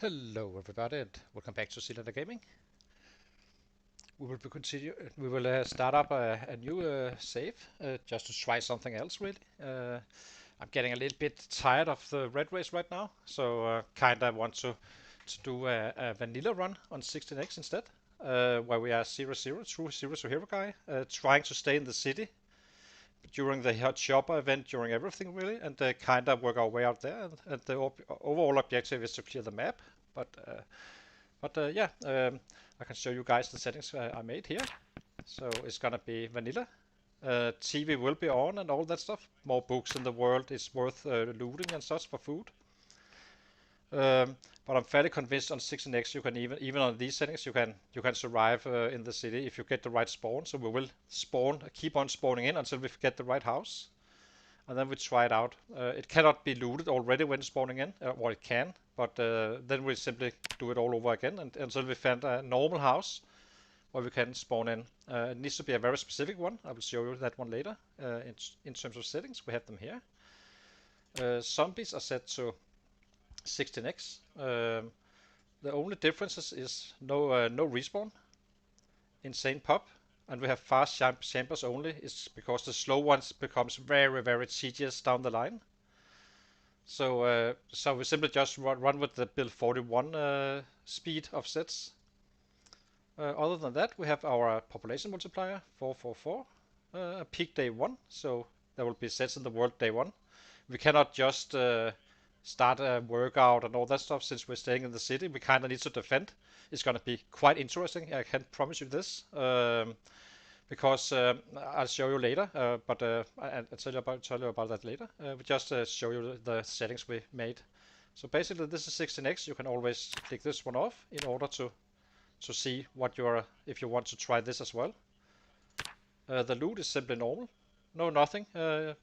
Hello everybody and welcome back to Seelander Gaming. We will start up a new save just to try something else really. I'm getting a little bit tired of the red race right now, so kinda want to do a vanilla run on 16x instead, where we are 0-0, true 0 hero guy, trying to stay in the city during the hot shopper event, during everything really, and kind of work our way out there. And the overall objective is to clear the map, but yeah, I can show you guys the settings I made here. So it's gonna be vanilla. TV will be on and all that stuff. More books in the world. It's worth looting and such for food. But I'm fairly convinced on 16x you can even on these settings you can survive in the city if you get the right spawn. So we will keep on spawning in until we get the right house, and then we try it out. It cannot be looted already when spawning in, or it can, but then we simply do it all over again until we find a normal house where we can spawn in. It needs to be a very specific one. I will show you that one later. In terms of settings, we have them here. Zombies are set to 16x. The only differences is no respawn, insane pop, and we have fast chambers only. It's because the slow ones becomes very tedious down the line. So we simply just run with the build 41 speed of sets. Other than that, we have our population multiplier 444, peak day 1, so there will be sets in the world day 1. We cannot just start a workout and all that stuff since we're staying in the city. We kind of need to defend. It's going to be quite interesting, I can promise you this. Because I'll show you later, but I'll tell you about that later. We just show you the settings we made. So basically, this is 16x. You can always click this one off in order to see what you're if you want to try this as well. The loot is simply normal, nothing.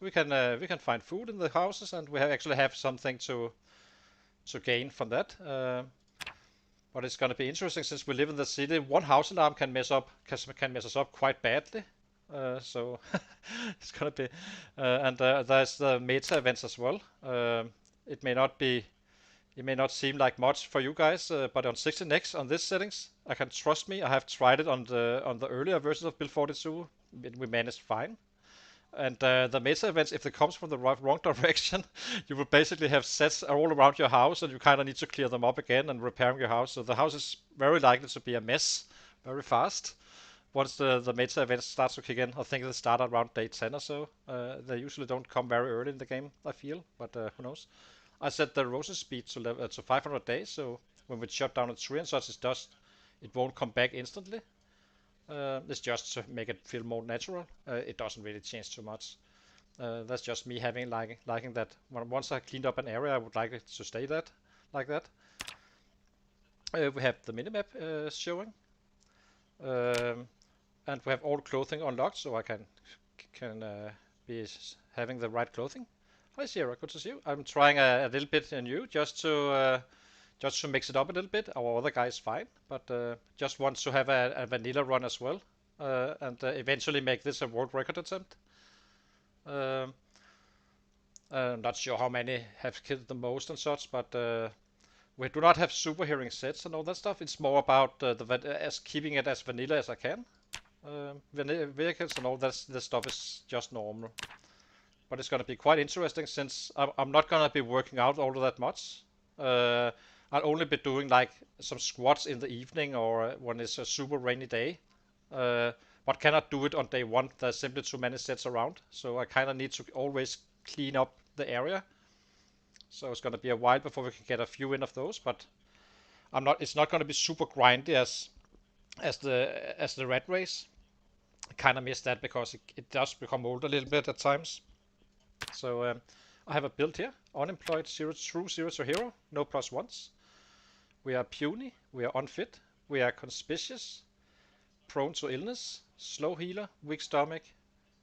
We can find food in the houses, and we actually have something to gain from that. But it's going to be interesting since we live in the city. One house alarm can mess us up quite badly. So it's going to be, and there's the meta events as well. It may not seem like much for you guys, but on 16x on this settings, trust me, I have tried it on the earlier versions of Build 42. We managed fine. And the meta events, if it comes from the wrong direction, you will basically have sets all around your house, and you kind of need to clear them up again and repairing your house. So the house is very likely to be a mess very fast once the meta events starts to kick in. I think they start around day 10 or so. They usually don't come very early in the game, I feel, but who knows. I set the roses speed to 500 days, so when we shut down a tree and such, it won't come back instantly. It's just to make it feel more natural. It doesn't really change too much. That's just me liking that. Once I cleaned up an area, I would like it to stay like that. We have the minimap showing, and we have all clothing unlocked, so I can be having the right clothing. Hi Sierra, good to see you. I'm trying a little bit new just to mix it up a little bit. Our other guy is fine, but just want to have a vanilla run as well, and eventually make this a world record attempt. I'm not sure how many have killed the most and such, but we do not have super hearing sets and all that stuff. It's more about keeping it as vanilla as I can. Vehicles and all this stuff is just normal. But it's going to be quite interesting since I'm not going to be working out all of that much. I'll only be doing like some squats in the evening or when it's a super rainy day. But cannot do it on day 1. There's simply too many sets around. So I kind of need to always clean up the area. So it's going to be a while before we can get a few in of those. But it's not going to be super grindy as the red race. I kind of miss that because it does become old a little bit at times. So I have a build here. Unemployed, true 0 to hero, no plus ones. We are puny, we are unfit, we are conspicuous, prone to illness, slow healer, weak stomach,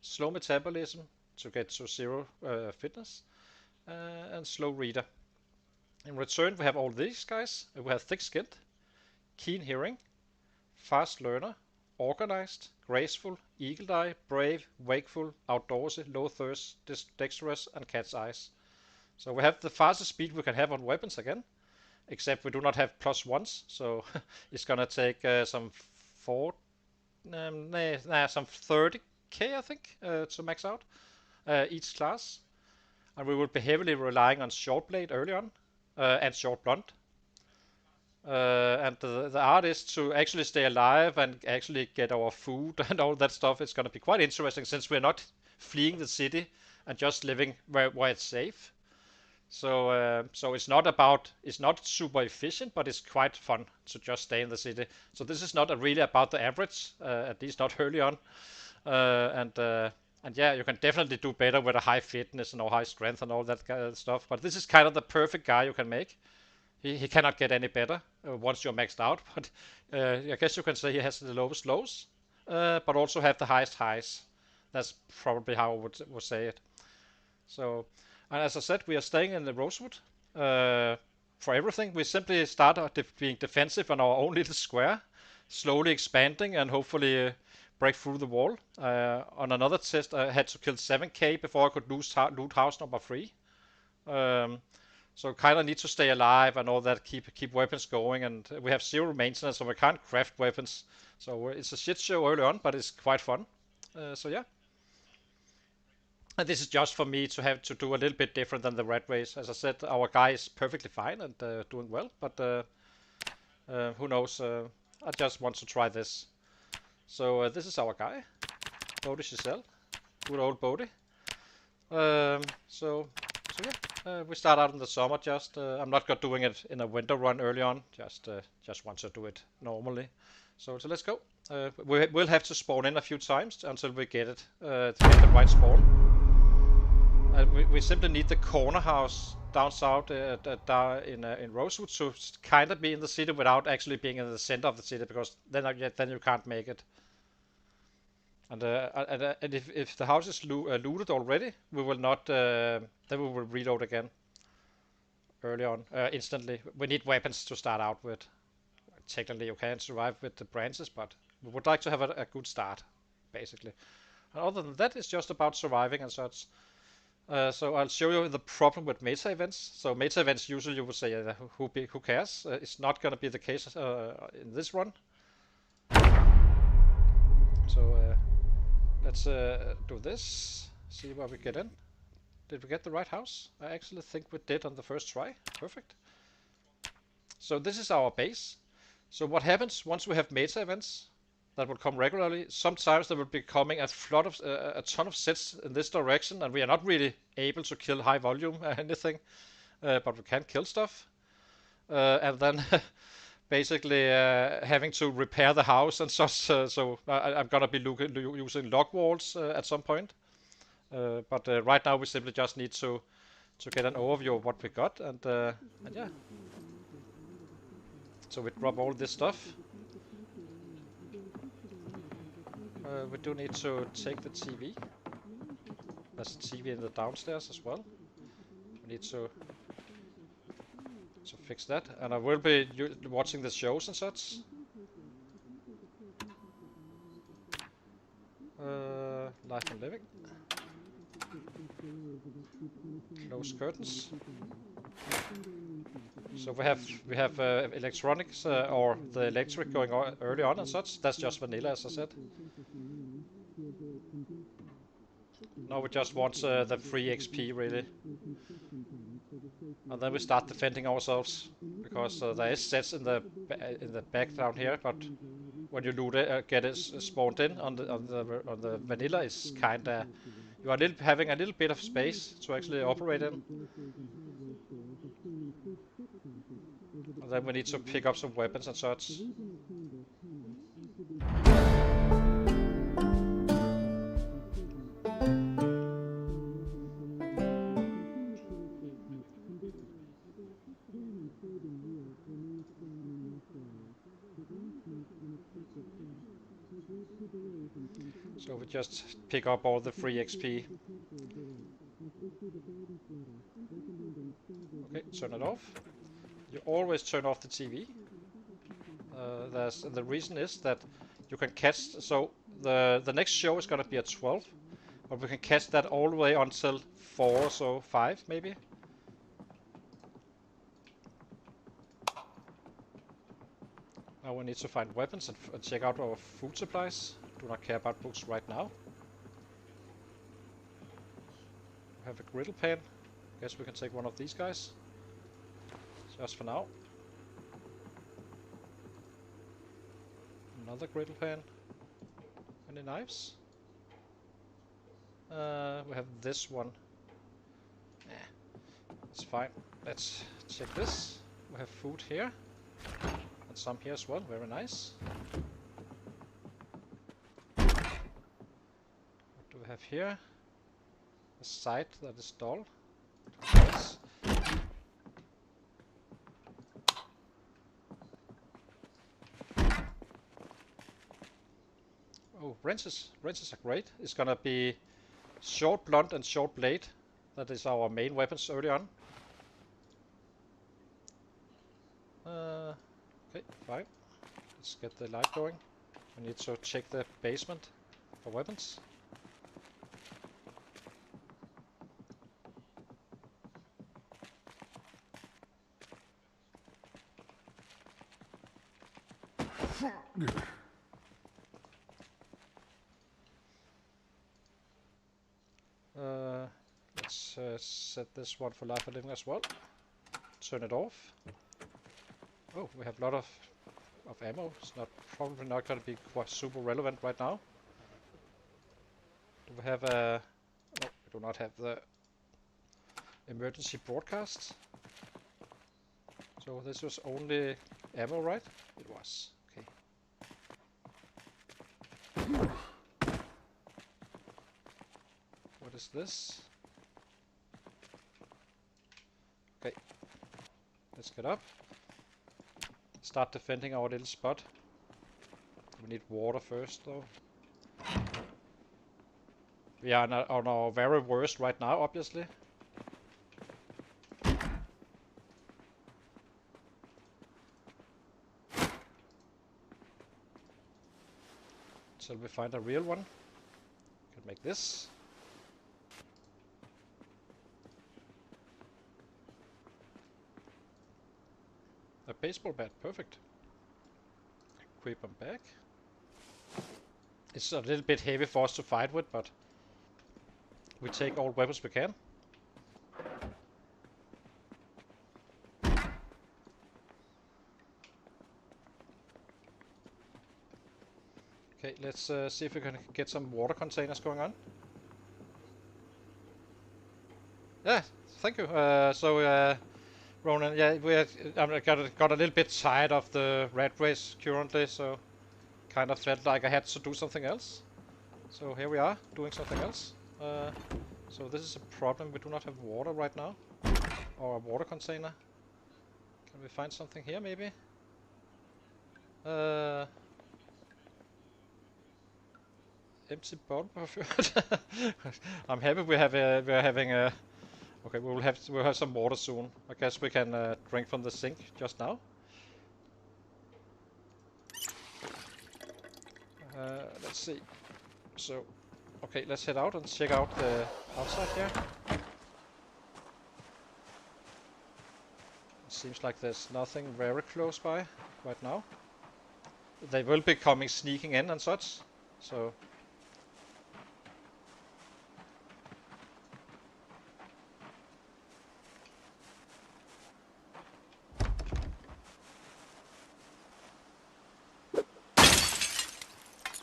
slow metabolism to get to 0 fitness, and slow reader. In return, we have all these guys. We have thick skinned, keen hearing, fast learner, organized, graceful, eagle eye, brave, wakeful, outdoorsy, low thirst, dexterous, and cat's eyes. So we have the fastest speed we can have on weapons again. except we do not have +1s, so it's gonna take some some 30k I think to max out each class, and we will be heavily relying on short blade early on and short blunt. And the art is to actually stay alive and actually get our food and all that stuff. It's going to be quite interesting since we're not fleeing the city and just living where it's safe. So it's not super efficient, but it's quite fun to just stay in the city. So this is not really about the average, at least not early on. And yeah, you can definitely do better with a high fitness and high strength and all that kind of stuff. But this is kind of the perfect guy you can make. He cannot get any better once you're maxed out. But I guess you can say he has the lowest lows, but also have the highest highs. That's probably how I would say it. So, and as I said, we are staying in the Rosewood for everything. We simply start being defensive on our own little square, slowly expanding and hopefully break through the wall. On another test, I had to kill 7k before I could loot house number 3. So kind of need to stay alive and all that, keep weapons going, and we have 0 maintenance, so we can't craft weapons. So it's a shit show early on, but it's quite fun. So yeah. And this is just for me to have to do a little bit different than the red race. As I said, our guy is perfectly fine and doing well, but who knows? I just want to try this. So this is our guy, Bodhi Giselle, good old Bodhi. So yeah, we start out in the summer. Just I'm not doing it in a winter run early on. Just want to do it normally. So let's go. We'll have to spawn in a few times until we get it to get the right spawn. We simply need the corner house down south in Rosewood to kind of be in the city without actually being in the center of the city, because then you can't make it. And if the house is looted already, we will not. Then we will reload again early on, instantly. We need weapons to start out with. Technically, you can survive with the branches, but we would like to have a good start, basically. And other than that, it's just about surviving and such. So I'll show you the problem with meta events. So meta events usually you would say who cares? It's not going to be the case in this run. So let's do this. See where we get in. Did we get the right house? I actually think we did on the first try. Perfect. So this is our base. So what happens once we have meta events that will come regularly? Sometimes there will be coming a flood of a ton of sets in this direction, and we are not really able to kill high volume anything, but we can kill stuff. And then basically having to repair the house and such. So I'm gonna be using log walls at some point. But right now we simply just need to get an overview of what we got, and yeah. So we drop all this stuff. We do need to take the TV. There's a TV in the downstairs as well. We need to fix that, and I will be watching the shows and such. Life and living. Close curtains. So we have electronics or the electric going on early on and such. That's just vanilla, as I said. Now we just want the free XP really, and then we start defending ourselves, because there is sets in the background here. But when you loot it, get it spawned in on the vanilla, is kinda you are having a little bit of space to actually operate in. And then we need to pick up some weapons and such. So we just pick up all the free XP. Okay, turn it off. You always turn off the TV. The reason is that you can catch. So the next show is gonna be at 12, but we can catch that all the way until 4, so 5 maybe. Now we need to find weapons and check out our food supplies. Do not care about books right now. We have a griddle pan. Guess we can take one of these guys. Just for now. Another griddle pan. Any knives? We have this one. It's fine. Let's check this. We have food here. And some here as well. Very nice. What do we have here? A site that is dull. Yes. Oh, wrenches. Wrenches are great. It's gonna be short blunt and short blade. That is our main weapons early on. Okay, fine. Let's get the light going. We need to check the basement for weapons. Let's set this one for life and living as well. Turn it off. Oh, we have a lot of ammo. It's probably not going to be quite super relevant right now. Do we have a... No, we do not have the emergency broadcast. So this was only ammo, right? It was. Okay. What is this? Okay. Let's get up. Start defending our little spot. We need water first, though. We are on our very worst right now, obviously. Until we find a real one. Can make this. A baseball bat, perfect. Equip them back. It's a little bit heavy for us to fight with, but we take all weapons we can. Okay, let's see if we can get some water containers going on. Yeah, thank you. Ronan, yeah, I got a little bit tired of the rat race currently, so kind of felt like I had to do something else. So here we are, doing something else. So this is a problem. We do not have water right now, or a water container. Can we find something here, maybe? Empty bottle perfume. I'm happy we're having a. Okay, we'll have some water soon. I guess we can drink from the sink just now. Let's see. So, okay, let's head out and check out the outside here. It seems like there's nothing very close by right now. They will be coming sneaking in and such. So.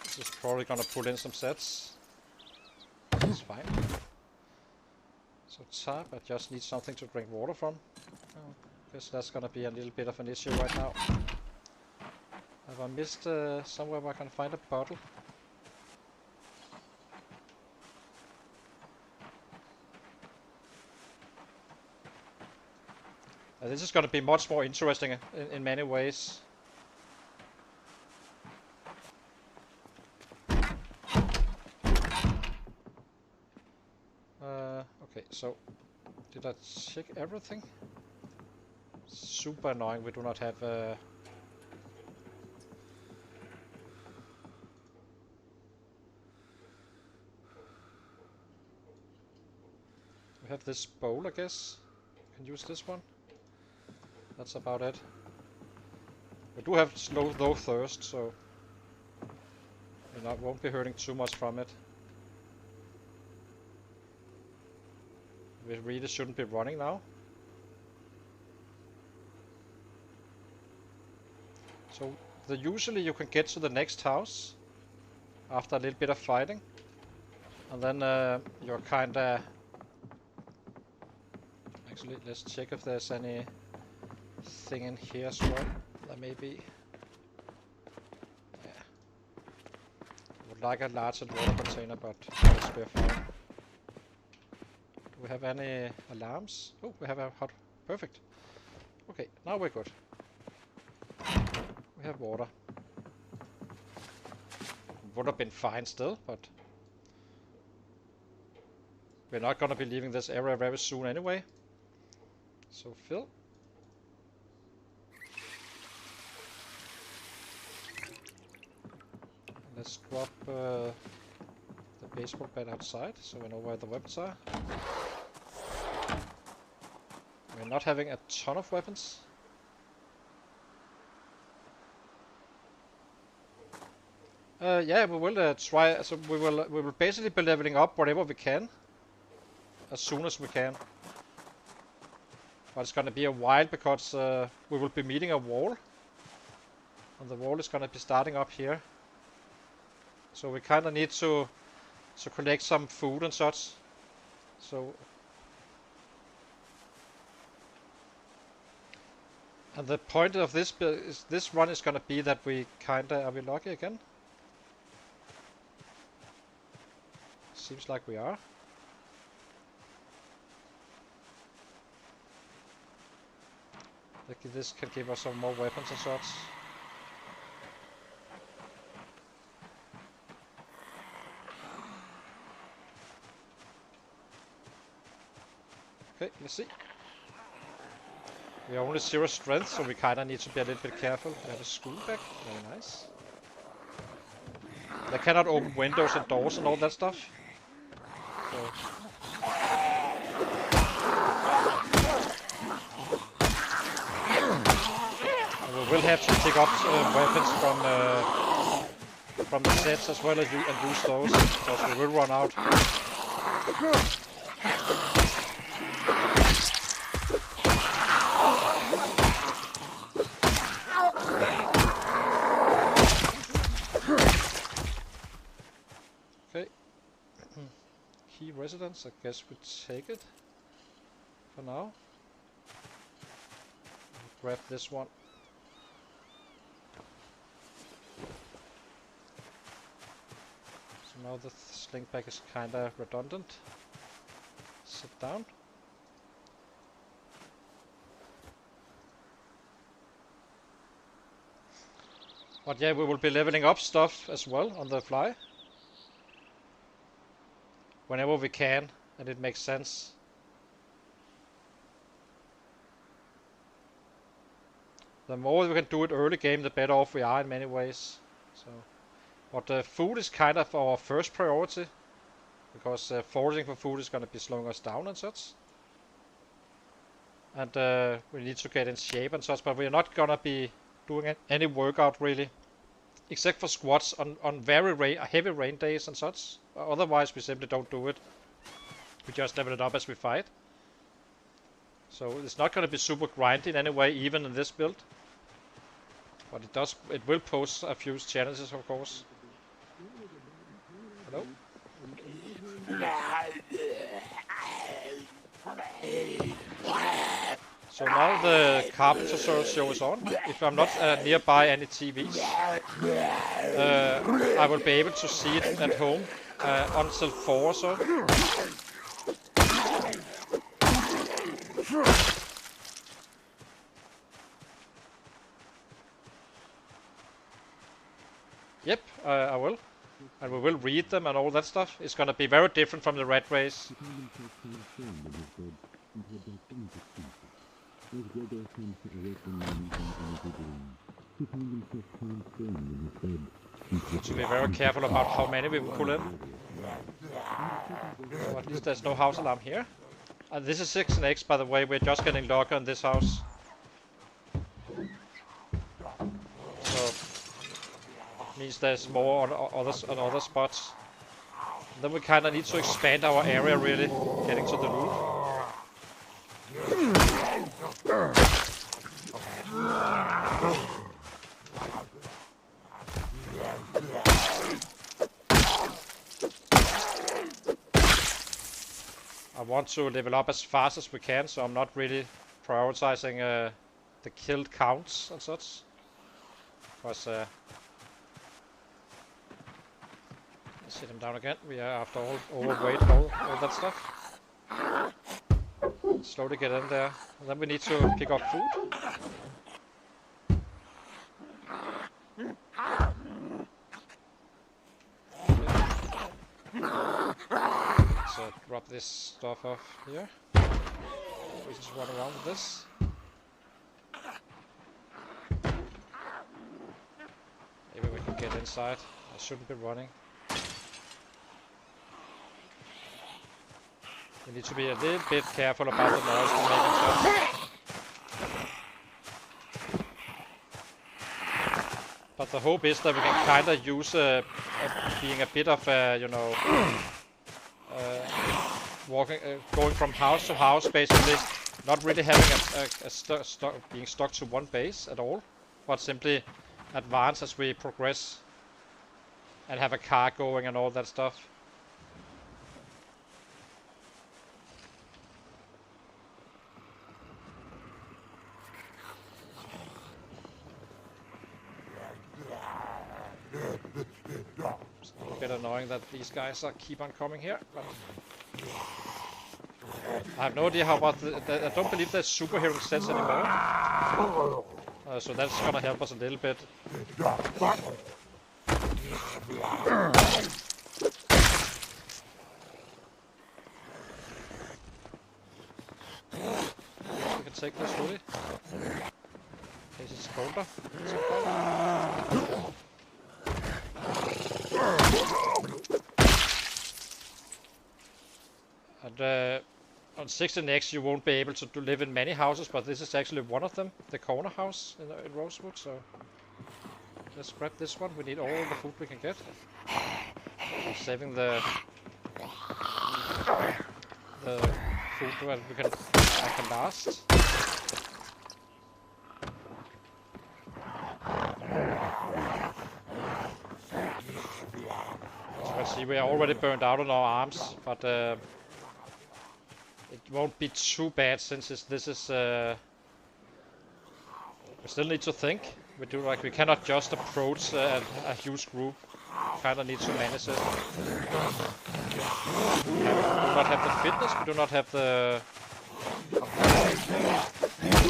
This is probably gonna pull in some sets. It's fine. So tap, I just need something to drink water from. Oh, guess that's gonna be a little bit of an issue right now. Have I missed somewhere where I can find a bottle? This is gonna be much more interesting in many ways. Okay, so did I check everything? Super annoying. We do not have we have this bowl, I guess. Can use this one. That's about it. We do have slow though thirst, so we won't be hurting too much from it. We really shouldn't be running now. So usually you can get to the next house after a little bit of fighting, and then you're kinda... Actually, let's check if there's anything in here as well. There may be. Yeah. I would like a larger water container, but let's be fine. Do we have any alarms? Oh, we have a hot. Perfect. Okay, now we're good. We have water. Would have been fine still, but we're not gonna be leaving this area very soon anyway. So fill. Let's drop the baseball bat outside so we know where the weapons are. We're not having a ton of weapons. Yeah, we will try. So we will basically be leveling up whatever we can as soon as we can. But it's gonna be a while because we will be meeting a wall, and the wall is gonna be starting up here. So we kind of need to collect some food and such. So, and the point of this run is gonna be that we kinda... Are we lucky again? Seems like we are. This can give us some more weapons and such. Okay, let's see. We are only 0 strength, so we kinda need to be a little bit careful. We have a school bag, very nice. They cannot open windows and doors and all that stuff. So. And we will have to pick up weapons from the sets as well as and use those, because we will run out. Okay. Key residence, I guess we take it for now. Grab this one. So now the sling bag is kinda redundant. Sit down. But yeah, we will be leveling up stuff as well on the fly. Whenever we can, and it makes sense. The more we can do it early game, the better off we are in many ways. So, but food is kind of our first priority, because foraging for food is going to be slowing us down and such. And we need to get in shape and such, but we're not going to be doing any workout really, except for squats on very heavy rain days and such. Otherwise, we simply don't do it. We just level it up as we fight. So it's not going to be super grindy in any way, even in this build. But it will pose a few challenges, of course. Hello? So now the Carpenter show is on. If I'm not nearby any TVs, I will be able to see it at home until 4 or so. Yep, I will. And we will read them and all that stuff. It's gonna be very different from the Red Race. To be very careful about how many we will pull in. So at least there's no house alarm here. And this is 6NX, by the way. We're just getting lucky on this house. means there's more on other spots. And then we kind of need to expand our area really, getting to the roof. I want to level up as fast as we can, so I'm not really prioritizing the killed counts and such. Because let's sit him down again. We are after all overweight, all that stuff. Slowly get in there. And then we need to pick up food. So drop this stuff off here. We just run around with this. Maybe we can get inside. I shouldn't be running. We need to be a little bit careful about the noise we're making. But the hope is that we can kind of use being a bit of you know, walking, going from house to house, basically, not really having being stuck to one base at all, but simply advance as we progress and have a car going and all that stuff. It's a bit annoying that these guys keep on coming here, but I have no idea how about I don't believe there's superhero sets anymore. So that's gonna help us a little bit. We can take this fully. In case it's colder. And on 16X you won't be able to live in many houses, but this is actually one of them, the corner house in Rosewood, so let's grab this one. We need all the food we can get. I'm saving the food that can last. As you can see, we are already burned out on our arms, but it won't be too bad since this is. We still need to think. We cannot just approach a huge group. Kind of need to manage it. We do not have the fitness. We do not have the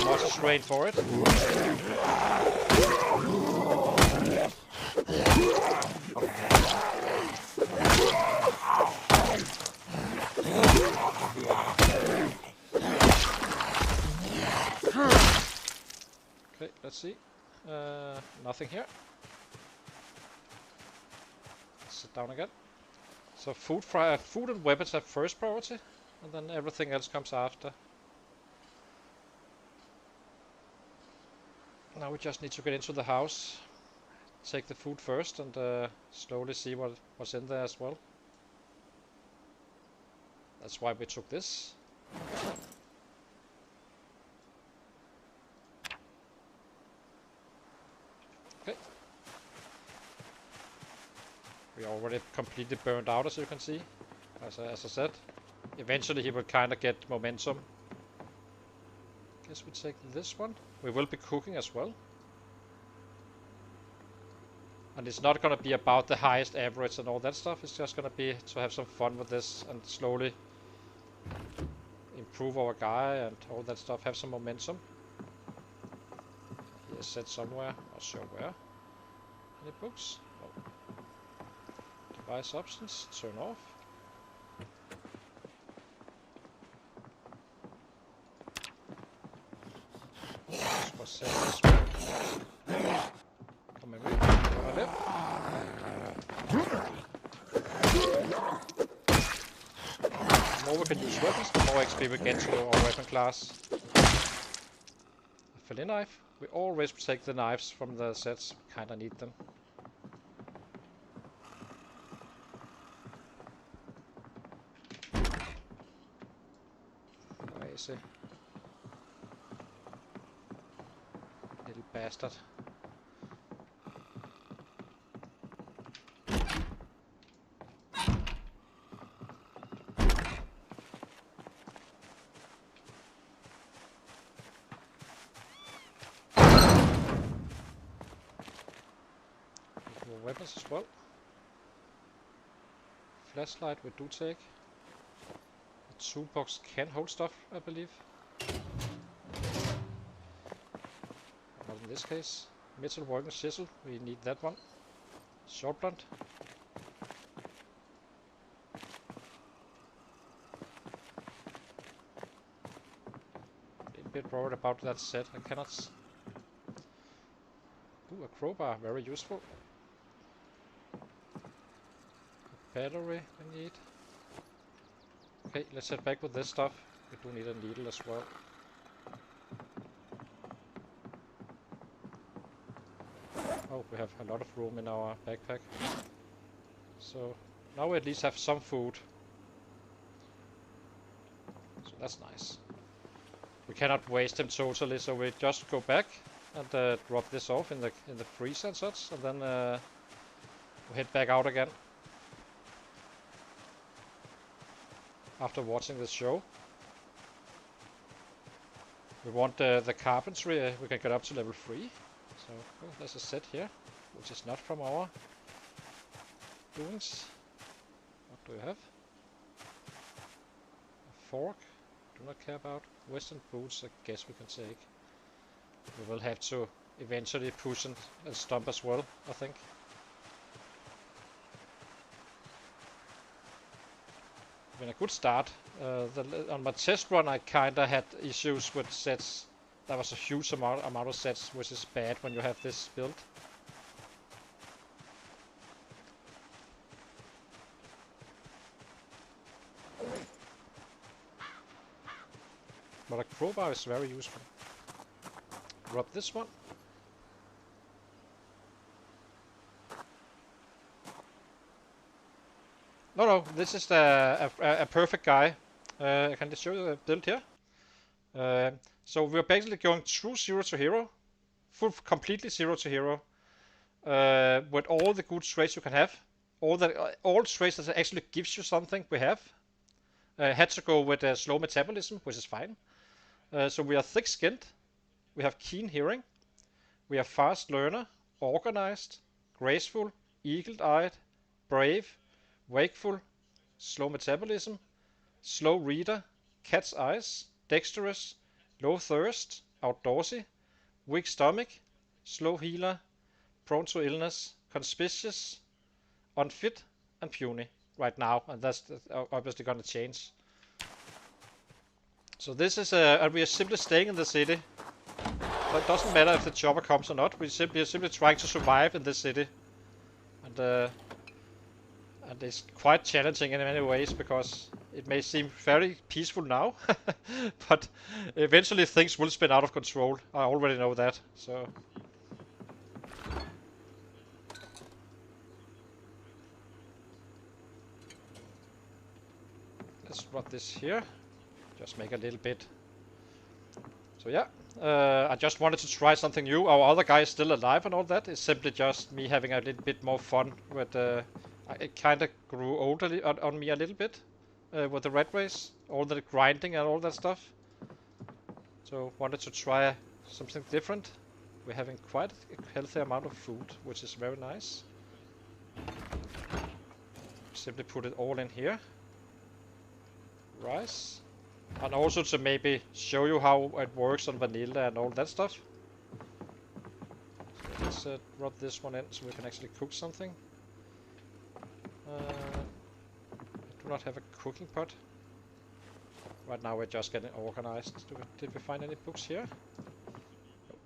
muscle strain for it. Okay, let's see. Nothing here. Sit down again. So food and weapons have first priority, and then everything else comes after. Now we just need to get into the house, take the food first, and slowly see what's in there as well. That's why we took this. Okay. We are already completely burned out, as you can see. As I said, eventually he will kind of get momentum. Guess we take this one. We will be cooking as well. And it's not going to be about the highest average and all that stuff. It's just going to be to have some fun with this and slowly improve our guy and all that stuff. Have some momentum. He is set somewhere. Not sure where. Any books? No. Device options. Turn off. This was set this way. Come in. The more we can use weapons, the more XP we get to our weapon class. A fillet knife. We always take the knives from the sets. We kinda need them. crazy. Little bastard. More weapons as well. Flashlight we do take. The toolbox can hold stuff, I believe. Not in this case. Metal working chisel, we need that one. Short blunt. A little bit worried about that set. I cannot. Ooh, a crowbar, very useful. A battery we need. Okay, let's head back with this stuff. We do need a needle as well. Oh, we have a lot of room in our backpack. So now we at least have some food. So that's nice. We cannot waste them totally, so we just go back and drop this off in the freezer and such, and then we head back out again. After watching this show. We want the carpentry, we can get up to level 3. So, oh, there's a set here, which is not from our doings. What do we have? A fork, do not care about. Western boots, I guess we can take. We will have to eventually push and stomp as well, I think. Been a good start. On my test run I kinda had issues with sets. There was a huge amount of sets, which is bad when you have this build. But a crowbar is very useful. Drop this one. No, this is a perfect guy. I can just show you the build here. So we're basically going through 0 to hero, completely 0 to hero, with all the good traits you can have, all traits that actually gives you something. We have had to go with slow metabolism, which is fine. So we are thick-skinned, we have keen hearing, we are fast learner, organized, graceful, eagle-eyed, brave, wakeful, slow metabolism, slow reader, cat's eyes, dexterous, low thirst, outdoorsy, weak stomach, slow healer, prone to illness, conspicuous, unfit, and puny right now, and that's obviously going to change. So this is we are simply staying in the city. But it doesn't matter if the chopper comes or not. We are simply trying to survive in this city, and it's quite challenging in many ways because it may seem very peaceful now, but eventually things will spin out of control. I already know that. So let's run this here. Just make a little bit. So yeah, I just wanted to try something new. Our other guy is still alive and all that. It's simply just me having a little bit more fun with. It kind of grew older on me a little bit with the red race, all the grinding and all that stuff. So wanted to try something different. We're having quite a healthy amount of food, which is very nice. Simply put it all in here. Rice. And also to maybe show you how it works on vanilla and all that stuff. So let's rub this one in so we can actually cook something. I do not have a cooking pot. Right now we're just getting organized. Did we find any books here? No.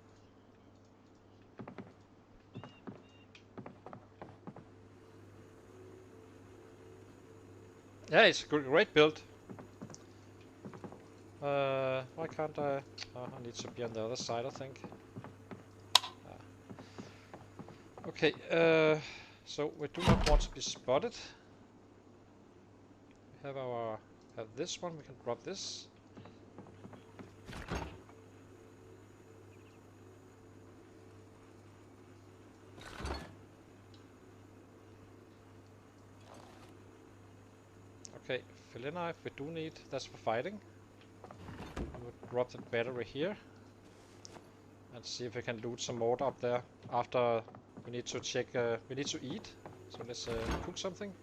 Yeah, it's a great build. Why can't I? Oh, I need to be on the other side, I think. Okay, so we do not want to be spotted. We have this one, we can grab this. Okay, fill knife we do need. That's for fighting. We'll drop the battery here. And see if we can loot some more up there. After we need to check, we need to eat. So let's cook something.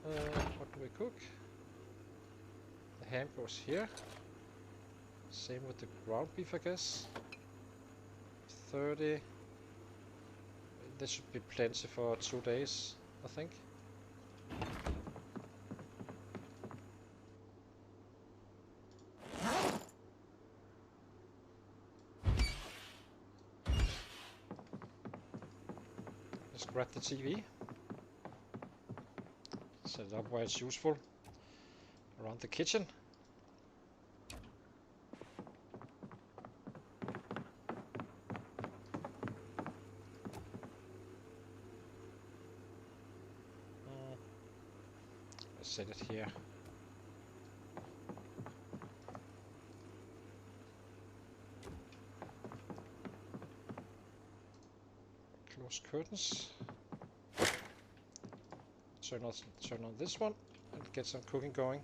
What do we cook? The ham goes here. Same with the ground beef, I guess. 30. This should be plenty for 2 days, I think. Let's grab the TV. Set it up where it's useful. Around the kitchen. Let's set it here. Close curtains. Turn on this one and get some cooking going.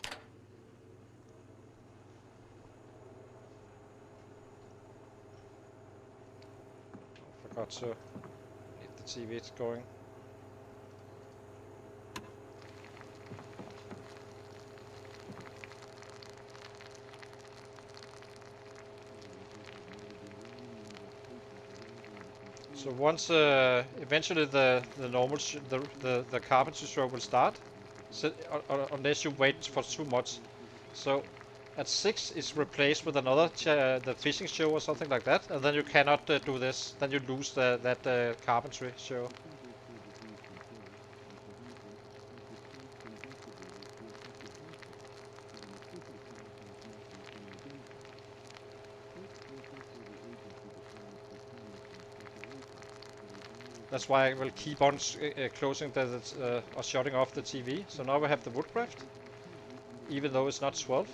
I forgot to need the TV going. So once eventually the normal the carpentry show will start, so, unless you wait for too much. So at 6 is replaced with another the fishing show or something like that, and then you cannot do this. Then you lose that carpentry show. That's why I will keep on closing or shutting off the TV. So now we have the woodcraft, even though it's not 12.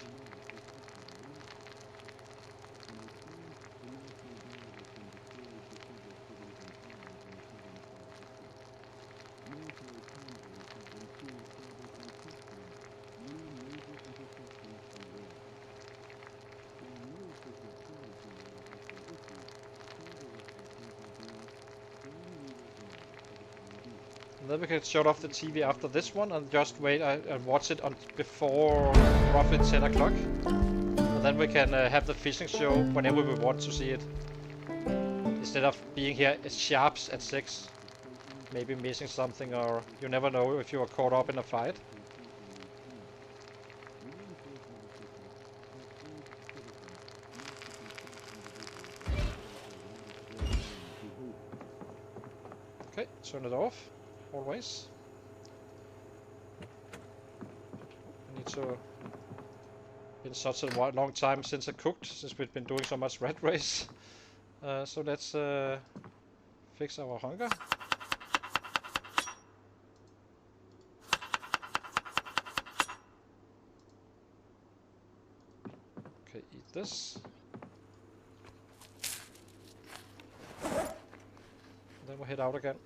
And then we can shut off the TV after this one and just wait and watch it on before roughly 10 o'clock. And then we can have the fishing show whenever we want to see it. Instead of being here sharp at 6. Maybe missing something, or you never know if you are caught up in a fight. Okay, turn it off. Always. I need to. Been such a long time since I cooked, since we've been doing so much rat race. So let's fix our hunger. Okay, eat this. Then we'll head out again.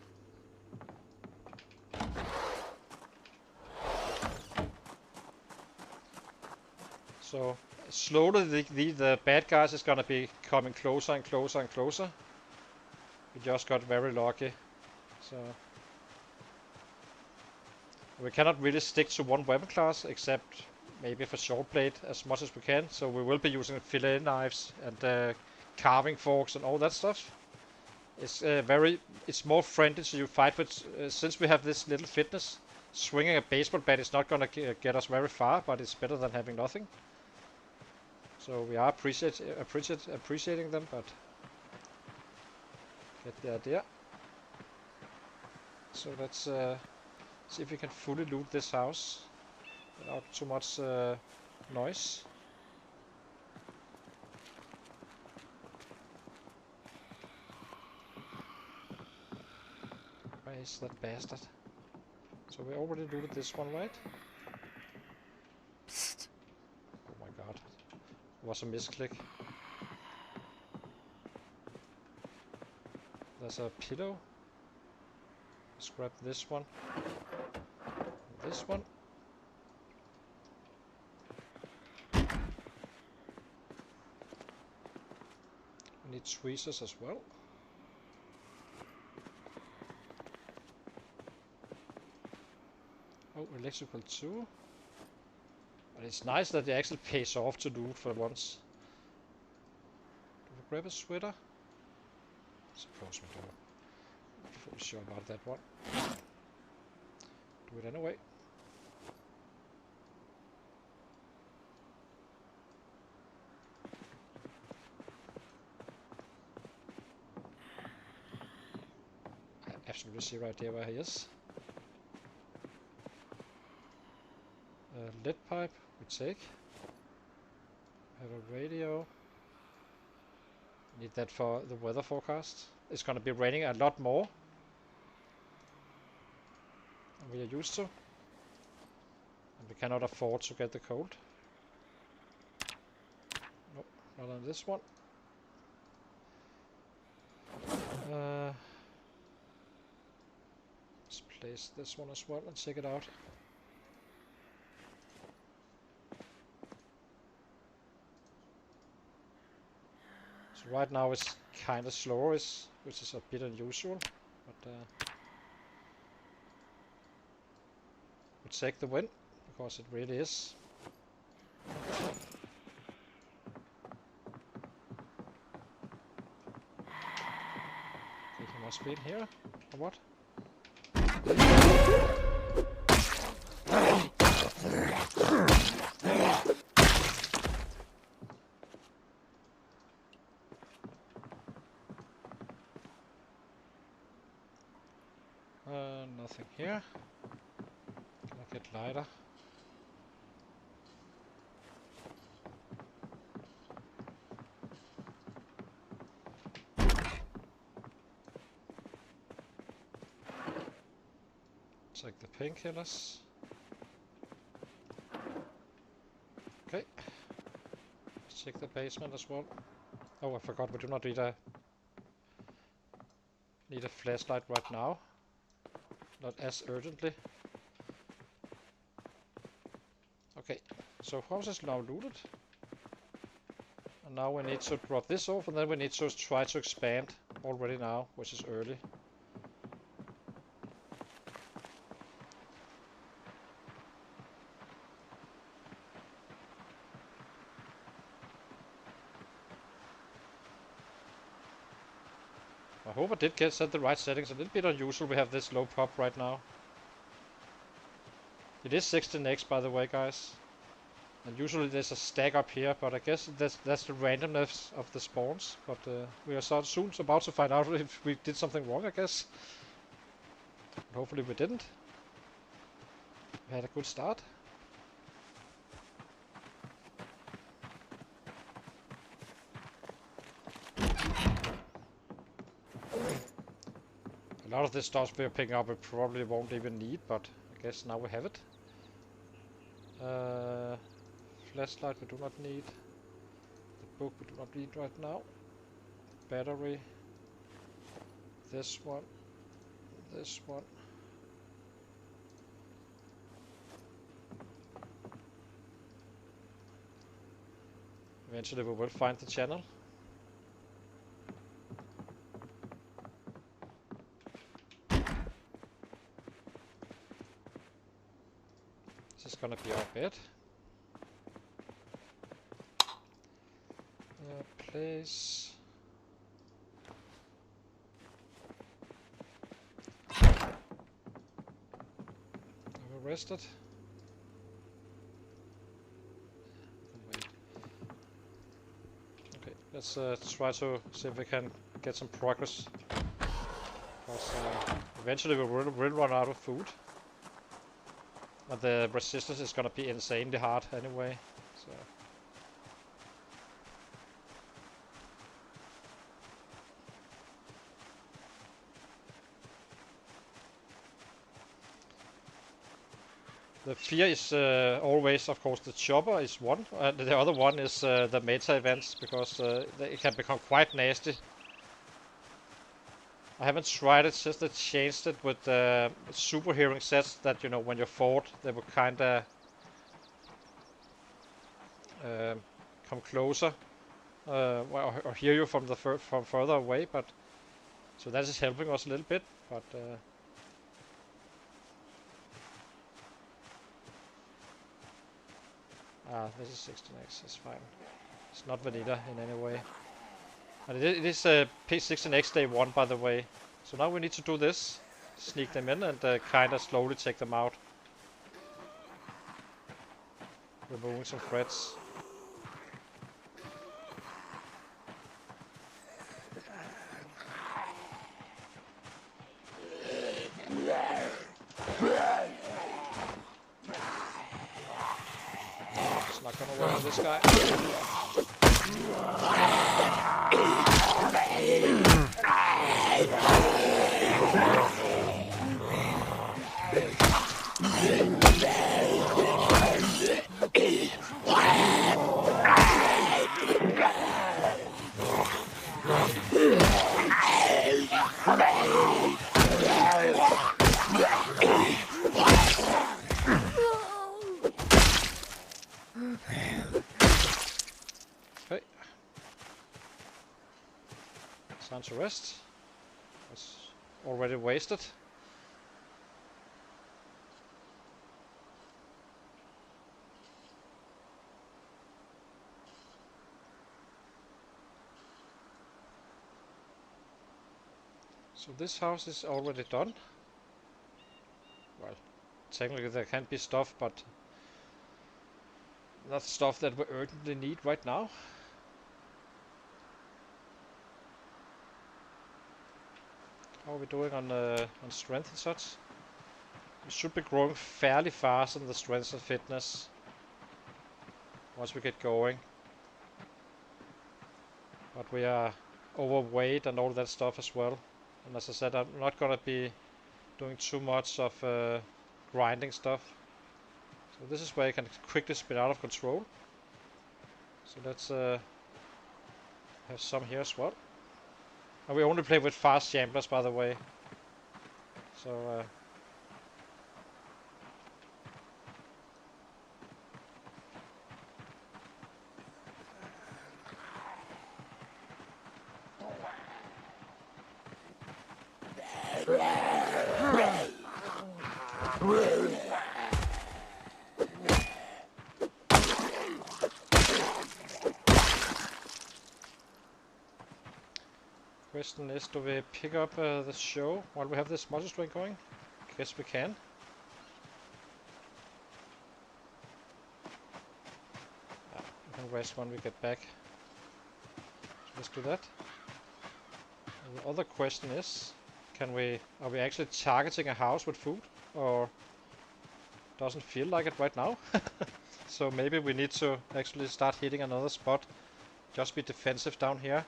So slowly the bad guys is gonna be coming closer and closer and closer. We just got very lucky. So we cannot really stick to one weapon class except maybe for short blade as much as we can. So we will be using fillet knives and carving forks and all that stuff. It's it's more friendly to you fight with since we have this little fitness. Swinging a baseball bat is not gonna get us very far, but it's better than having nothing. So we are appreciating them, but get the idea. So let's see if we can fully loot this house without too much noise. Where is that bastard? So we already looted this one, right? Psst. Oh my god. It was a misclick. There's a pillow. Let's grab this one. this one. We need tweezers as well. Oh, electrical too. But it's nice that it actually pays off to loot for once. Do we grab a sweater? Suppose we do. Not fully sure about that one. Do it anyway. I absolutely see right there where he is. Lead pipe we take. Have a radio. Need that for the weather forecast. It's gonna be raining a lot more than we are used to. And we cannot afford to get the cold. Nope, not on this one. Let's place this one as well and check it out. So right now it's kind of slow, which is a bit unusual, but we take the win because it really is. I think he must be in here, or what? Nothing here. Can I get lighter? Check the painkillers. Okay. Let's check the basement as well. Oh, I forgot we do not need a flashlight right now. Not as urgently. Okay, so house is now looted. And now we need to drop this off, and then we need to try to expand already now, which is early. I hope I did set the right settings. A little bit unusual we have this low pop right now. It is 16x by the way, guys. And usually there's a stack up here, but I guess that's the randomness of the spawns. But we are soon about to find out if we did something wrong, I guess. But hopefully we didn't. We had a good start. A lot of this stuff we're picking up we probably won't even need, but I guess now we have it. Flashlight we do not need. The book we do not need right now. Battery. This one. This one. Eventually we will find the channel. This is gonna be our bed. Place. I'm arrested. Wait. Okay, let's try to see if we can get some progress. Because eventually we will run out of food. And the resistance is gonna be insanely hard anyway. So. The fear is always, of course, the chopper is one, and the other one is the meta events, because it can become quite nasty. I haven't tried it since they changed it with the super hearing sets that, you know, when you fought, they would kinda come closer or hear you from from further away, but so that is helping us a little bit, but this is 16x, it's fine. It's not vanilla in any way. And it is P16X day 1, by the way. So now we need to do this. Sneak them in and kind of slowly take them out. Removing some threats. It's not gonna work with this guy. Okay. It's time to rest. It's already wasted. So this house is already done. Well, technically there can be stuff, but not stuff that we urgently need right now. How are we doing on strength and such? We should be growing fairly fast in the strength and fitness once we get going. But we are overweight and all that stuff as well. And as I said, I'm not gonna be doing too much of grinding stuff. So this is where you can quickly spin out of control. So let's have some here as well. And we only play with fast chamblers, by the way. So question is, do we pick up the show while we have this multi-string going? Guess we can. We can rest when we get back. So let's do that. And the other question is, are we actually targeting a house with food, or doesn't feel like it right now? So maybe we need to actually start hitting another spot. Just be defensive down here.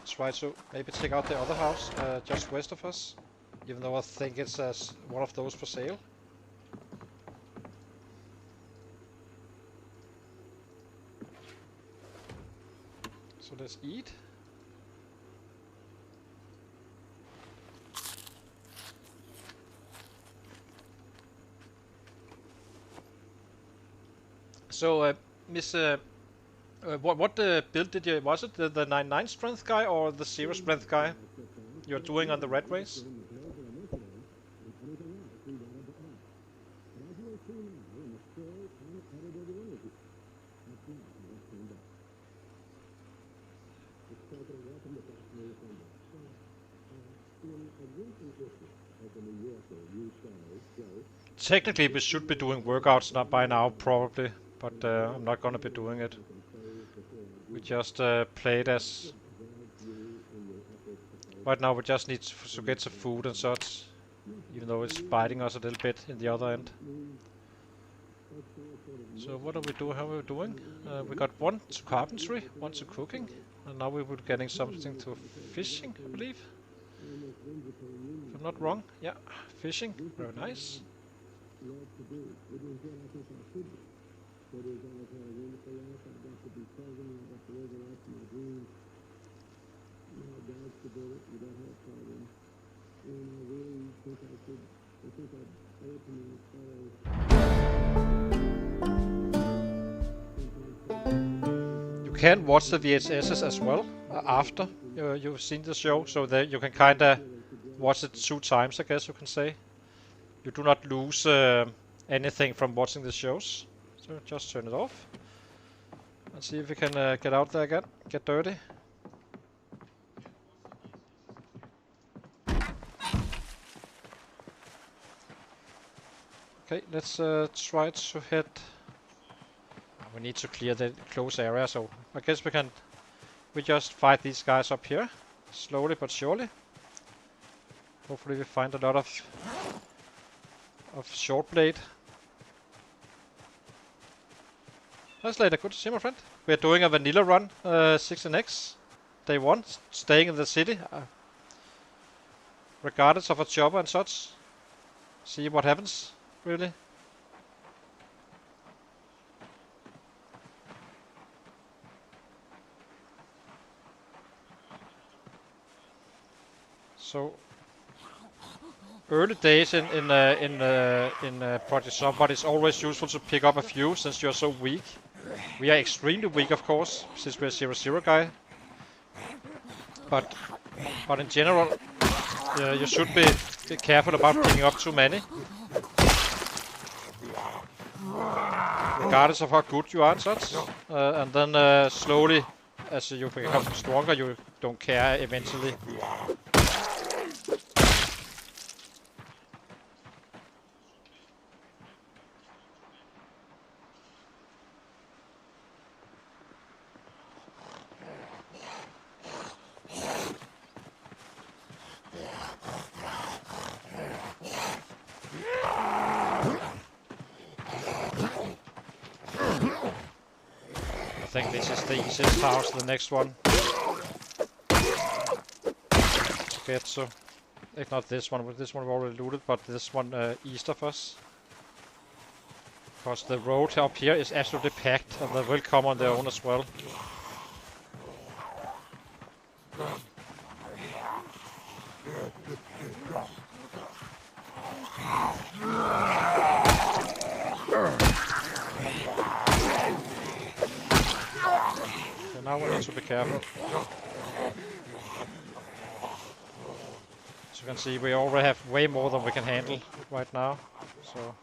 Try to maybe take out the other house just west of us, even though I think it's one of those for sale. So let's eat. So Miss what build did you, was it the 99 strength guy or the 0 strength guy you're doing on the red race? Technically we should be doing workouts by now probably, but I'm not gonna be doing it. We just played as... Right now we just need to get some food and such, even though it's biting us a little bit in the other end. So what are we doing? How are we doing? We got 1 to carpentry, 1 to cooking, and now we were getting something to fishing, I believe. If I'm not wrong. Yeah, fishing. Very nice. You can watch the VHSs as well after you've seen the show, so that you can kind of watch it 2 times, I guess you can say. You do not lose anything from watching the shows. So just turn it off. Let's see if we can get out there again, get dirty. Okay, let's try to head. We need to clear the close area, so I guess we just fight these guys up here, slowly but surely. Hopefully we find a lot of short blade. That's later. Good to see you, my friend. We're doing a vanilla run, 16x, day 1, staying in the city, regardless of a chopper and such. See what happens, really. So early days in Project Zomboid, it's always useful to pick up a few since you're so weak. We are extremely weak, of course, since we're 0-0 guy. But in general, you should be careful about picking up too many. Regardless of how good you are and such. And then slowly, as you become stronger, you don't care eventually. I think this is the easiest house, the next one. Get so. If not this one, but this one we've already looted, but this one east of us. Because the road up here is absolutely packed, and they will come on their own as well. Now we need to be careful. As you can see, we already have way more than we can handle right now. So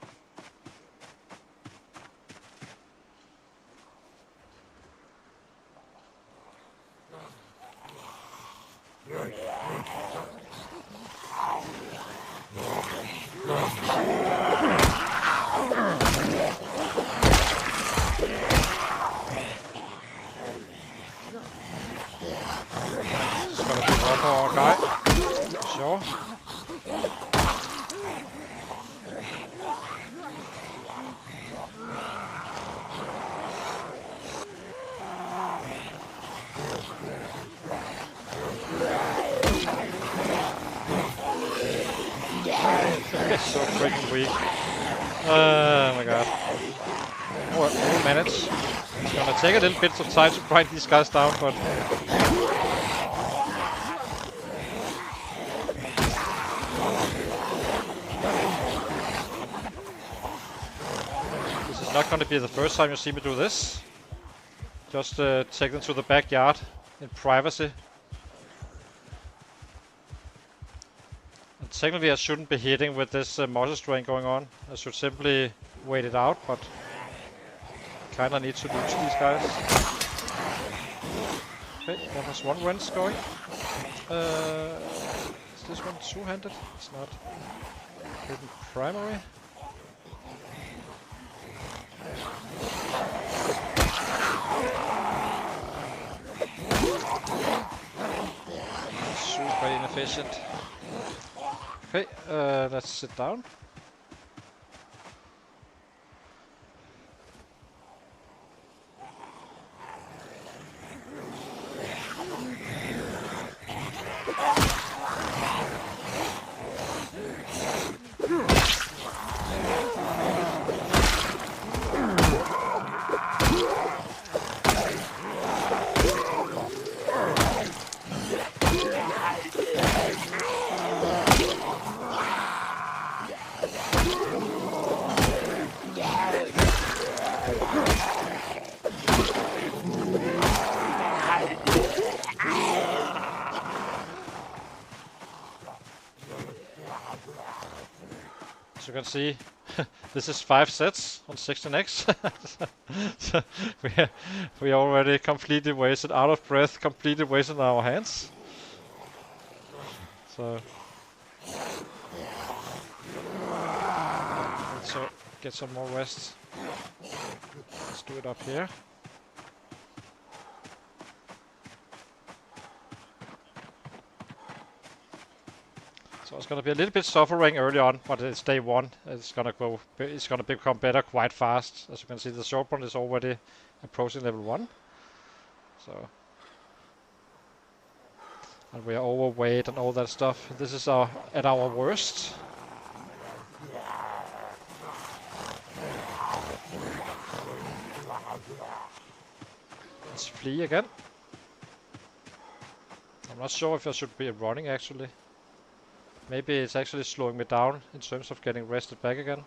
so freaking weak. Oh my god. We'll manage. It's gonna take a little bit of time to grind these guys down, but this is not gonna be the first time you see me do this. Just take them to the backyard in privacy. Technically I shouldn't be hitting with this muscle strain going on. I should simply wait it out, but kinda need to lose these guys. Okay, that was one wrench going. Is this one two-handed? It's not. Hidden primary. Super inefficient. Okay, let's sit down. you can see, this is 5 sets on 16x. So we already completely wasted, out of breath, completely wasted our hands. So let's get some more rest. Let's do it up here. So it's gonna be a little bit suffering early on, but it's day 1. It's gonna become better quite fast. As you can see, the short one is already approaching level 1. So, and we are overweight and all that stuff. This is at our worst. Let's flee again. I'm not sure if I should be running actually. Maybe it's actually slowing me down in terms of getting rested back again.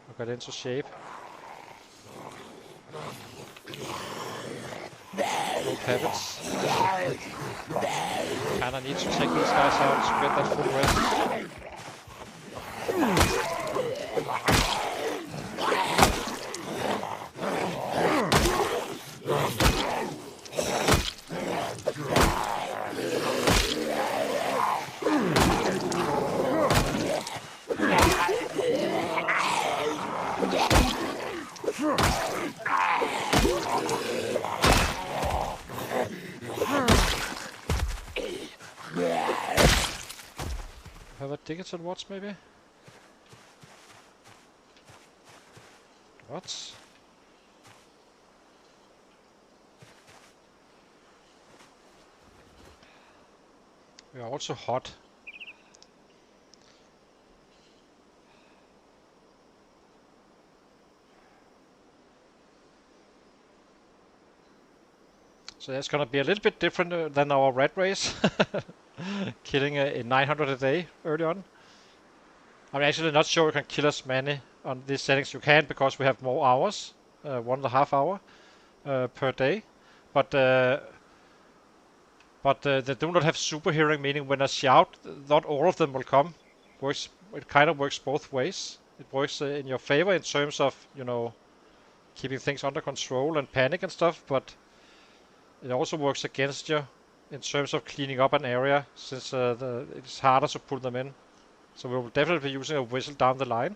I got into shape. Old habits. Kinda need to take these guys out to get that full rest. Have a digital watch maybe? What? We are also hot. So that's gonna be a little bit different than our red race. Killing a 900 a day early on. I'm actually not sure we can kill as many on these settings. You can because we have more hours, 1.5 hour per day. But they do not have super hearing, meaning when I shout, not all of them will come. It kind of works both ways. It works in your favor in terms of, you know, keeping things under control and panic and stuff, but it also works against you in terms of cleaning up an area, since it's harder to pull them in. So we will definitely be using a whistle down the line.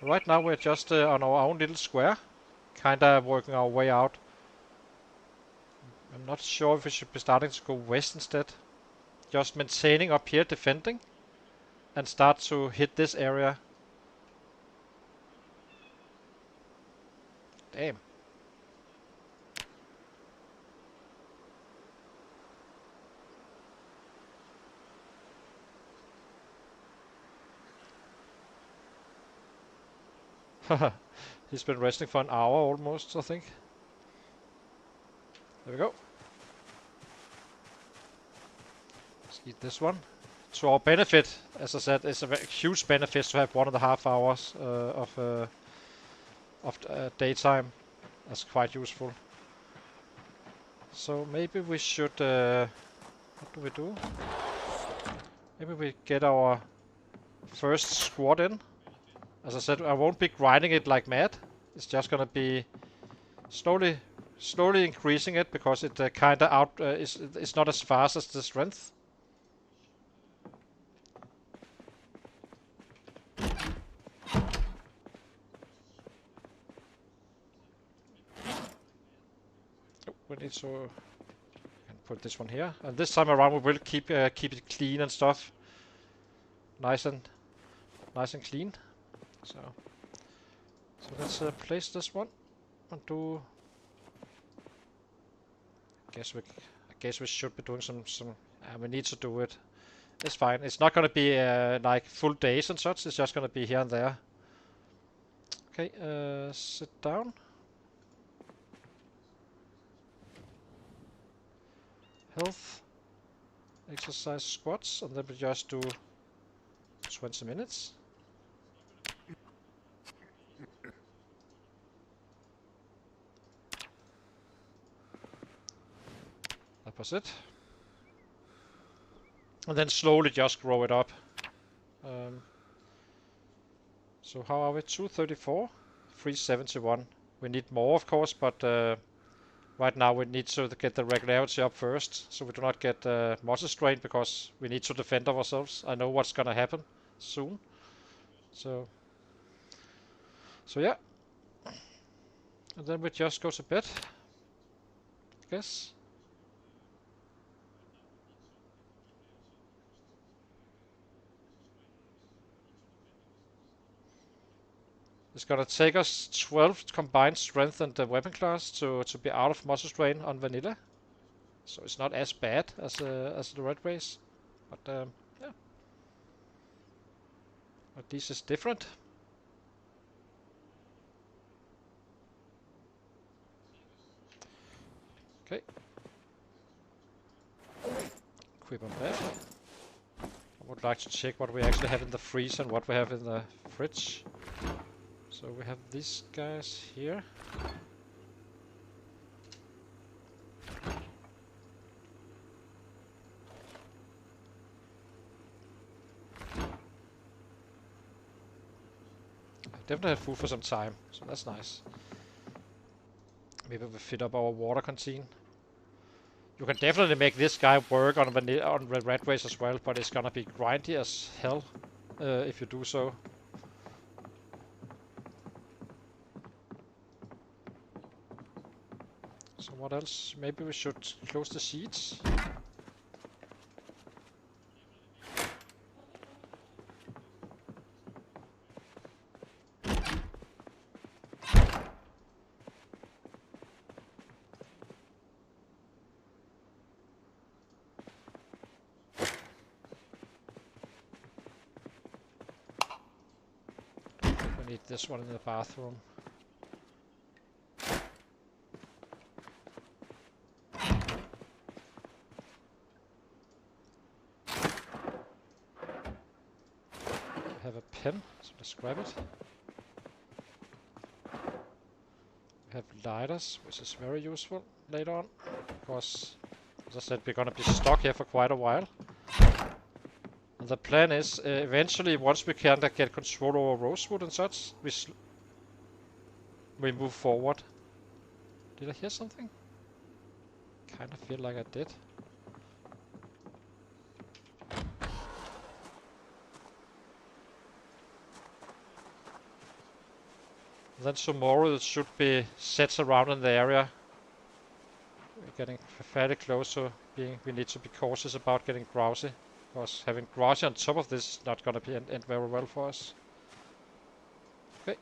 Right now we're just on our own little square, kinda working our way out. I'm not sure if we should be starting to go west instead. Just maintaining up here, defending, and start to hit this area. Damn. He's been resting for an hour almost, I think. There we go. Let's eat this one. To our benefit, as I said, it's a huge benefit to have 1.5 hours of daytime. That's quite useful. So maybe we should... what do we do? Maybe we get our first squad in. As I said, I won't be grinding it like mad. It's just gonna be slowly increasing it, because it kinda it's not as fast as the strength. We need to put this one here, and this time around we will keep it clean and stuff, nice and clean. So let's place this one and do. I guess we should be doing some. We need to do it. It's fine. It's not gonna be like full days and such. It's just gonna be here and there. Okay, sit down. Health, exercise, squats, and then we just do 20 minutes. That was it. And then slowly just grow it up. So how are we? 234, 371. We need more, of course, but right now we need to get the regularity up first, so we do not get muscle strain, because we need to defend ourselves. I know what's gonna happen soon. So yeah, and then we just go to bed, I guess. It's gonna take us 12 combined strength and the weapon class to be out of muscle strain on vanilla. So it's not as bad as the red race, but yeah, at least it's different. Okay, equip on that. I would like to check what we actually have in the freezer and what we have in the fridge. So we have these guys here. I definitely have food for some time, so that's nice. Maybe we fit up our water canteen. You can definitely make this guy work on the red race as well, but it's gonna be grindy as hell if you do so. So what else? Maybe we should close the sheets. We need this one in the bathroom. We have a pen, so let's grab it. We have lighters, which is very useful later on, because, as I said, we're gonna be stuck here for quite a while. And the plan is, eventually, once we can get control over Rosewood and such, we move forward. Did I hear something? Kind of feel like I did. Then tomorrow it should be sets around in the area. We're getting fairly close to being. We need to be cautious about getting drowsy, because having drowsy on top of this is not gonna be end very well for us. Okay.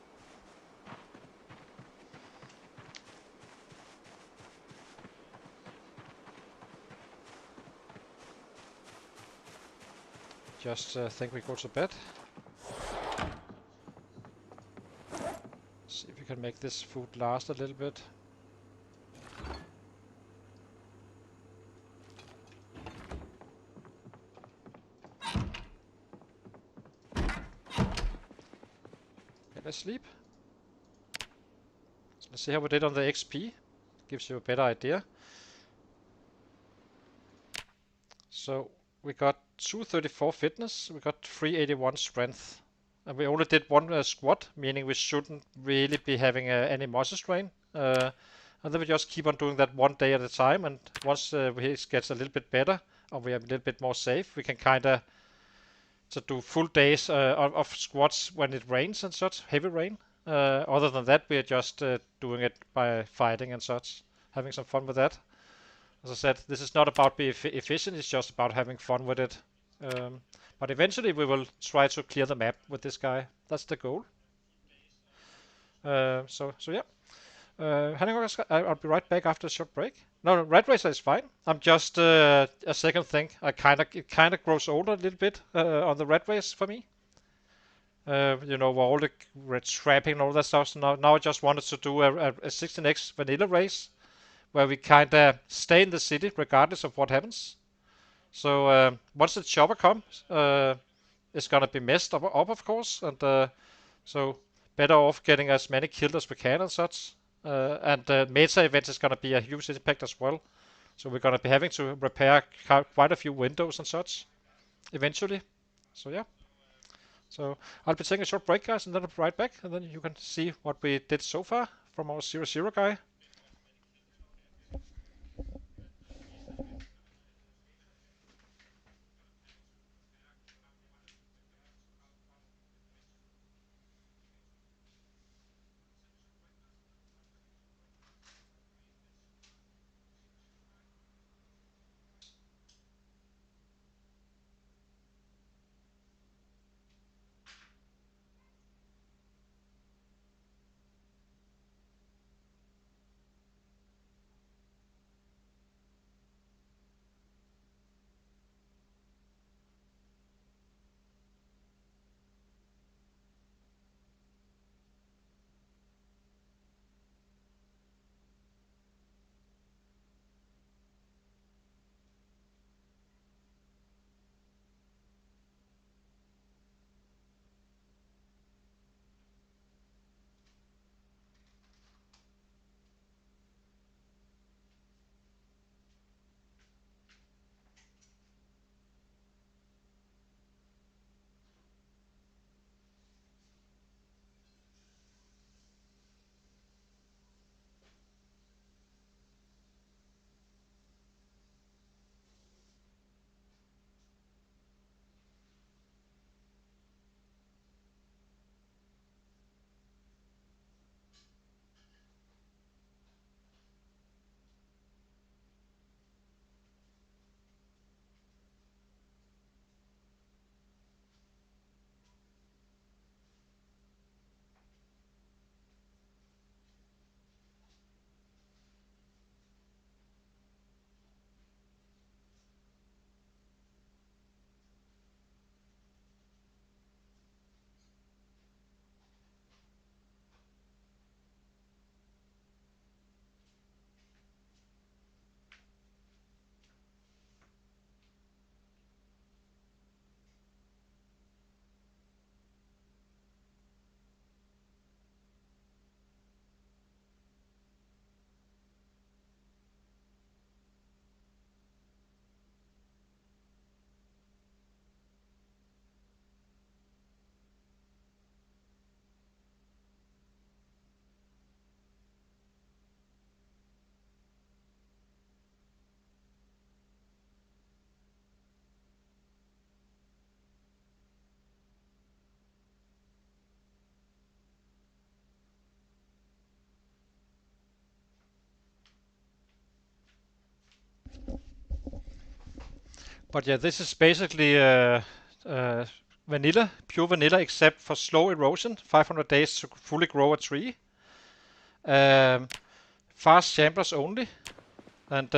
Just think we go to bed. See if we can make this food last a little bit. Okay, let's sleep. So let's see how we did on the XP. Gives you a better idea. So we got 234 fitness, we got 381 strength. And we only did one squat, meaning we shouldn't really be having any muscle strain. And then we just keep on doing that one day at a time. And once we gets a little bit better, or we are a little bit more safe, we can kind of do full days of squats when it rains and such, heavy rain. Other than that, we are just doing it by fighting and such, having some fun with that. As I said, this is not about being efficient, it's just about having fun with it. But eventually we will try to clear the map with this guy. That's the goal. So yeah. I'll be right back after a short break. No, Red Racer is fine. I'm just a second thing. It kind of grows older a little bit on the Red Race for me. You know, all the red trapping and all that stuff. So now I just wanted to do a 16x vanilla race where we kind of stay in the city regardless of what happens. So once the chopper comes, it's gonna be messed up of course, and so better off getting as many killed as we can and such. And the meta event is gonna be a huge impact as well. So we're gonna be having to repair quite a few windows and such eventually. So yeah. So I'll be taking a short break, guys, and then I'll be right back, and then you can see what we did so far from our 0-0 guy. But yeah, this is basically vanilla, pure vanilla, except for slow erosion, 500 days to fully grow a tree. Fast chambers only, and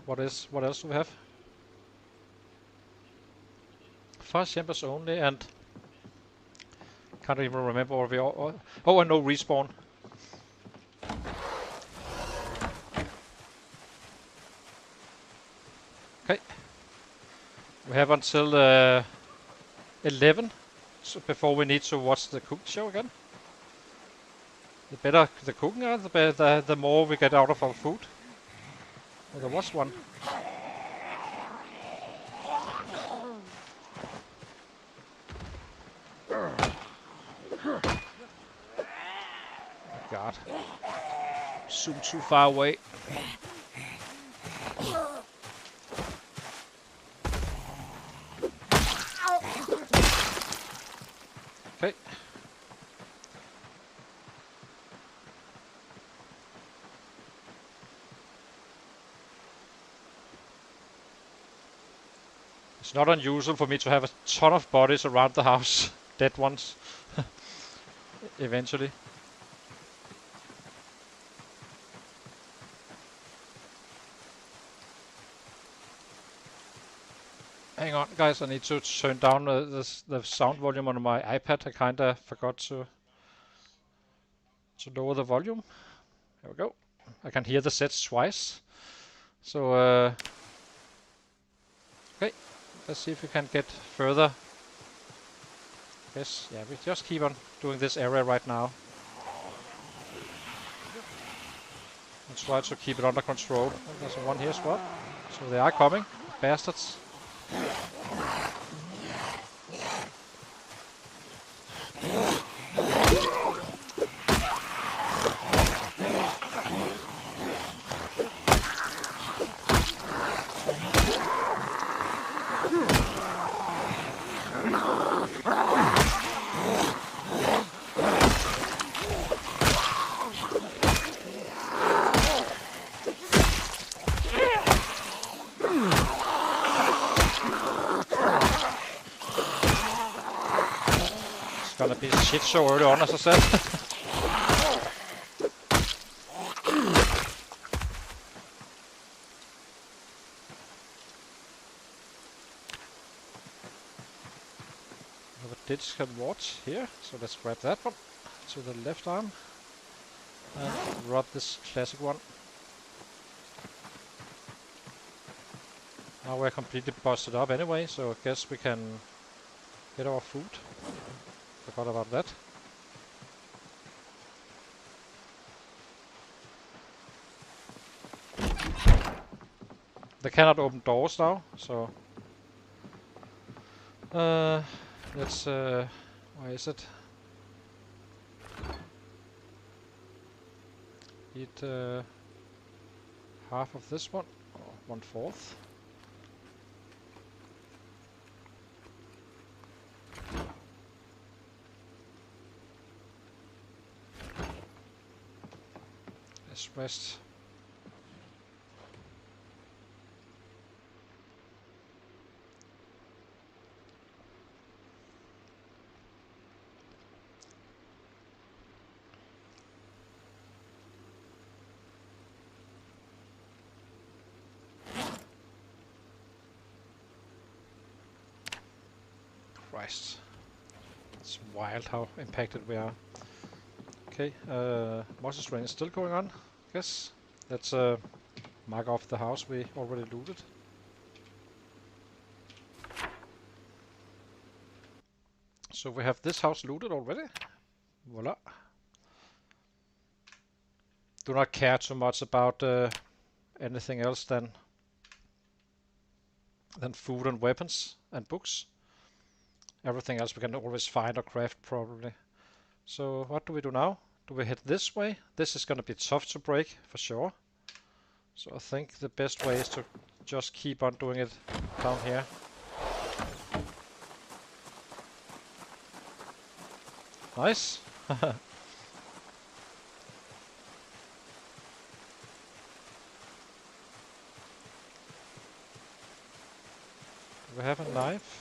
what else do we have? Fast chambers only, and can't even remember what we all. Oh, and no respawn. Okay. We have until 11 so before we need to watch the cooking show again. The better the cooking are, the more we get out of our food. Oh, there was one. God. Zoom too far away. Okay. It's not unusual for me to have a ton of bodies around the house. Dead ones. Eventually. Hang on, guys. I need to turn down the sound volume on my iPad. I kinda forgot to lower the volume. There we go. I can hear the sets twice. So, okay. Let's see if we can get further. Yes, yeah, we just keep on doing this area right now. And try to keep it under control. There's one here as well. Let's So they are coming, bastards. Gonna be shit show early on, as I said. We have a digital watch here, so let's grab that one to the left arm and rub this classic one. Now we're completely busted up anyway, so I guess we can get our food. Forgot about that. They cannot open doors now, so let's where is it? Eat half of this one, or 1/4. Let's rest. Christ. It's wild how impacted we are. Okay, monster strain is still going on, I guess. Let's mark off the house we already looted. So we have this house looted already. Voila. Do not care too much about anything else than food and weapons and books. Everything else we can always find or craft probably. So what do we do now? Do we head this way? This is gonna be tough to break for sure. So I think the best way is to just keep on doing it down here. Nice. Do we have a knife?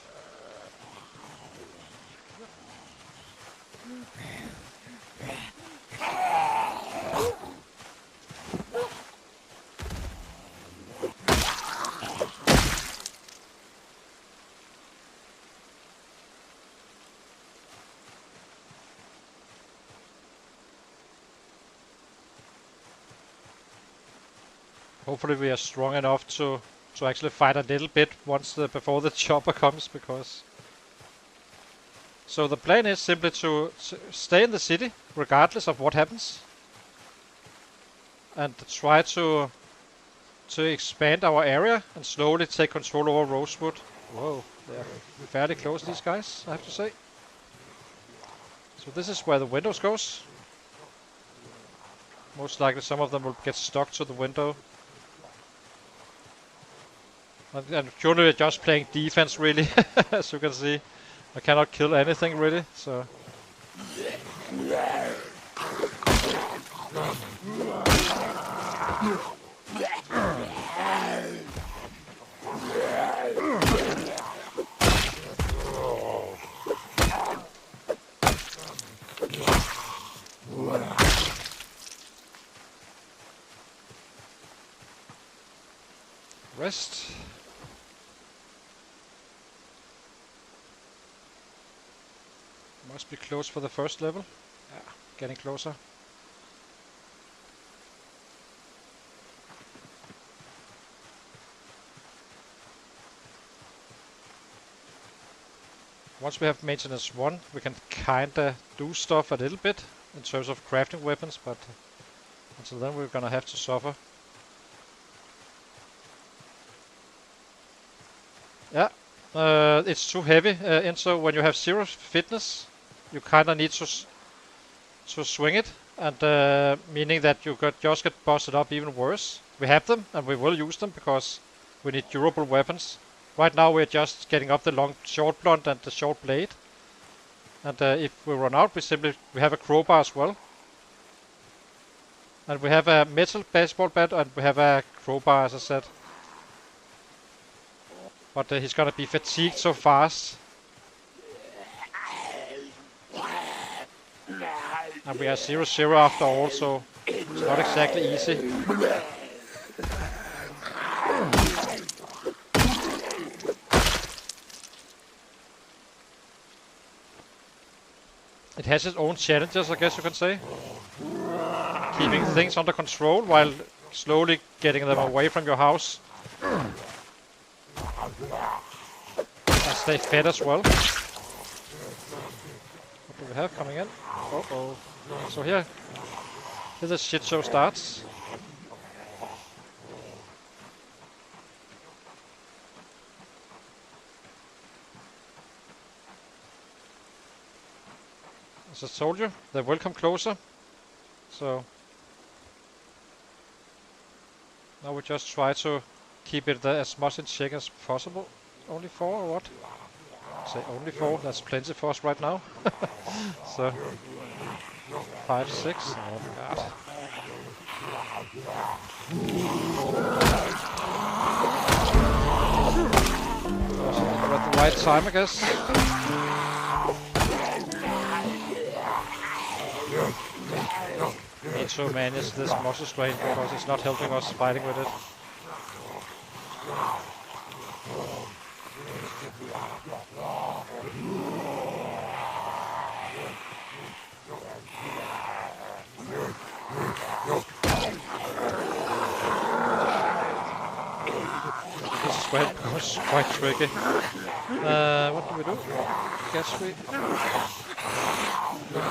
Hopefully we are strong enough to actually fight a little bit once before the chopper comes, because... So the plan is simply to stay in the city regardless of what happens, and try to expand our area and slowly take control over Rosewood. Whoa, they're fairly close, these guys, I have to say. So this is where the windows goes. Most likely some of them will get stuck to the window. And currently we're just playing defense really, as you can see. I cannot kill anything really, so... Rest. Must be close for the first level. Yeah, getting closer. Once we have maintenance 1, we can kinda do stuff a little bit in terms of crafting weapons, but until then we're gonna have to suffer. It's too heavy, and so when you have 0 fitness, you kind of need to swing it, and meaning that you just get busted up even worse. We have them, and we will use them because we need durable weapons. Right now we're just getting up the long short blunt and the short blade, and if we run out, we have a crowbar as well, and we have a metal baseball bat, and we have a crowbar, as I said. But he's gonna be fatigued so fast. And we are 0-0 after all, so it's not exactly easy. It has its own challenges, I guess you can say. Keeping things under control while slowly getting them away from your house. And stay fed as well. What do we have coming in? Uh-oh. So here the shit show starts. As I told you, they will come closer. So now we just try to keep it as much in check as possible. Only 4 or what? Say only 4, that's plenty for us right now. So 5, 6, oh my god. We're at the right time, I guess. We need to manage this muscle strain because it's not helping us fighting with it. This is where it becomes quite tricky. What do we do? Guess we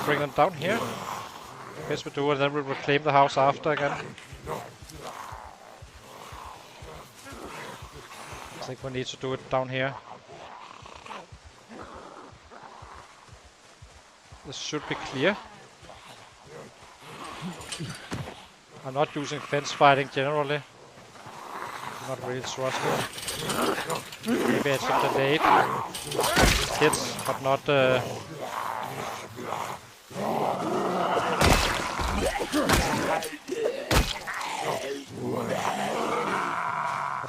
bring them down here. Guess we do, and then we'll reclaim the house after again. I think we need to do it down here. This should be clear. I'm not using fence fighting generally. Not really trusted. Maybe it's a delayed hits, but not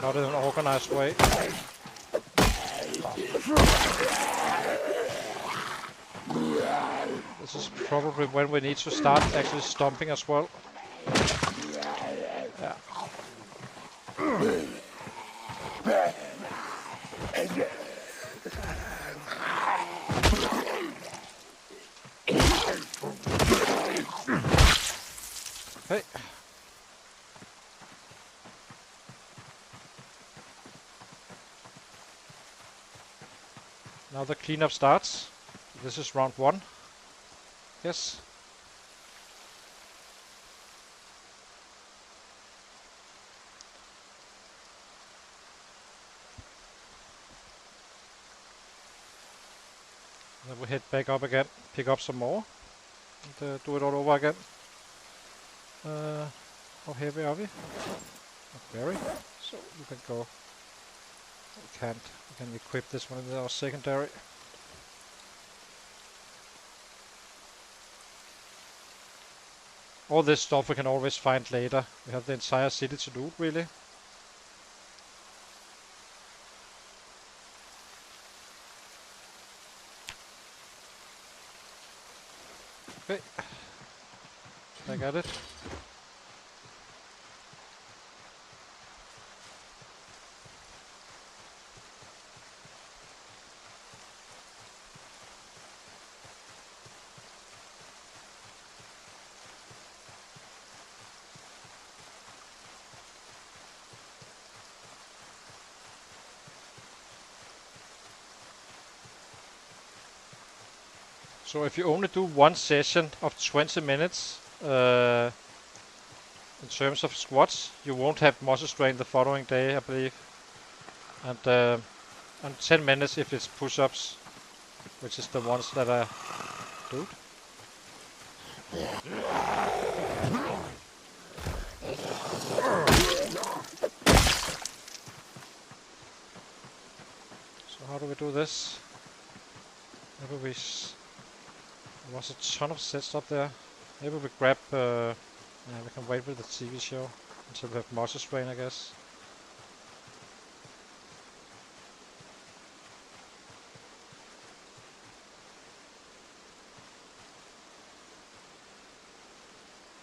not in an organized way. This is probably when we need to start actually stomping as well. Yeah. Okay. Now the cleanup starts. This is round 1. Yes. Then we head back up again, pick up some more, and do it all over again. How heavy are we? Not very. So we can go. We can't. We can equip this one with our secondary. All this stuff we can always find later. We have the entire city to loot, really. Okay. I got it. So if you only do one session of 20 minutes, in terms of squats, you won't have muscle strain the following day, I believe. And And 10 minutes if it's push-ups, which is the ones that I do. So how do we do this? Maybe we... There was a ton of sets up there. Maybe we grab... yeah, we can wait with the TV show until we have Monster Strain, I guess.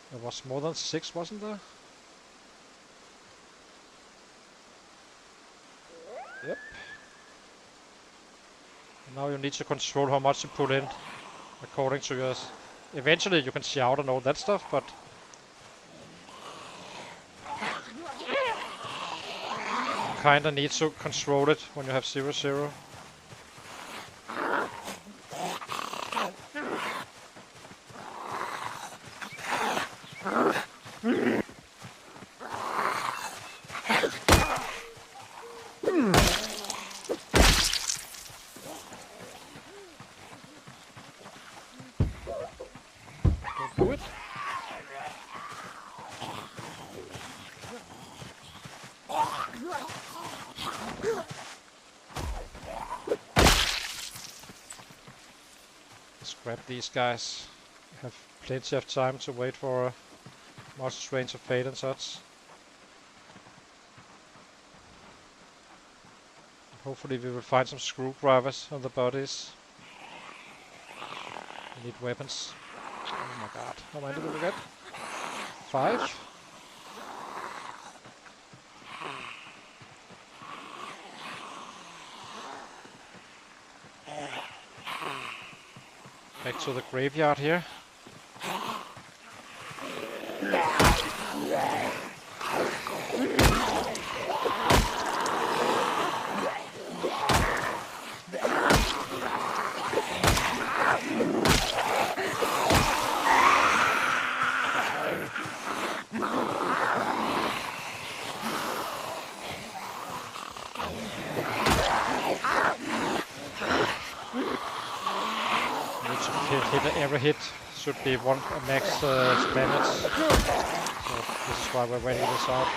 There was more than 6, wasn't there? Yep. And now you need to control how much you put in, according to yours. Eventually you can shout and all that stuff, but... you kinda need to control it when you have 0-0. Do it. Let's grab these guys. We have plenty of time to wait for Monster Strain to fade and such. Hopefully we will find some screwdrivers on the bodies. We need weapons. Oh my god, how many did we get? 5? Back to the graveyard here. Every hit should be one max damage. So this is why we're waiting this out.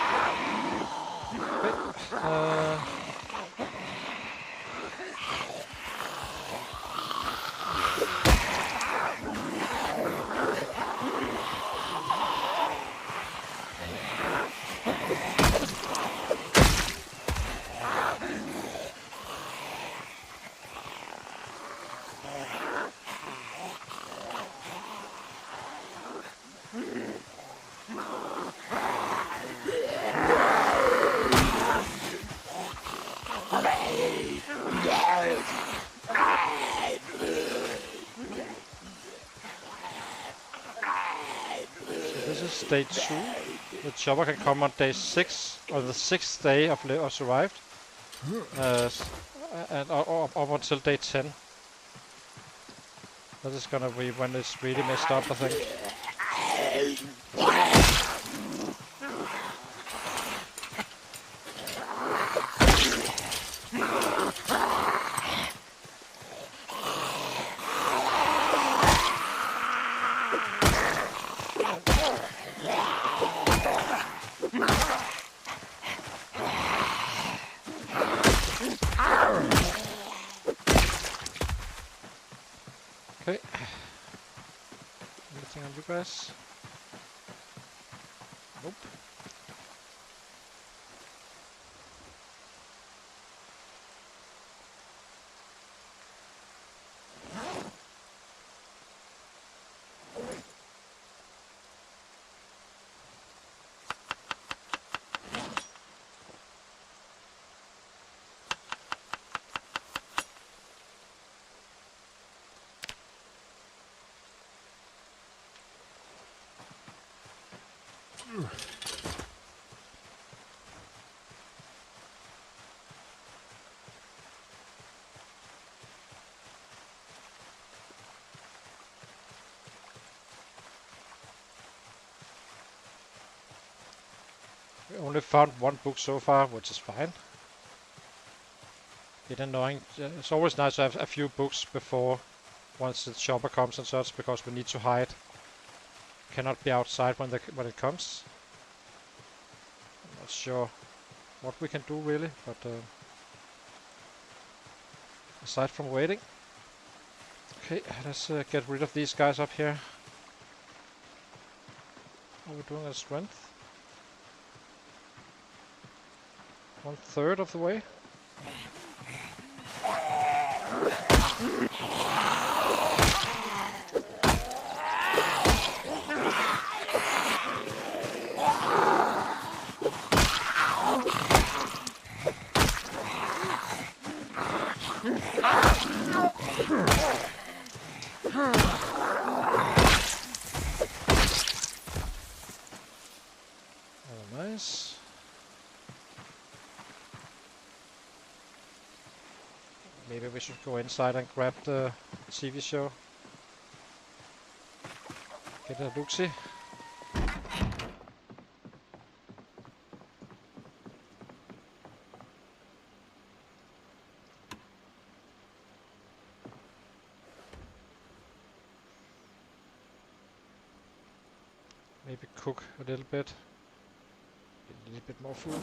Day 2. The chopper can come on day 6 or the 6th day of survived, and up until day 10. That is gonna be when it's really messed up, I think. Okay. Anything on you guys? Nope. We only found one book so far, which is fine. bit annoying. It's always nice to have a few books before once the chopper comes and such, because we need to hide. Cannot be outside when it comes. I'm not sure what we can do really, but aside from waiting. Okay, let's get rid of these guys up here. How are we doing on strength? 1/3 of the way. Oh, nice. Maybe we should go inside and grab the TV show. Get a look-see. Maybe cook a little bit. Get a little bit more food.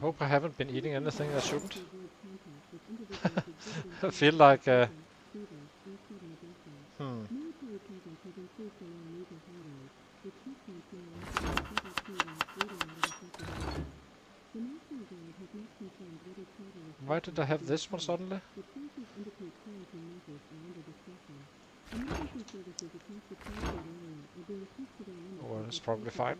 Hope I haven't been eating anything I shouldn't. I feel like why did I have this one suddenly? Oh, well, it's probably fine.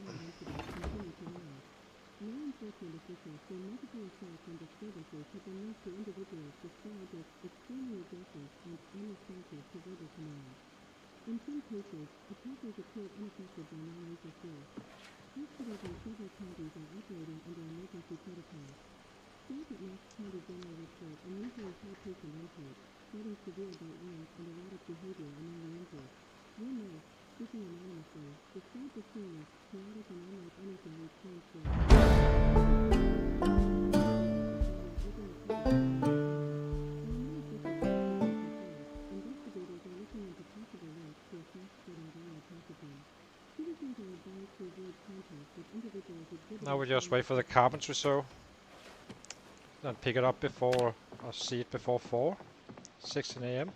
Now we just wait for the carpentry show. Then pick it up before, or see it before 16 AM.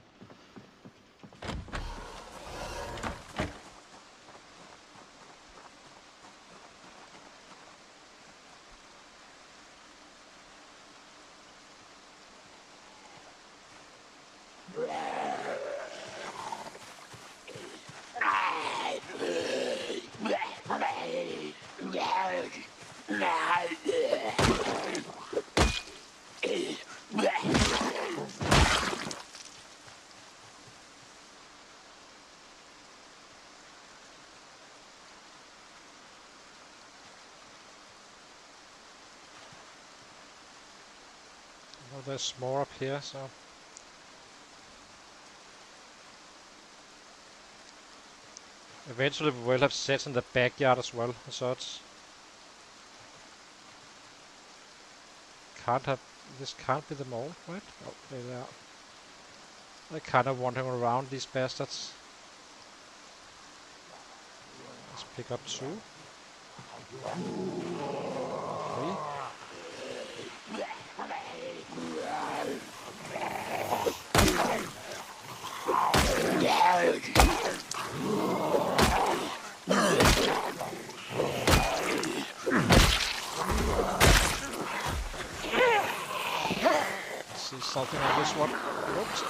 Oh, there's more up here, so eventually we will have sets in the backyard as well, and such. This can't be them all, right? Oh, there they are. They're kind of wandering around, these bastards. Let's pick up 2. 3. See something on this one. Oops.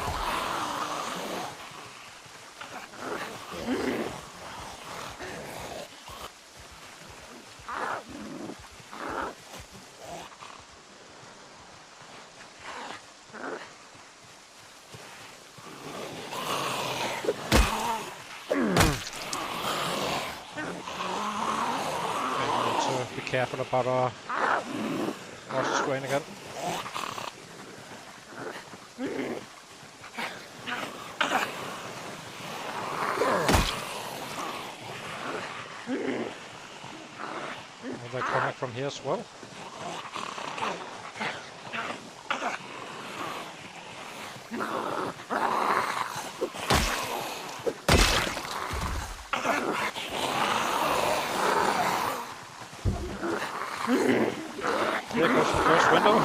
careful about our monster strain again. Oh, they're coming from here as well. There goes the first window.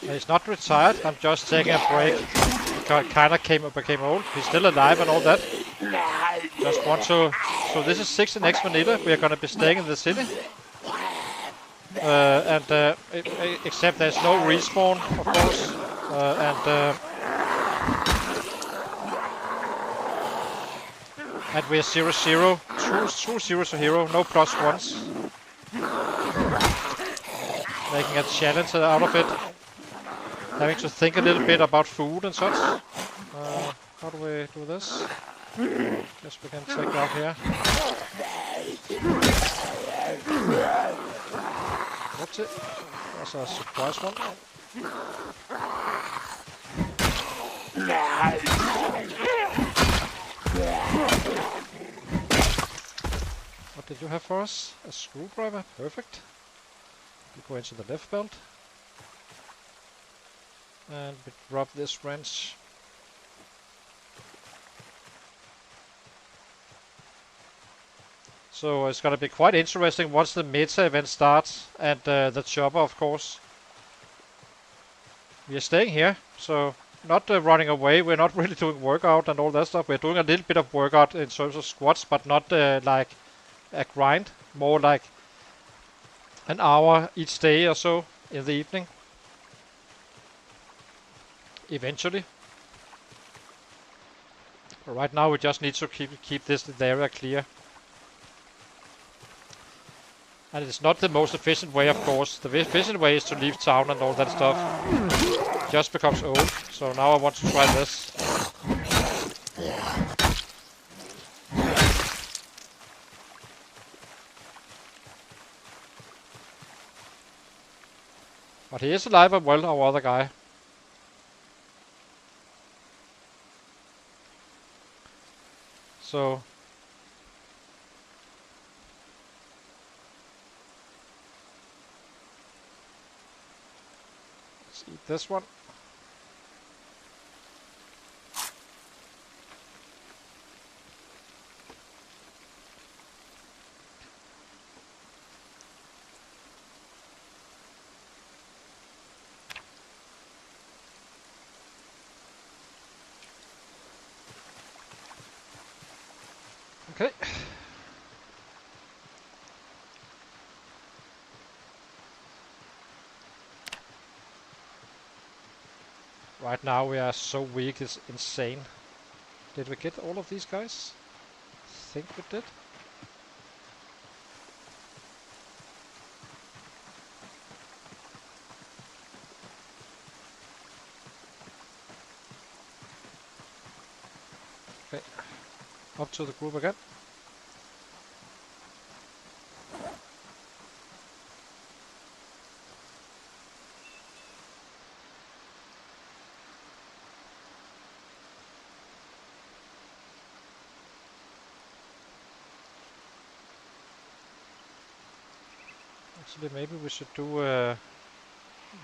He's not retired, I'm just taking a break. He kinda became old. He's still alive and all that. Just want to... So this is 16x Vanilla. We are gonna be staying in the city. Except there's no respawn, of course. And we're 0-0. True 0 to hero. No plus ones. Making a challenge out of it. Having to think a little bit about food and such. How do we do this? Guess we can take out here. What's it? That's a surprise one. What did you have for us? A screwdriver? Perfect. We go into the left belt. And we drop this wrench. So it's gonna be quite interesting once the meta event starts and the chopper, of course. We are staying here, so not running away. We're not really doing workout and all that stuff. We're doing a little bit of workout in terms of squats, but not like a grind. More like an hour each day or so in the evening. Eventually. But right now we just need to keep this area clear. And it's not the most efficient way, of course. The efficient way is to leave town and all that stuff. It just becomes old. So now I want to try this. But he is alive and well, our other guy. So let's eat this one. Okay. Right now we are so weak, it's insane. Did we get all of these guys? I think we did. Okay. Up to the group again. Actually, maybe we should do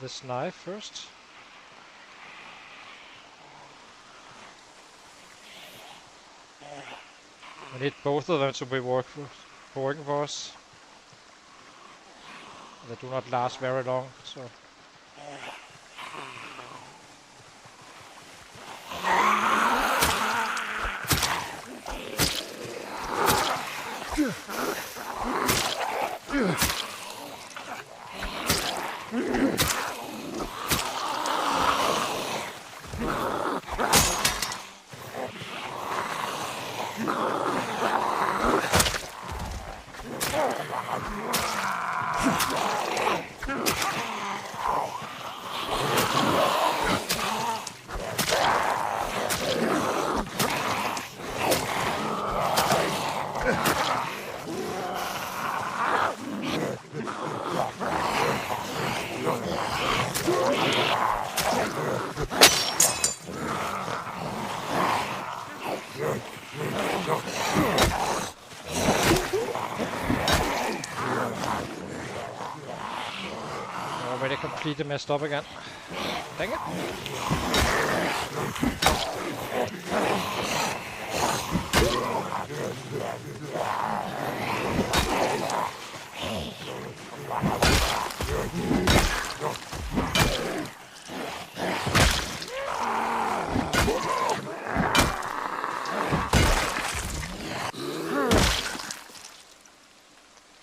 this knife first. We need both of them to be working for us. They do not last very long, so. Completely messed up again. Dang it.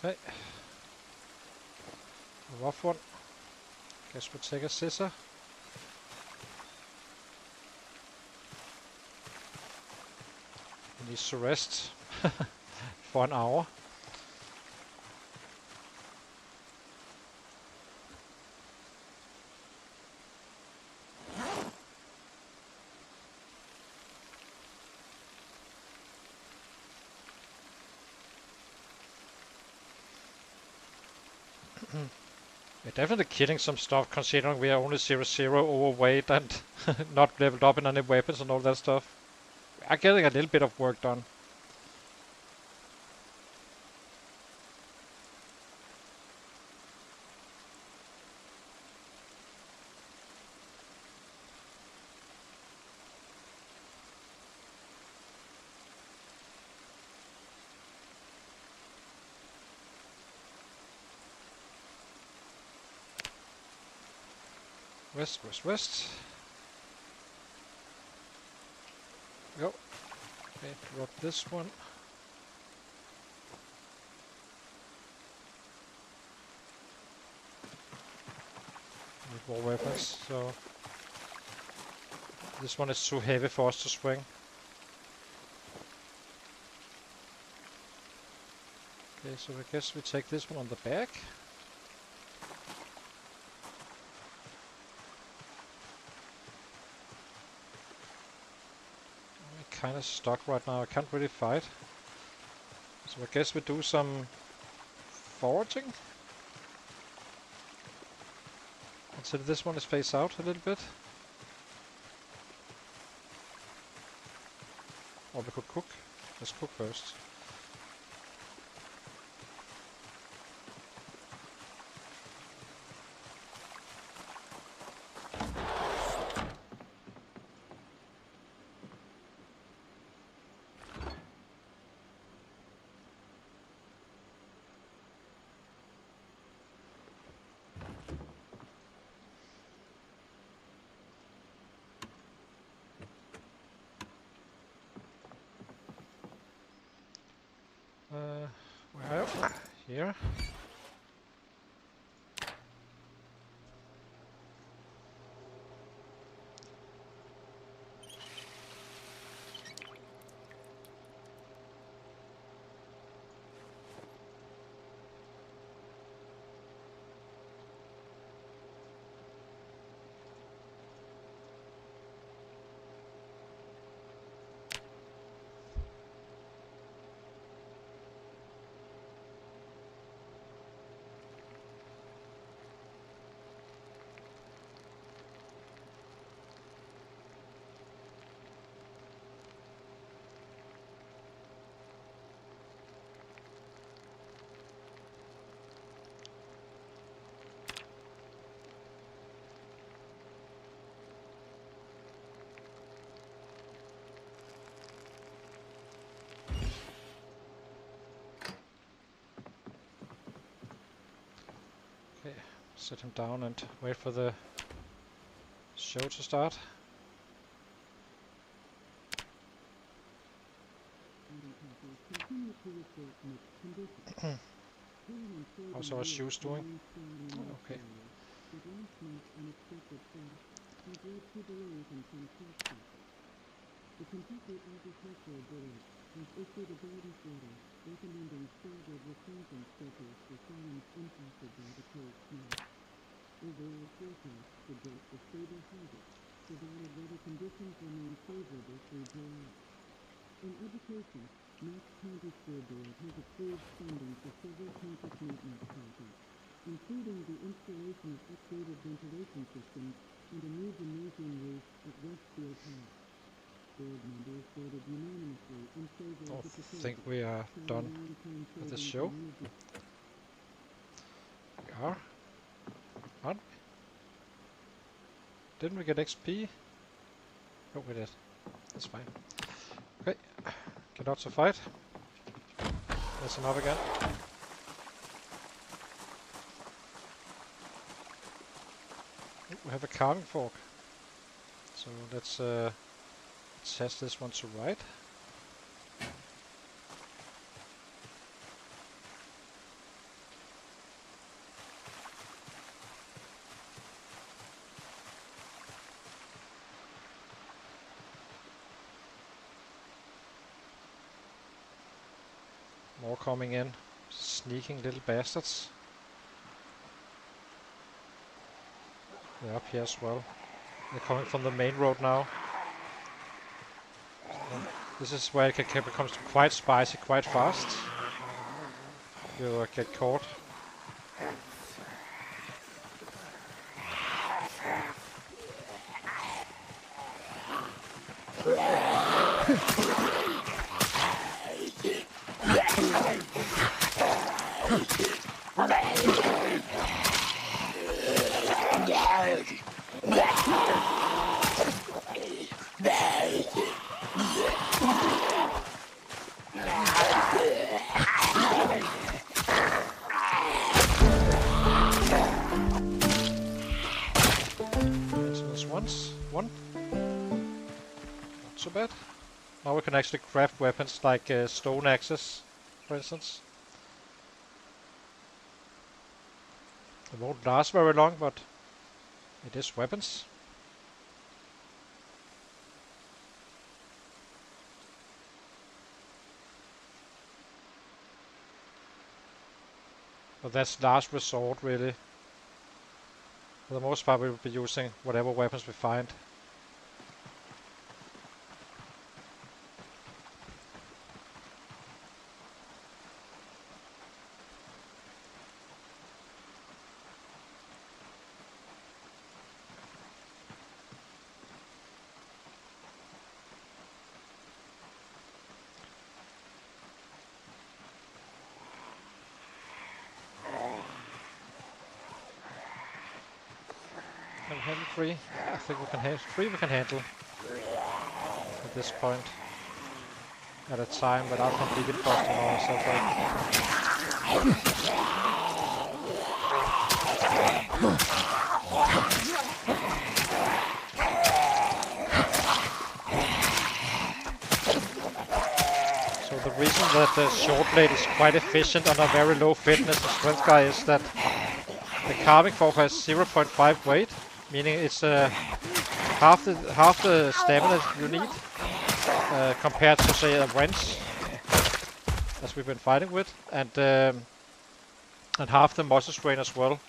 Okay. A rough one. Guess we'll take a scissor. He needs to rest for an hour. We're definitely killing some stuff considering we are only 0-0 overweight and not leveled up in any weapons and all that stuff. We are getting a little bit of work done. West, west, west. Go. Okay, drop this one. Need more weapons, so this one is too heavy for us to swing. Okay, so I guess we take this one on the back. Kind of stuck right now. I can't really fight. So I guess we do some foraging until this one is phased out a little bit. Or we could cook. Let's cook first. Where are you? Here. Okay, sit him down and wait for the show to start. How's our shoes doing? Okay. The Kentucky Agricultural Board has issued a guidance letter recommending staggered replanting schedules for farms impacted by the cold snap. Overall forecasts suggest a stable harvest, provided weather conditions remain favorable through July. In education, Knox County School Board has approved funding for several campus maintenance projects, including the installation of updated ventilation systems and a new gymnasium roof at Westfield High. Board members voted unanimously in favor of the proposal. I think we are done with the show. We are. On. Didn't we get XP? Oh, we did. That's fine. Okay, get out to fight. There's another again. Oh, we have a carving fork. So let's test this one to right. More coming in. Sneaking little bastards. They're up here as well. They're coming from the main road now. This is where it becomes quite spicy quite fast. You get caught. One. Not so bad. Now we can actually craft weapons like stone axes, for instance. It won't last very long, but it is weapons. But that's last resort, really. For the most part, we will be using whatever weapons we find. Can we handle 3? I think we can handle 3. We can handle at this point at a time without completely busting ourselves out. So the reason that the short blade is quite efficient on a very low fitness and strength guy is that the carving fork has 0.5 weight, meaning it's half the stamina you need compared to, say, a wrench, as we've been fighting with, and half the muscle strain as well.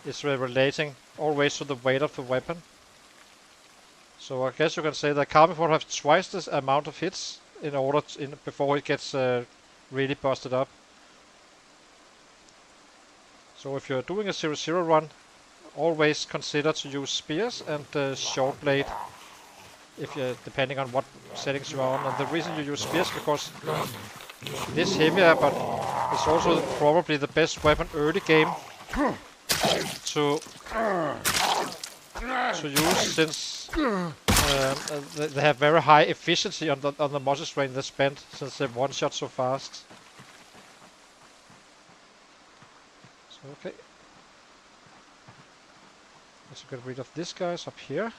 It's relating always to the weight of the weapon. So I guess you can say that carving fork has twice this amount of hits in order before it gets really busted up. So if you're doing a 0-0 run, always consider to use spears and short blade, if you depending on what settings you are on. And the reason you use spears because it is heavier, but it's also probably the best weapon early game to use, since they have very high efficiency on the muscle strain they spend, since they one shot so fast. Okay. Let's get rid of this guys up here.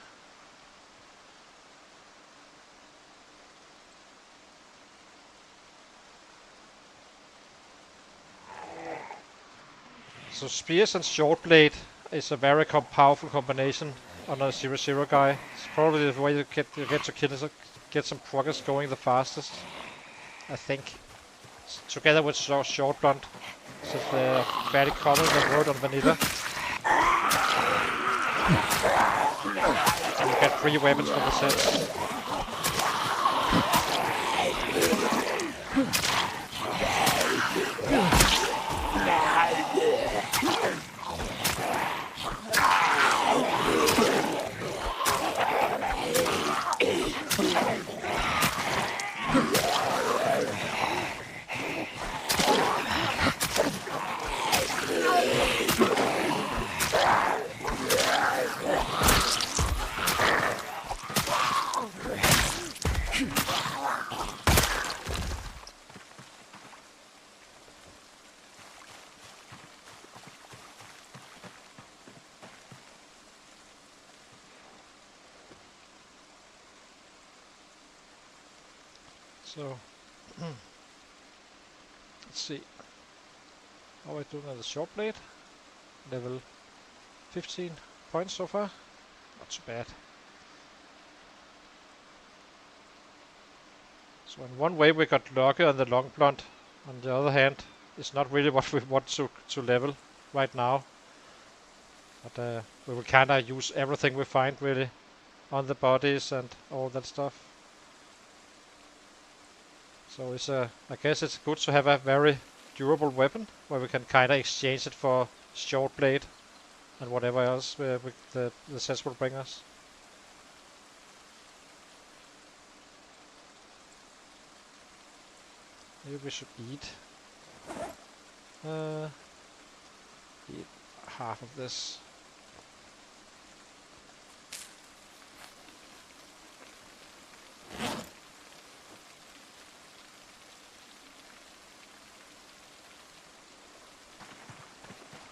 So spears and short blade is a very powerful combination on a 0-0 guy. It's probably the way you get to get some progress going the fastest, I think. Together with short blunt, since they're very common in the world on Vanilla. So you get 3 weapons from the set. So let's see. How are we doing on the short blade? Level 15 points so far. Not too bad. So in one way we got lucky on the long blunt. On the other hand, it's not really what we want to level right now. But we will kinda use everything we find really on the bodies and all that stuff. So it's I guess it's good to have a very durable weapon where we can kinda exchange it for short blade and whatever else the sets will bring us. Maybe we should eat half of this.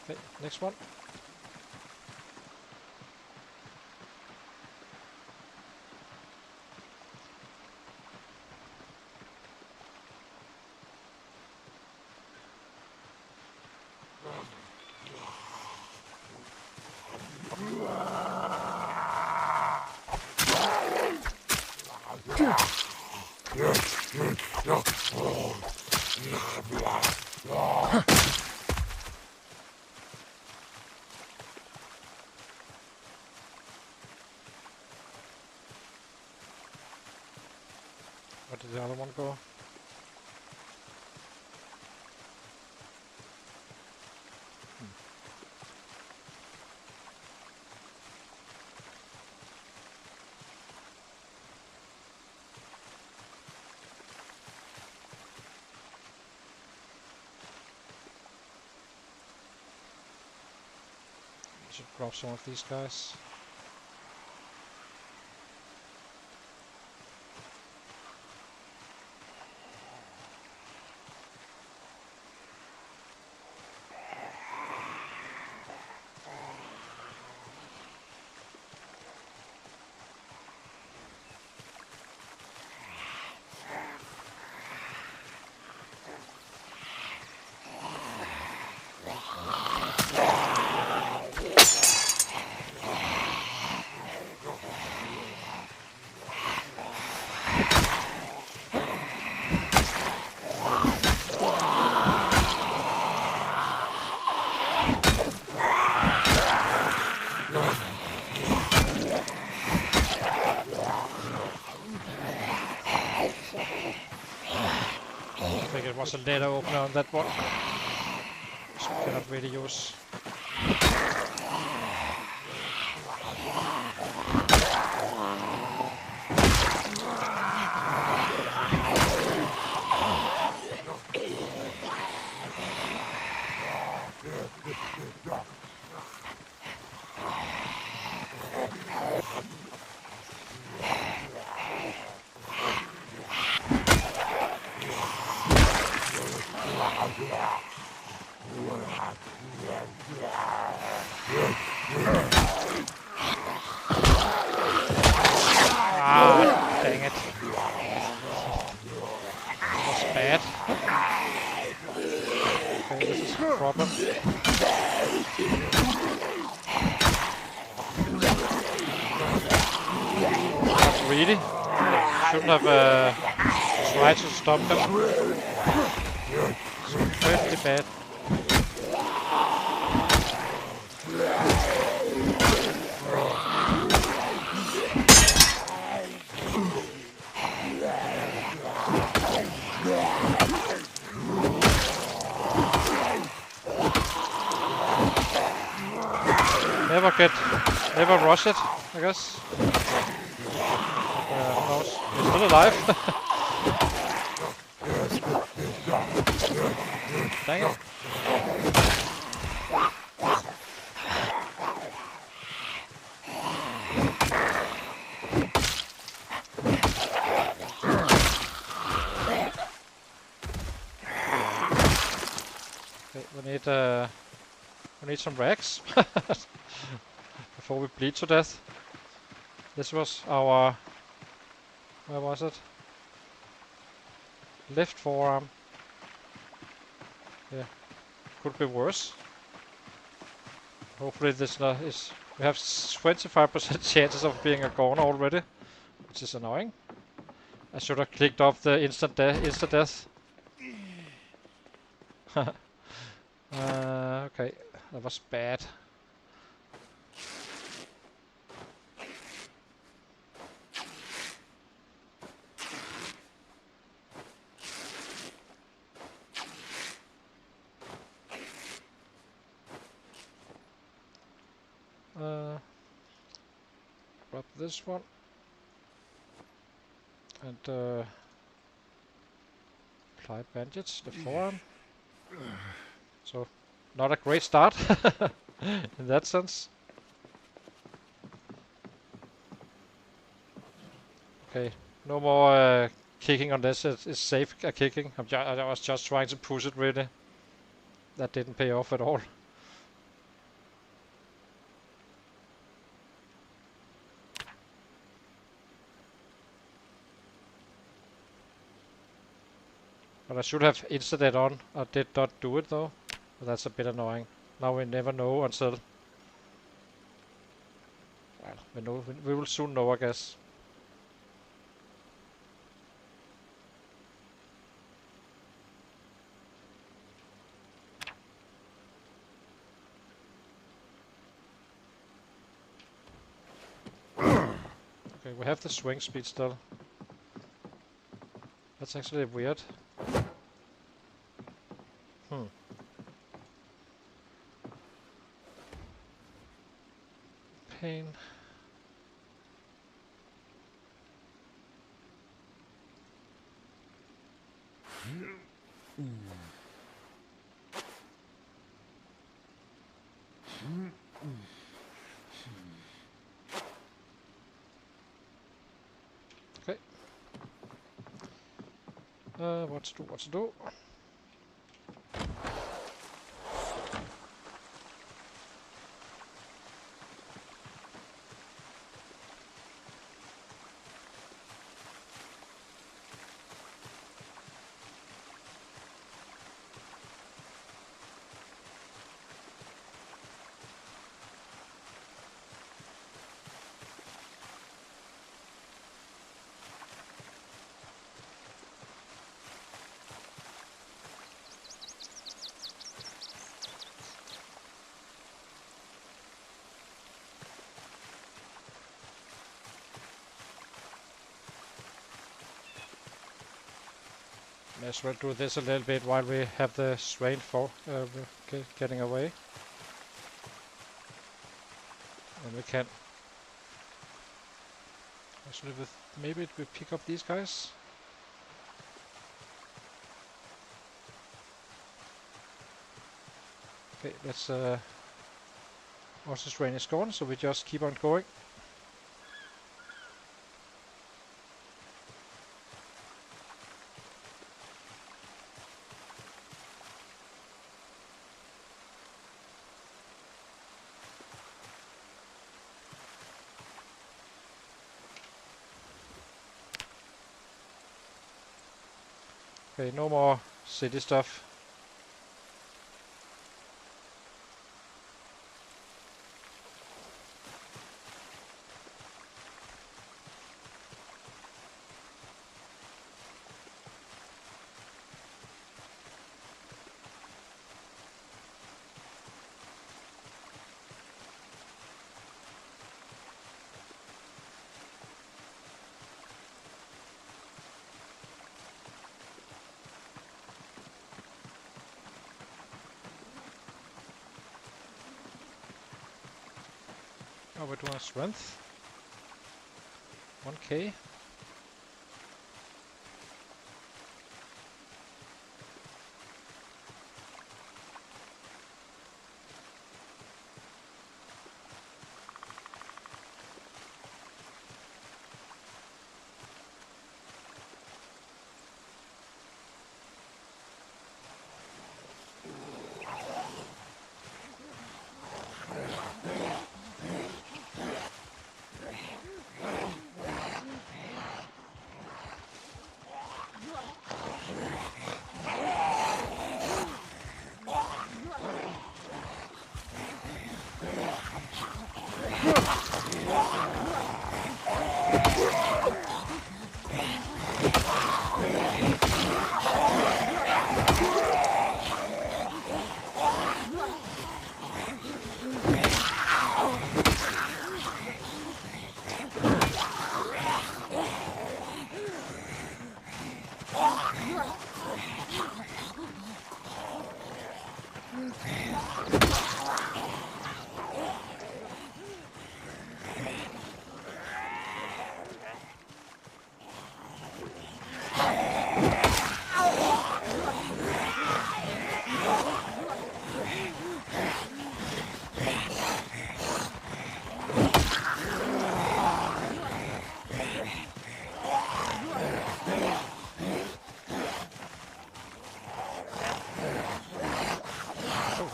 Okay, next one. Where did the other one go? Should grab some of these guys. I think it was a letter opener on that one, so we cannot really use. Ah, dang it. That was bad. Okay, this is a problem. Not really. Shouldn't have tried to stop them. It's incredibly bad. Never rush it, I guess. Who knows? He's still alive. Dang it. Okay, we need some rags. Before we bleed to death. This was our... where was it? Left forearm. Yeah, could be worse. Hopefully this is... We have 25% chances of being a goner already, which is annoying. I should have clicked off the instant death. Okay, that was bad. Grab this one. And apply bandage, the forearm. So, not a great start in that sense. Okay, no more kicking unless it is safe kicking. I was just trying to push it really. That didn't pay off at all. But I should have insta-dead on. I did not do it though. But that's a bit annoying. Now we never know until... Well, we will soon know, I guess. Okay, we have the swing speed still. That's actually weird. Pain. Okay. What to do? May as well do this a little bit while we have the strain for getting away. And we can actually maybe we pick up these guys. Okay, let's once the strain is gone, so we just keep on going. Okay, no more city stuff. Oh, we're doing strength. 1k.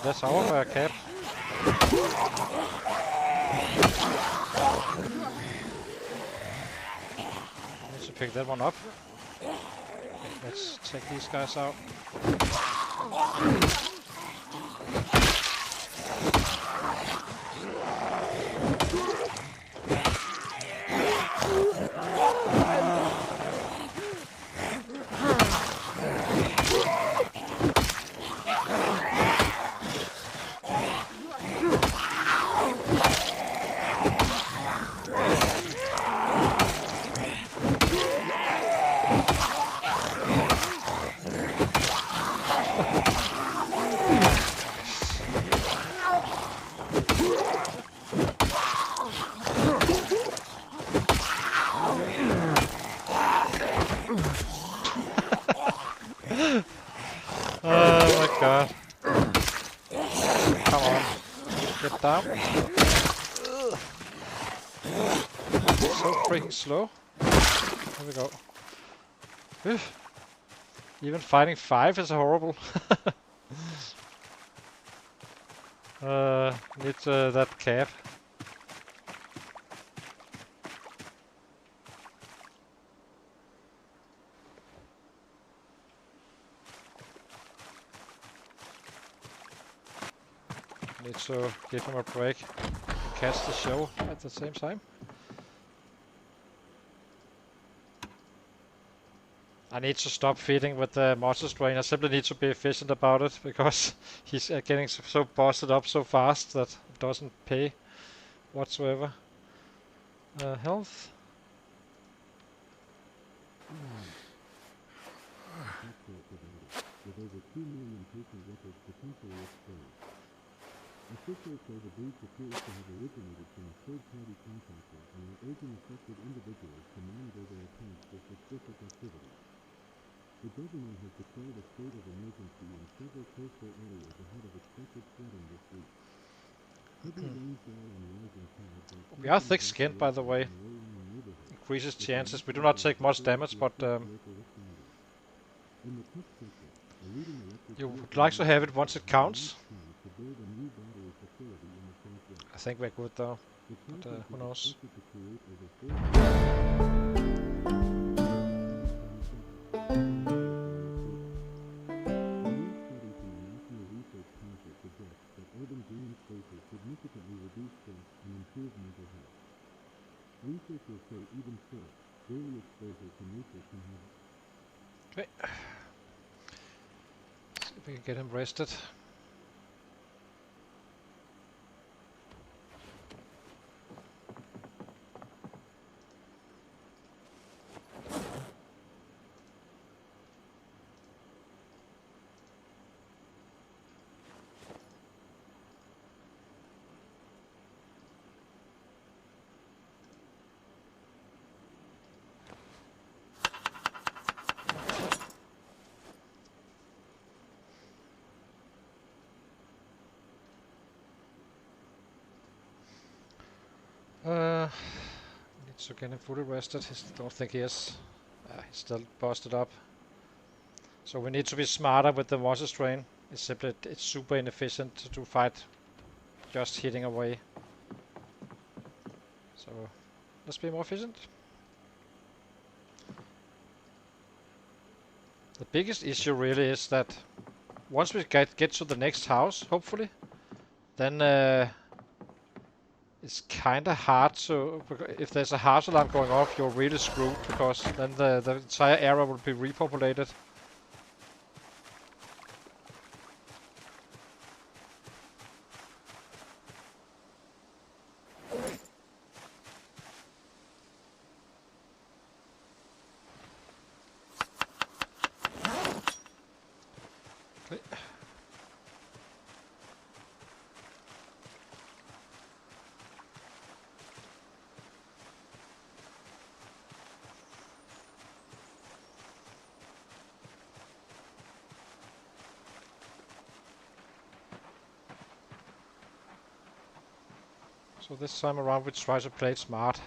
That's our cap. Need to pick that one up. Let's check these guys out. Oh my god. Come on. Get down. So freaking slow. There we go. Ugh. Even fighting 5 is horrible. Need that cap. Need to give him a break and catch the show at the same time. I need to stop feeding with the monster strain. I simply need to be efficient about it because he's getting so busted up so fast that it doesn't pay whatsoever. Health. Officials say the breach appears to have originated from a third-party contractor and are urging affected individuals to monitor their accounts for suspicious activity. The government has declared a state of emergency in several coastal areas ahead of expected flooding this week. We are thick-skinned, by the way. Increases chances. We do not take much damage, but you would like to have it once it counts. I think we're good though, but who knows. Okay. See if we can get him rested. Needs to get him fully rested. I don't think he is. He's still busted up. So we need to be smarter with the monster strain. It's super inefficient to fight just hitting away. So let's be more efficient. The biggest issue really is that once we get to the next house, hopefully, then It's kind of hard to... If there's a harsh alarm going off, you're really screwed, because then the entire area will be repopulated. Okay. So this time around we try to play it smart.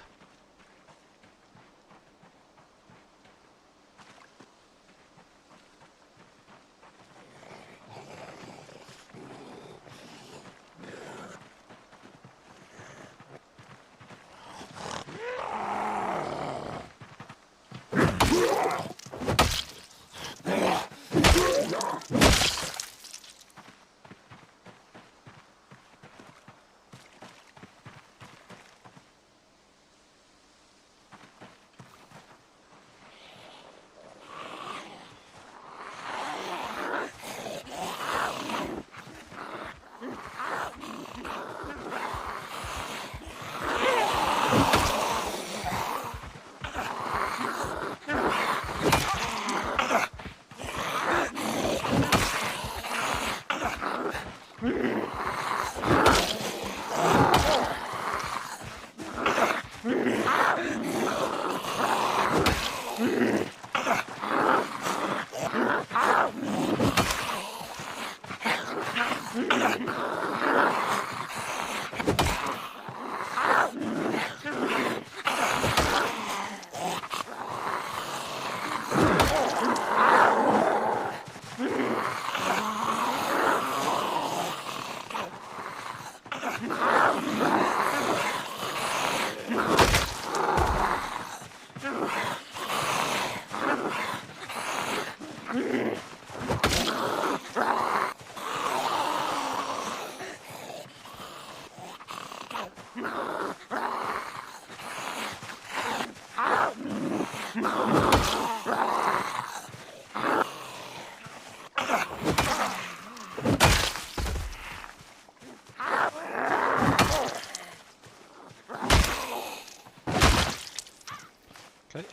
Okay,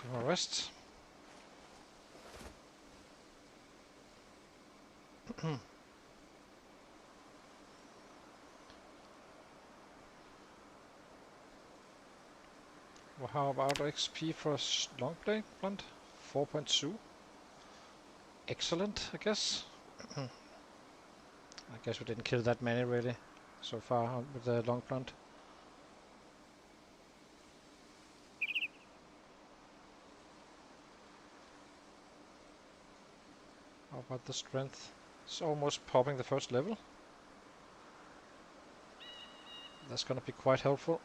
give a rest. Well, how about XP for long play blunt? 4.2. Excellent, I guess. I guess we didn't kill that many really so far with the long blunt. How about the strength? It's almost popping the first level. That's gonna be quite helpful.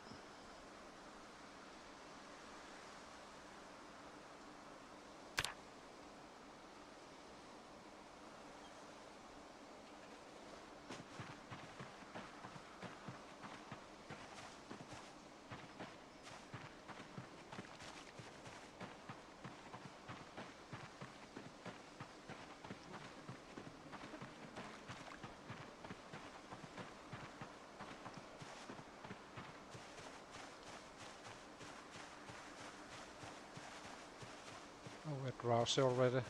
Oh, we're drowsy already.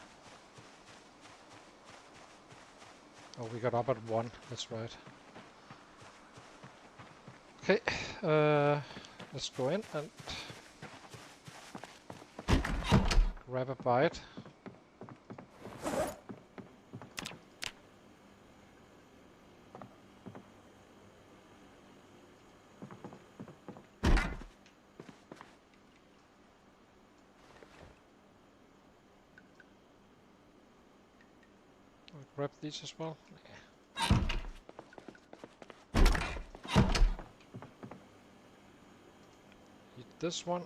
Oh, we got up at 1, that's right. Okay, let's go in and grab a bite. I'll grab these as well. Eat this one.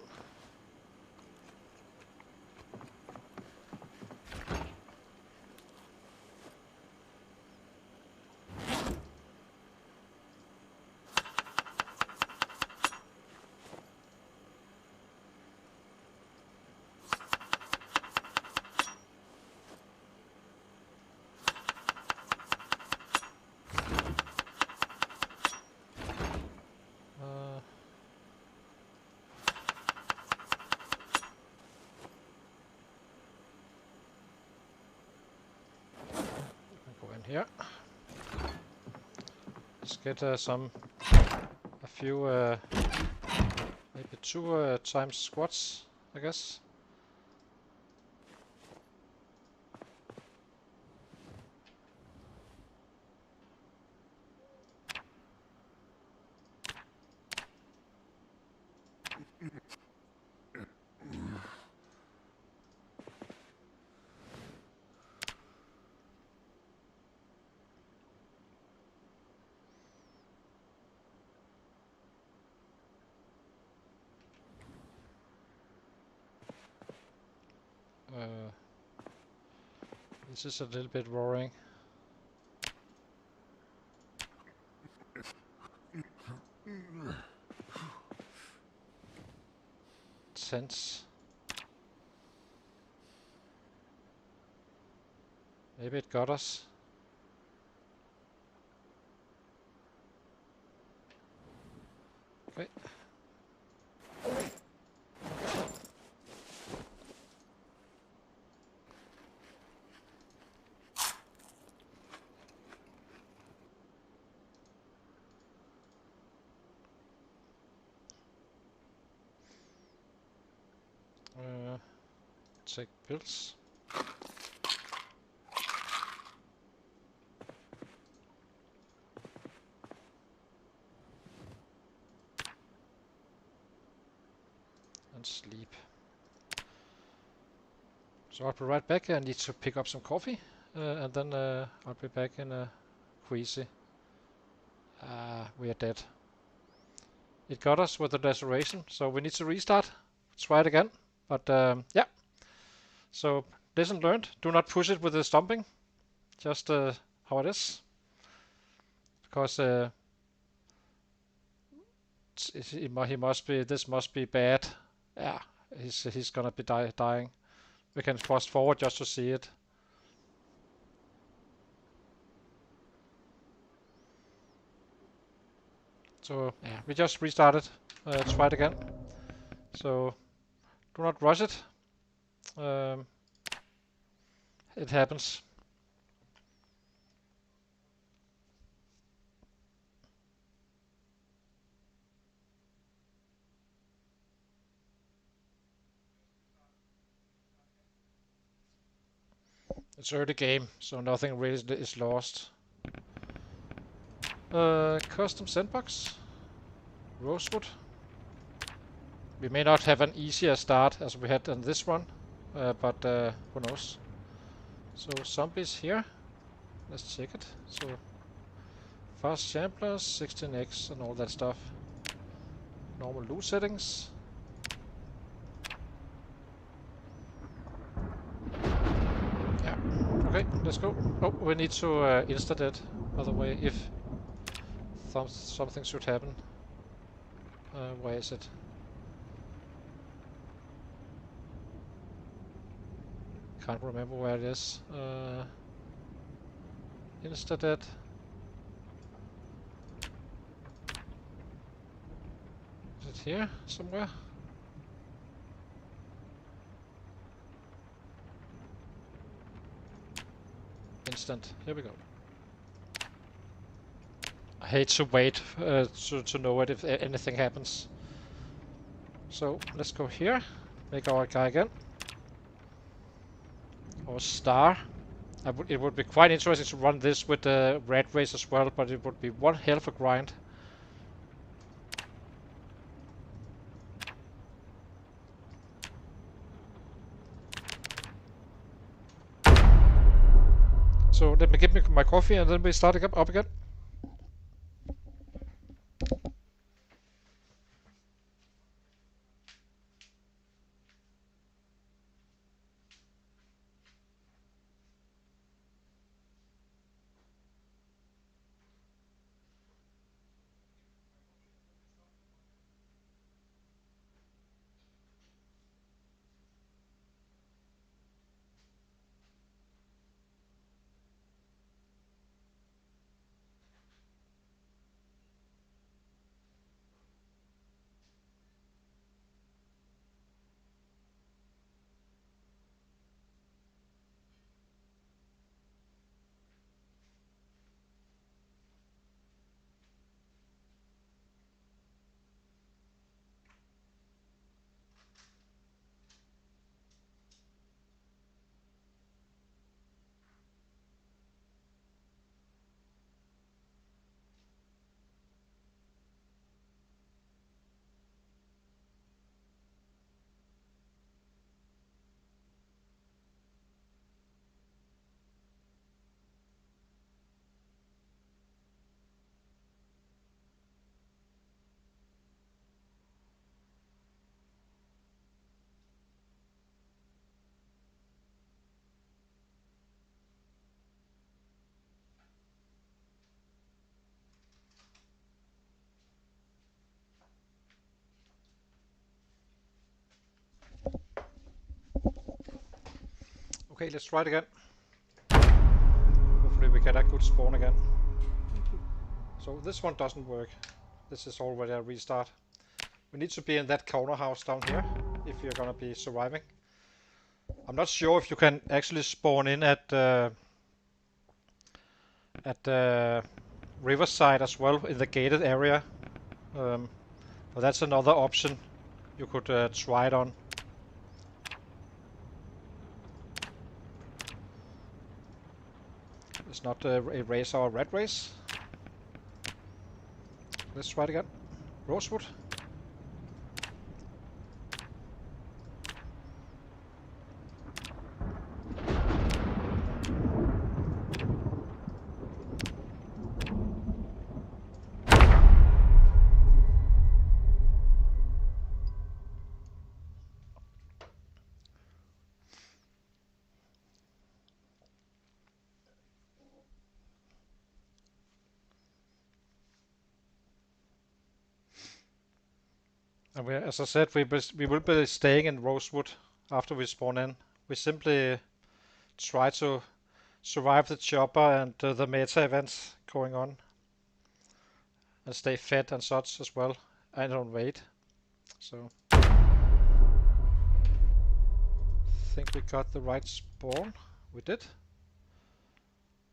here. Let's get a few, maybe 2 times squats, I guess. This is a little bit worrying. Tense. Maybe it got us. Okay. Take pills. And sleep. So I'll be right back. I need to pick up some coffee, and then I'll be back in a queasy. We are dead. It got us with the restoration, so we need to restart. Try it again. But yeah. So lesson learned. Do not push it with the stomping. Just how it is. Because he must be. This must be bad. Yeah, he's gonna be dying. We can fast forward just to see it. So yeah, we just restarted. Try it again. So do not rush it. It happens. It's early game, so nothing really is lost. Custom sandbox. Rosewood. We may not have an easier start as we had on this one, but who knows. So zombies here. Let's check it. So fast samplers, 16x and all that stuff. Normal loot settings. Yeah. Okay, let's go. Oh, we need to insta-dead, by the way, if something should happen. Where is it? Can't remember where it is. Insta-dead. Is it here somewhere? Instant. Here we go. I hate to wait to know it if anything happens. So let's go here. Make our guy again. Or star. It would be quite interesting to run this with the red race as well, but it would be one hell of a grind. So let me get my coffee and then we start up again. Okay, let's try it again. Hopefully we get a good spawn again. So this one doesn't work. This is already a restart. We need to be in that corner house down here if you're gonna be surviving. I'm not sure if you can actually spawn in at the riverside as well in the gated area. But that's another option you could try it on. It's not a race or a red race. Let's try it again. Rosewood. And as I said, we will be staying in Rosewood after we spawn in. We simply try to survive the chopper and the meta events going on. And stay fed and such as well. And don't wait. So I think we got the right spawn. We did.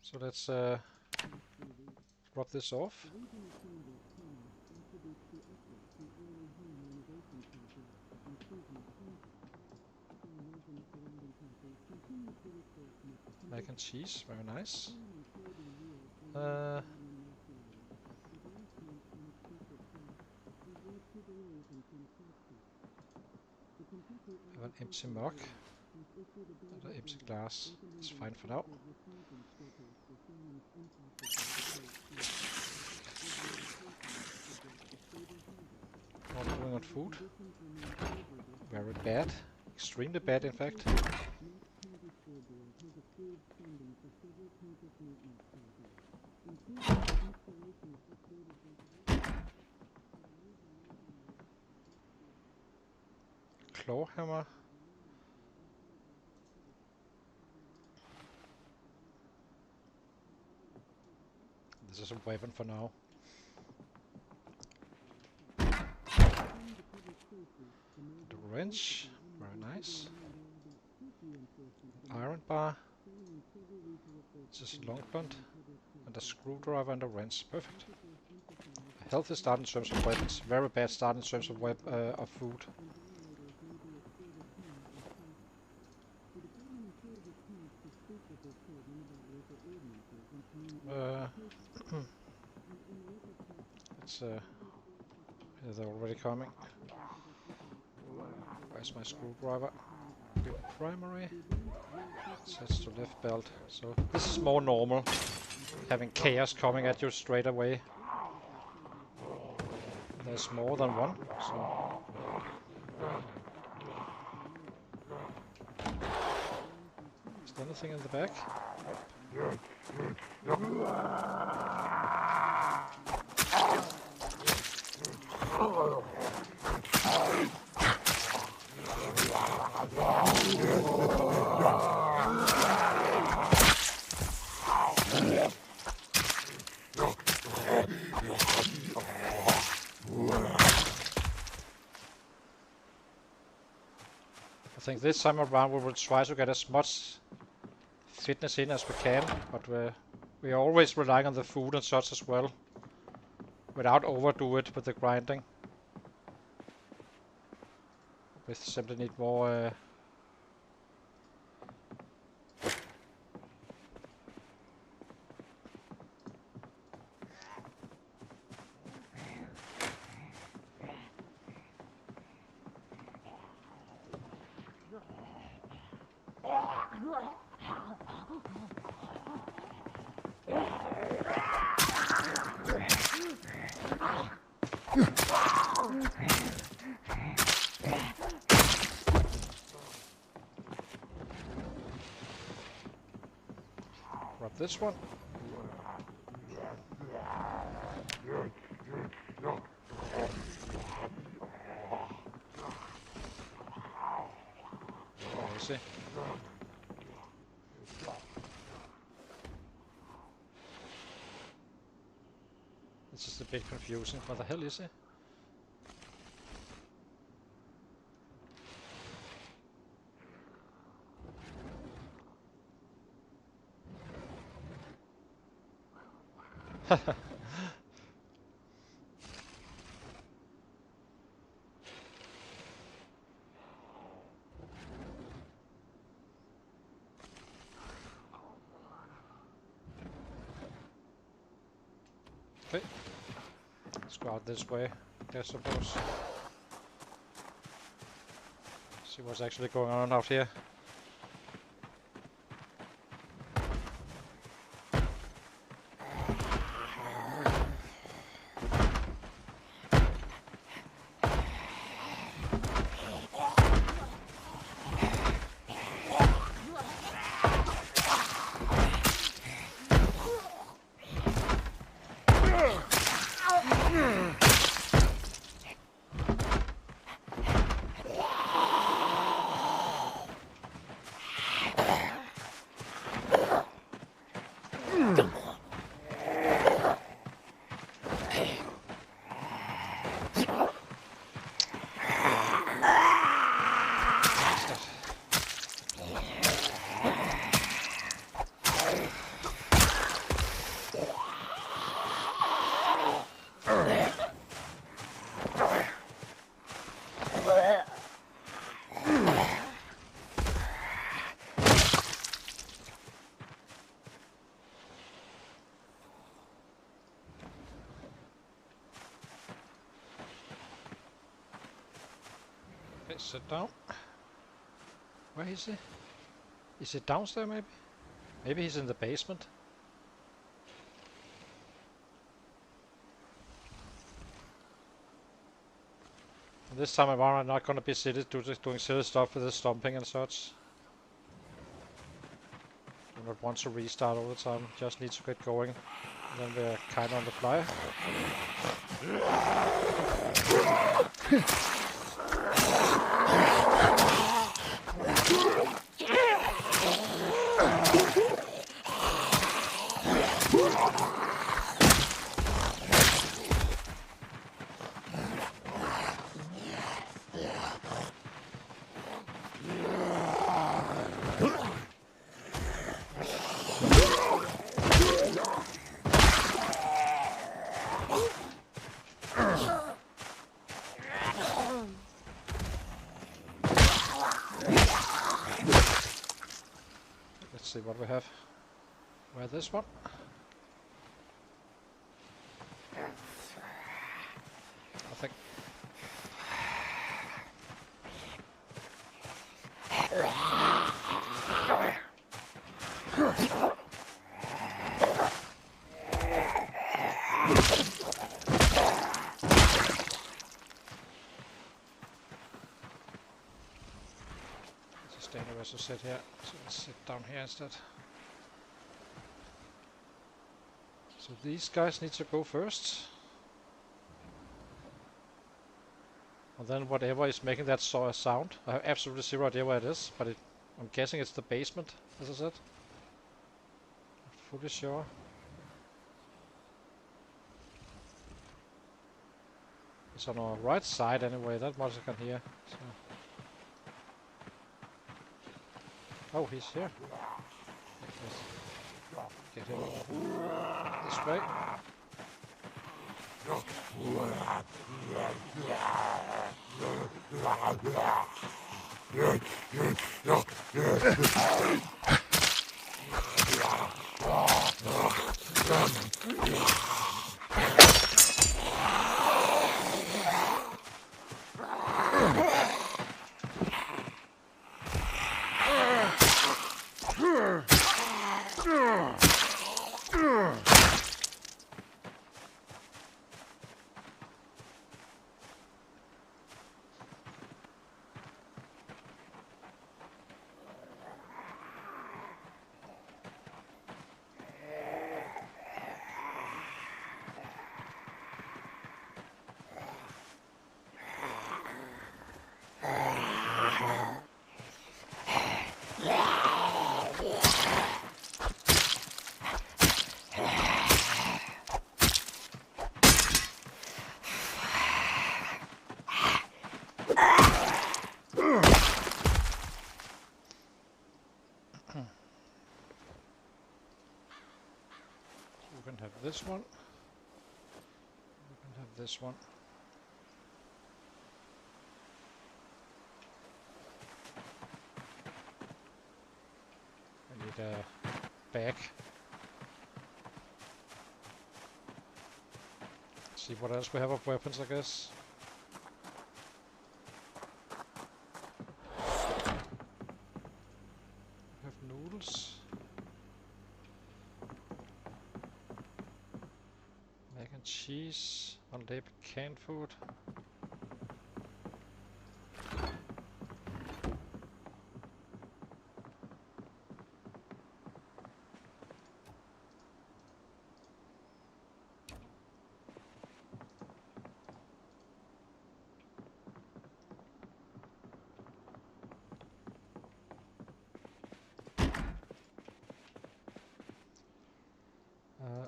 So let's drop this off. Mac and cheese, very nice. Have an empty mug and an empty glass. It's fine for now. Not doing on food. Very bad. Extremely bad, in fact. Claw hammer. This is a weapon for now. The wrench, very nice. Iron bar. This is a long blunt. And a screwdriver and a wrench. Perfect. A healthy start in terms of weapons. Very bad start in terms of food. It's they're already coming. Where's my screwdriver? Primary. Sets to left belt. So this is more normal. Having chaos coming at you straight away. There's more than one. So. Is there anything in the back? I think this time around we will try to get as much fitness in as we can, but we are always relying on the food and such as well, without overdo it with the grinding. We simply need more grab this one. Where is he? It's just a bit confusing. What the hell is he? Okay. Let's go out this way, I suppose. See what's actually going on out here. Okay, sit down. Where is he? Is he downstairs maybe? Maybe he's in the basement. This time around I'm not gonna be doing silly stuff with this stomping and such. Do not want to restart all the time, just need to get going. And then we're kinda on the fly. Let's see what we have. Where this one? I think. It's dangerous to sit here, so let's sit down here instead. So these guys need to go first. And then whatever is making that sound, I have absolutely zero idea where it is, but I'm guessing it's the basement, as I said. Not fully sure. It's on our right side anyway, that much I can hear. So. Oh, he's here. Get him this way. have this one. We can have this one. I need a bag. See what else we have of weapons, I guess. We have noodles. Mac and cheese. Unlabeled canned food.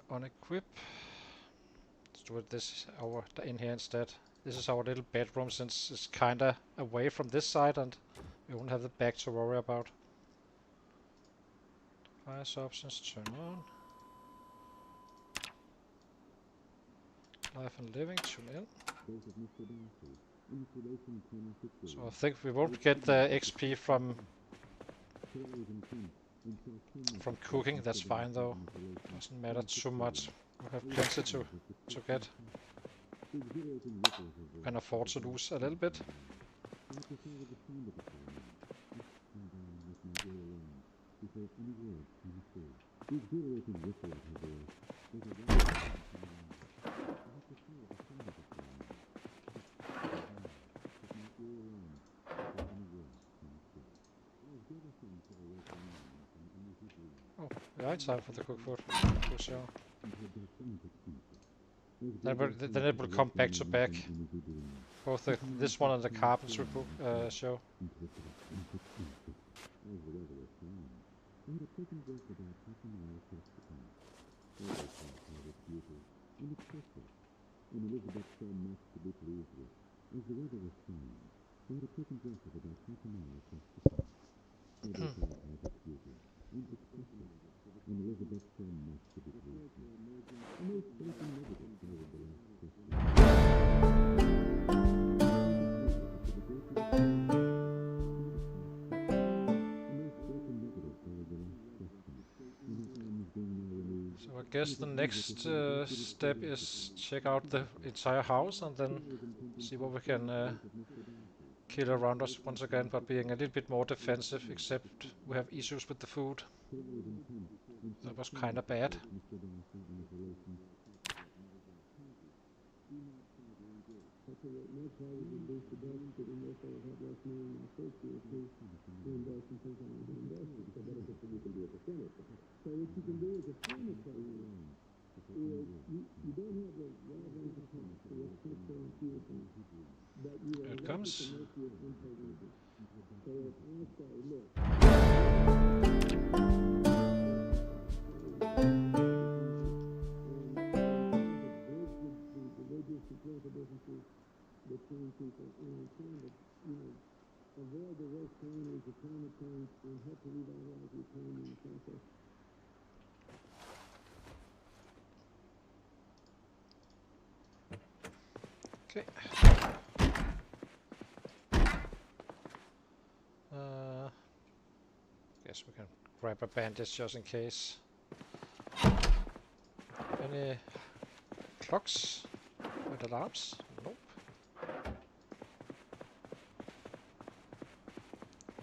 Unequip. Let's do it this in here instead. This is our little bedroom since it's kinda away from this side and we won't have the back to worry about. Device options turn on. Life and living tune in. So I think we won't get the XP from cooking, that's fine though. Doesn't matter too much. We have plenty to get. We can afford to lose a little bit. Oh, yeah, it's time for the cook food. For sure. Then it will come back to back. Both this one and the carpentry show. So I guess the next step is check out the entire house and then see what we can kill around us once again, but being a little bit more defensive, except we have issues with the food. That was kinda bad. Here it comes. Okay. Guess we can grab a bandage just in case. Any clocks with alarms? Nope.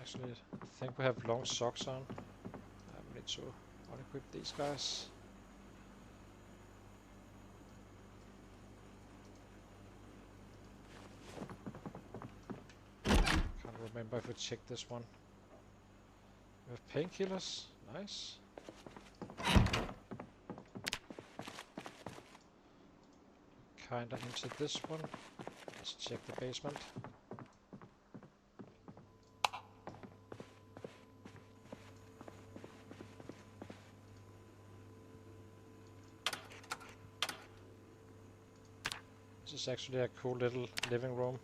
Actually, I think we have long socks on. We need to unequip these guys. Can't remember if we checked this one. We have painkillers. Nice. Kinda into this one. Let's check the basement. This is actually a cool little living room.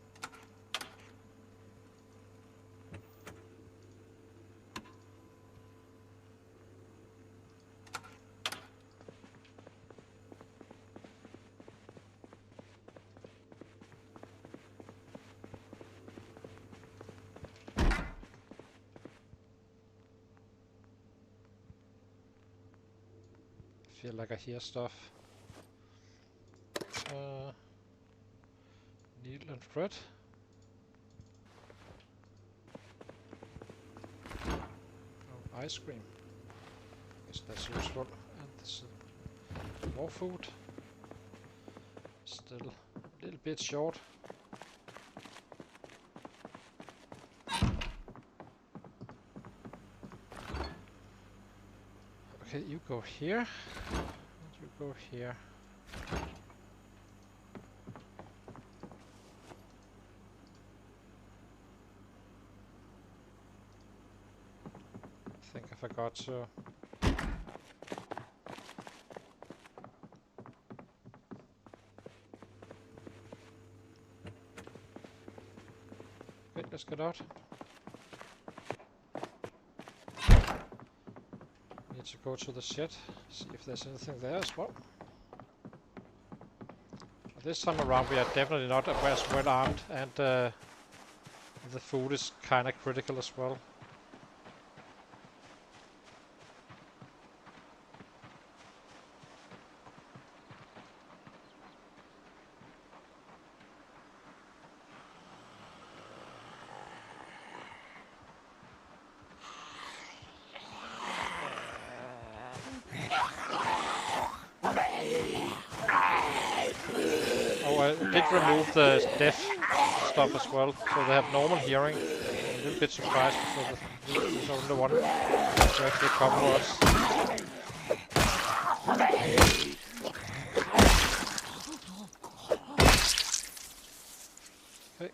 feel like I hear stuff. Needle and thread. Oh, ice cream. Guess that's useful. And this more food. Still a little bit short. Okay, you go here. And you go here. I think I forgot to. Okay, let's get out. Need to go to the shed, see if there's anything there as well. This time around we are definitely not as well armed, and the food is kinda critical as well. I did remove the deaf stuff as well, so they have normal hearing. I'm a little bit surprised because this is only one to actually cover us. Okay.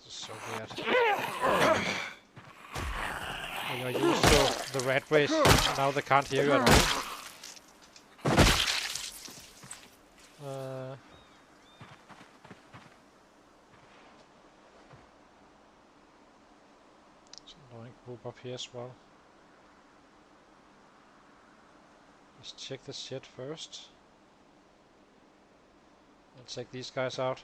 So weird. When you're used to the rat race, now they can't hear you at all. It's an annoying group up here as well. Let's check the shit first. And take these guys out.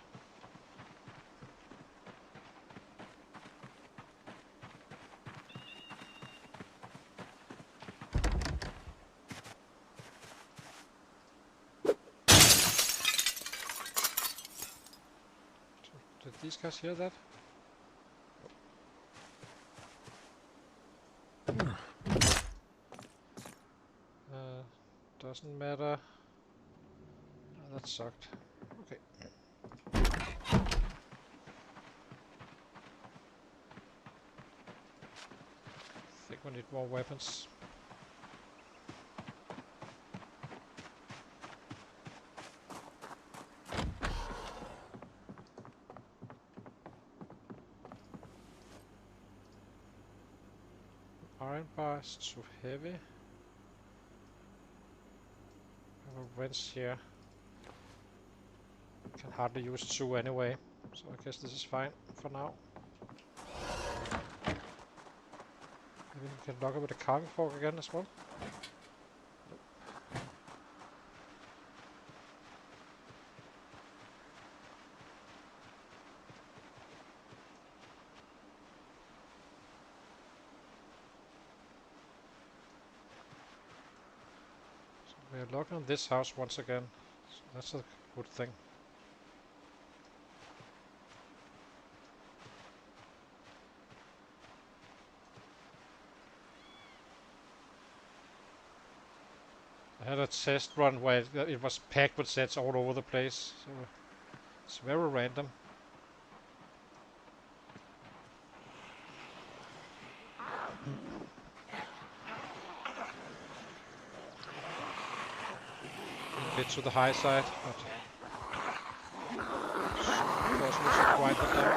Did these guys hear that? Doesn't matter. Oh, that sucked. Okay. Think we need more weapons. Iron bar is too heavy. I have a wrench here. Can hardly use 2 anyway, so I guess this is fine for now. Maybe we can lock it with a carving fork again as well. So we are locking on this house once again, so that's a good thing. I had a test run where it was packed with sets all over the place, so It's very random. A bit to the high side, but possible to quiet them down.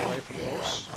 Away from those.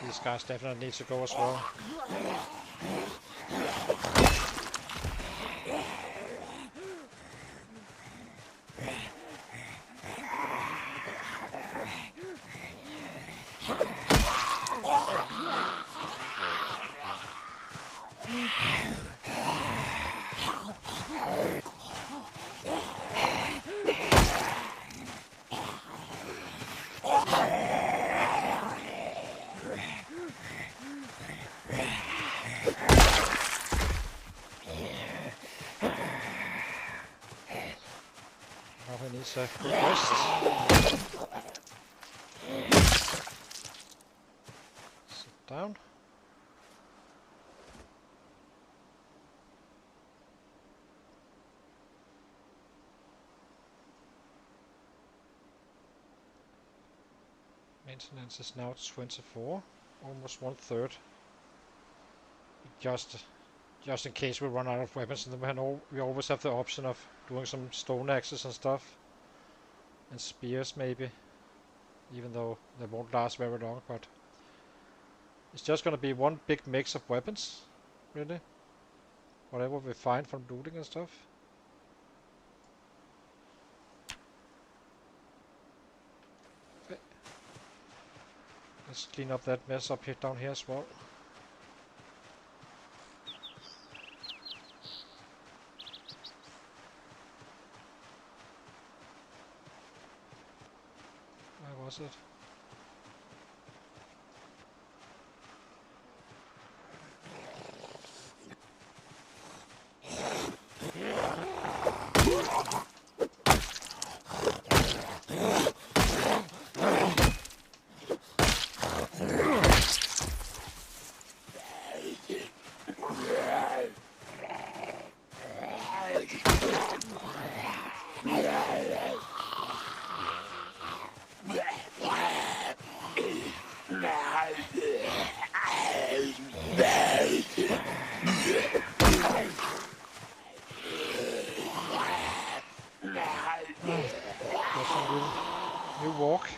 These guys definitely need to go as well. Probably needs a quick rest. Sit down. Maintenance is now 24, almost 1/3. Just in case we run out of weapons, and then we always have the option of doing some stone axes and stuff. And spears maybe. Even though they won't last very long, but it's just gonna be one big mix of weapons, really. Whatever we find from looting and stuff. Okay. Let's clean up that mess up here down here as well. Where was it? There's some new walk.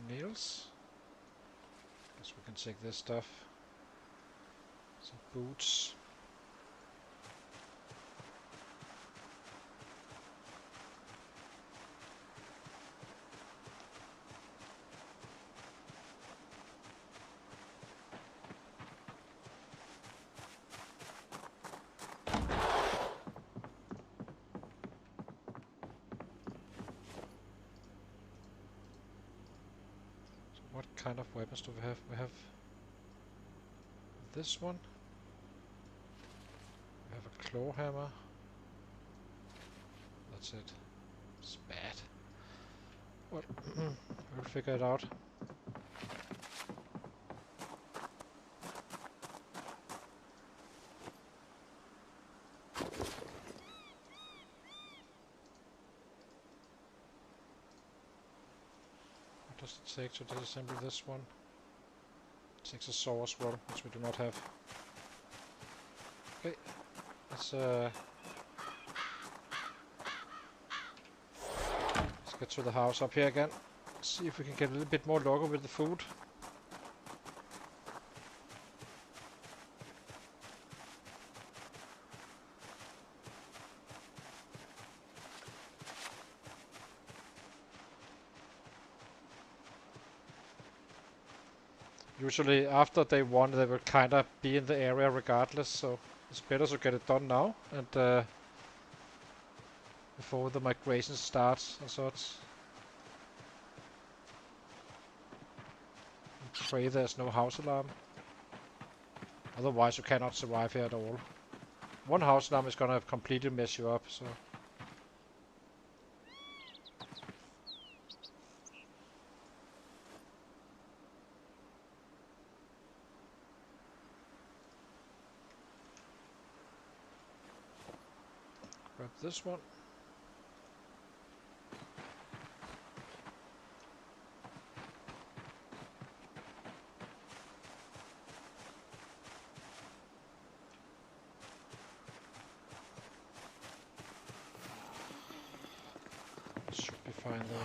Nails. Guess we can take this stuff. Some boots. What kind of weapons do we have? We have this one. We have a claw hammer. That's it. It's bad. Well, we'll figure it out. What does it take to disassemble this one? It takes a saw as well, which we do not have. Okay, let's get to the house up here again. See if we can get a little bit more lucky with the food. Usually after day 1 they will kinda be in the area regardless, so it's better to get it done now and before the migration starts and such. And pray there's no house alarm. Otherwise you cannot survive here at all. One house alarm is gonna completely mess you up, so... Grab this one. Should be fine though.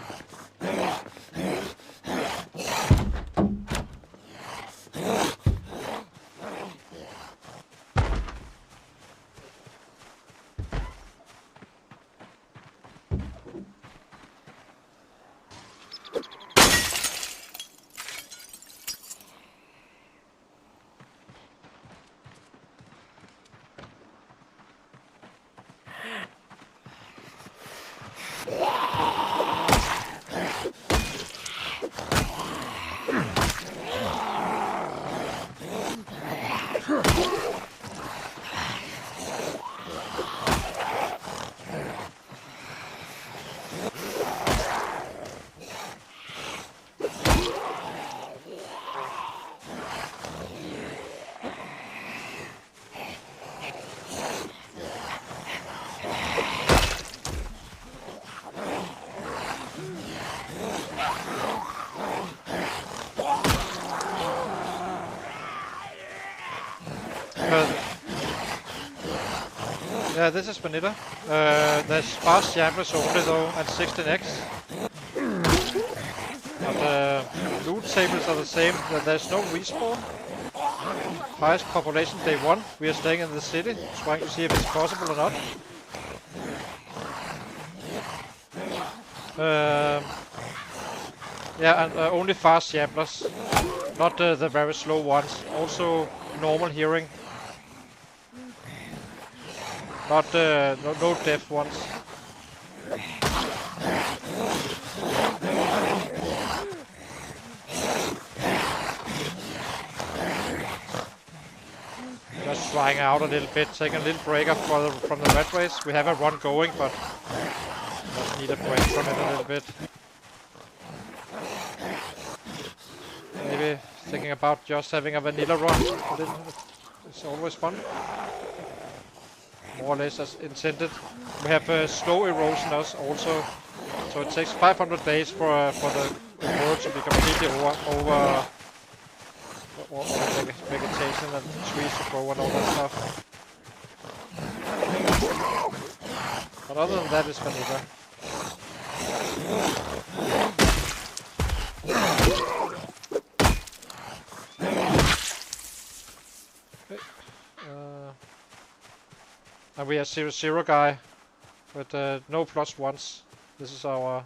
This is vanilla. There's fast shamblers only though, and 16x. But the loot tables are the same. There's no respawn. Highest population day 1. We are staying in the city, trying to see if it's possible or not. Yeah, and only fast shamblers. Not the very slow ones. Also normal hearing. Not no deaf ones. Just trying out a little bit, taking a little break up from the red race. We have a run going, but just need a break from it a little bit. Maybe thinking about just having a vanilla run. It's always fun. More or less as intended. We have slow erosion also, so it takes 500 days for the world to be completely over vegetation and trees to grow and all that stuff. But other than that, it's vanilla. And we are 0-0 guy with no +1s. This is our...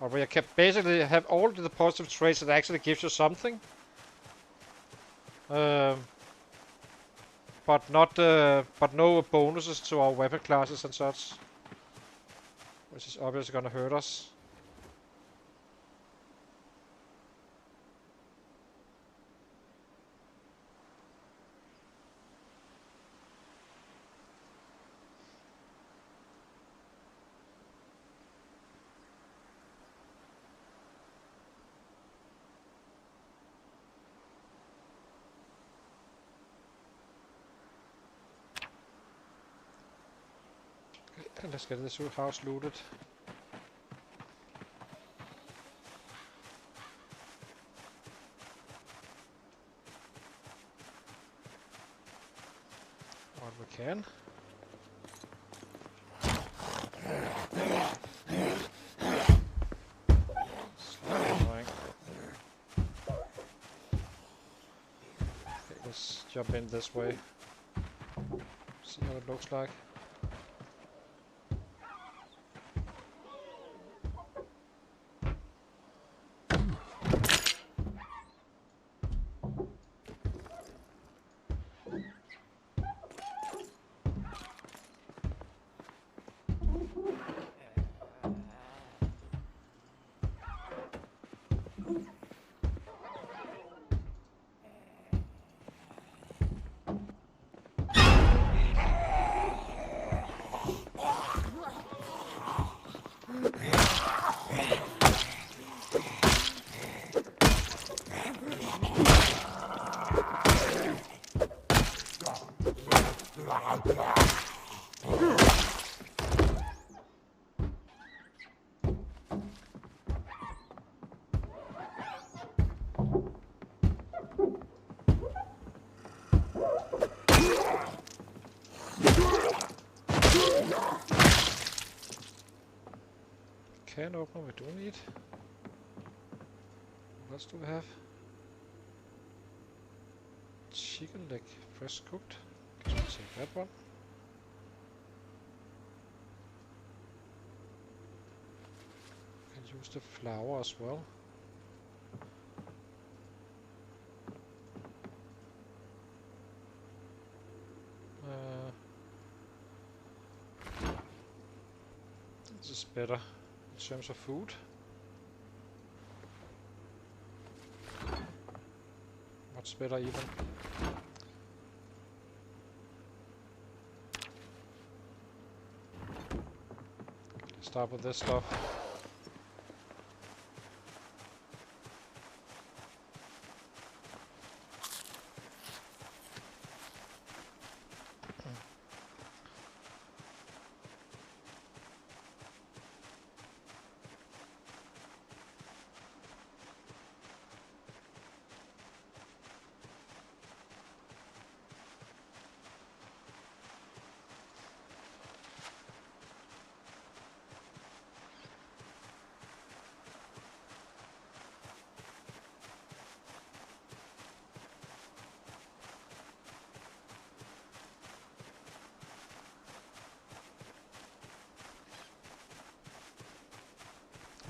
we are basically have all the positive traits that actually gives you something. But no bonuses to our weapon classes and such. Which is obviously gonna hurt us. Let's get this house looted. What we can. Okay, let's jump in this way. See how it looks like. Can opener we do need. What else do we have? Chicken leg, fresh cooked. Guess we'll take that one. Can use the flour as well. This is better in terms of food. Much better even. Let's start with this stuff.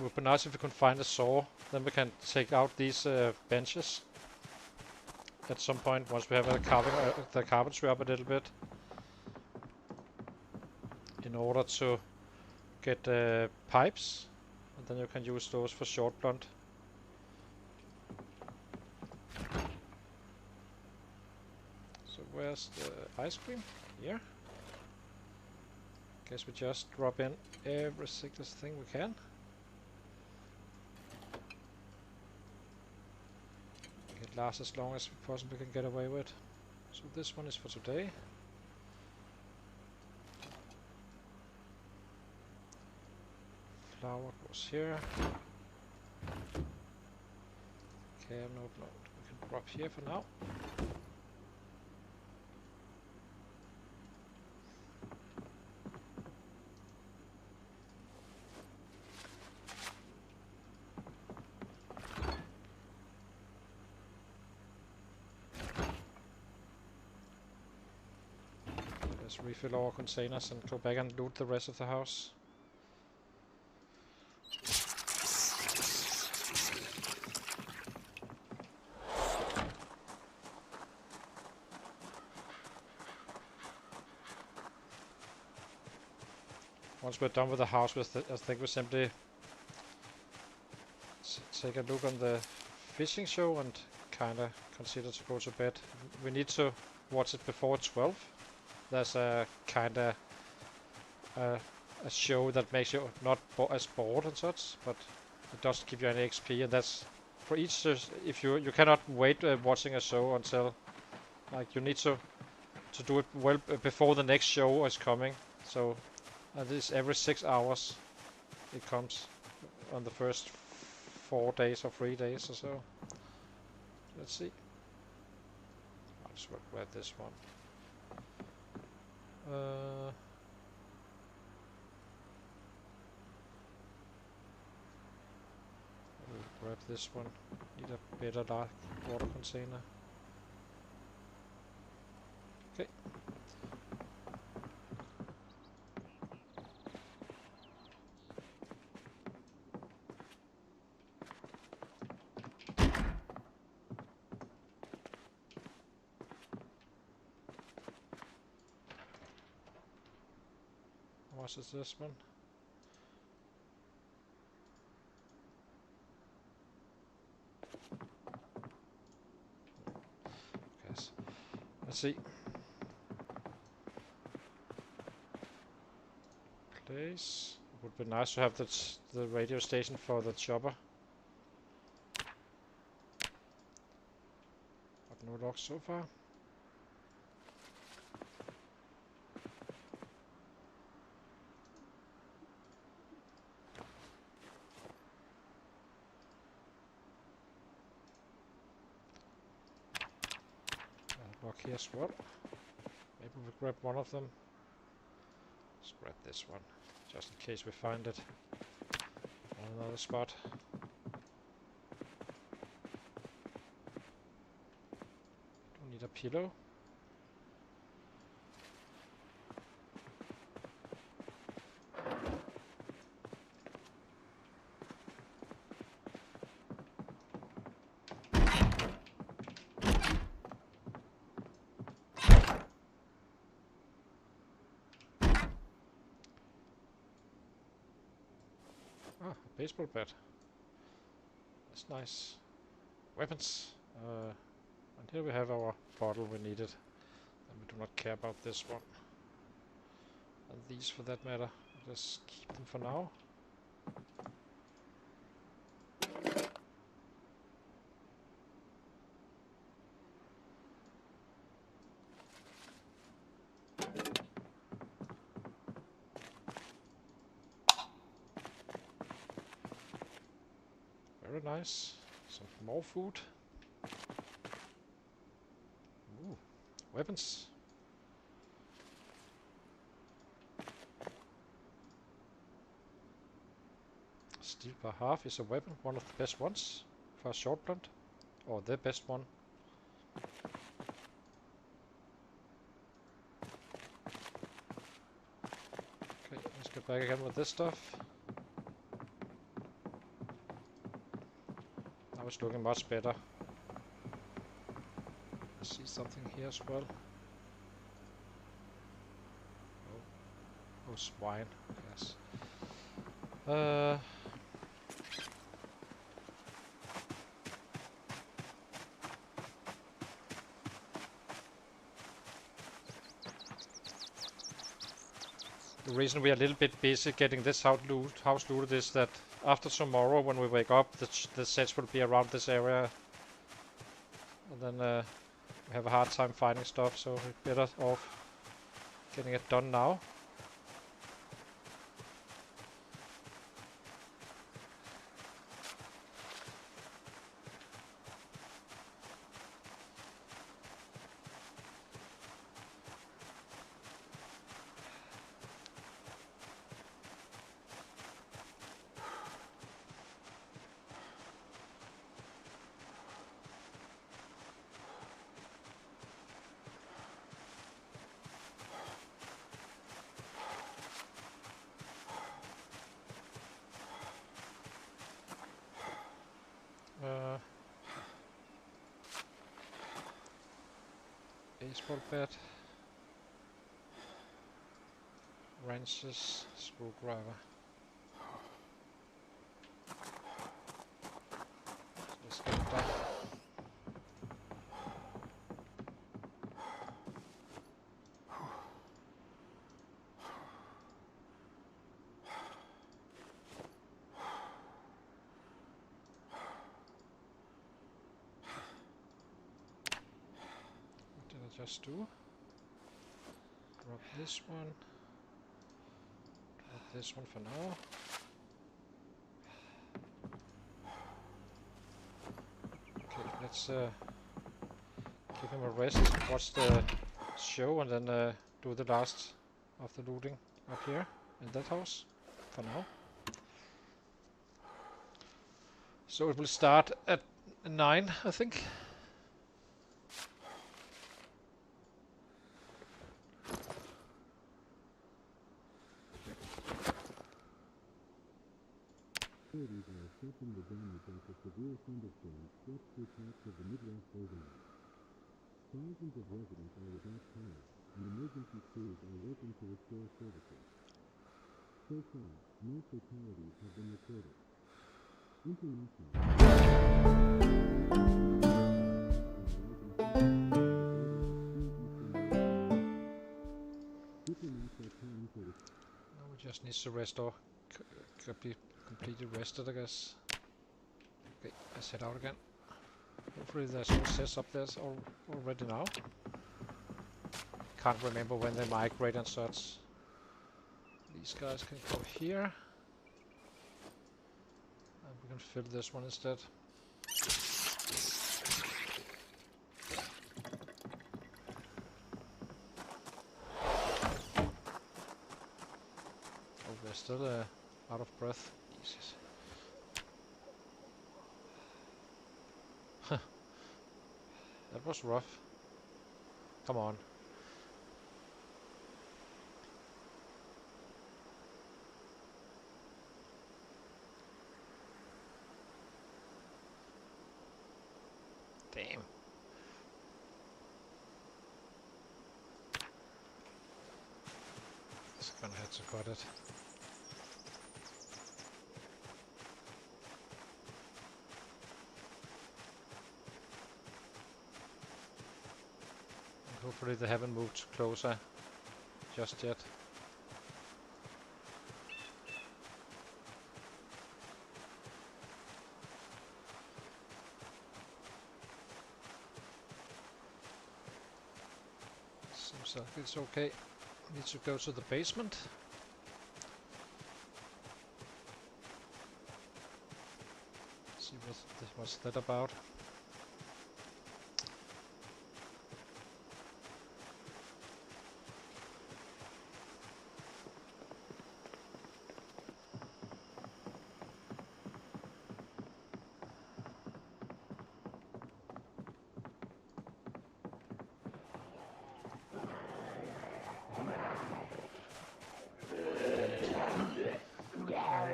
would be nice if we could find a saw. Then we can take out these benches at some point once we have the carpentry up a little bit, in order to get pipes, and then you can use those for short blunt. So where's the ice cream? Here. Guess we just drop in every single thing we can. It lasts as long as we possibly can get away with. So this one is for today. Flour goes here. Okay, no, we can drop here for now. Let's refill our containers and go back and loot the rest of the house. Once we're done with the house, I think we simply take a look on the fishing show and kinda consider to go to bed. We need to watch it before 12. There's a kinda a show that makes you not as bored and such, but it doesn't give you any XP, and that's for each. If you cannot wait watching a show until, like, you need to do it well before the next show is coming. So at least every 6 hours it comes on the first 4 days or 3 days or so. Let's see. I'll just grab this one. We'll grab this one. Need a better dark water container. Okay. How much is this one? Yes. Let's see. Place. It would be nice to have the radio station for the chopper. But no logs so far. Log here as well. Maybe we grab one of them. Let's grab this one, just in case we find it on another spot. Don't need a pillow. Ah, a baseball bat. That's nice. Weapons. And here we have our bottle we needed. And we do not care about this one. And these for that matter. Just keep them for now. Very nice. Some more food. Ooh, weapons. Steel per half is a weapon, one of the best ones for a short blunt, or the best one. Okay, let's get back again with this stuff. Now it's looking much better. I see something here as well. Oh, swine. Yes. The reason we are a little bit busy getting this house looted is that after tomorrow, when we wake up, the sets will be around this area, and then we have a hard time finding stuff. So we're better off getting it done now. Baseball bat, wrenches, screwdriver. Let's get it done. What did I just do? Drop this one. Drop this one for now. Okay, let's give him a rest, watch the show, and then do the last of the looting up here in that house for now. So it will start at 9, I think. Authorities are assessing the damage after severe thunderstorms swept through parts of the Midwest overnight. Thousands of residents are without power, and emergency crews are working to restore services. So far, no fatalities have been reported. Now we just need to restore. Could be completely rested, I guess. Okay, let's head out again. Hopefully there's no sets up there already now. Can't remember when they migrate and such. These guys can go here. And we can fill this one instead. Oh, we're still out of breath. Jesus. That was rough. Come on. Damn. Just gonna have to cut it. Hopefully they haven't moved closer just yet. Seems like it's okay. Need to go to the basement. See what's that about.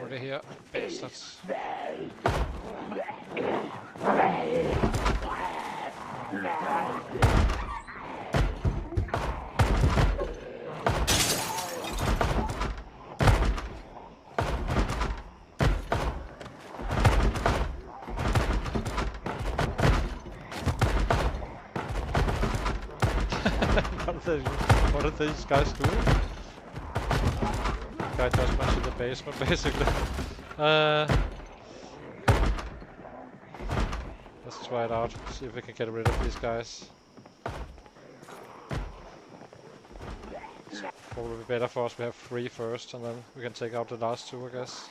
Over here, bastards. What are these guys doing? Guy just went to the basement, basically. Let's try it out. See if we can get rid of these guys. It's probably better for us. We have 3 first, and then we can take out the last 2, I guess.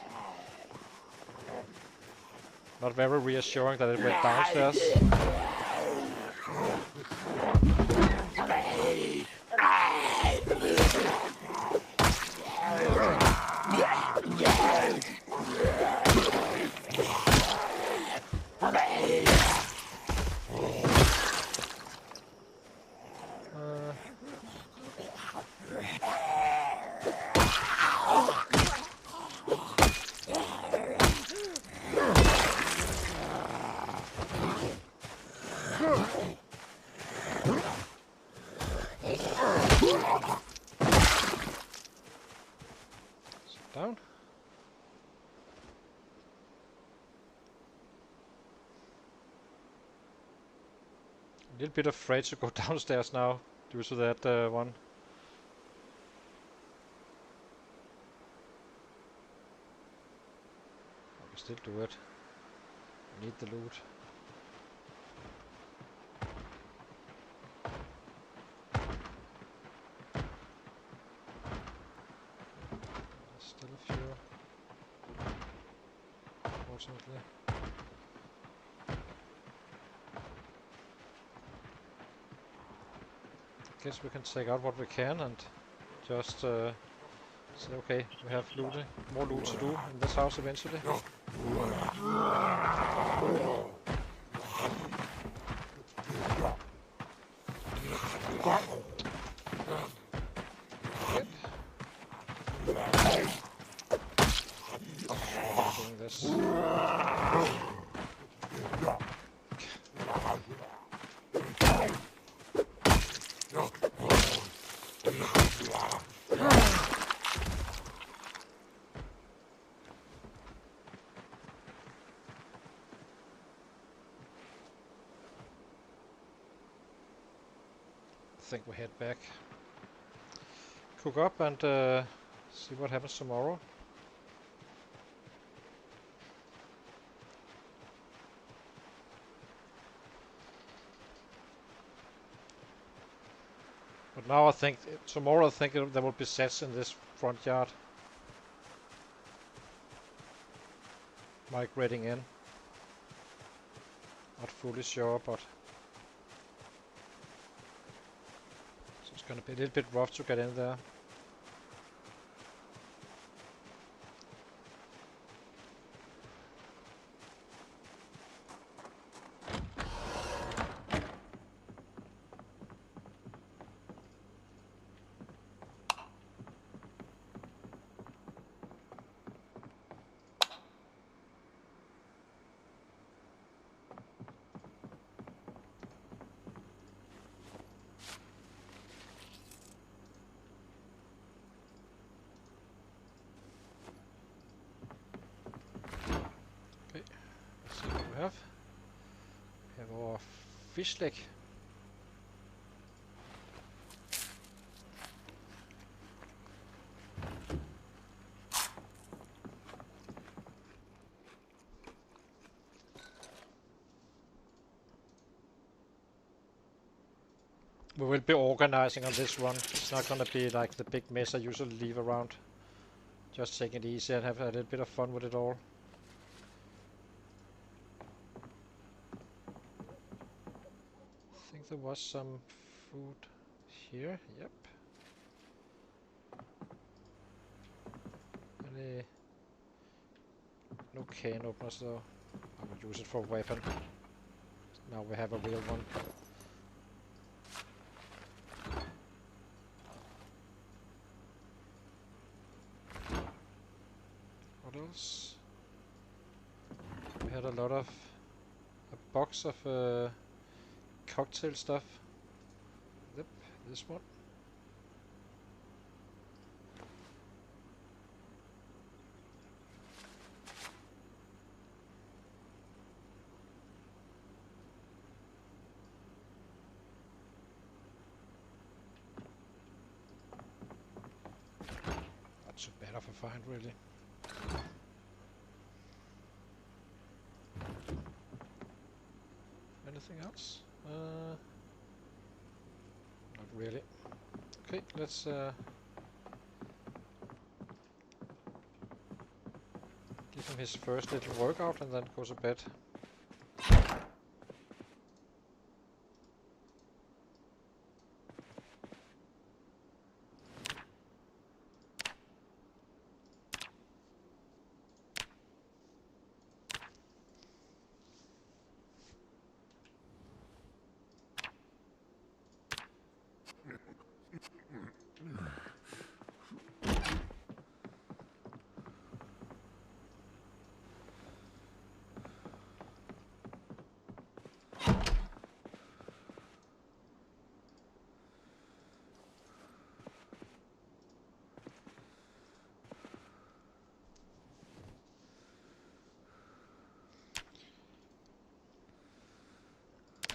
Not very reassuring that it went downstairs. Down. A little bit afraid to go downstairs now due to that one. I can still do it. I need the loot. Still a few, unfortunately. Guess we can take out what we can and just say, okay, we have looting, more loot to do in this house eventually. Doing this. I think we head back, cook up, and see what happens tomorrow. But now I think tomorrow there will be sets in this front yard. Migrating in. Not fully sure, but so it's gonna be a little bit rough to get in there. We have our fish leg. We will be organizing on this one. It's not gonna be like the big mess I usually leave around. Just take it easy and have a little bit of fun with it all. I think there was some food here. Yep. No cane openers though. I will use it for a weapon. Now we have a real one. What else? We had a box of cocktail stuff. Yep, this one. Not too bad of a find, really. Anything else? Not really. Okay, let's give him his first little workout and then go to bed.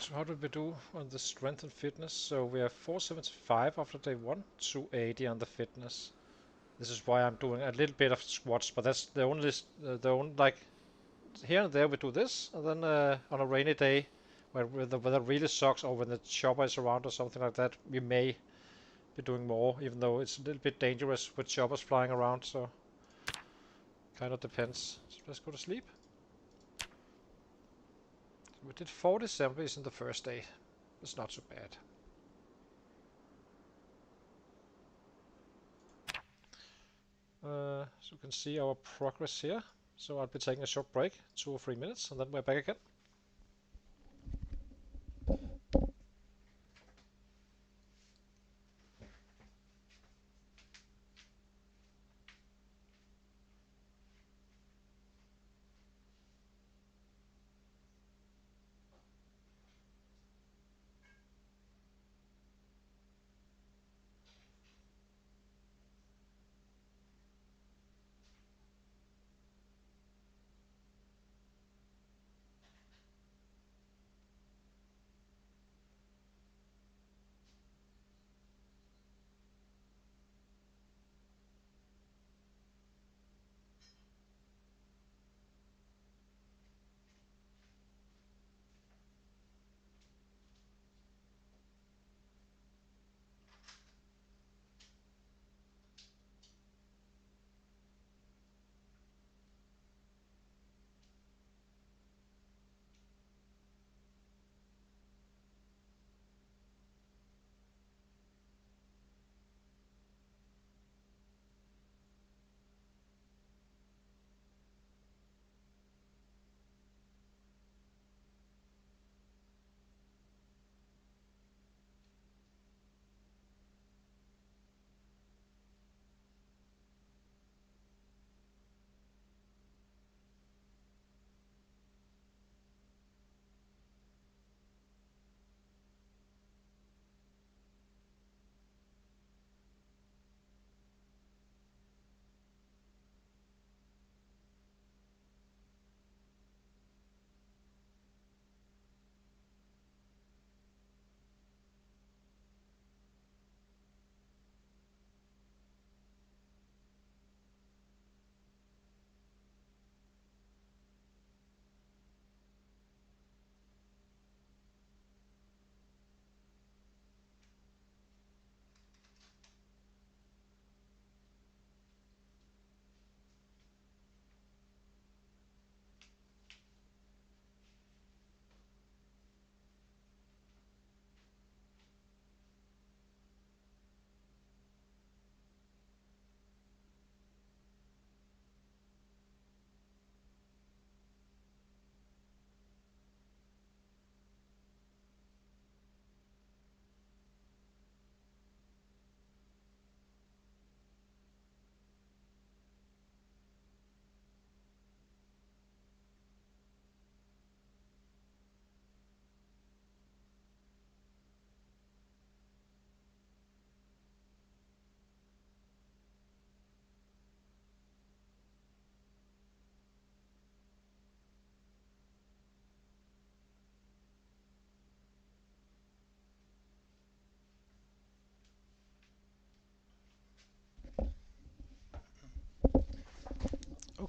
So how did we do on the strength and fitness? So we have 475 after day 1, 280 on the fitness. This is why I'm doing a little bit of squats, but that's the only, like, here and there we do this, and then on a rainy day, where the weather really sucks, or when the chopper is around or something like that, we may be doing more, even though it's a little bit dangerous with choppers flying around, so kind of depends. So let's go to sleep. We did 40 zombies in the first day. It's not so bad. So you can see our progress here. So I'll be taking a short break, 2 or 3 minutes, and then we're back again.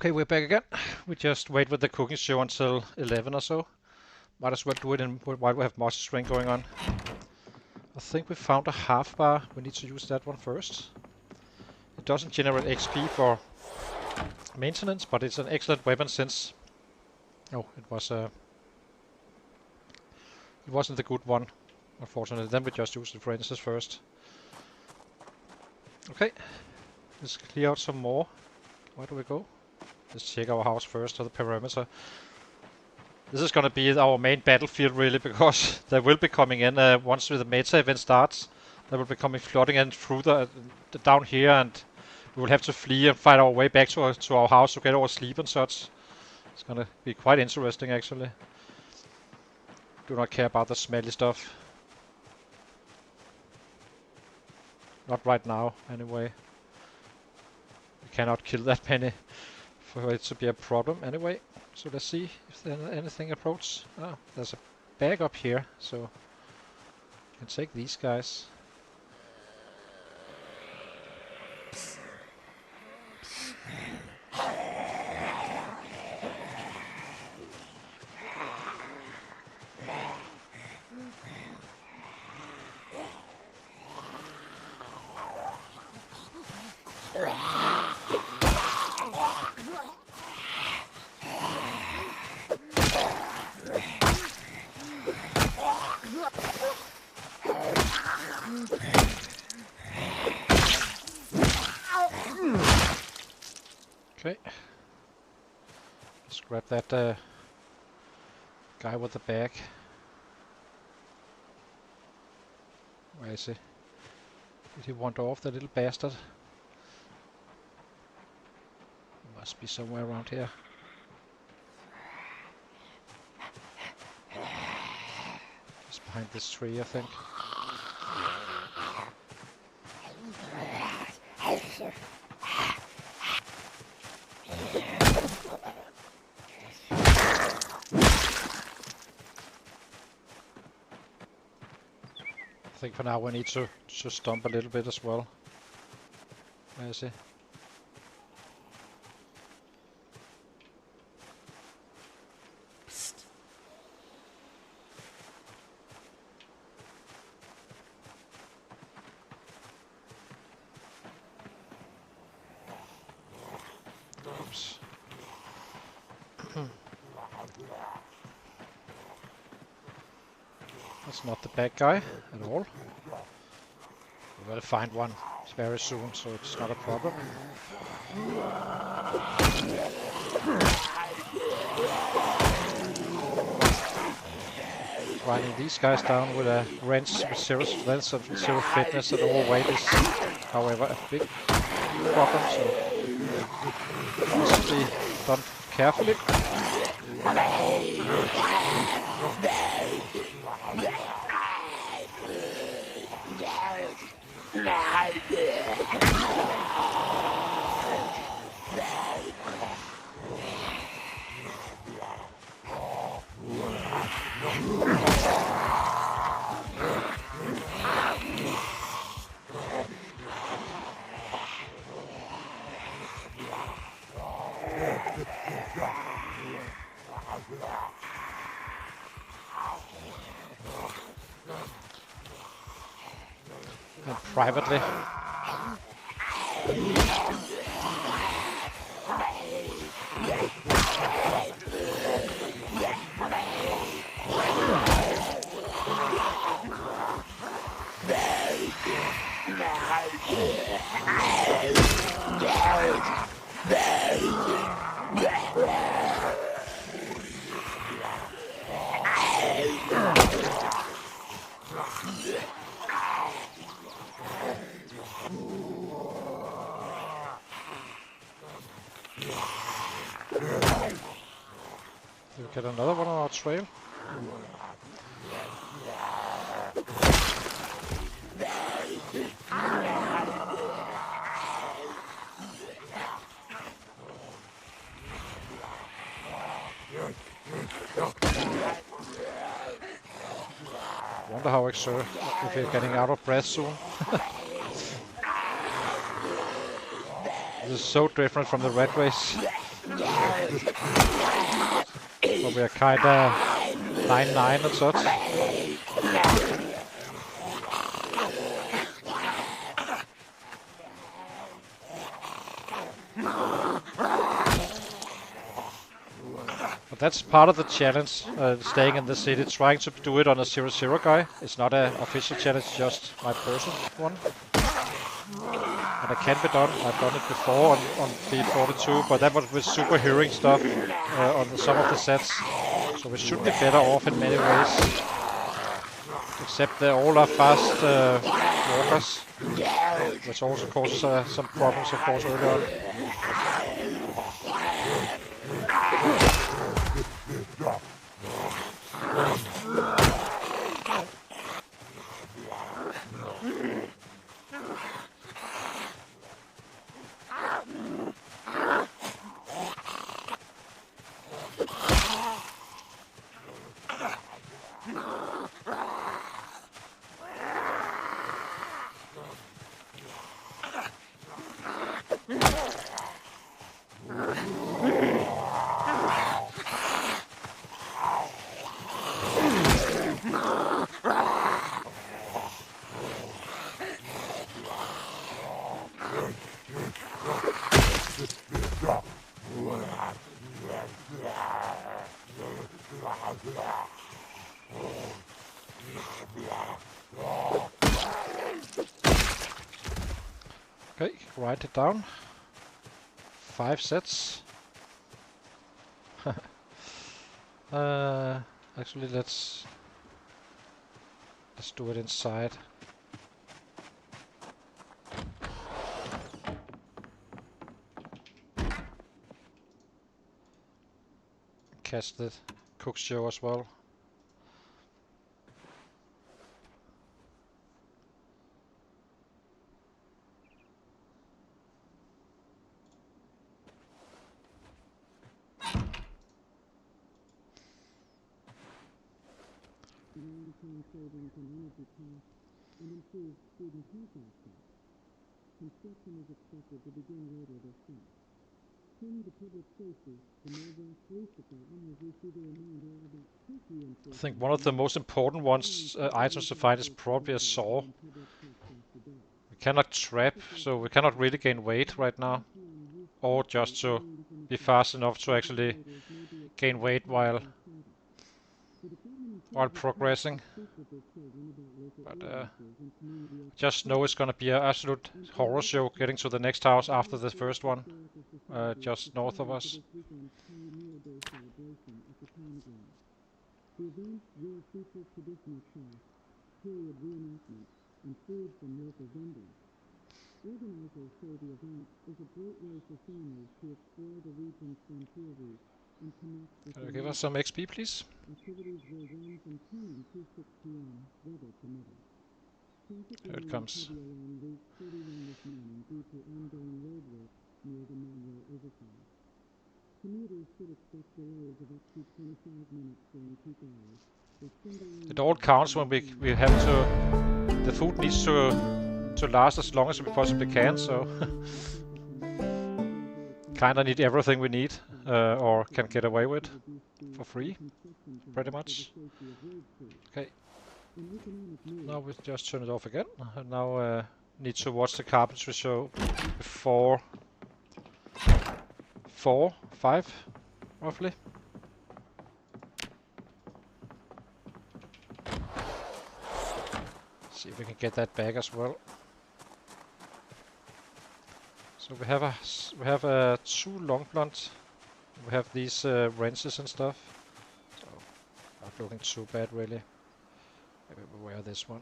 Okay, we're back again. We just wait with the cooking show until 11 or so. Might as well do it while we have Moss's ring going on. I think we found a half bar. We need to use that one first. It doesn't generate XP for maintenance, but it's an excellent weapon since... Oh, it wasn't the good one, unfortunately. Then we just use the forensics first. Okay, let's clear out some more. Where do we go? Let's check our house first, or the perimeter. This is gonna be our main battlefield really, because they will be coming in once the meta event starts. They will be coming flooding in through the down here, and we will have to flee and fight our way back to our house to get our sleep and such. It's gonna be quite interesting actually. Do not care about the smelly stuff. Not right now, anyway. We cannot kill that many for it to be a problem anyway. So let's see if there's anything approach. Oh, there's a bag up here, so you can take these guys. Okay. Let's grab that guy with the bag. Where is he? Did he wander off, the little bastard? He must be somewhere around here. Just behind this tree, I think. I think for now we need to stomp a little bit as well. Where is he? Psst. Oops. That's not the bad guy at all. We will find one very soon, so it's not a problem. Grinding these guys down with a wrench with zero strength and zero fitness and overweight is, however, a big problem, so this should be done carefully. And privately. Did we get another one on our trail? Wonder how if you're getting out of breath soon. This is so different from the red race. But we are kinda 9-9 and such. But that's part of the challenge, staying in the city, trying to do it on a 0-0 guy. It's not an official challenge, just my personal one. And it can be done. I've done it before on Beat 42, but that was with super hearing stuff on some of the sets. So we should be better off in many ways. Except they all are fast walkers, which also causes some problems, of course, early on. Okay, write it down. 5 sets. Actually, let's do it inside. Catch the cook show as well. I think one of the most important items to find is probably a saw. We cannot trap, so we cannot really gain weight right now. Or just to be fast enough to actually gain weight while progressing. But just know it's gonna be an absolute horror show getting to the next house after the first one, just north of us. The event will feature traditional crafts, period reenactments, and food from local vendors. Organizers say the event is a great way for families to explore the region's frontier routes and connect with Give us some XP, please. Activities will run from 10 to 6 p.m., weather permitting. Here it comes. Heavy along Route 31 this morning due to ongoing road work near the Monroe Overpass. Commuters should expect delays of up to 25 minutes during peak hours. It all counts when we have to. The food needs to last as long as we possibly can. So kinda need everything we need or can get away with for free, pretty much. Okay. Now we just turn it off again. And now need to watch the carpentry show before 4, 5, roughly. See if we can get that back as well. So we have a 2 long blunt. We have these wrenches and stuff. So not looking too bad really. Maybe we'll wear this one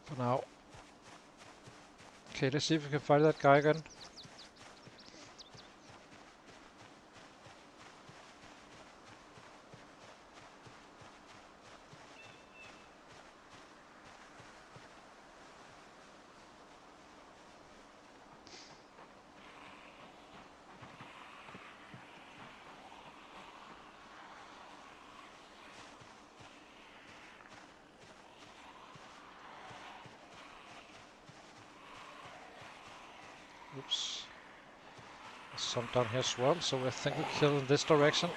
for now. Okay, let's see if we can find that guy again. some down here as well, so I think we kill in this direction.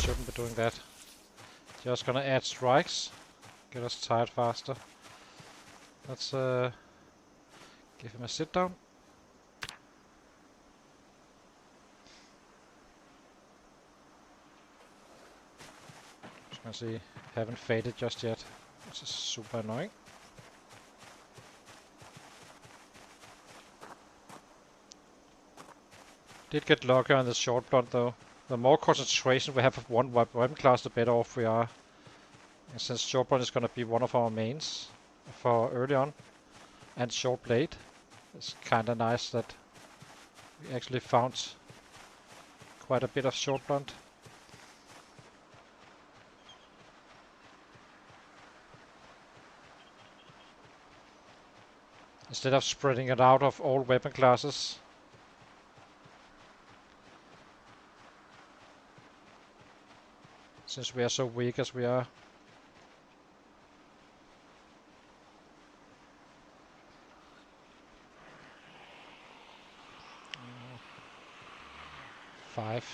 Shouldn't be doing that. Just gonna add strikes, get us tired faster. Let's give him a sit down. Just gonna see, haven't faded just yet, which is super annoying. Did get lucky on the short blunt though. The more concentration we have of one weapon class, the better off we are. And since short blunt is gonna be one of our mains for early on, and short blade, it's kinda nice that we actually found quite a bit of short blunt. Instead of spreading it out of all weapon classes. Since we are so weak as we are. Five.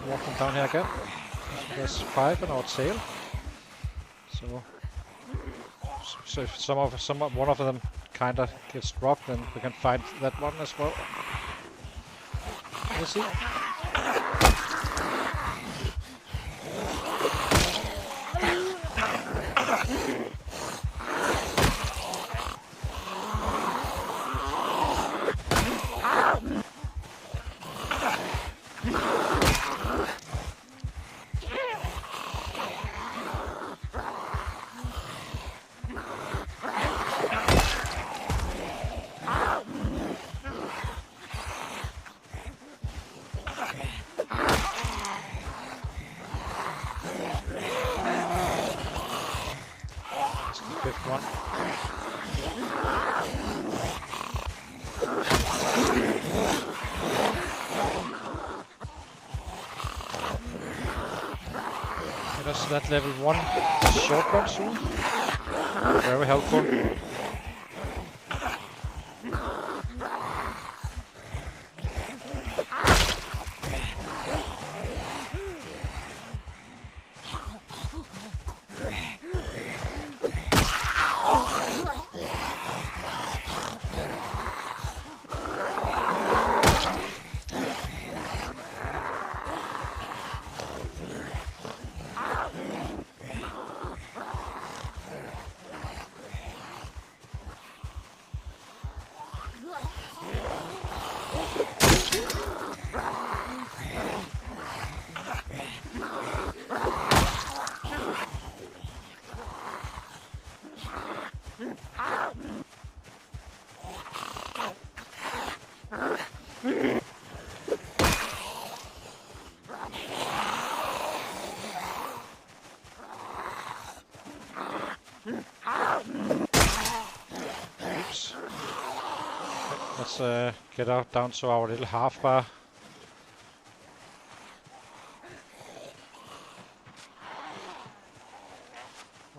Walk them down here again. There's 5 in our tail. So if one of them kinda gets dropped, then we can find that one as well. Let's see. One. Get us that level 1 short gun soon. Very helpful. Oops. Let's get out down to our little half bar.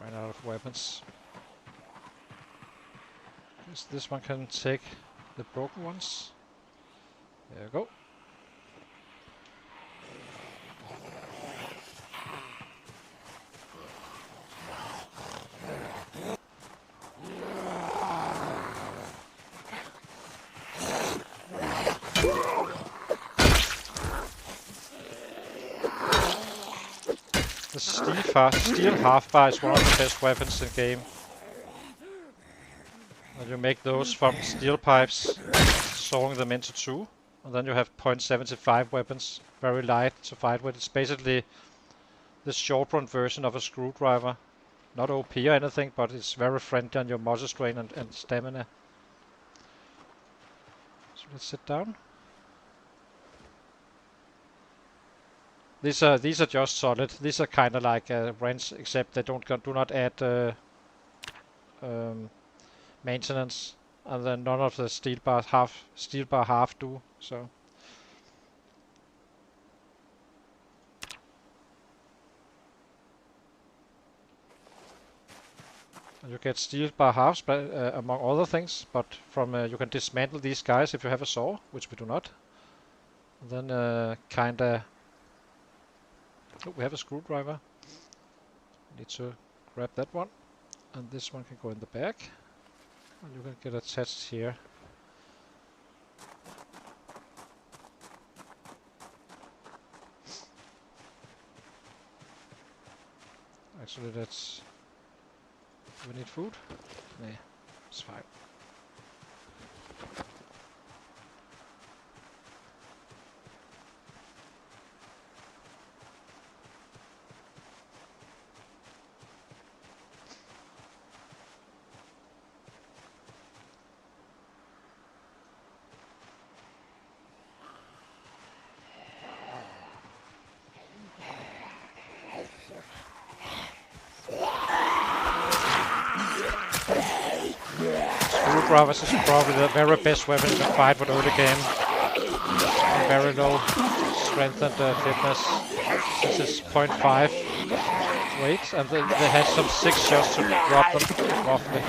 Ran out of weapons. Guess this one can take the broken ones. There we go. The steel half bar is one of the best weapons in the game. And you make those from steel pipes, sawing them into two, and then you have .75 weapons, very light to fight with. It's basically the short run version of a screwdriver. Not OP or anything, but it's very friendly on your muscle strain and stamina. So let's sit down. These are just solid. These are kind of like wrench, except they do not add maintenance, and then none of the steel bar half do. So you get steel bar halves, among other things. But from you can dismantle these guys if you have a saw, which we do not. And then kinda. Oh, we have a screwdriver. Need to grab that one, and this one can go in the back, and you can get attached here. Actually, that's. Do we need food? Nah, it's fine. Screwdrivers is probably the very best weapon to fight with early game. And very low strength and fitness. This is 0.5 weight, and they had some 6 shots to drop them roughly.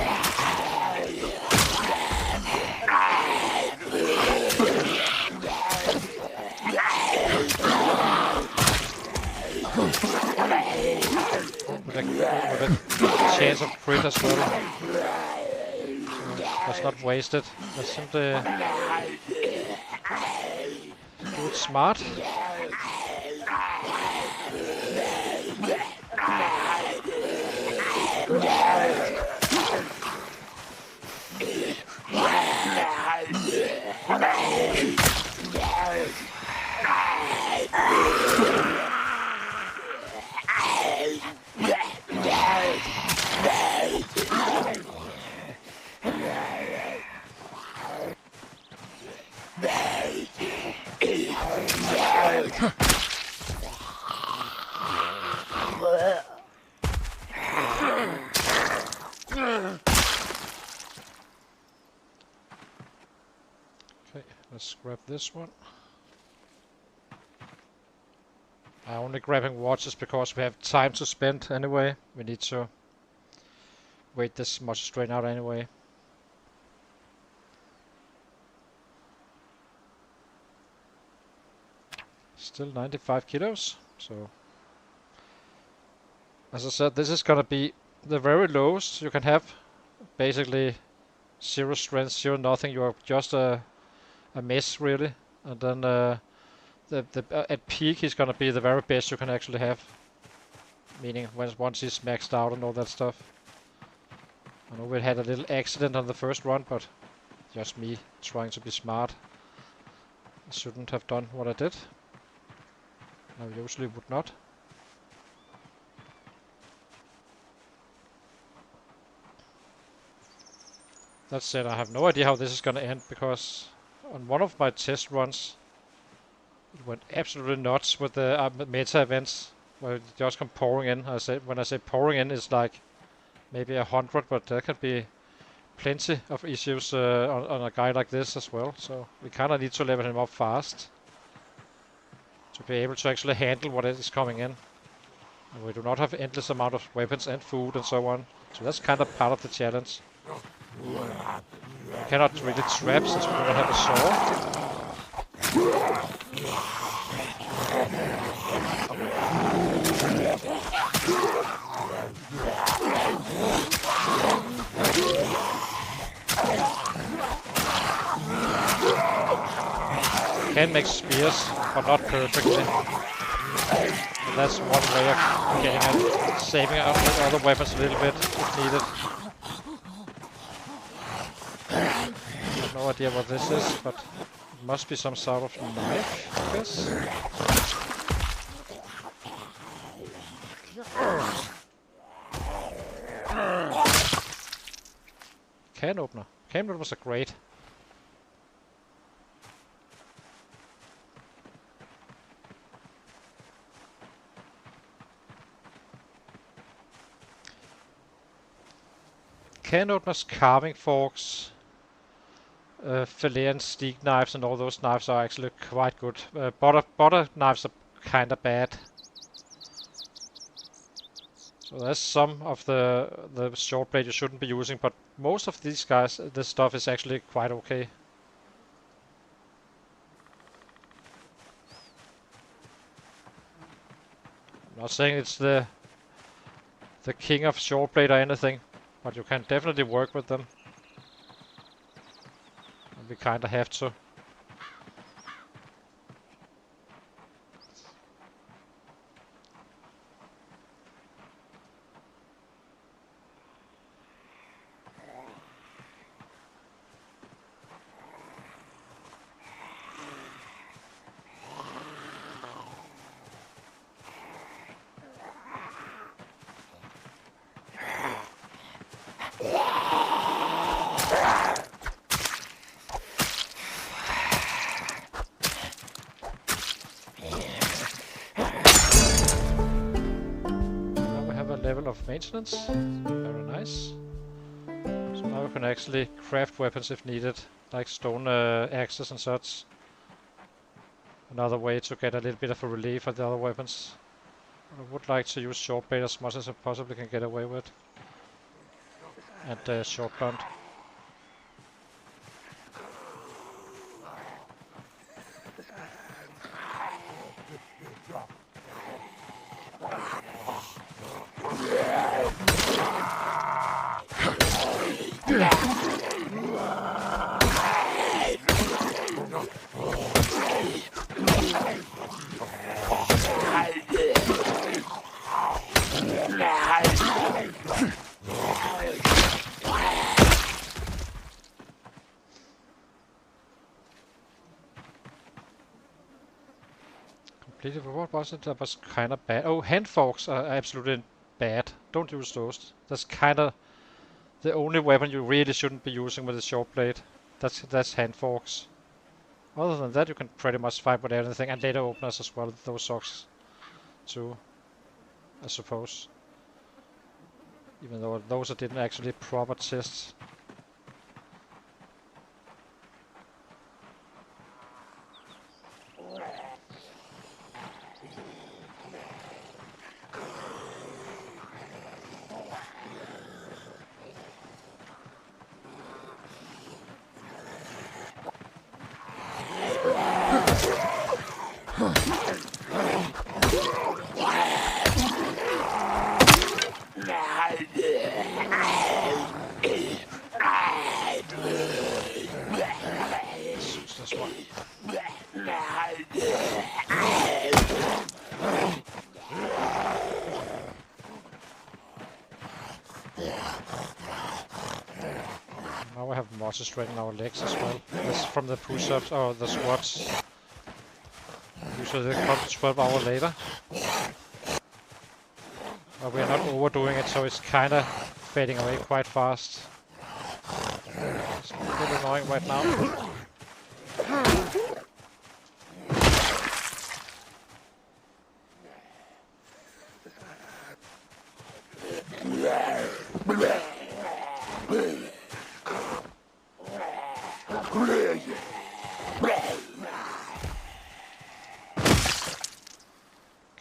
With a chance of crit as well. Let's not waste it. Let's simply do it smart. Okay, let's grab this one. I'm only grabbing watches because we have time to spend anyway. We need to wait this much strain out anyway. Still 95 kilos, so as I said, this is gonna be the very lowest you can have. Basically, 0 strength, 0 nothing. You're just a mess, really. And then at peak, he's gonna be the very best you can actually have. Meaning, once he's maxed out and all that stuff. I know we had a little accident on the first run, but just me trying to be smart. I shouldn't have done what I did. I usually would not. That said, I have no idea how this is gonna end, because on one of my test runs, it went absolutely nuts with the meta events, where it just come pouring in. When I say pouring in, it's like maybe 100, but there can be plenty of issues on a guy like this as well. So we kind of need to level him up fast to be able to actually handle what is coming in. And we do not have endless amount of weapons and food and so on. So that's kind of part of the challenge. We cannot really trap since we do not have a saw. Can make spears, but not perfectly. And that's one way of getting it, saving out the other weapons a little bit if needed. I have no idea what this is, but it must be some sort of knife, I guess. Can opener. Can openers are great. Can openers, carving forks, fillet and steak knives, and all those knives are actually quite good. Butter knives are kinda bad. So there's some of the short blade you shouldn't be using, but most of these guys, this stuff is actually quite okay. I'm not saying it's the king of short blade or anything, but you can definitely work with them. And we kinda have to. Level of maintenance. Very nice. So now we can actually craft weapons if needed, like stone axes and such. Another way to get a little bit of a relief for the other weapons. I would like to use short blade as much as I possibly can get away with. And short blunt. What was it that was kind of bad? Oh, hand forks are absolutely bad. Don't use those. That's kind of the only weapon you really shouldn't be using with a short blade. That's hand forks. Other than that, you can pretty much fight with anything, and later openers as well. Those sucks too, I suppose. Even though those I didn't actually proper test. this one. Now we have muscle strength in our legs as well. That's from the push-ups or the squats. Usually they come 12 hours later. But we're not overdoing it, so it's kinda fading away quite fast. It's a bit annoying right now.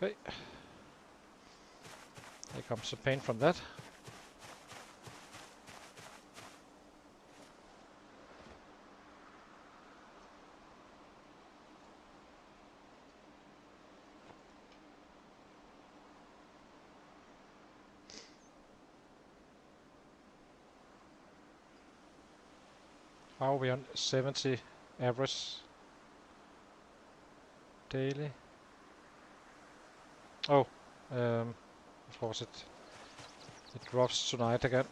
Okay. Here comes the pain from that. How are we on 70 average daily? Oh, of course it drops tonight again.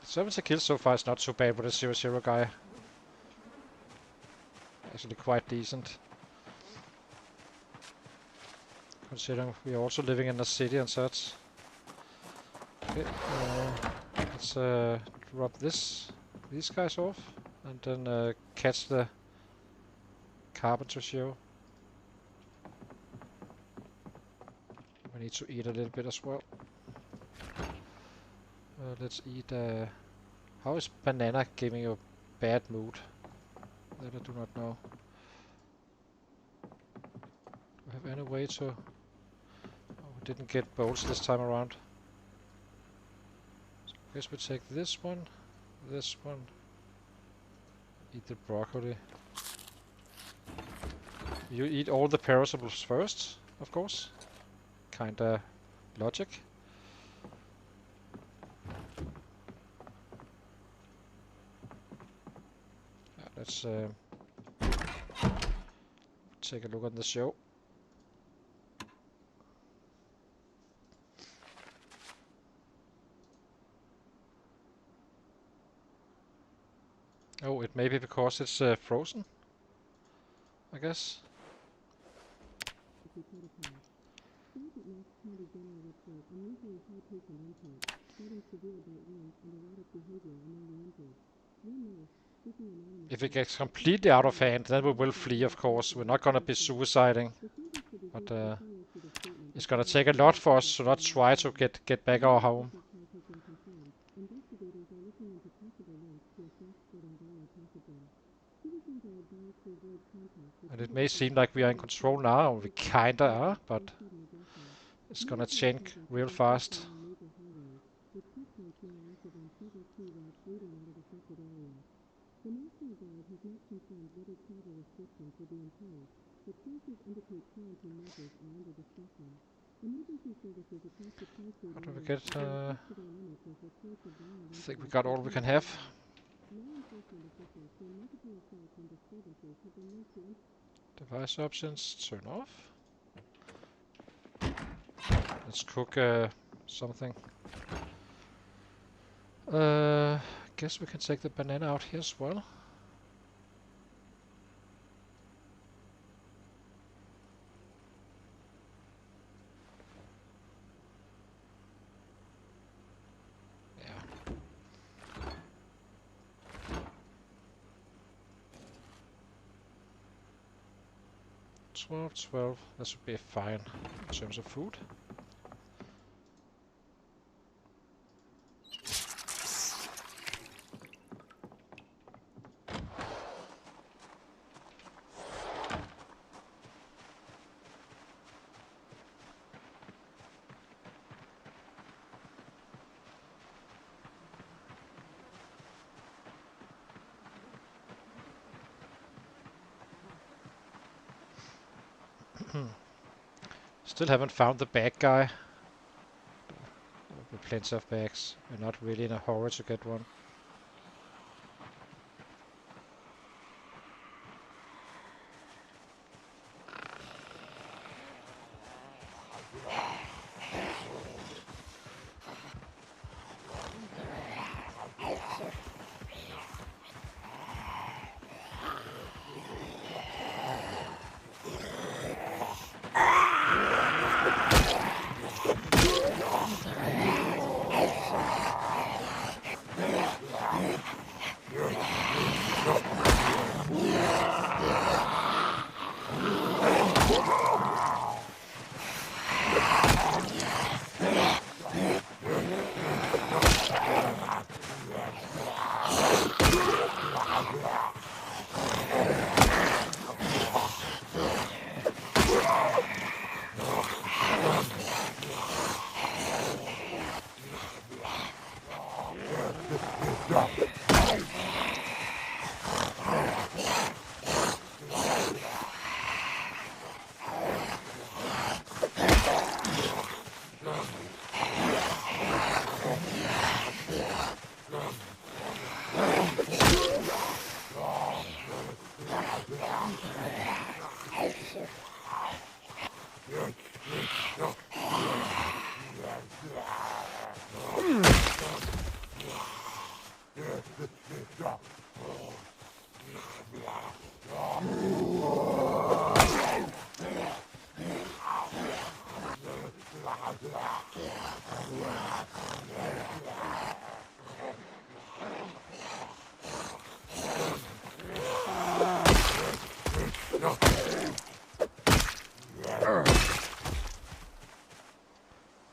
70 kills so far is not too bad with a 0-0 guy. Actually quite decent. Considering we are also living in a city and such. Okay, let's drop these guys off and then catch the carpenter show. We need to eat a little bit as well. Let's eat. How is banana giving you a bad mood? That I do not know. Do we have any way to? Oh, we didn't get bowls this time around. So I guess we take this one, eat the broccoli. You eat all the perishables first, of course. Kinda logic. Let's take a look at the show. Oh, it may be because it's frozen, I guess. If it gets completely out of hand, then we will flee, of course. We're not gonna be suiciding. But it's gonna take a lot for us to not try to get back our home. And it may seem like we are in control now, we kinda are, but it's gonna change real fast. What do we get? I think we got all we can have. Device options, turn off. Let's cook something. Guess we can take the banana out here as well. Yeah. 12, that should be fine in terms of food. Still haven't found the bag guy. There will be plenty of bags. We're not really in a hurry to get one.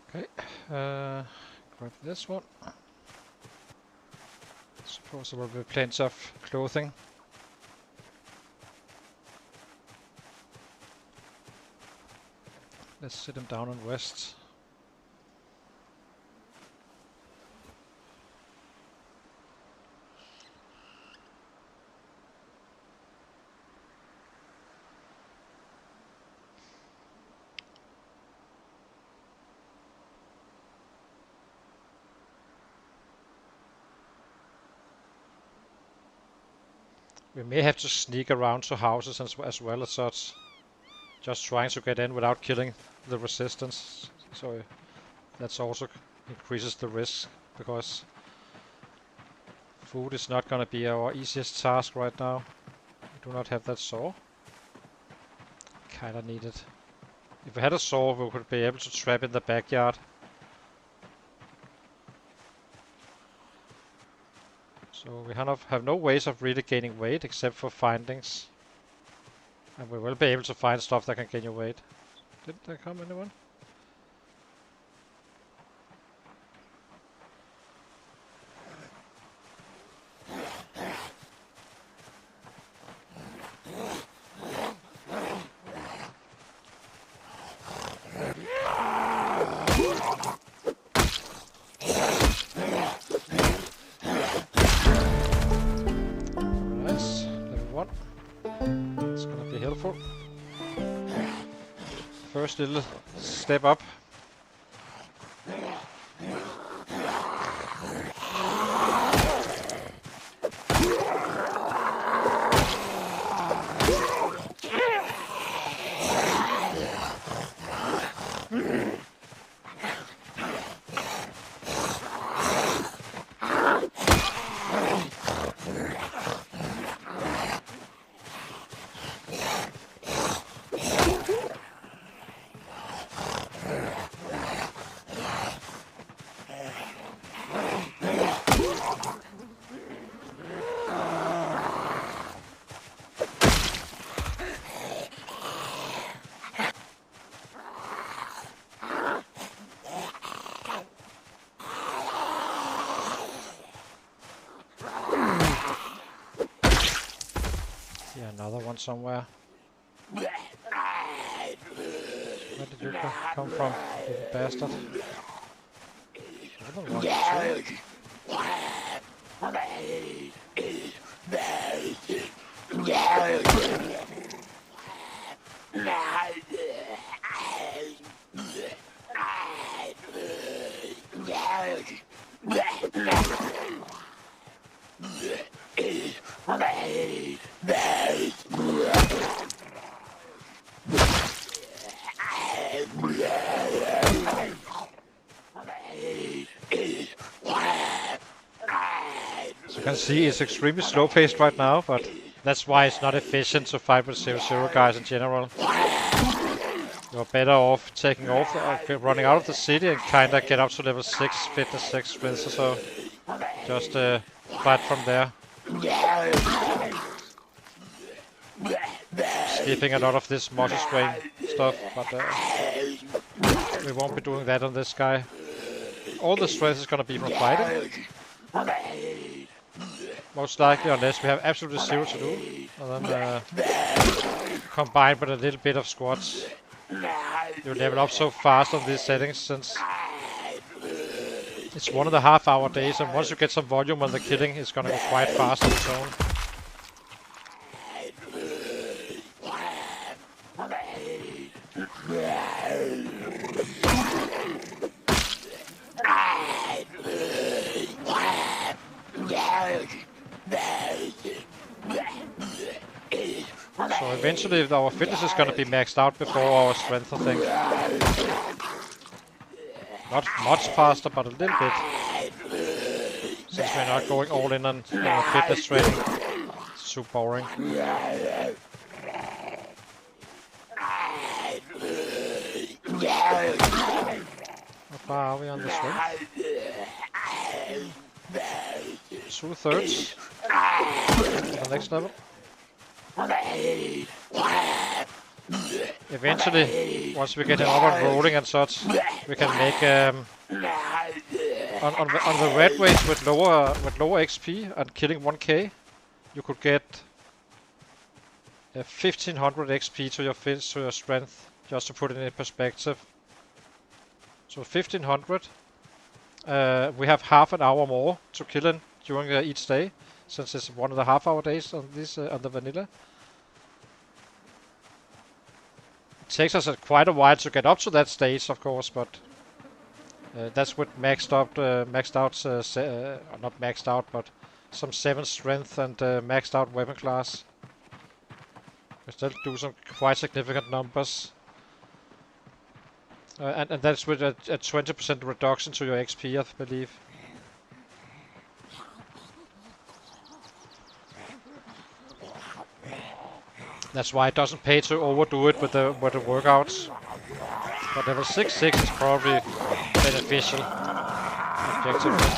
Okay, grab this one. Suppose there will be plenty of clothing. Let's sit him down and rest. We may have to sneak around to houses as well as such. Just trying to get in without killing the resistance. So that's also increases the risk, because food is not going to be our easiest task right now. We do not have that saw. Kinda need it. If we had a saw, we could be able to trap in the backyard. So we have no ways of really gaining weight except for findings. And we will be able to find stuff that can gain you weight. Didn't there come anyone? Nice, level 1. It's gonna be helpful. First little step up. Yeah, another one somewhere. Where did you come from, you bastard? Another one too. As you can see, it's extremely slow paced right now, but that's why it's not efficient to fight with 0-0 guys in general. You're better off taking off, running out of the city and kinda get up to level 6, fitness 6 sprints or so. Just fight from there. Skipping a lot of this muscle strain stuff, but we won't be doing that on this guy. All the strength is gonna be from fighting. Most likely, unless we have absolutely zero to do. And then combined with a little bit of squats. You level up so fast on these settings since it's 1.5 hour days, and once you get some volume on the killing, it's gonna go quite fast on its own. So eventually our fitness is gonna be maxed out before our strength, I think. Not much faster, but a little bit. since we're not going all in on fitness training. It's too boring. How far are we on the swing? 2/3 for the next level. Eventually, once we get him up and rolling and such, we can make on the red ways with lower XP and killing 1k, you could get 1500 XP to your strength, just to put it in perspective. So 1500. We have half an hour more to kill him during each day, since it's 1.5 hour days on this on the vanilla. It takes us quite a while to get up to that stage, of course, but that's with maxed out, not maxed out, but some 7 strength and maxed out weapon class. We still do some quite significant numbers. And that's with a 20% reduction to your XP, I believe. That's why it doesn't pay to overdo it with the workouts. But level 6/6 is probably beneficial, objectively.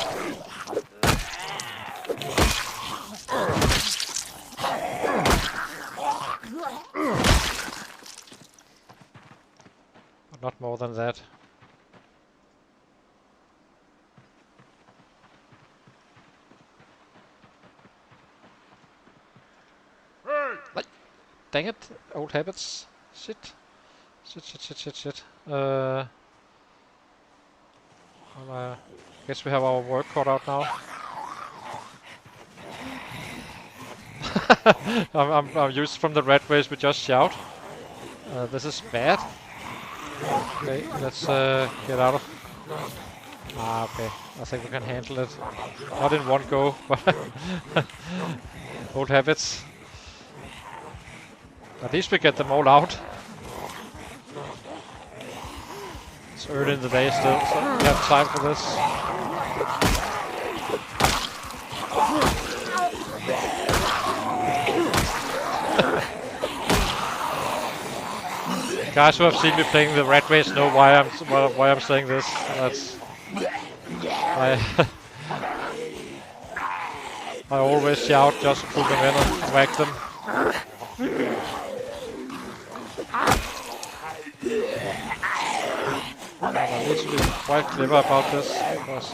But not more than that. Dang it, old habits. Shit. Well, I guess we have our work cut out now. I'm used from the red ways, we just shout. This is bad. Okay, let's get out of... okay. I think we can handle it. Not in one go, but... old habits. At least we get them all out. It's early in the day still, so we have time for this. Guys who have seen me playing the red ways know why I'm saying this. That's I always shout just to pull them in and whack them. I need to be quite clever about this, because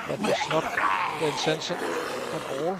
that was not the intention at all.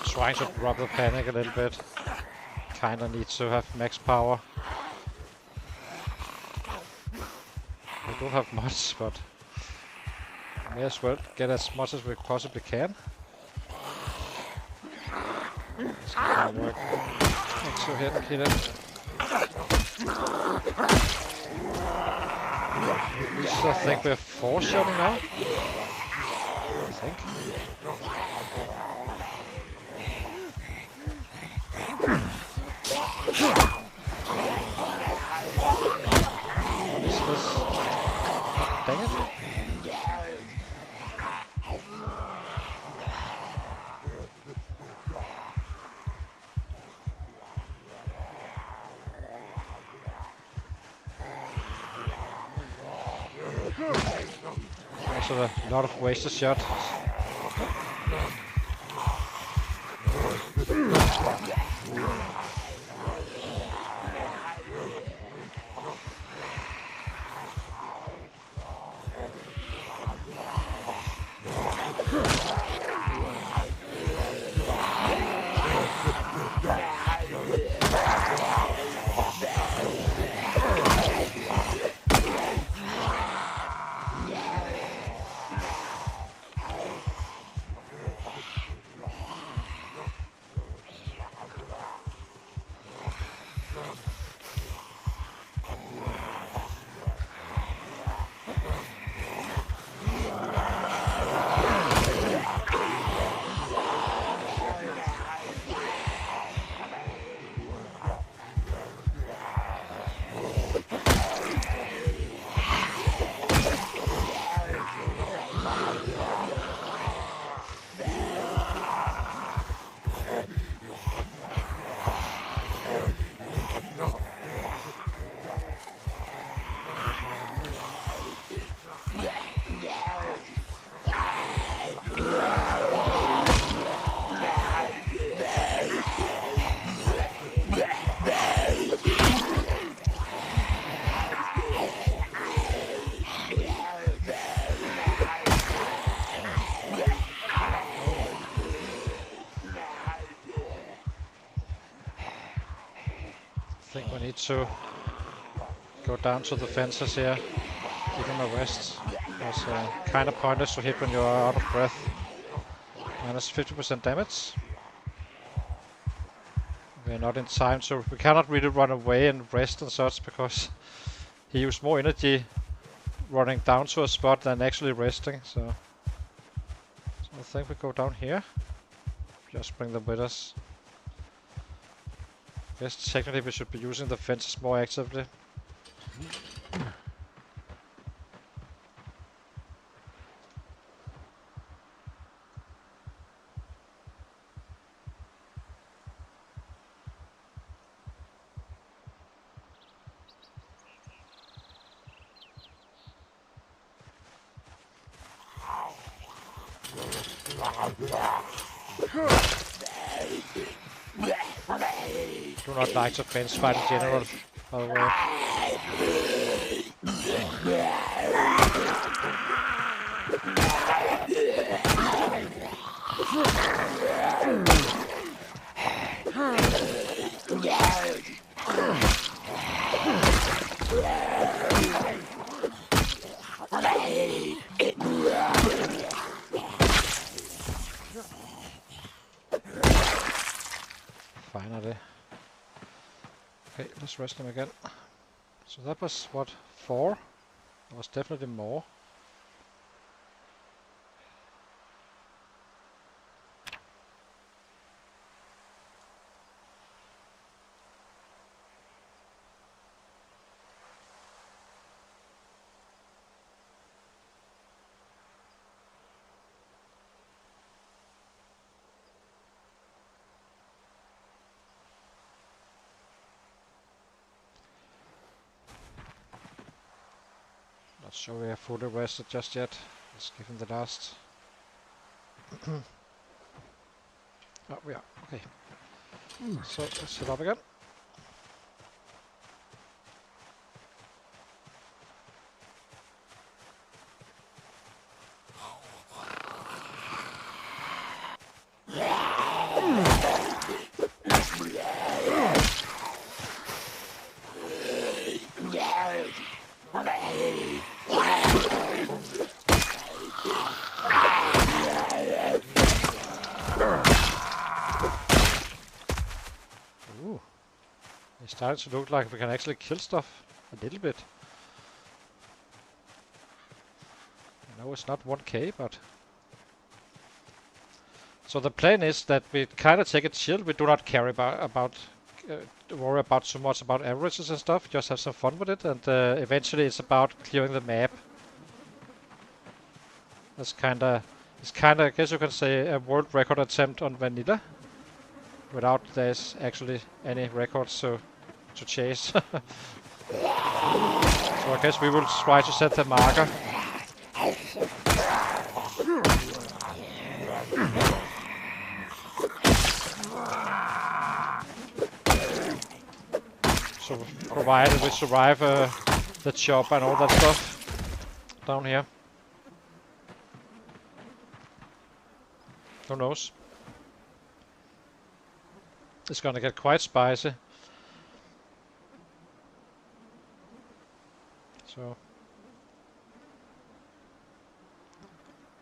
Trying to drop the panic a little bit. Kinda need to have max power. We don't have much, but may as well get as much as we possibly can. This can work. Let's go ahead and kill it. At least I think we're 4-shotting now. I think. What is this? Dang it. also a lot of wasted shots. I think we need to go down to the fences here, give him a rest. It's kind of pointless to hit when you're out of breath. Minus 50% damage. We're not in time, so we cannot really run away and rest and such, because he used more energy running down to a spot than actually resting. So I think we go down here. Just bring them with us. I guess technically we should be using the fences more actively. Do not like to fence fight in general, by the way. Finally. Okay, let's rest him again. So that was, what, 4? There was definitely more. Not sure we are fully rested just yet. Let's give him the last. Oh, we are. Okay. So let's set up again. Ooh. It's starting to look like we can actually kill stuff a little bit. I know it's not 1k, but... So the plan is that we kind of take it chill. We do not care about worry about too much about averages and stuff. Just have some fun with it, and eventually it's about clearing the map. That's kinda, I guess you can say, a world record attempt on Vanilla, without there's actually any records to chase. So I guess we will try to set the marker. So provided we survive the chop and all that stuff down here. Who knows? It's gonna get quite spicy. So,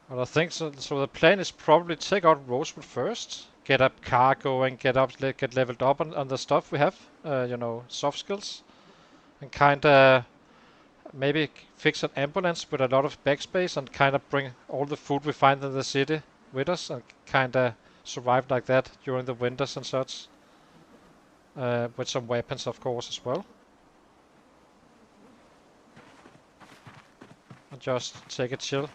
well, I think so. So the plan is probably take out Rosewood first, get a car going, get leveled up on the stuff we have, you know, soft skills, and kinda maybe fix an ambulance with a lot of backspace and kinda bring all the food we find in the city with us and kinda survive like that during the winters and such. With some weapons, of course, as well. And just take it chill.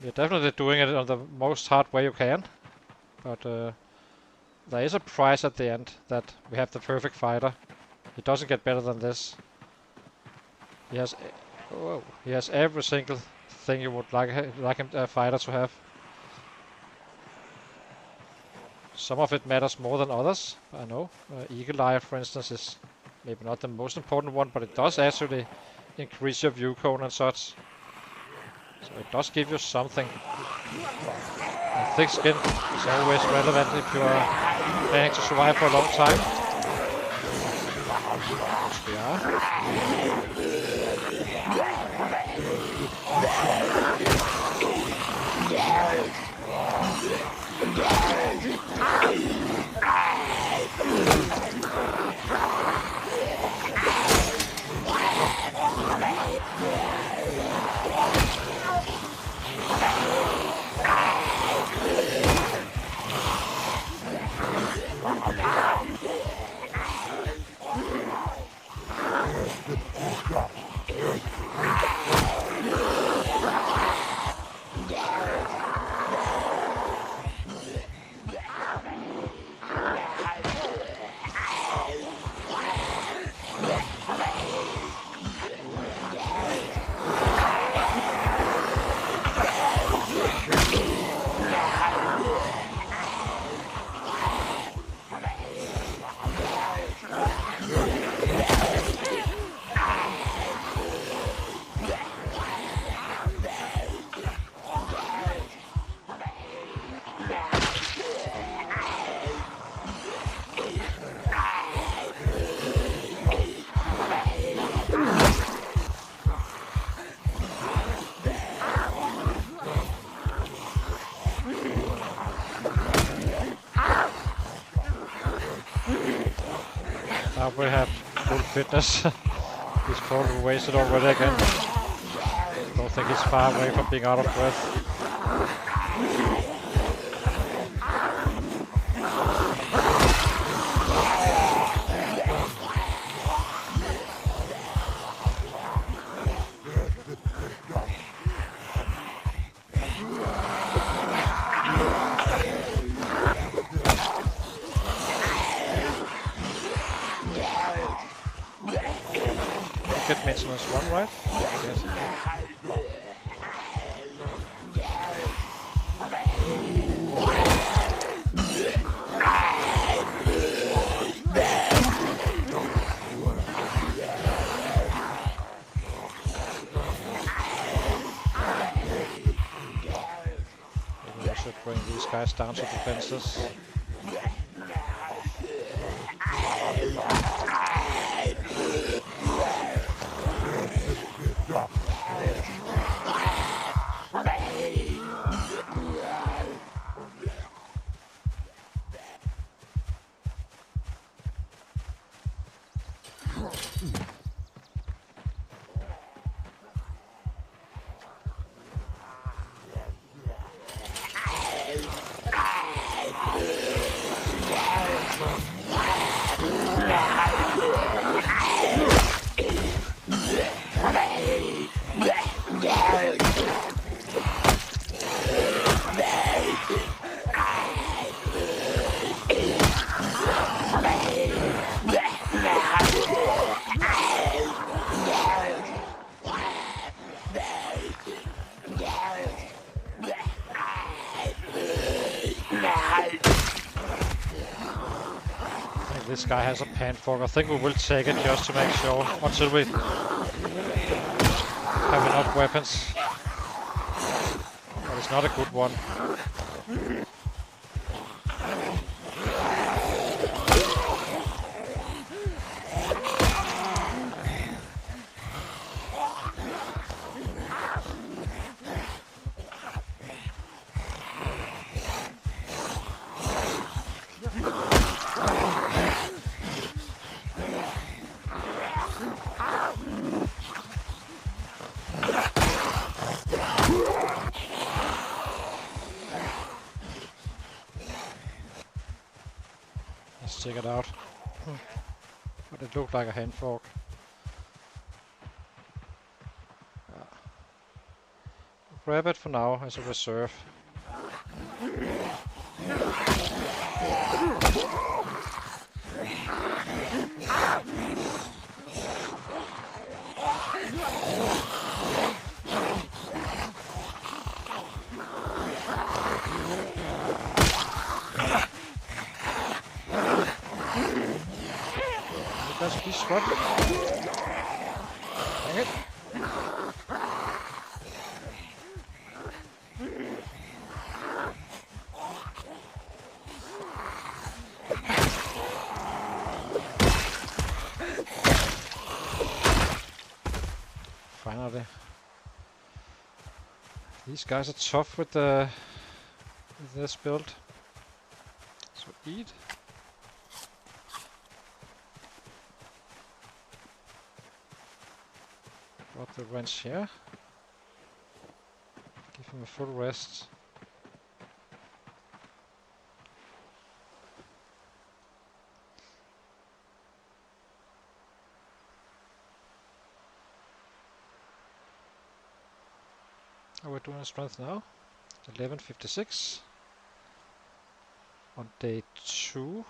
You're definitely doing it on the most hard way you can. But there is a price at the end that we have the perfect fighter. It doesn't get better than this. He has, he has every single thing you would like a fighter to have. Some of it matters more than others, I know. Eagle Eye, for instance, is maybe not the most important one, but it does actually increase your view cone and such. So it does give you something. And thick skin is always relevant if you are planning to survive for a long time. Which we are. Now we have full fitness. He's probably wasted already again. Don't think he's far away from being out of breath. Get maintenance 1, right? Yes. Maybe I should bring these guys down to defenses. This guy has a panfork. I think we will take it just to make sure until we have enough weapons. But it's not a good one. Let's check it out. But it looked like a hand fork. Grab it for now as a reserve. That's a piece of dang it. Finally. These guys are tough with this build. So eat. Drop the wrench here. Give him a full rest. How are we doing strength now? 1156 on day 2.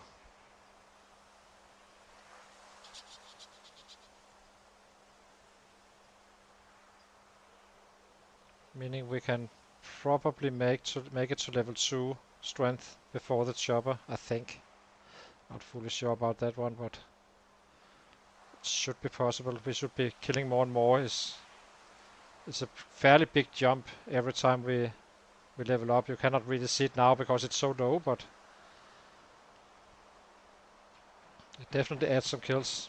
Meaning we can probably make it to level 2 strength before the chopper, I think. Not fully sure about that one, but it should be possible. We should be killing more and more. It's a fairly big jump every time we level up. You cannot really see it now because it's so low, but it definitely adds some kills.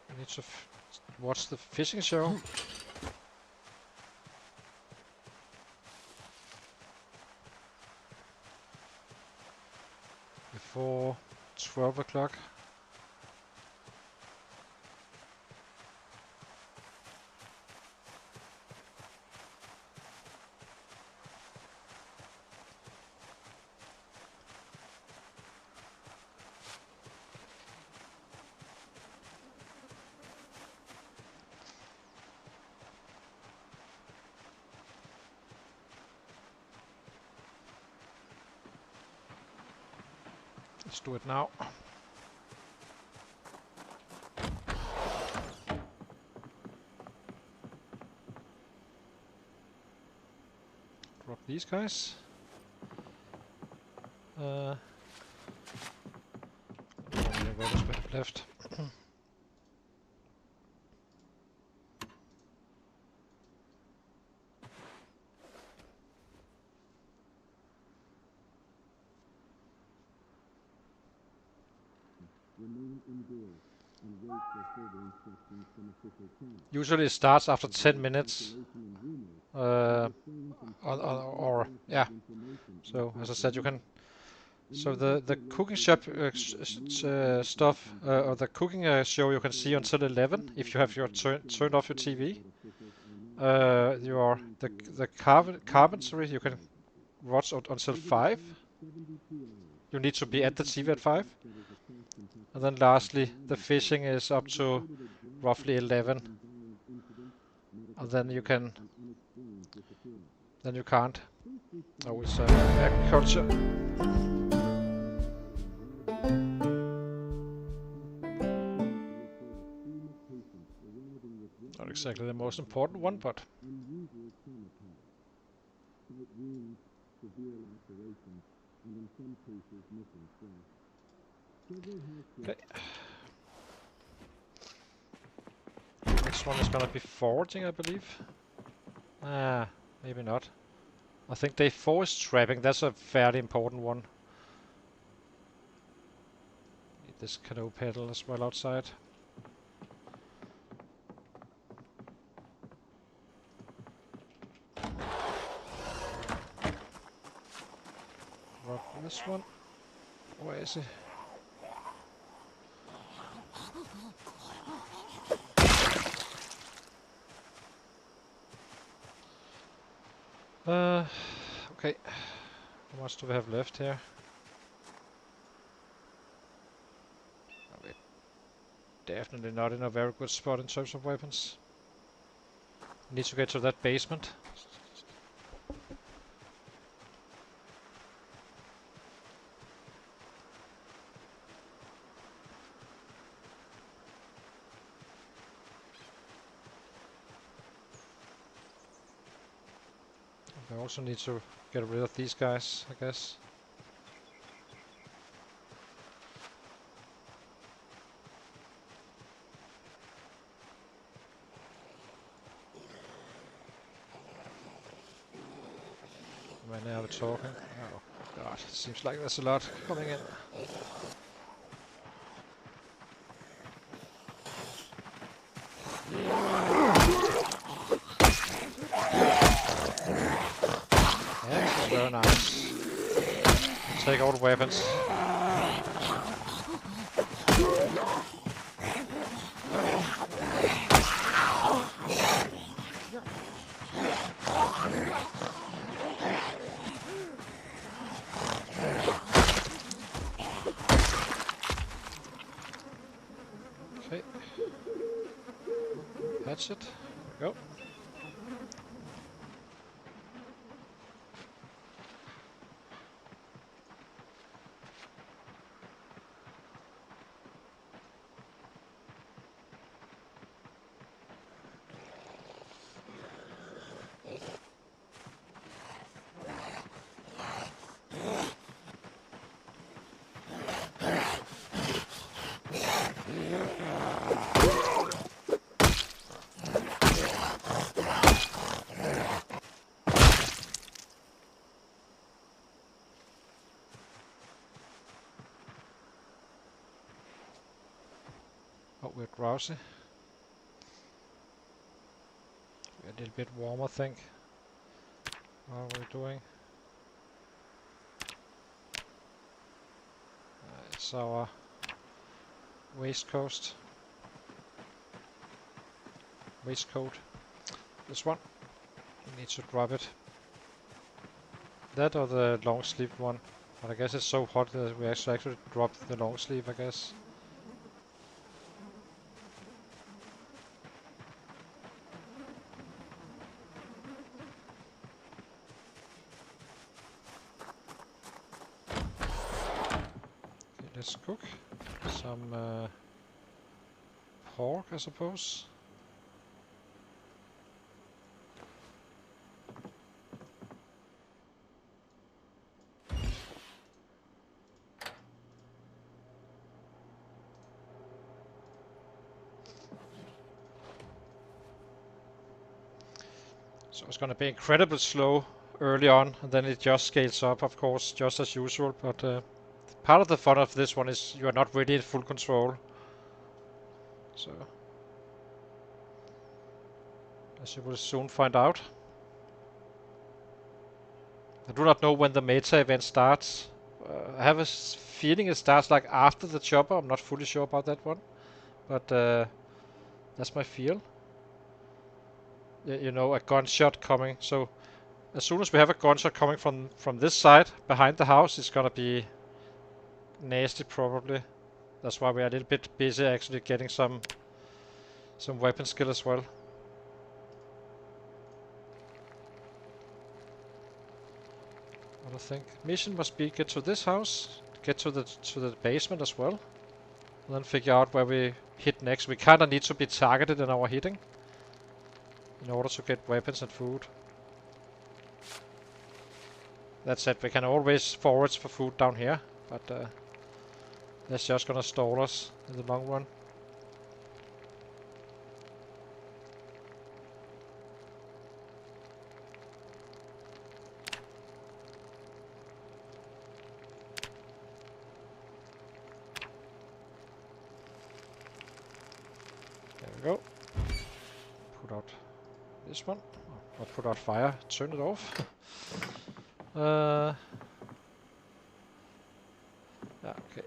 We need to watch the fishing show. Before 12 o'clock. Let's do it now. Drop these guys. How many rebels we have left? Usually it starts after 10 minutes. Or yeah. So as I said, you can. So the cooking shop stuff or the cooking show you can see until 11 if you have your turned off your TV. The carpentry you can watch until 5. You need to be at the TV at 5. And then lastly, the fishing is up to roughly 11. And then you can. Then you can't. Oh, it's agriculture. Not exactly the most important one, but Okay. Next one is gonna be foraging, I believe. Ah, maybe not. I think day 4 is trapping. That's a fairly important one. Need this canoe pedal as well outside. Drop this one. Where is he? Okay. How much do we have left here? We're definitely not in a very good spot in terms of weapons. Need to get to that basement. I also need to get rid of these guys, I guess. When are we talking? Oh god, seems like there's a lot coming in. Yeah, very nice. Take all the weapons. Okay. Hatchet. There we go. Oh, we're drowsy. We're a little bit warm, I think. How are we doing? It's our waistcoat. This one. We need to drop it. That or the long sleeve one. But I guess it's so hot that we actually drop the long sleeve, I guess. Okay, let's cook some pork, I suppose. So it's going to be incredibly slow early on, and then it just scales up, of course, just as usual. But part of the fun of this one is you are not really in full control. So, as you will soon find out. I do not know when the meta event starts. I have a feeling it starts like after the chopper. I'm not fully sure about that one, but that's my feel. You know, a gunshot coming. So as soon as we have a gunshot coming from this side behind the house, it's gonna be nasty probably. That's why we are a little bit busy actually getting some weapon skill as well. What I think mission must be get to this house, get to the basement as well, and then figure out where we hit next. We kinda need to be targeted in our hitting in order to get weapons and food. That said, we can always forage for food down here, but That's just gonna stall us in the long run. There we go. Put out this one. Or put out fire. Turn it off. Yeah, okay.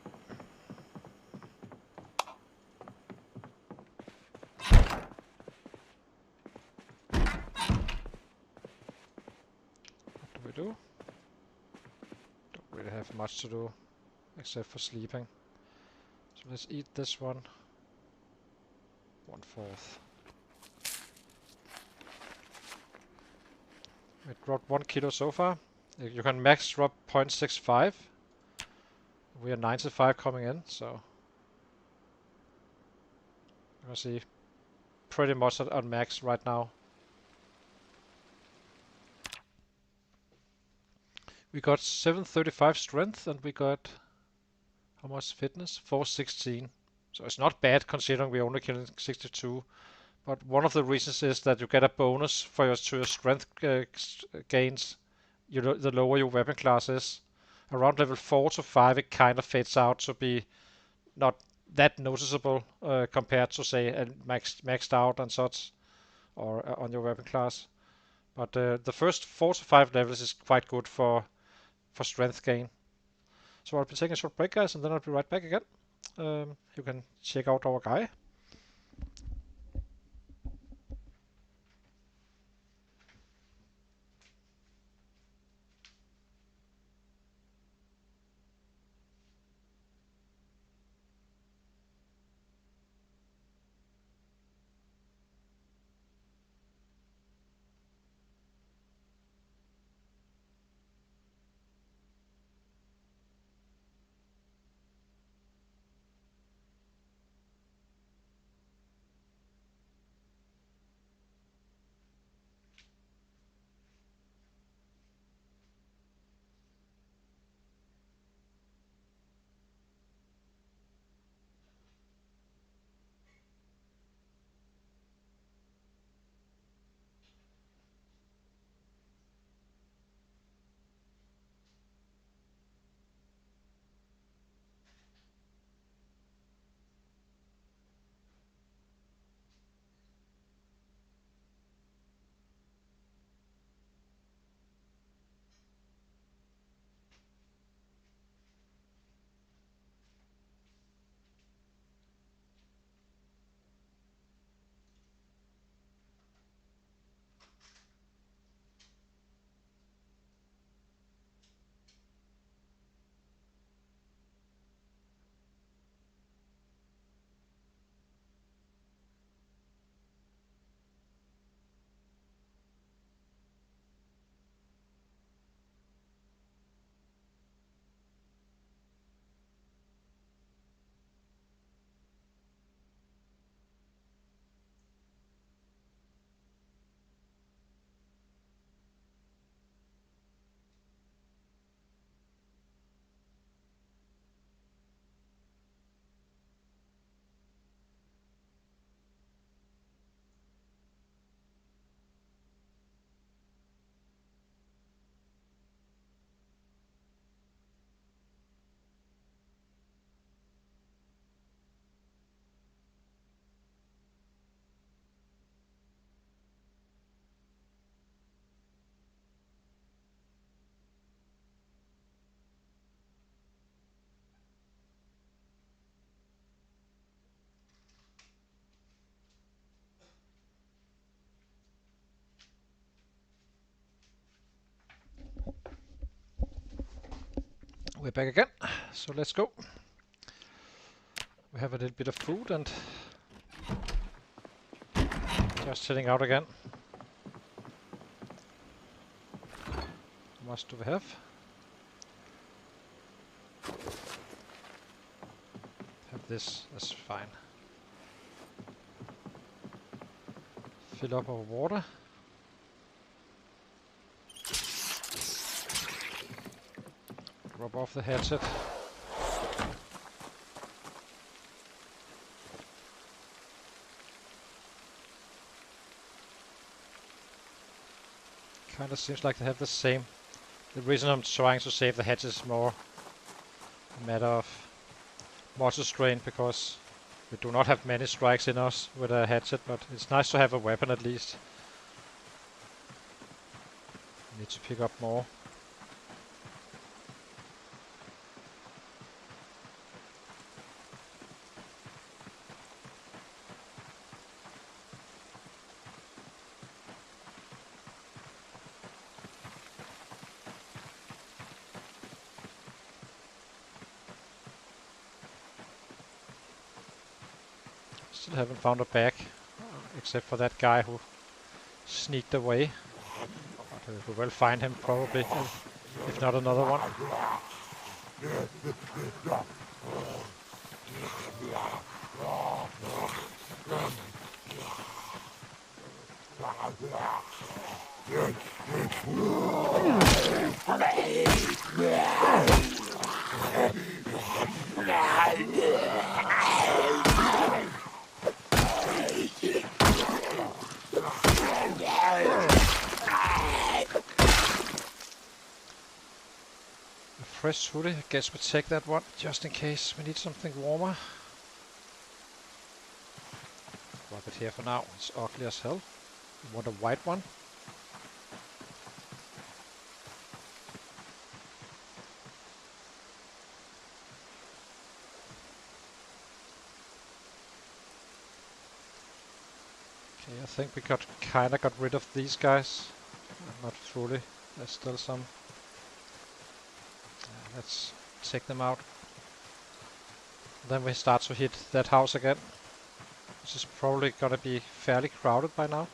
What do we do? Don't really have much to do except for sleeping. So let's eat this one. 1/4. We dropped 1 kilo so far. You can max drop 0.65. We are 95 coming in, so you can see pretty much on max right now. We got 735 strength and we got how much fitness? 416. So it's not bad considering we only killing 62. But one of the reasons is that you get a bonus for your strength gains. The lower your weapon class is. Around level 4 to 5 it kind of fades out to be not that noticeable compared to say maxed out and such, or on your weapon class. But the first 4 to 5 levels is quite good for strength gain. So I'll be taking a short break, guys, and then I'll be right back again. You can check out our guy. We're back again, so let's go. We have a little bit of food and just sitting out again. How much do we have? Have this, that's fine. Fill up our water. Drop off the headset. Kinda seems like they have the same. The reason I'm trying to save the hatches is more a matter of muscle strain, because we do not have many strikes in us with a hatchet, but it's nice to have a weapon at least. Need to pick up more. Still haven't found a bag, except for that guy who sneaked away. But we will find him probably, if not another one. Fresh hoodie, I guess we take that one, just in case we need something warmer. Drop it here for now, it's ugly as hell. We want a white one. Okay, I think we kinda got rid of these guys. Not fully, there's still some. Let's take them out. Then we start to hit that house again, which is probably gonna be fairly crowded by now.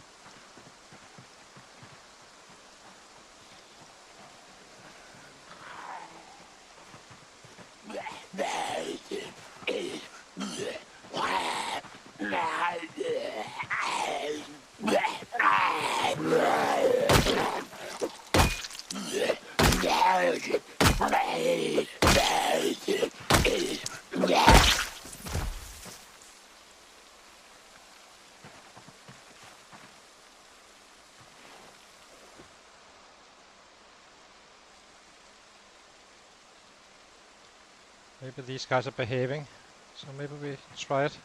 Maybe these guys are behaving, so maybe we try it.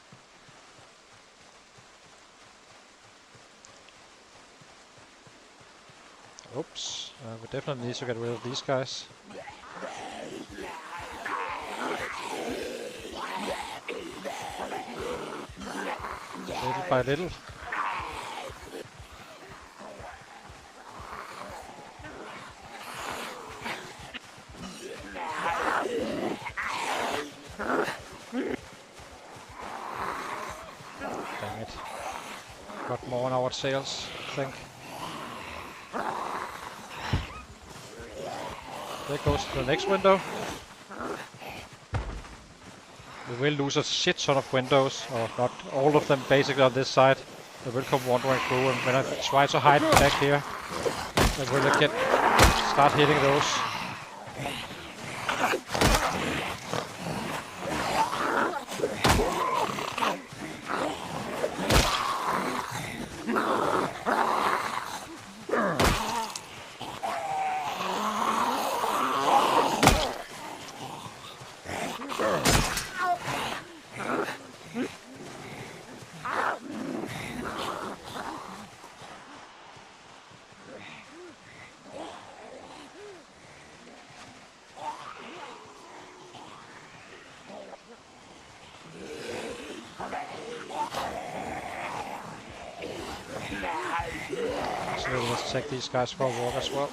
Oops, we definitely need to get rid of these guys. Little by little. Dang it. Got more on our sails, I think. There goes to the next window. We will lose a shit ton of windows, or not all of them basically on this side. They will come wandering through, and when I try to hide back here, they will start hitting those. So let's take these guys for a walk as well.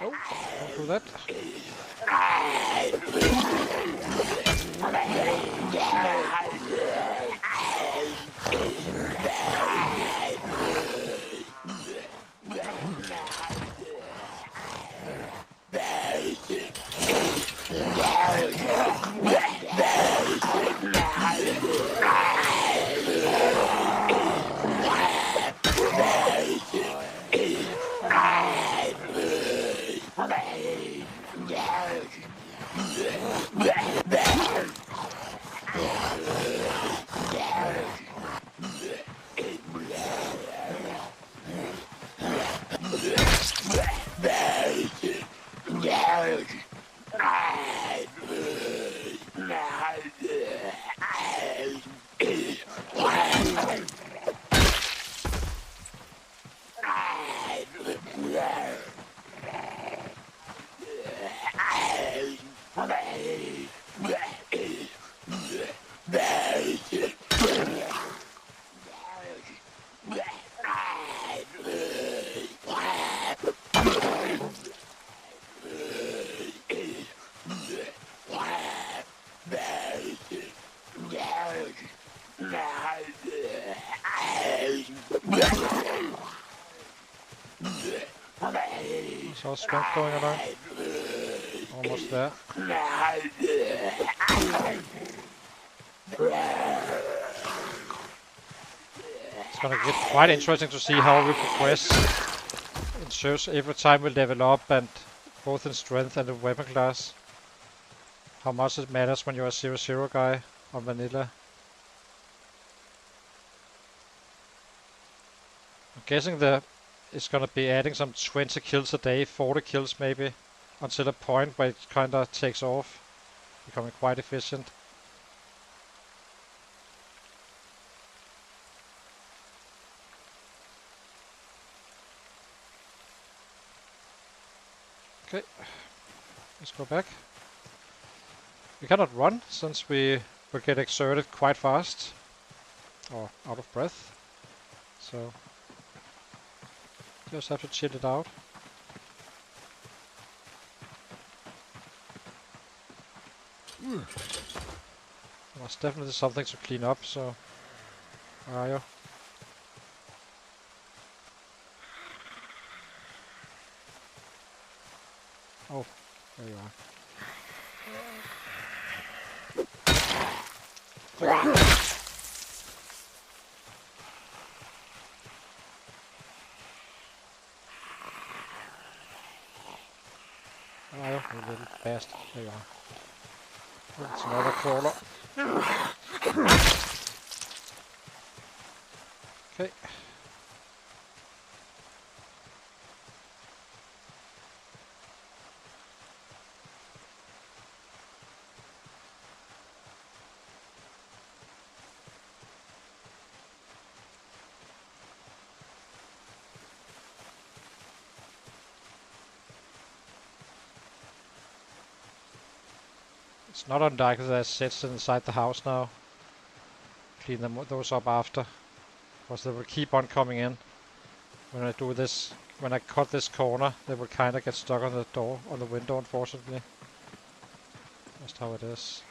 Oh, don't do that. There's all strength going along. Almost there. It's gonna get quite interesting to see how we progress. It shows every time we level up, and both in strength and in weapon class, how much it matters when you're a 0-0 guy on vanilla. I'm guessing it's gonna be adding some 20 kills a day, 40 kills maybe, until a point where it kinda takes off, becoming quite efficient. Okay, let's go back. We cannot run since we will get exerted quite fast, or out of breath, so just have to chill it out. There's definitely something to clean up, so where are you? Oh, there you are. Where are you, you little bastard? There you are. Oh, it's another crawler. Okay. It's not unlikely that it sits inside the house now. Clean those up after, because they will keep on coming in. When I do this, when I cut this corner, they will kind of get stuck on the door, on the window, unfortunately. That's how it is.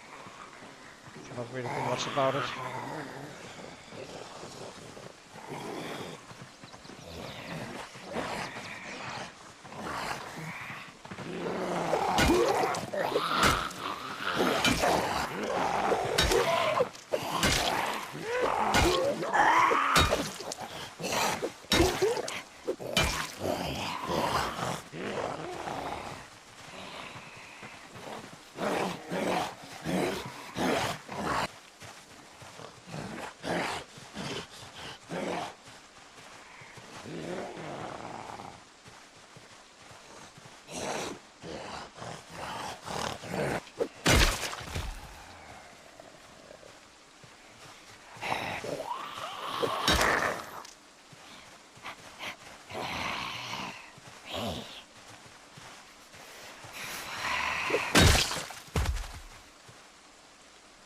Cannot really do much about it.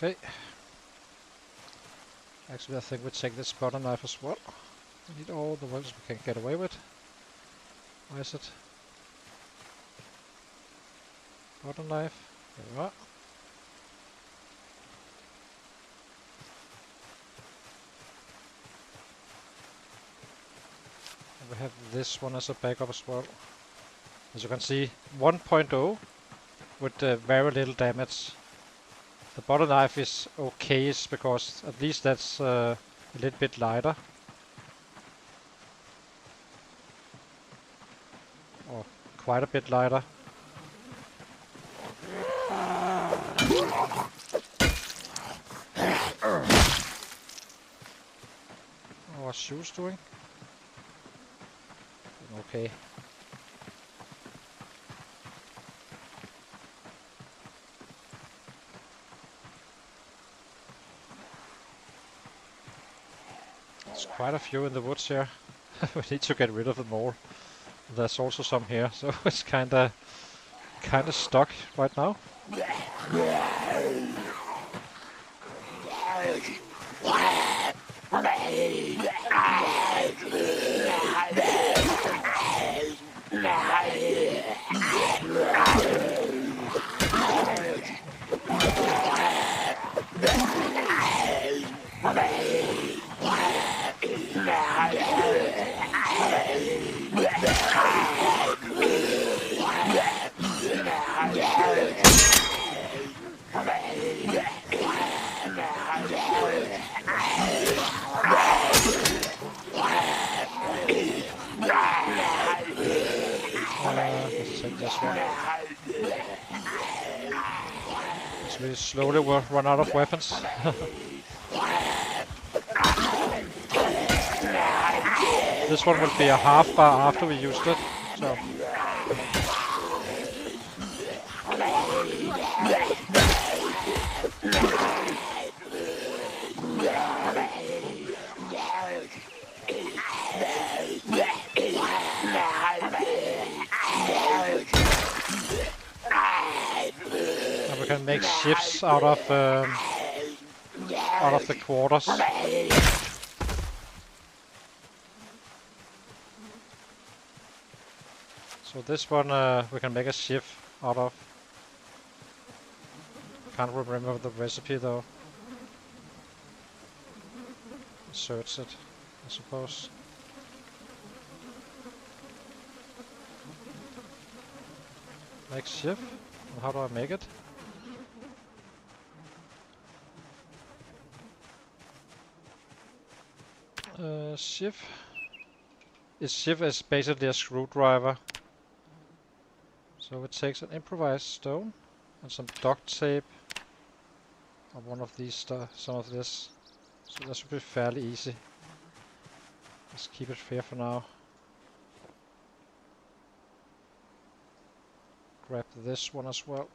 Okay. Actually, I think we take this butter knife as well. We need all the ones we can get away with. Where is it? Butter knife. There we are. And we have this one as a backup as well. As you can see, 1.0 with very little damage. The butter knife is okay because at least that's a little bit lighter. Or quite a bit lighter. What's shoes doing? Okay. There's quite a few in the woods here. We need to get rid of them all. There's also some here, so it's kinda stuck right now. Let's take this one. It's really slowly we'll run out of weapons. This one will be a half bar after we used it, so. And we can make shifts out of the quarters. So this one we can make a shift out of. Can't remember the recipe though. Search it, I suppose. Make shift. And how do I make it? Shift. Shift is basically a screwdriver. So it takes an improvised stone and some duct tape or one of these some of this. So that should be fairly easy. Let's keep it fair for now. Grab this one as well.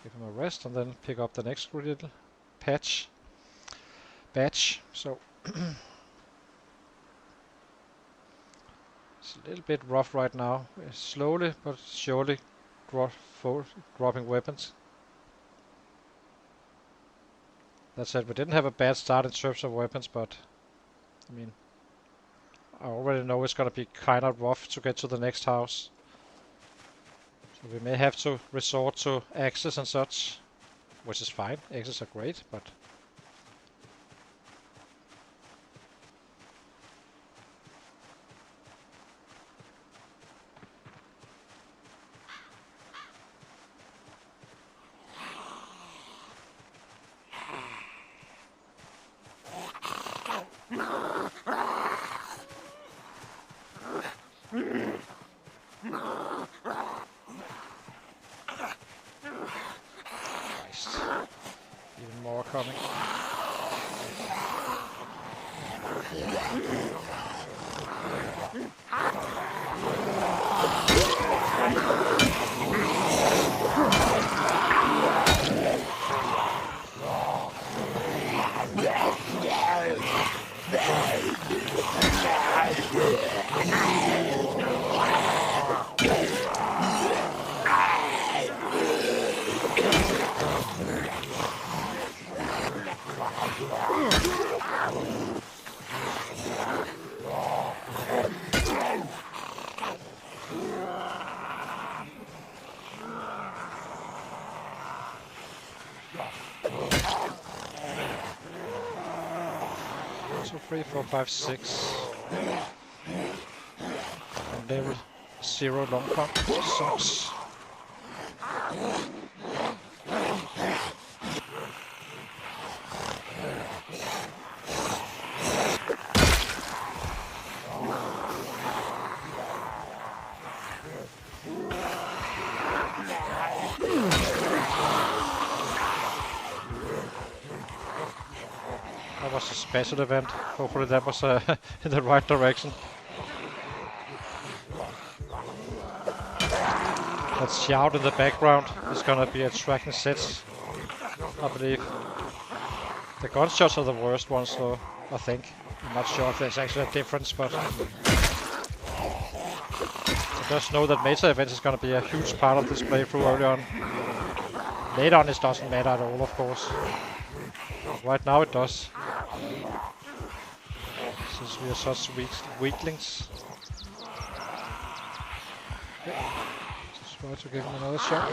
Give him a rest and then pick up the next little batch. So it's a little bit rough right now. We're slowly but surely dropping weapons. That said, we didn't have a bad start in terms of weapons, but I mean, I already know it's gonna be kind of rough to get to the next house. So we may have to resort to axes and such, which is fine. Axes are great, but even more coming. So 3, 4, 5, 6. And level 0 long pump. Sucks. That was a special event. Hopefully that was in the right direction. That shout in the background is gonna be attracting sets. I believe. The gunshots are the worst ones, though, I think. I'm not sure if there's actually a difference, but I just know that meta events is going to be a huge part of this playthrough early on. Later on, it doesn't matter at all, of course. Right now, it does. Since we are such weaklings. Okay. Let's try to give him another shot.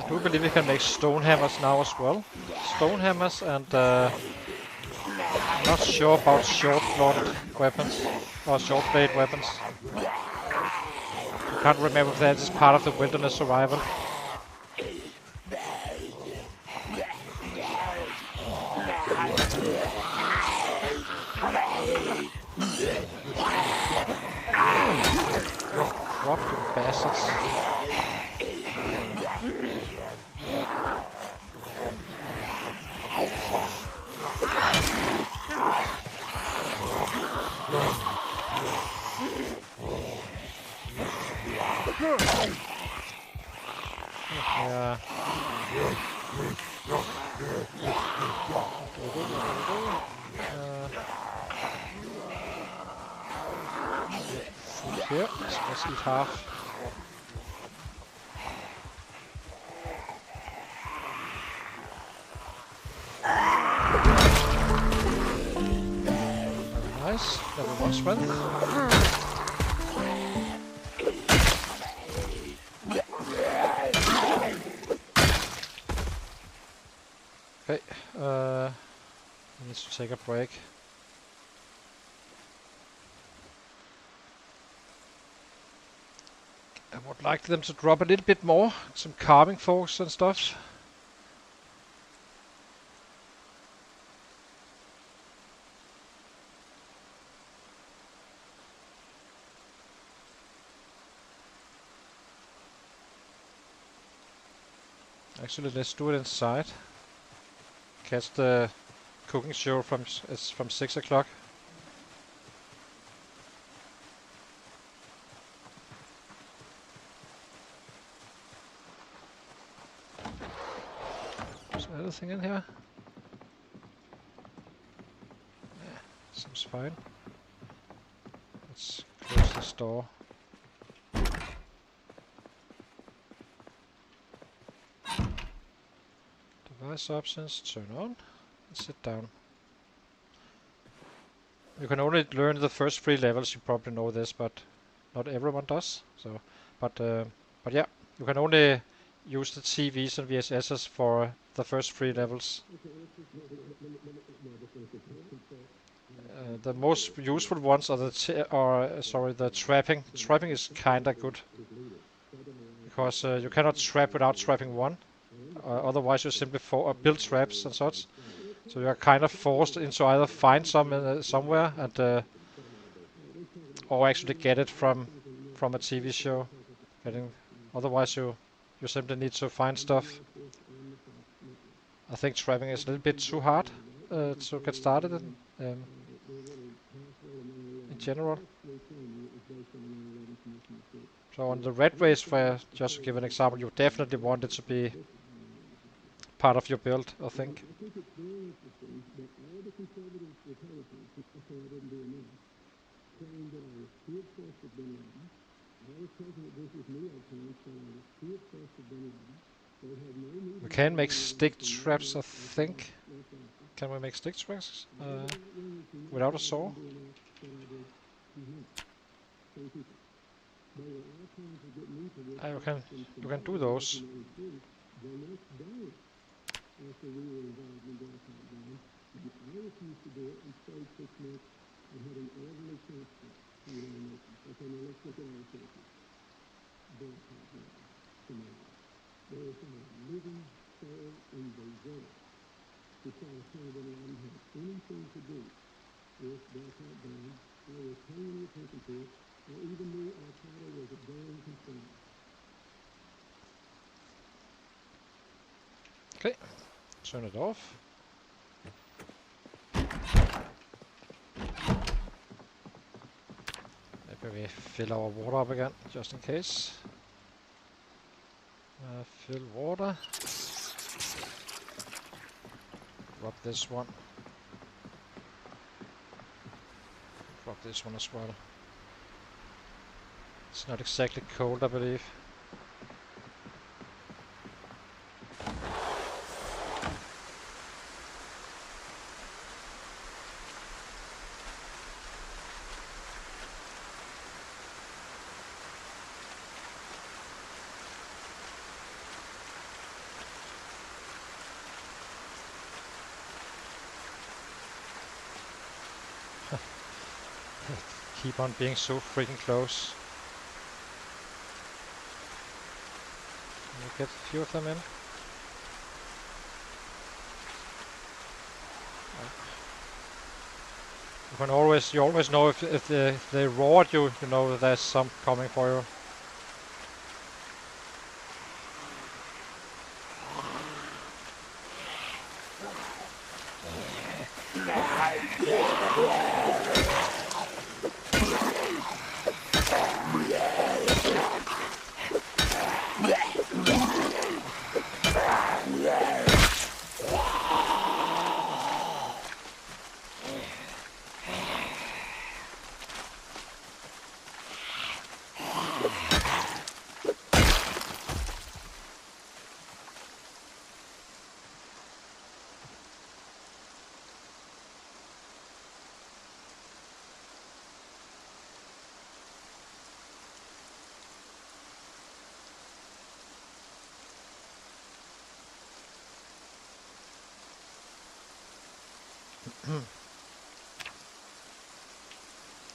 I do believe we can make stone hammers now as well. Stone hammers and I'm not sure about short-bladed weapons or short-blade weapons. I can't remember if that is part of the wilderness survival. Drop, you bastards. Yeah. Here, so let's eat half. Very nice. Level 1 strength. Okay, I need to take a break. I would like them to drop a little bit more, some carving forks and stuff. Actually, let's do it inside. Catch the cooking show from 6 o'clock. Is there anything in here? Yeah, seems fine. Let's close this door. Device options, turn on, and sit down. You can only learn the first 3 levels, you probably know this, but not everyone does. So, but yeah, you can only use the TVs and VSSs for the first 3 levels. The most useful ones are the trapping. Trapping is kinda good because you cannot trap without trapping 1. Otherwise, you simply build traps and such. So you are kind of forced into either find some somewhere and or actually get it from a TV show. Otherwise, you simply need to find stuff. I think trapping is a little bit too hard to get started in general. So on the red race, just to give an example, you definitely want it to be part of your build, I think. We can make stick traps, I think. Can we make stick traps without a saw? You can do those. used to do it and stayed 6 months and had an orderly transport to the United Nations. Okay, now let's look at our sources. There is a living soul in the world who saw Osama bin Laden had anything to do with Belfast bombing, or was paying any attention to it, or even knew Al-Qaeda was a going concern. Okay, turn it off. Maybe we fill our water up again, just in case. Fill water. Drop this one. Drop this one as well. It's not exactly cold, I believe. Keep on being so freaking close. Can we get a few of them in? You always know if they roar at you, you know that there's some coming for you.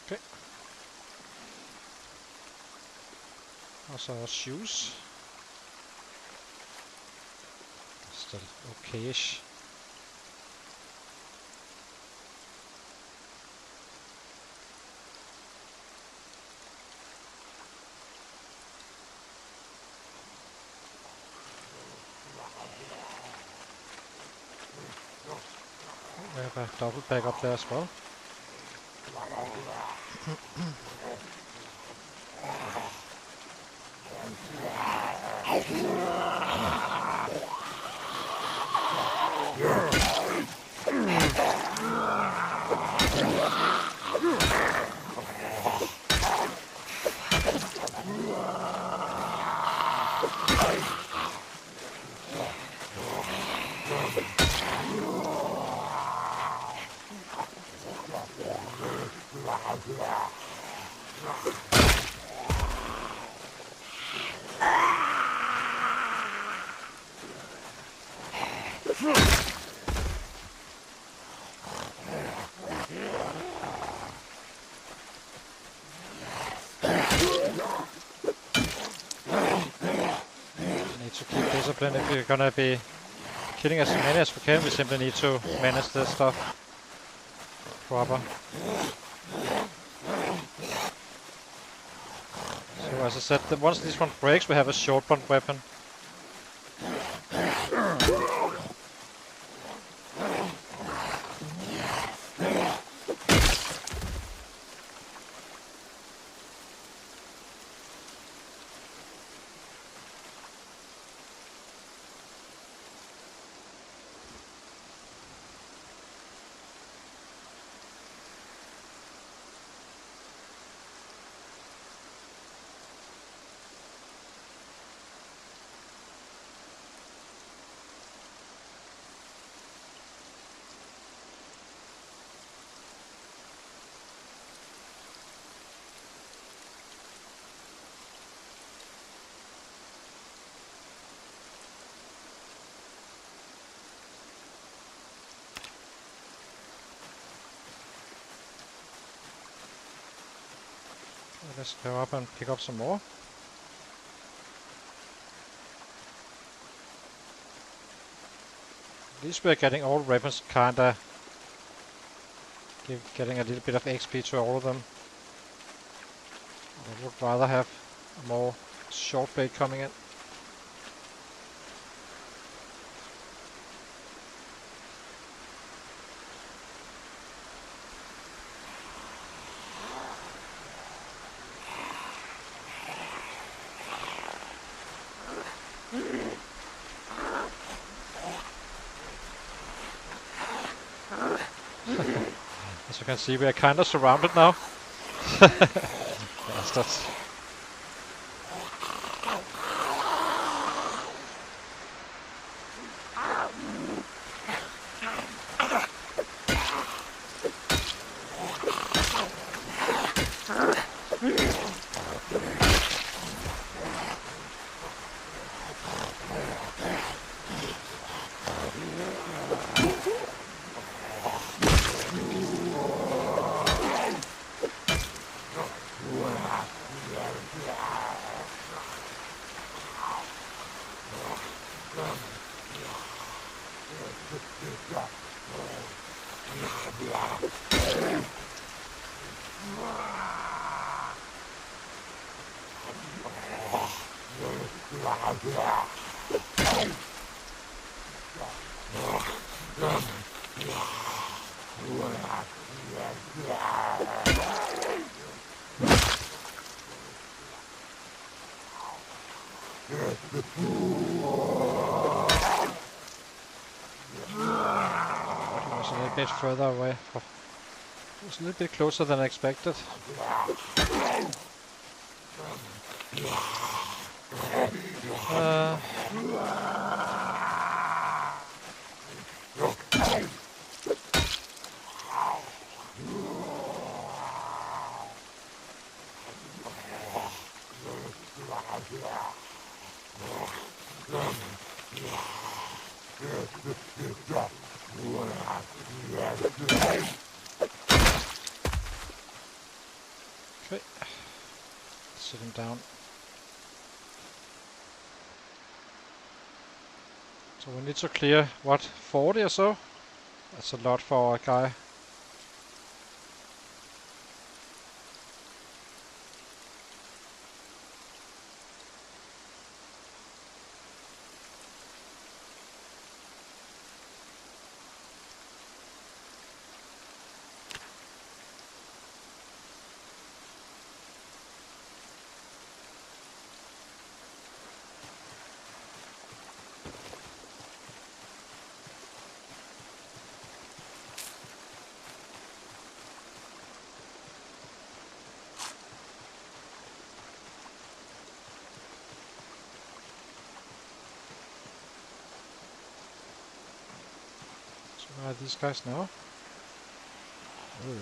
Okay. Also our shoes. Still okay-ish. We have a double pack up there as well. If we're gonna be killing as many as we can, we simply need to manage this stuff proper. So as I said, once this one breaks, we have a short blunt weapon. Let's go up and pick up some more. At least we're getting all weapons kinda getting a little bit of XP to all of them. I would rather have more short blade coming in. As you can see, we are kind of surrounded now. Bastards. A bit further away. It was a little bit closer than expected. Okay, sit him down. So we need to clear, what, 40 or so? That's a lot for a guy. Where are these guys now? Ugh.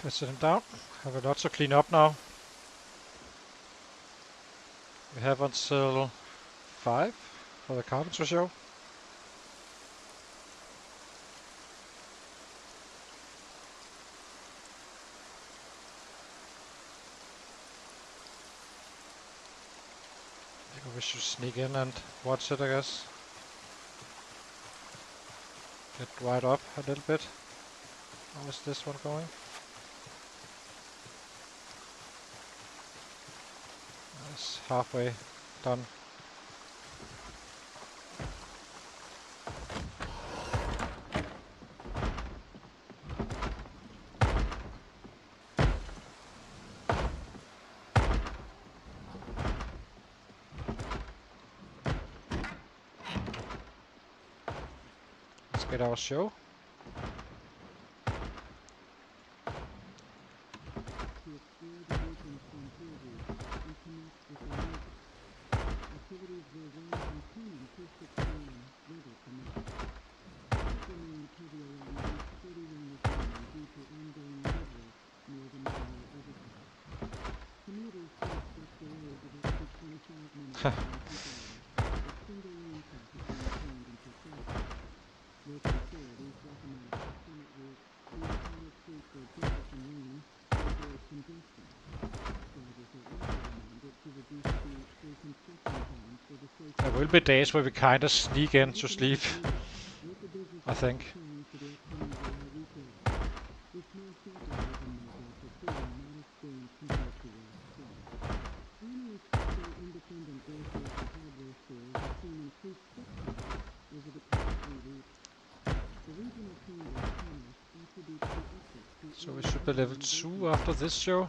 Let's sit him down. Have a lot to clean up now. We have until 5 for the carpenter show. Maybe we should sneak in and watch it, I guess. Get right up a little bit. How is this one going? It's halfway done. Let's get our show. There will be days where we kind of sneak in to sleep, I think. So we should be level 2 after this show.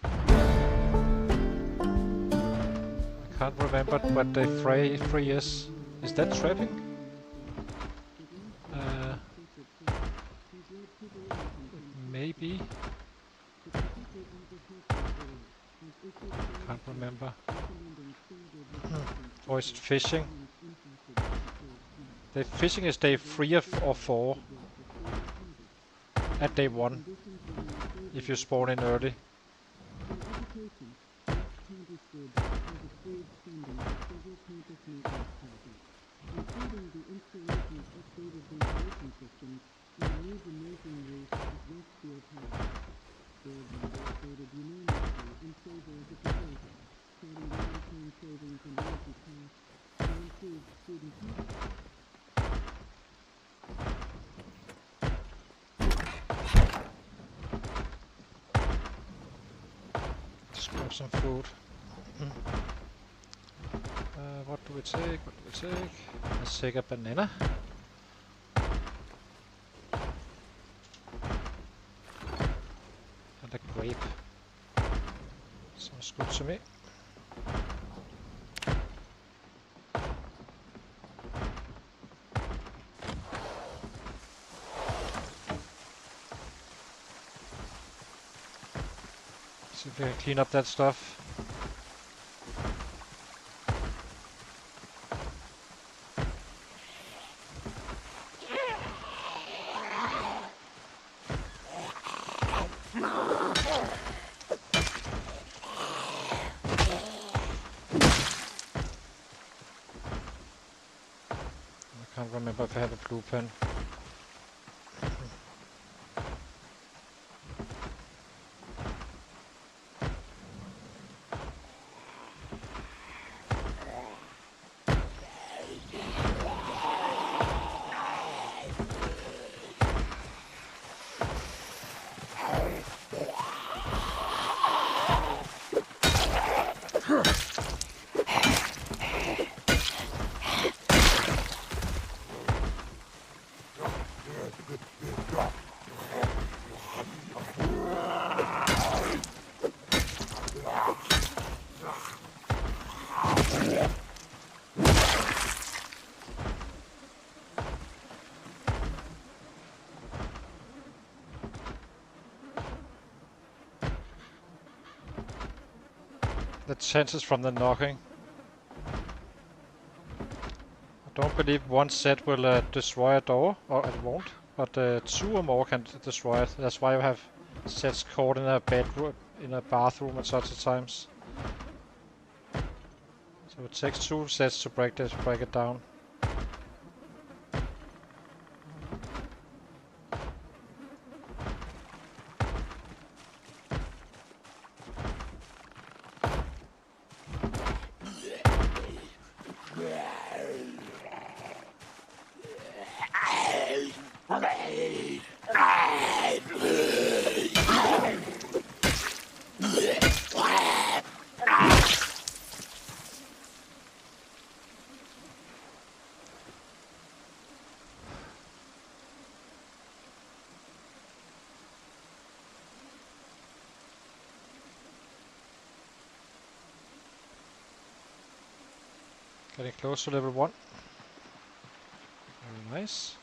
I can't remember what the free is. Is that trapping? Maybe. Can't remember. Or is it fishing? The fishing is day 3 or 4. At day 1. If you spawn in early. Let's grab some food. What do we take? What do we take? Let's take a banana. And a grape. Sounds good to me. See if we can clean up that stuff. I can't remember if I have a blue pen. The chances from the knocking. I don't believe one set will destroy a door, or it won't, but 2 or more can destroy it. That's why you have sets caught in a bedroom, in a bathroom at such times. So it takes 2 sets to break it down. Getting close to level 1. Very nice.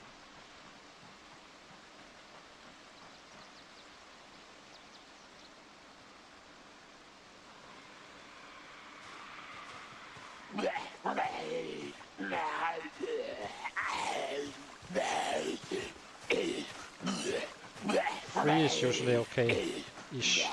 Three is usually okay-ish.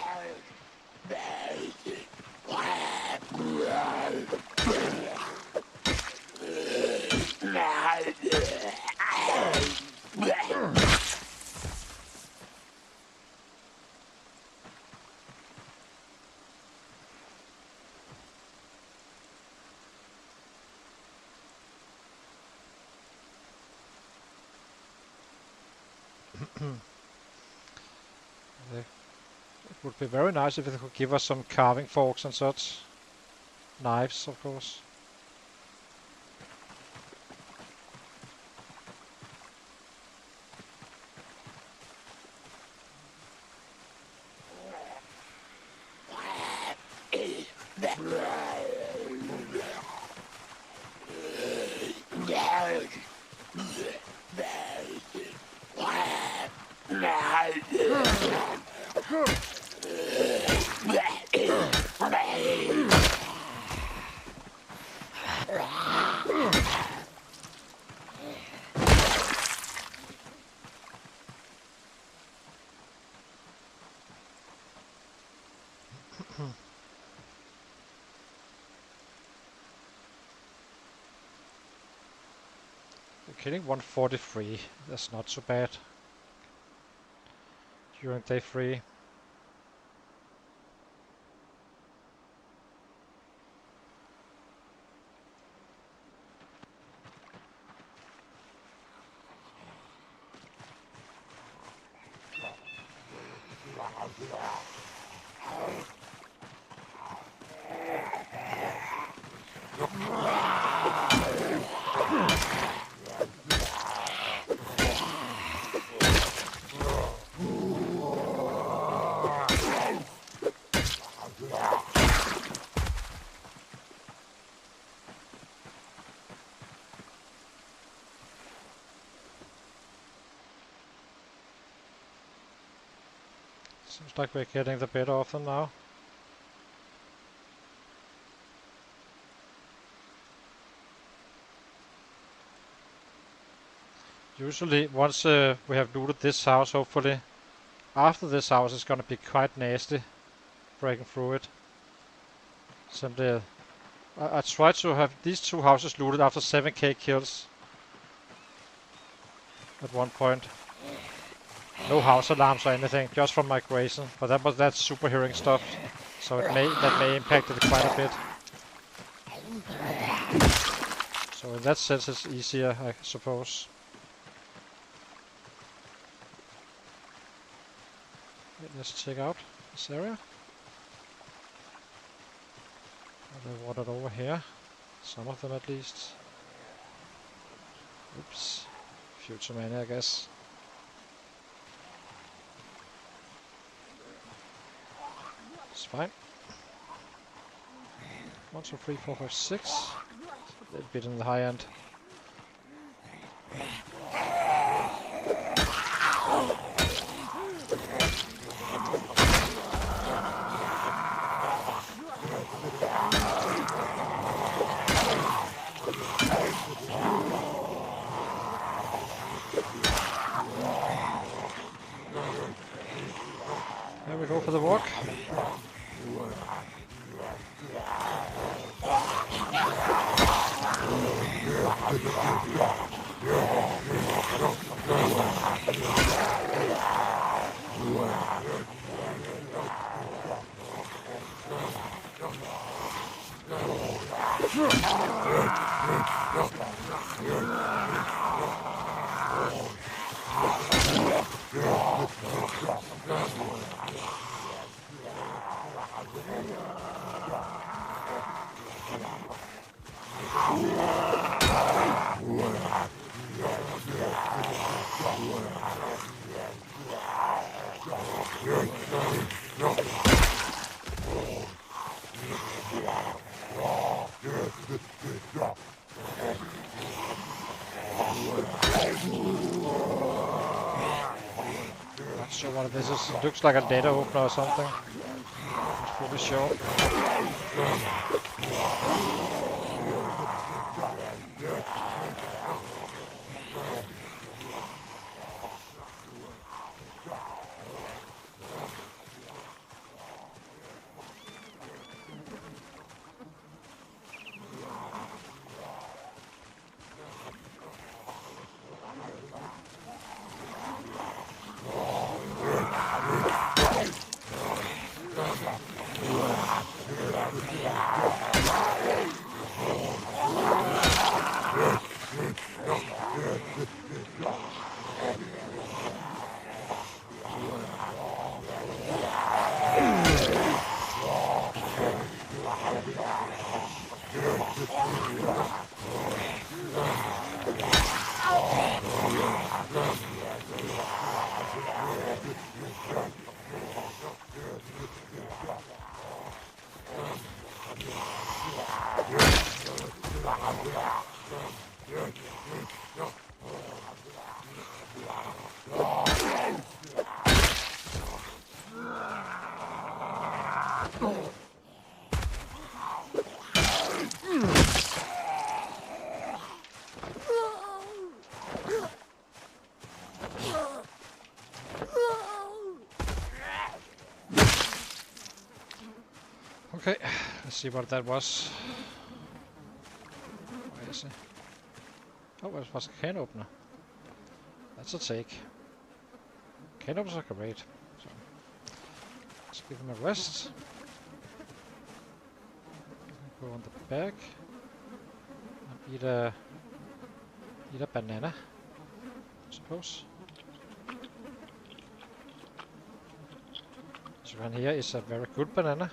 It would be very nice if it could give us some carving forks and such. Knives, of course. We're killing 143. That's not so bad. During day 3. Seems like we're getting the better of them now. Usually, once we have looted this house, hopefully, after this house is gonna be quite nasty breaking through it. Simply, I tried to have these 2 houses looted after 7k kills at one point. No house alarms or anything, just from migration. But that's super hearing stuff, so that may impact it quite a bit. So in that sense, it's easier, I suppose. Let's check out this area. They're watered over here. Some of them at least. Oops. Few too many, I guess. It's fine. 1, 2, 3, 4, 5, 6. A little bit in the high end. There we go for the walk. Not sure what this is. It looks like a letter opener or something. Not fully sure. Okay, let's see what that was. Where is it? Oh, it was a can opener. That's a take. Can openers are great. So let's give him a rest. Go on the back and eat a banana, I suppose. This one here is a very good banana.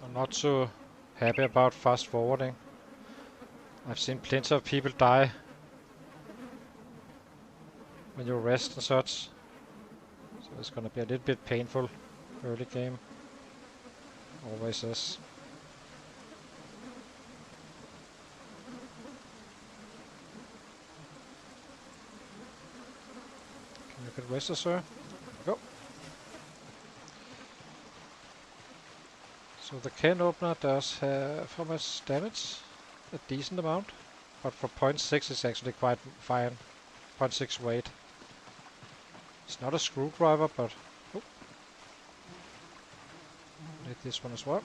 I'm not so happy about fast forwarding. I've seen plenty of people die when you rest and such. So it's gonna be a little bit painful early game. Always is. Can you get rest, sir? Go. So the can opener does have how much damage? A decent amount, but for 0.6 it's actually quite fine. 0.6 weight. It's not a screwdriver, but oh, need this one as well.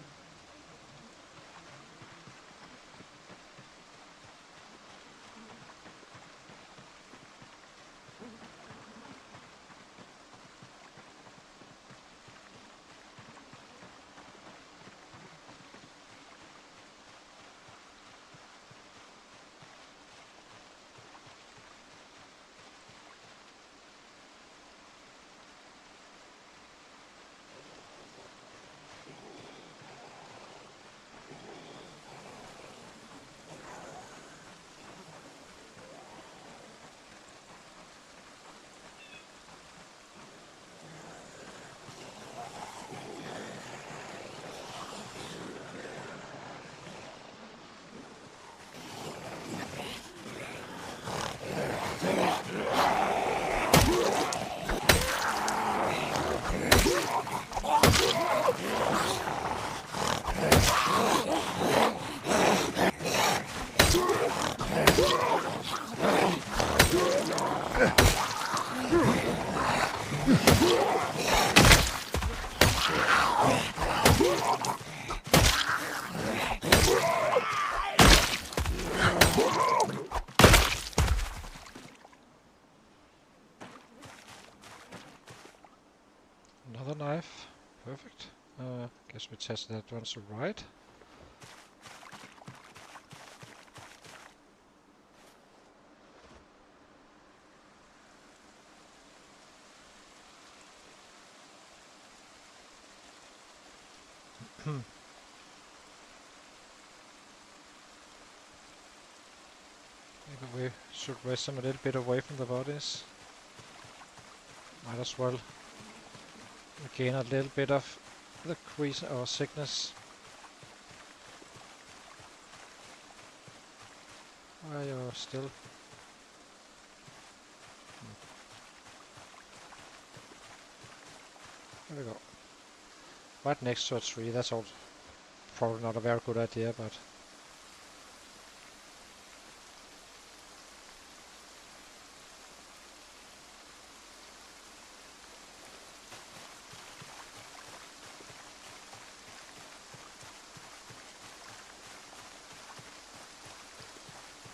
Another knife. Perfect. Guess we test that one to right. Maybe we should raise them a little bit away from the bodies. Might as well gain a little bit of the crease or sickness. Where you're still. There we go. Right next to a tree, that's all. Probably not a very good idea, but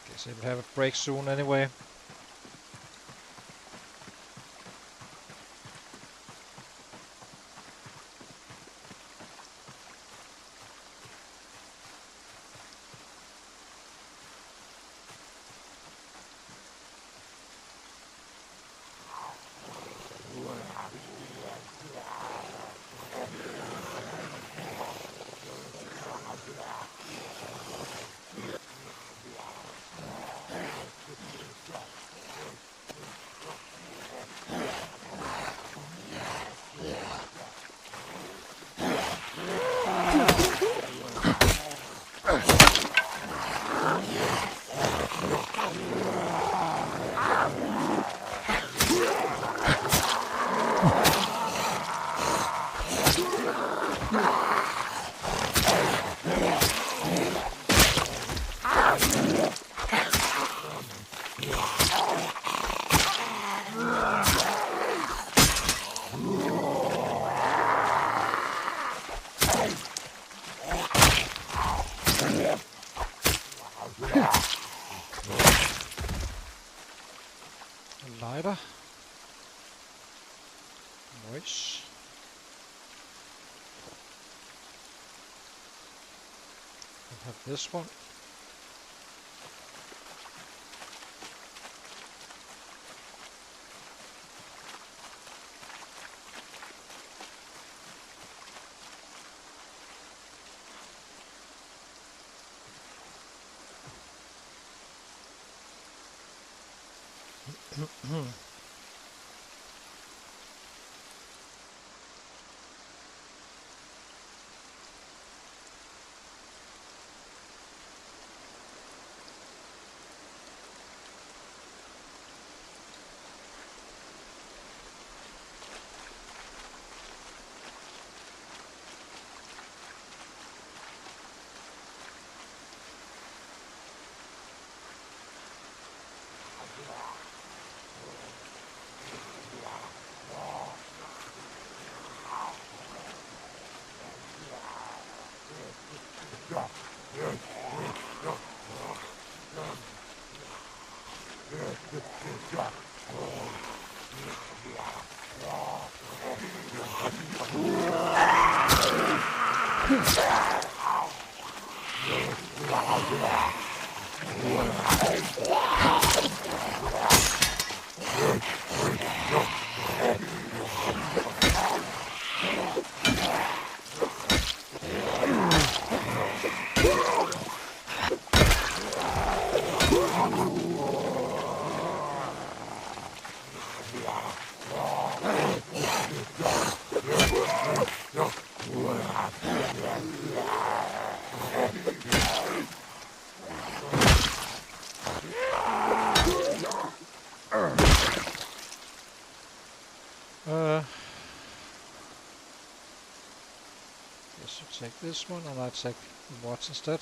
guess it will have a break soon anyway. A lighter. Nice. We have this one. Guess you take this one and I take the watch instead.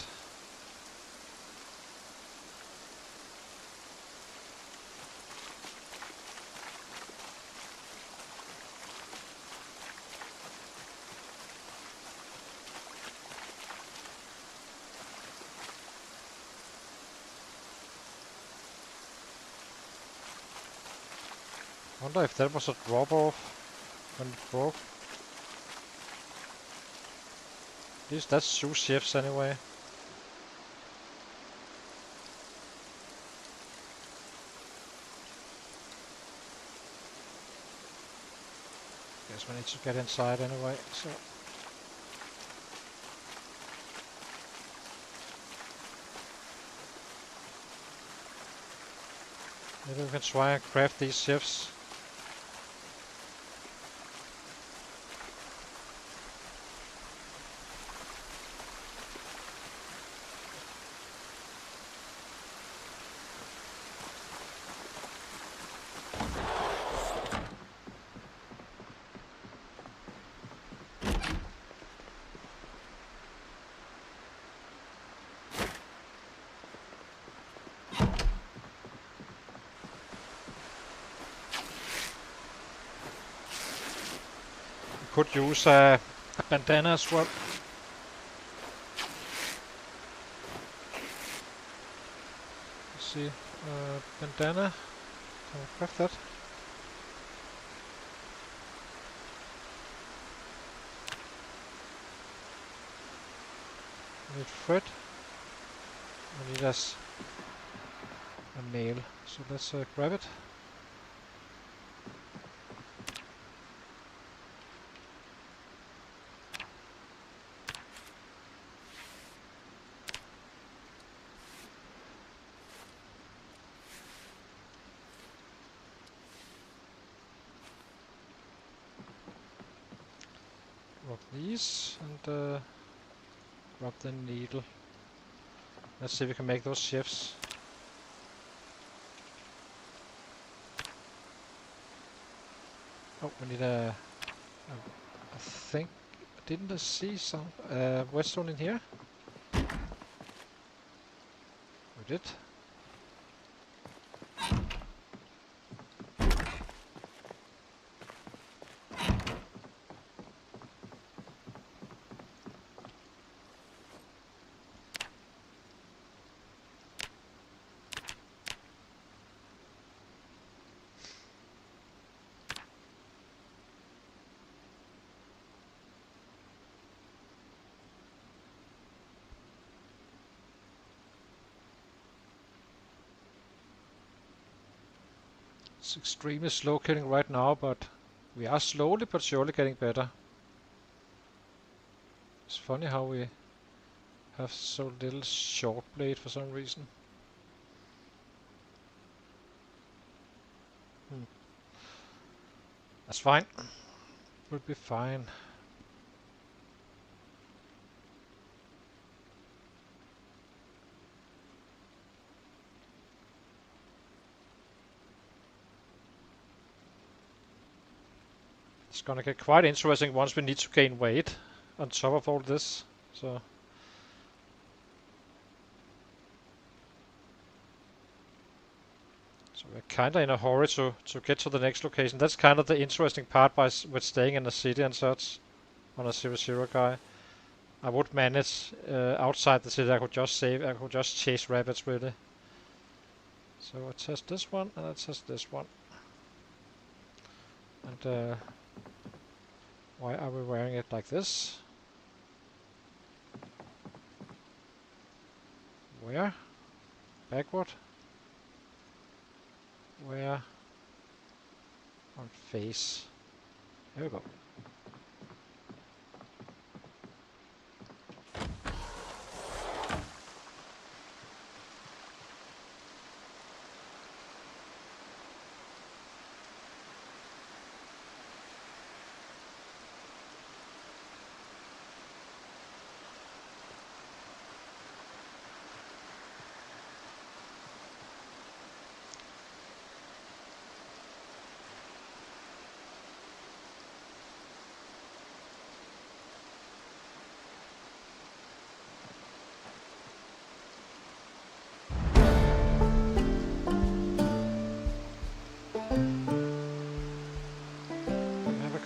Wonder if that was a drop off when it broke. At least that's 2 shifts anyway. Guess we need to get inside anyway, so. Maybe we can try and craft these shifts. Could use a bandana as well. Let's see, bandana. Can we craft that? We need thread. We need us a nail. So let's grab it. Grab these and grab the needle. Let's see if we can make those shifts. Oh, we need I think, didn't I see some whetstone in here? We did. It's extremely slow killing right now, but we are slowly but surely getting better. It's funny how we have so little short blade for some reason. That's fine. We'll be fine. It's gonna get quite interesting once we need to gain weight on top of all this. So we're kinda in a hurry to get to the next location. That's kind of the interesting part with staying in the city and such on a 0-0 guy. I would manage outside the city. I could just save. I could just chase rabbits really. So I test this one and I test this one. And why are we wearing it like this? Where? Backward? Where? On face. Here we go.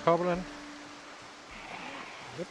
Goblin. Yep.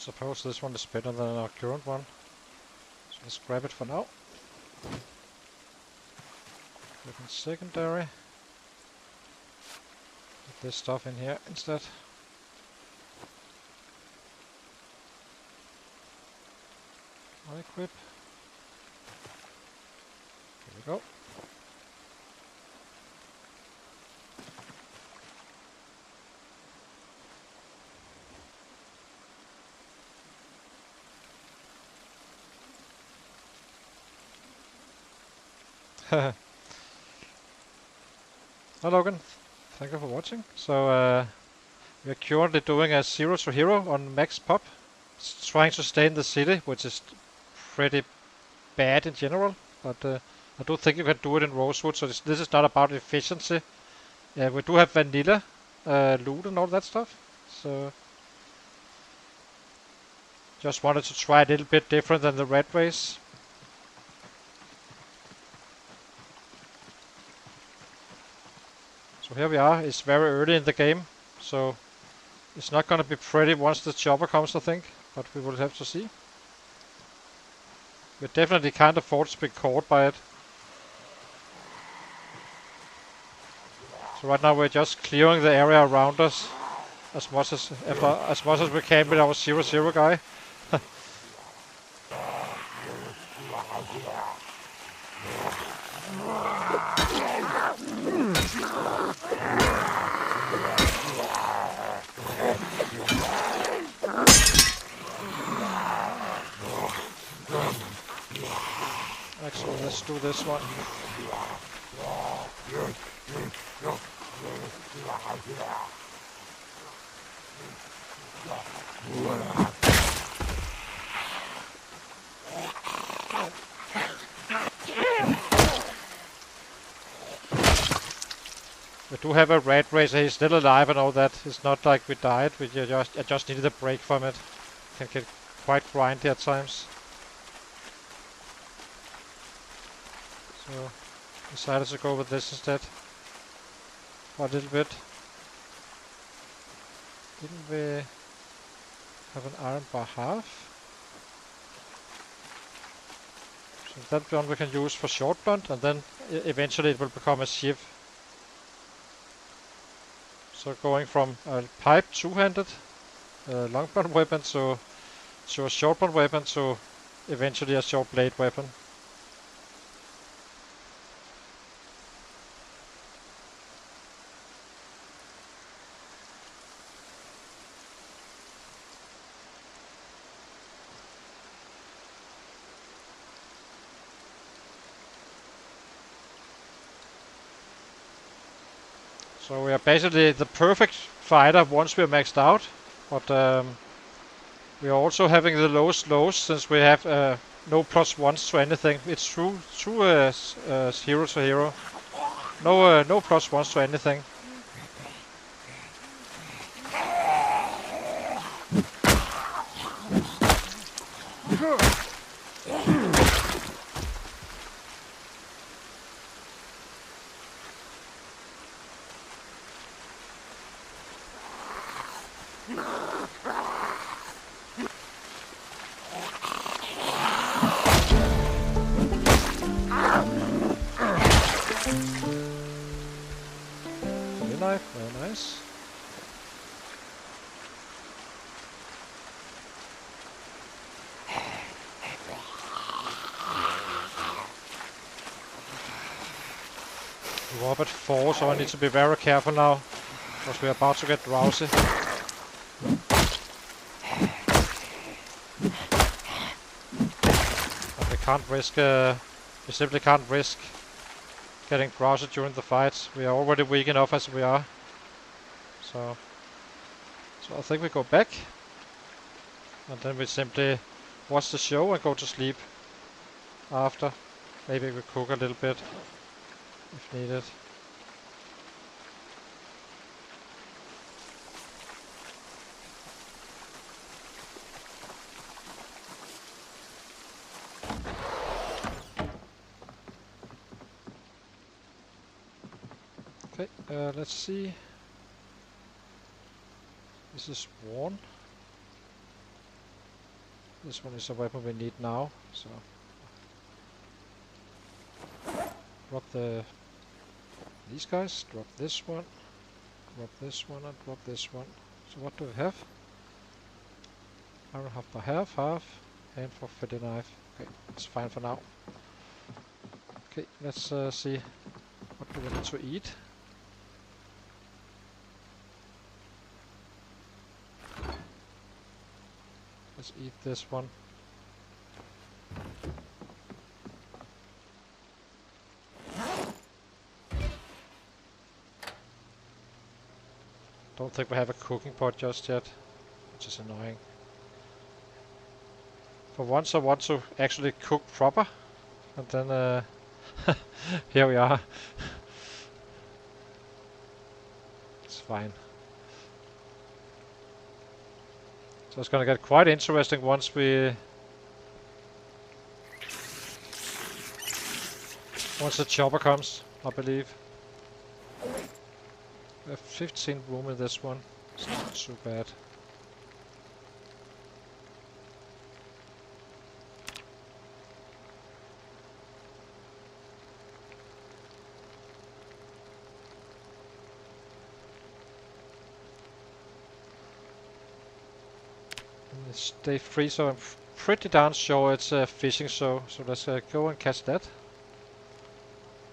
suppose this one is better than our current one. So let's grab it for now. Open secondary. Put this stuff in here instead. Equip. Here we go. Hi Logan, thank you for watching. So we are currently doing a 0 to hero on max pop, trying to stay in the city, which is pretty bad in general, but I do think you can do it in Rosewood, so this is not about efficiency. Yeah, we do have vanilla loot and all that stuff, so just wanted to try a little bit different than the red race. So here we are, it's very early in the game, so it's not gonna be pretty once the chopper comes, I think, but we will have to see. We definitely can't afford to be caught by it. So right now we're just clearing the area around us as much as we can with our 0-0 guy. Actually, let's do this one. We do have a rat racer, he's still alive and all that. It's not like we died, I just needed a break from it. Can get quite grindy at times. So decided to go with this instead. For a little bit. Didn't we have an iron bar half? So that one we can use for short blunt, and then eventually it will become a shiv. So going from a pipe two-handed long blunt weapon to a short blunt weapon to eventually a short blade weapon. So we are basically the perfect fighter once we are maxed out, but we are also having the lowest lows since we have no +1s to anything. It's true 0 to hero. No +1s to anything. Knife, very nice. We're up at 4, so I need to be very careful now, because we're about to get drowsy. But we can't risk, we simply can't risk getting drowsy during the fights. We are already weak enough as we are. So I think we go back, and then we simply watch the show and go to sleep after. Maybe we cook a little bit if needed. Okay, let's see. This is worn. This one is a weapon we need now, so drop these guys, drop this one, drop this one, and drop this one. So what do we have? Iron half by half, and for 39. Okay, it's fine for now. Okay, let's see what do we need to eat. Let's eat this one. Don't think we have a cooking pot just yet, which is annoying. For once I want to actually cook proper, and then here we are. It's fine. So it's gonna get quite interesting once the chopper comes, I believe. We have 15 room in this one. It's not too bad. It's day 3, so I'm pretty darn sure it's fishing. So let's go and catch that.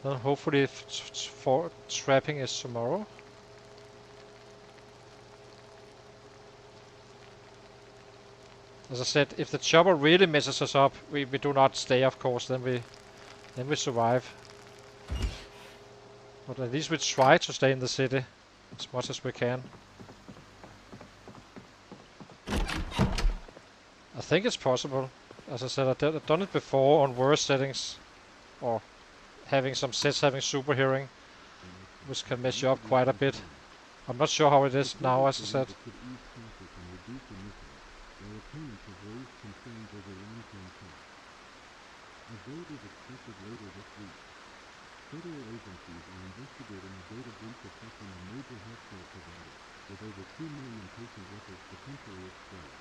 Then hopefully for trapping is tomorrow. As I said, if the chopper really messes us up, we do not stay, of course. Then we survive. But at least we try to stay in the city as much as we can. I think it's possible. As I said, I've done it before on worse settings, or having some sets having super hearing, which can mess you up quite a bit. I'm not sure how it is now, as I said. Federal agencies are investigating a data breach affecting a major healthcare provider, with over 2 million patient records potentially exposed.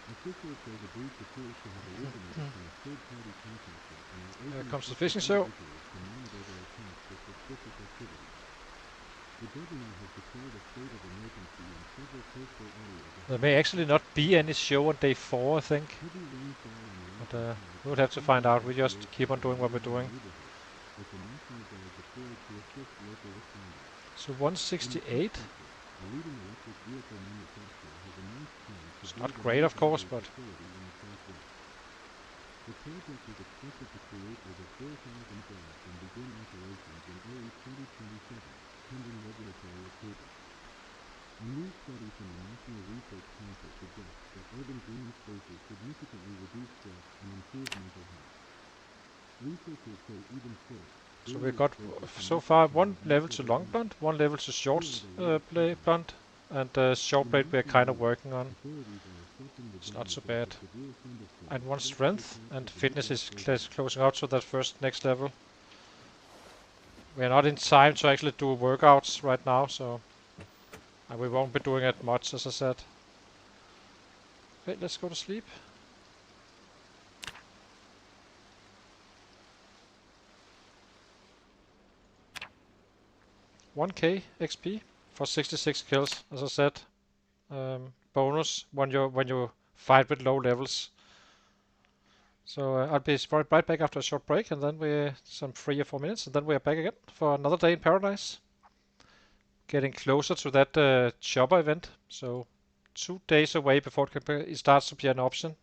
Officials say the breach appears to have originated from a third-party contractor and are Here urging comes the fishing show. individuals to monitor their accounts for suspicious activity. The governor has declared a state of emergency in several coastal areas. There may actually not be any show on day 4, I think. But we would have to find out. We just keep on doing what we're doing. So 168. It's not great, of course, but the project is expected to create over 4,000 jobs and begin operations in early 2027, pending regulatory approval. A new study from the National Research Council suggests that urban green spaces significantly reduce stress and improve mental health. Researchers say even so, so we got so far 1 level to long blunt, 1 level to short blunt, and short blade we're kind of working on. It's not so bad. And 1 strength, and fitness is closing out to that first next level. We are not in time to actually do workouts right now, so and we won't be doing it much, as I said. Okay, let's go to sleep. $1k XP for 66 kills, as I said. Bonus when you fight with low levels. So I'll be right back after a short break, and then we some 3 or 4 minutes, and then we are back again for another day in paradise. Getting closer to that chopper event, so 2 days away before it starts to be an option.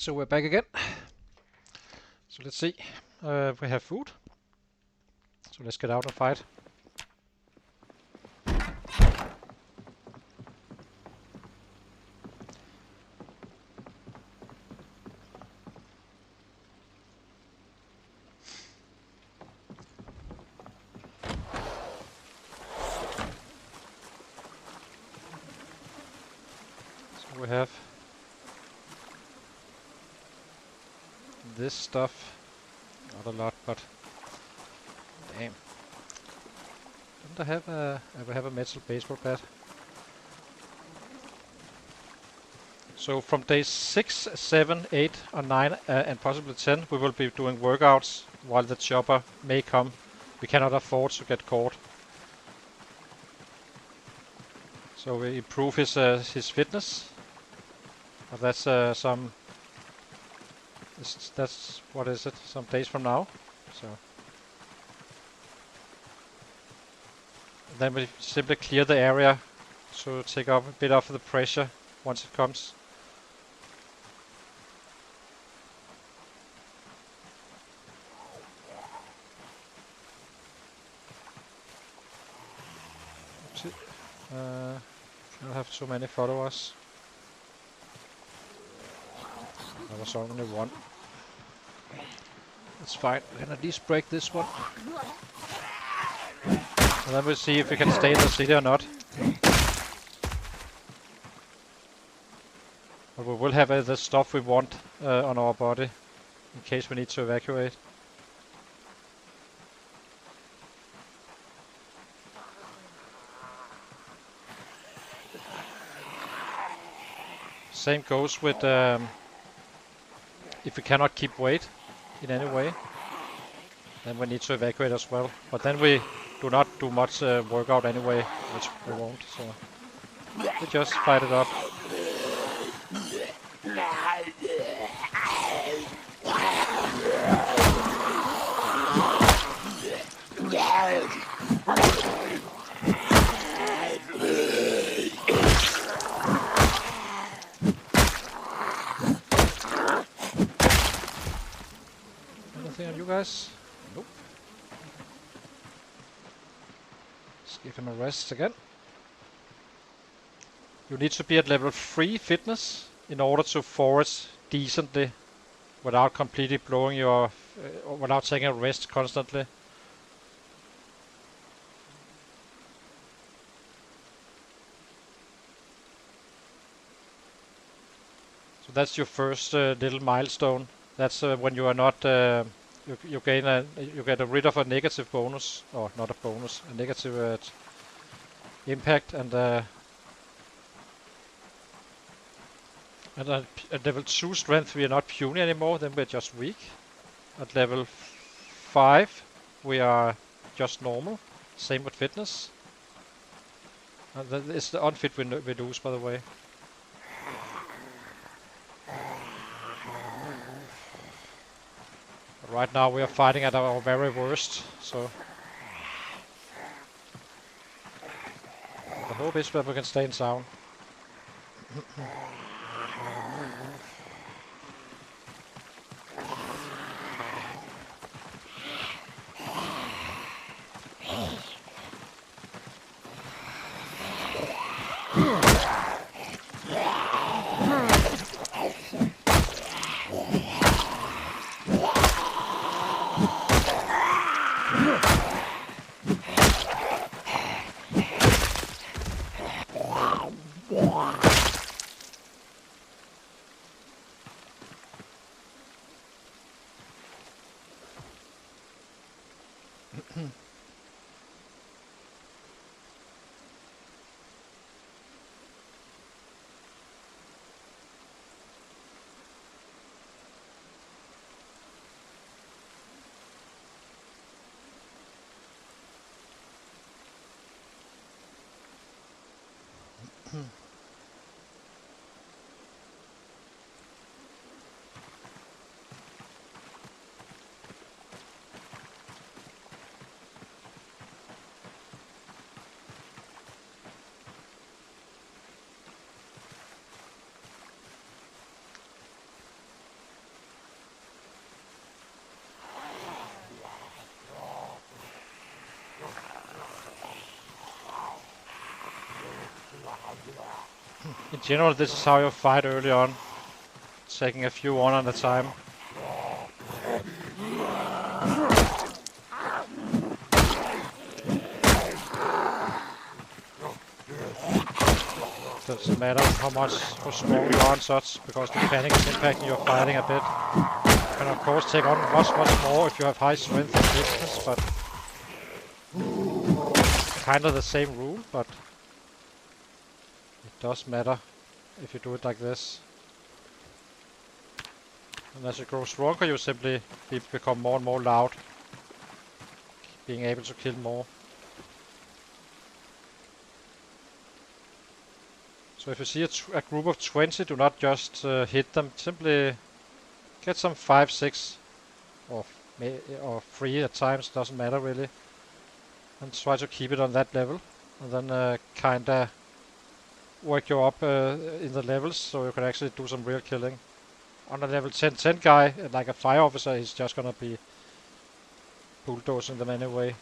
So we're back again. So let's see. We have food. So let's get out and fight. So we have this stuff. Not a lot, but damn. Don't I have a metal baseball bat? So from day 6, 7, 8, or 9, and possibly 10, we will be doing workouts while the chopper may come. We cannot afford to get caught. So we improve his fitness. But that's that's what is it? Some days from now. So then we simply clear the area to take up a bit of the pressure once it comes. Don't have too many followers. There was only one. That's fine. We can at least break this one. And then we'll see if we can stay in the city or not. But we will have the stuff we want on our body in case we need to evacuate. Same goes with if we cannot keep weight in any way, then we need to evacuate as well. But then we do not do much workout anyway, which we won't, so we just fight it up. Anything on you guys? Nope. Let's give him a rest again. You need to be at level 3 fitness in order to forage decently without completely blowing your... without taking a rest constantly. So that's your first little milestone. That's when you are not... you get rid of a negative bonus, or not a bonus, a negative impact, and at level 2 strength we are not puny anymore, then we're just weak. At level 5 we are just normal. Same with fitness. And that is the unfit we lose, by the way. But right now we are fighting at our very worst, so the hope is that we can stay in town. In general, this is how you fight early on, taking a few on at a time. Doesn't matter how strong you are and such, because the panic is impacting your fighting a bit. You can of course take on much more if you have high strength and distance, but kind of the same rule, but it does matter if you do it like this. And as you grow stronger, you simply become more and more loud, being able to kill more. So if you see a group of 20, do not just hit them. Simply get some 5, 6, or 3 at times, doesn't matter really. And try to keep it on that level. And then kinda work you up in the levels so you can actually do some real killing. On a level 10 guy, like a fire officer, he's just gonna be bulldozing them anyway.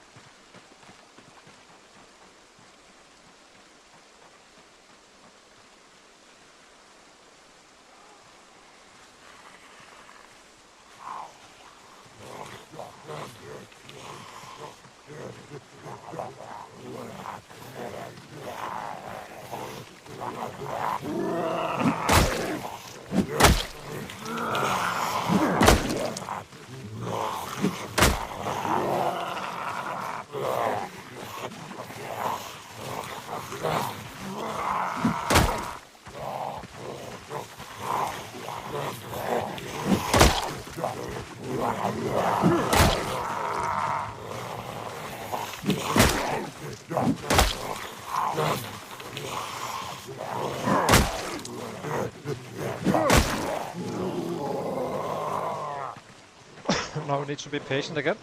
Now we need to be patient again.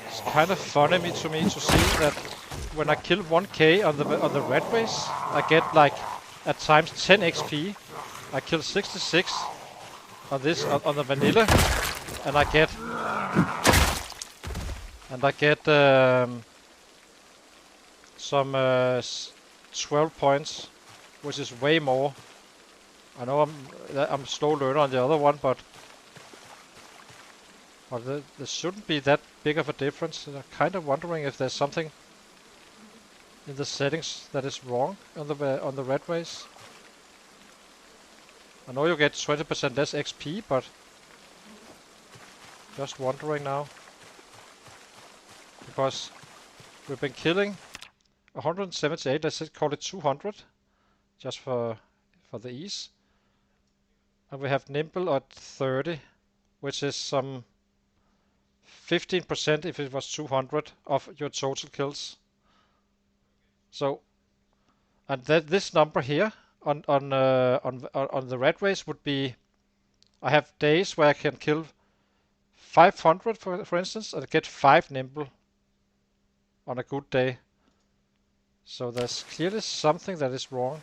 It's kind of funny to me to see that when I kill 1k on the red race, I get like at times 10 XP. I kill 66 on this on the vanilla, and I get some 12 points, which is way more. I know I'm slow learner on the other one, but there shouldn't be that big of a difference. I'm kind of wondering if there's something in the settings that is wrong on the red race. I know you get 20% less XP, but just wondering now. Because we've been killing 178, let's call it 200, just for the ease. And we have nimble at 30, which is some 15% if it was 200 of your total kills. So, and this number here on the red race would be, I have days where I can kill 500 for instance, and get 5 nimble on a good day. So there's clearly something that is wrong.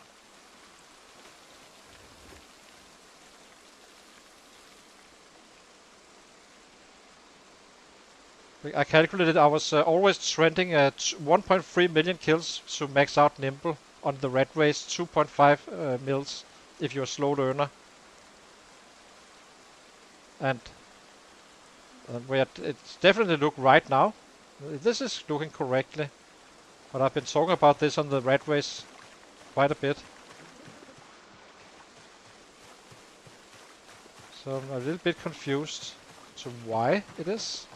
I calculated I was always trending at 1.3 million kills to max out nimble on the red race, 2.5 mils if you're a slow learner. And it's definitely look right now. This is looking correctly. But I've been talking about this on the red race quite a bit. So I'm a little bit confused to why it is.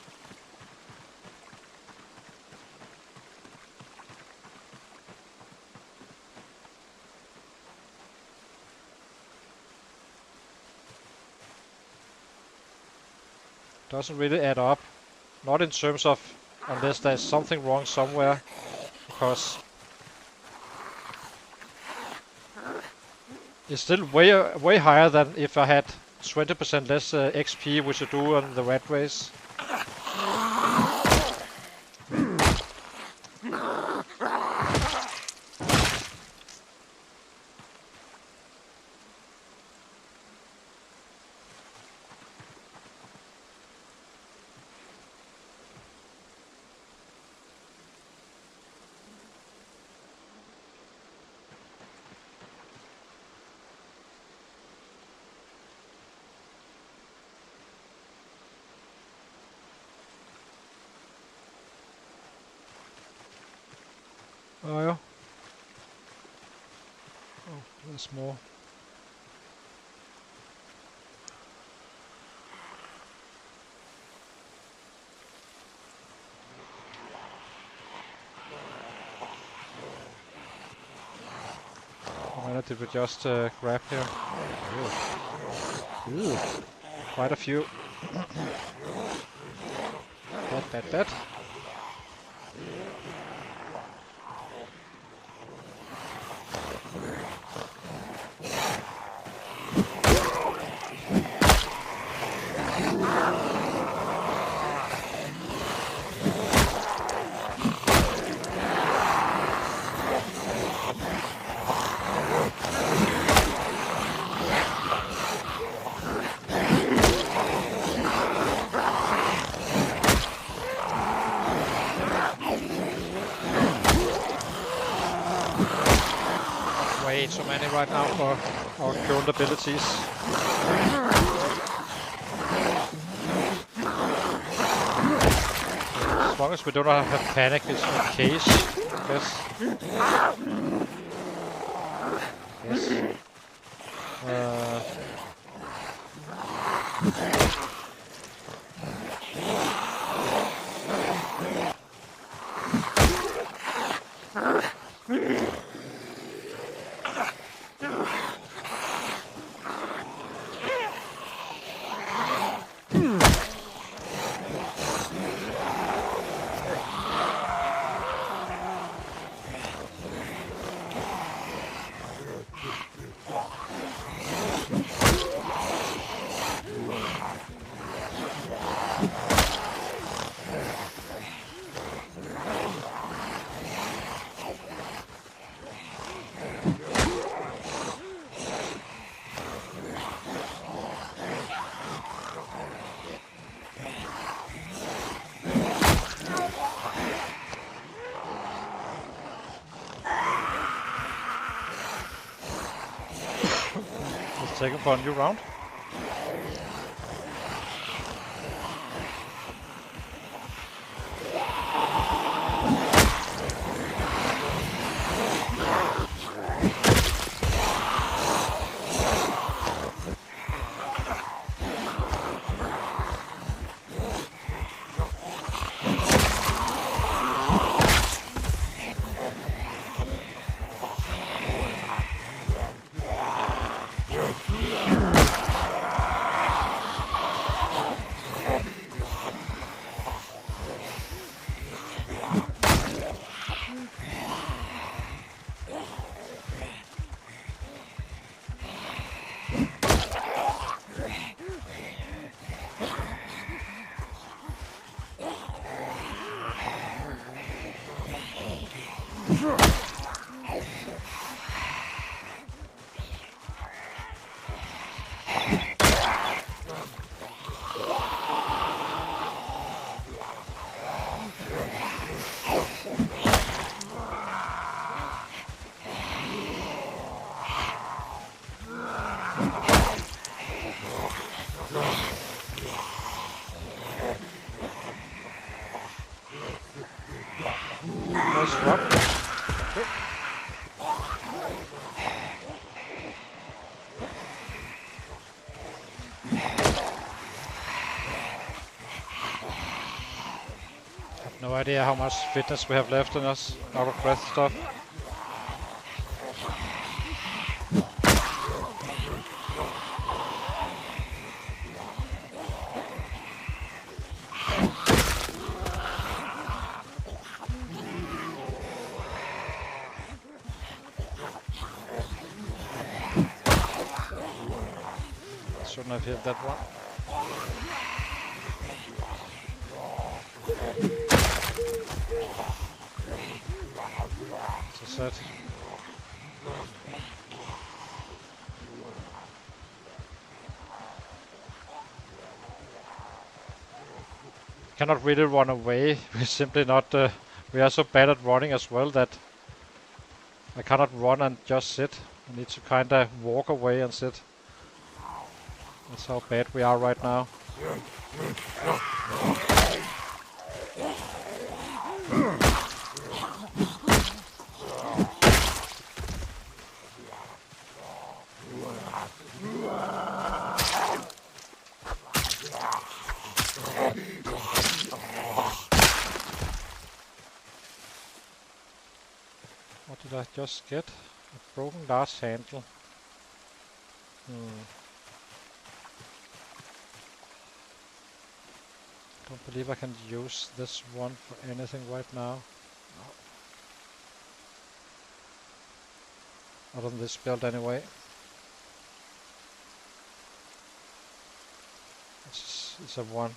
Doesn't really add up. Not in terms of, unless there's something wrong somewhere, because it's still way higher than if I had 20% less XP, which I do on the red race. Oh yeah. Oh, there's more. How many did we just grab here? Ooh. Quite a few. Bad. Way too many right now for our current abilities. As long as we do not have panic, it's okay. Yes. Yes. Let's take him for a new round. Nice drop. Okay. Have no idea how much fitness we have left in us. Out of breath stuff. Shouldn't have hit that one. As I said. Cannot really run away. We're simply not. We are so bad at running as well that I cannot run and just sit. I need to kinda walk away and sit. That's how bad we are right now. Did I just get a broken large handle? Don't believe I can use this one for anything right now. Other than this build anyway. It's a one.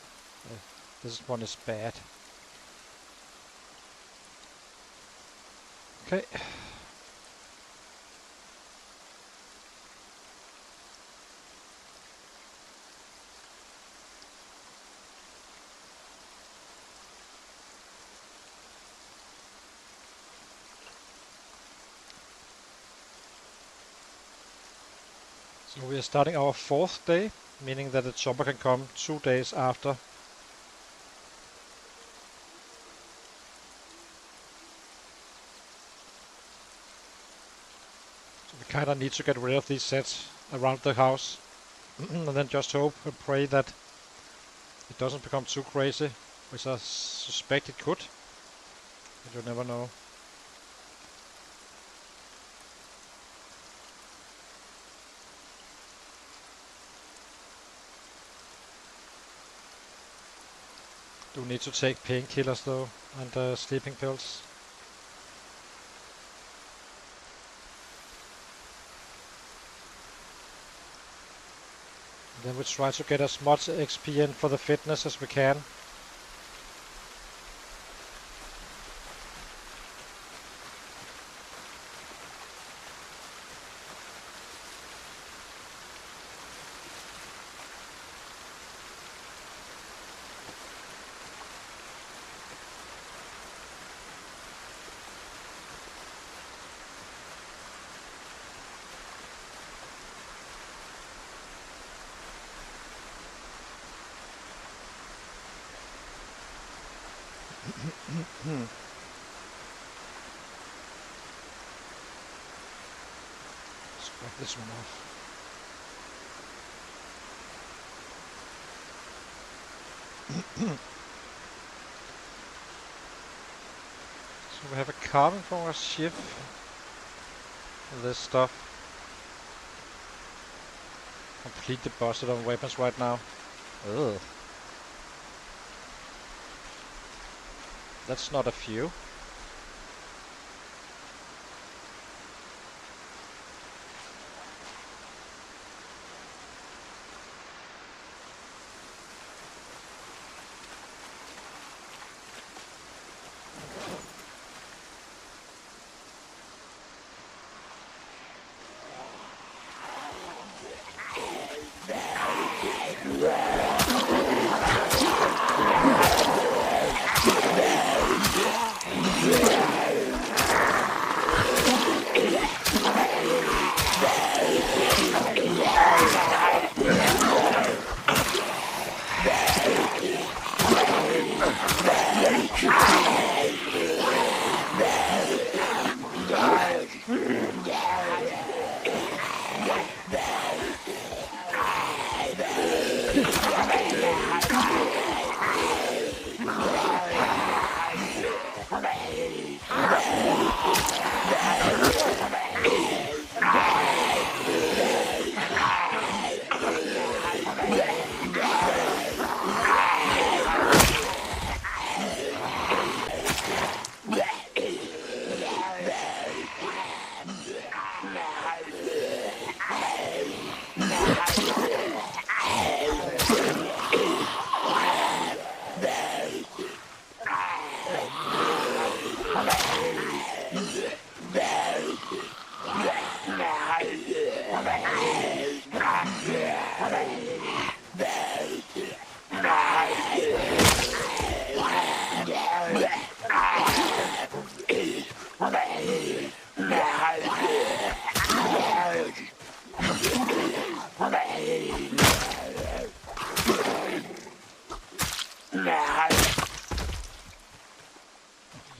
This one is bad. Okay. So we are starting our 4th day, meaning that the chopper can come 2 days after. So we kinda need to get rid of these sets around the house. And then just hope and pray that it doesn't become too crazy, which I suspect it could. But you never know. Do need to take painkillers though, and sleeping pills. Then we try to get as much XP in for the fitness as we can. Scrap this one off. So we have a carbon from our ship. This stuff. Completely busted on weapons right now. Ugh. That's not a few.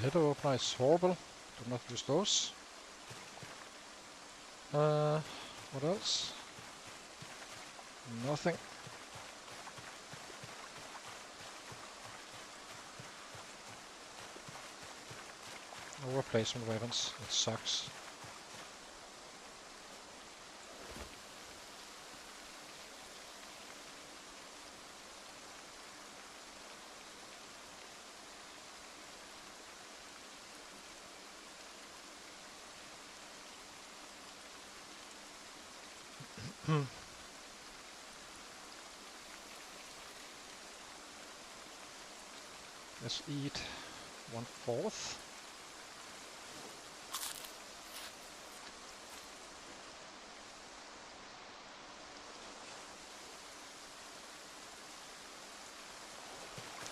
Letter opener is horrible. Do not use those. What else? Nothing. No replacement weapons. It sucks. Let's eat 1/4.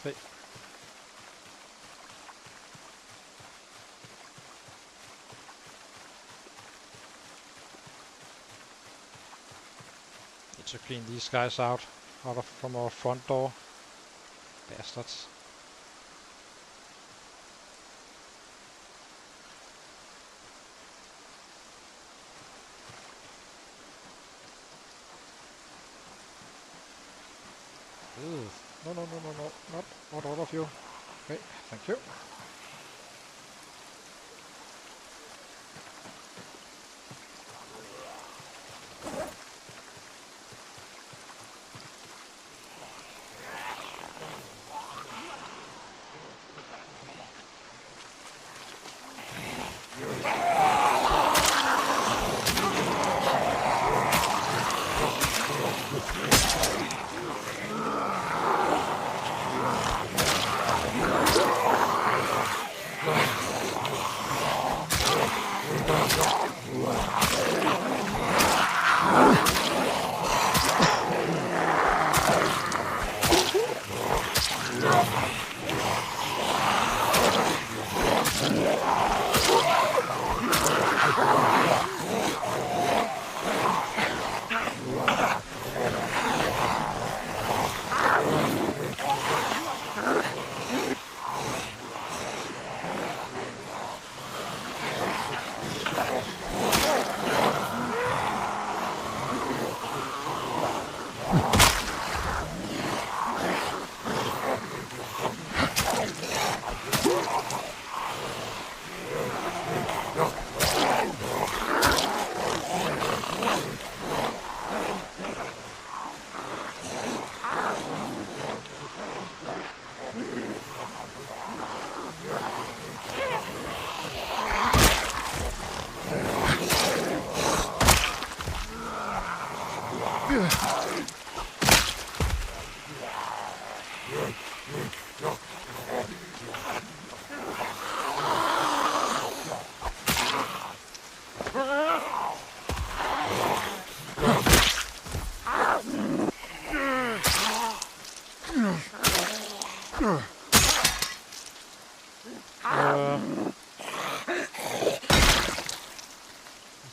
Hey. Need to clean these guys out from our front door. Bastards. Ugh. No, no, no, no, no, not all of you. Okay, thank you.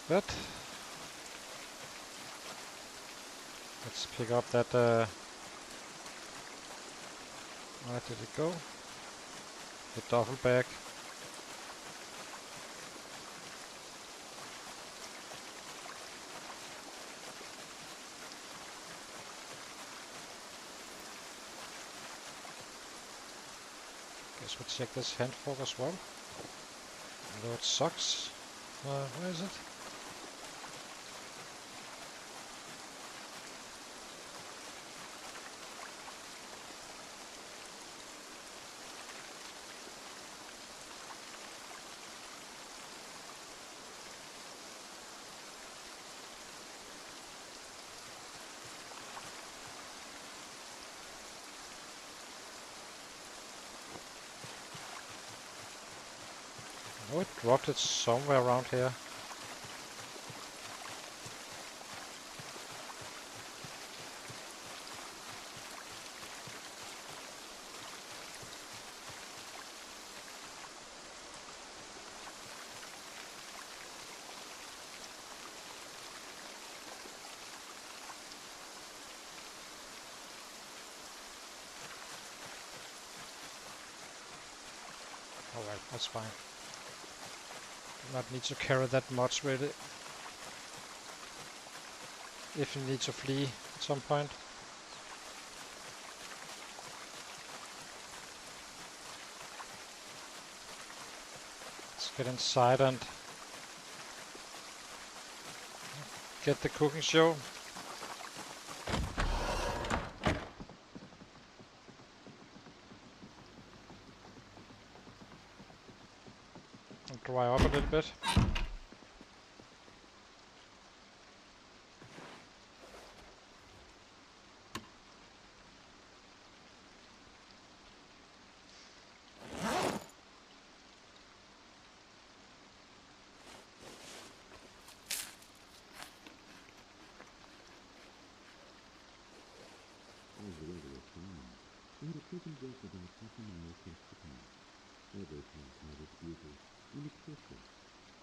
That. Let's pick up that. Where did it go? The duffel bag. Guess we'll check this handfork as well. Although it sucks. Where is it? Oh, it dropped it somewhere around here. Oh well, that's fine. Do not need to carry that much really. If you need to flee at some point. Let's get inside and get the cooking show. And dry up a little bit. We had a taken breath about half a mile across the town. Every house had its beauty, and its picture.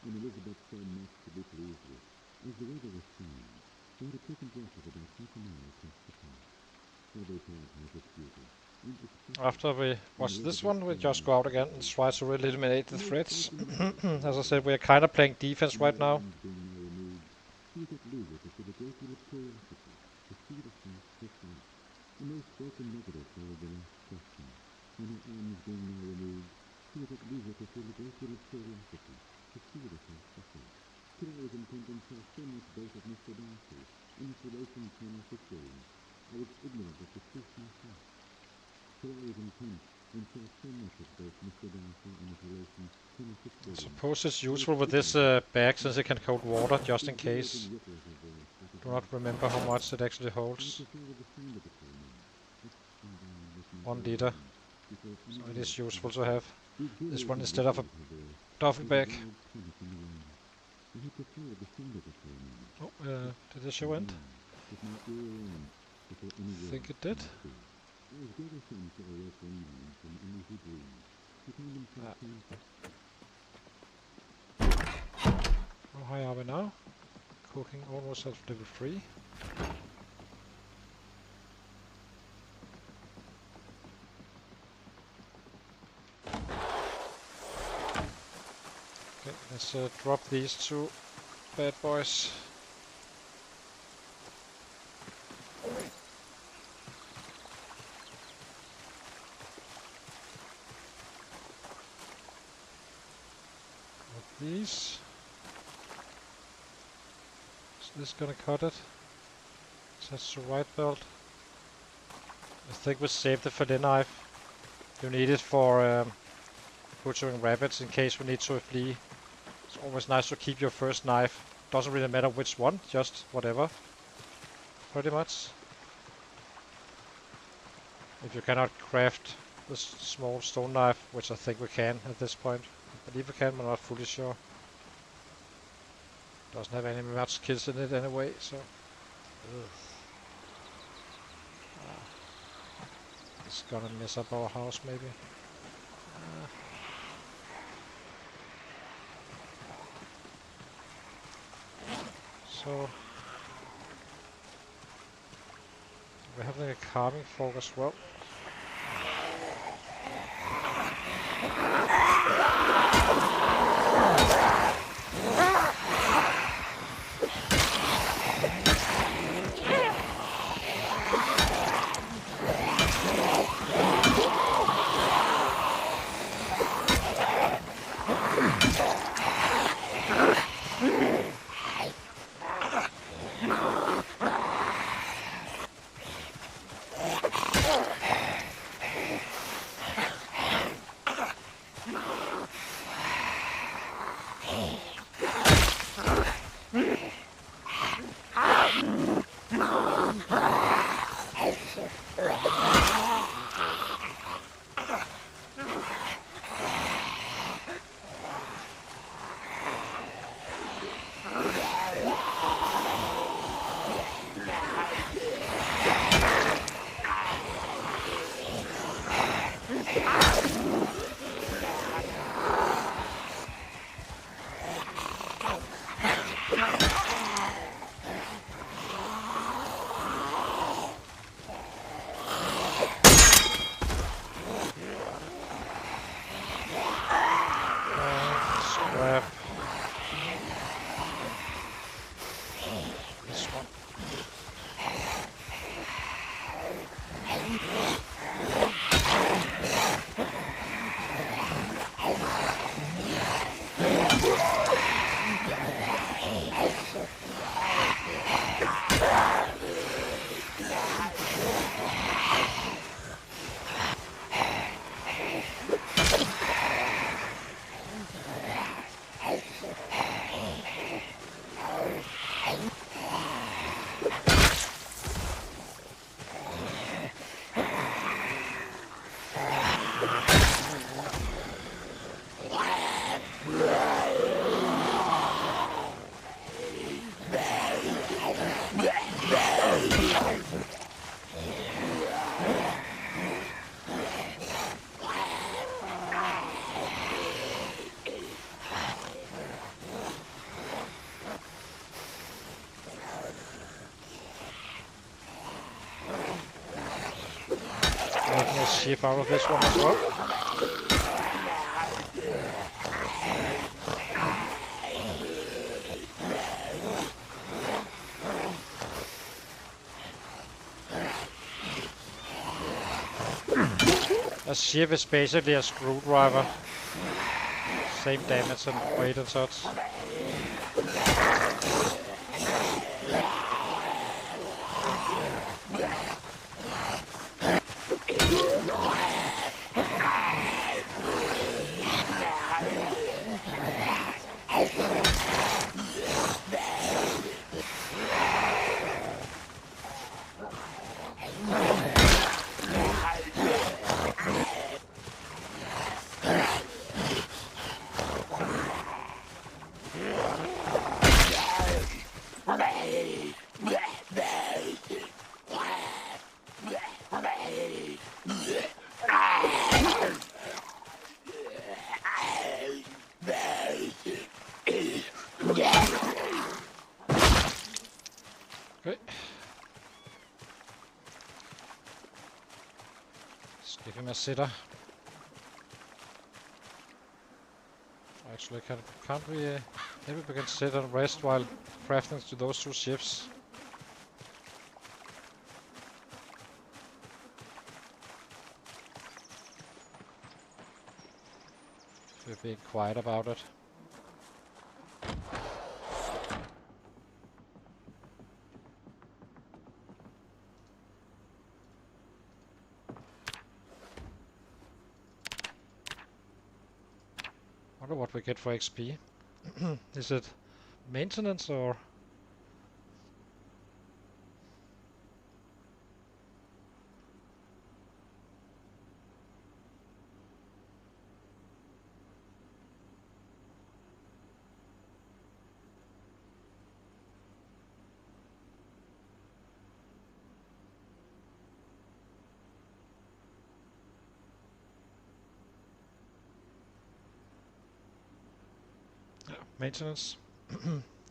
And Elizabeth saw much to be pleased with. As the weather was fine, they had a taken breath of about half a mile across the town. Every town has its beauty, and its picture. After we watch this one, we just go out again and try to really eliminate the threats. As I said, we are kind of playing defense right now. She was at leisure to feel a great deal of curiosity to see the house herself. The most spoken negative followed the last question. When her arms being now removed, she was at leisure to feel a great deal of curiosity to see the house herself. Today's intendant saw so much both of Mr. Darcy and his relation to Mrs. James. I was ignorant of the truth myself. Today's intent and saw so much of both Mr. Darcy and his relation to Mrs. James. I suppose it's useful with this bag since it can hold water just in case. Do not remember how much it actually holds. 1 liter. So it is useful to have this one instead of a duffel bag. Oh, did the show end? I think it did. How high are we now? Cooking almost at level 3. Okay, let's drop these 2 bad boys. These. Is this gonna cut it? That's the right belt. I think we saved the fillet knife. You need it for butchering rabbits in case we need to flee. It's always nice to keep your first knife. Doesn't really matter which one, just whatever. Pretty much. If you cannot craft this small stone knife, which I think we can at this point. I believe we can, but I'm not fully sure. Doesn't have any much skills in it anyway, so. It's gonna mess up our house maybe. So. We're having a carving fork as well. ship out of this one as well. A ship is basically a screwdriver. Same damage and weight and such. Okay. Let's give him a sitter. Actually, can't we? Maybe we can sit and rest while crafting to those two ships. We're being quiet about it. Wonder what we get for XP. Is it maintenance or? Maintenance.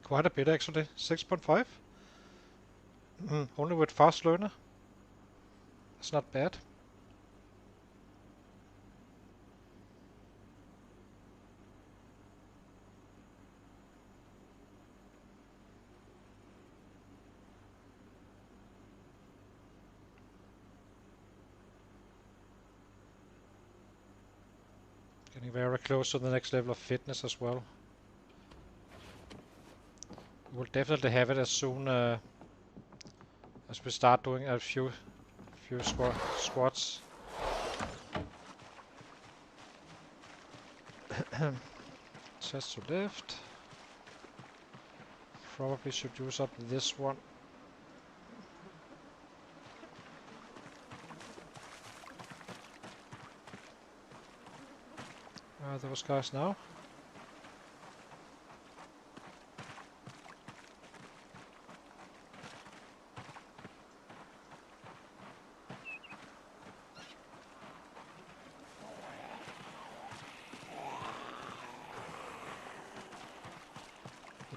Quite a bit actually. 6.5. Only with fast learner. That's not bad. Getting very close to the next level of fitness as well. We'll definitely have it as soon as we start doing a few squats. Chest to left. Probably should use up this one. Where are those guys now?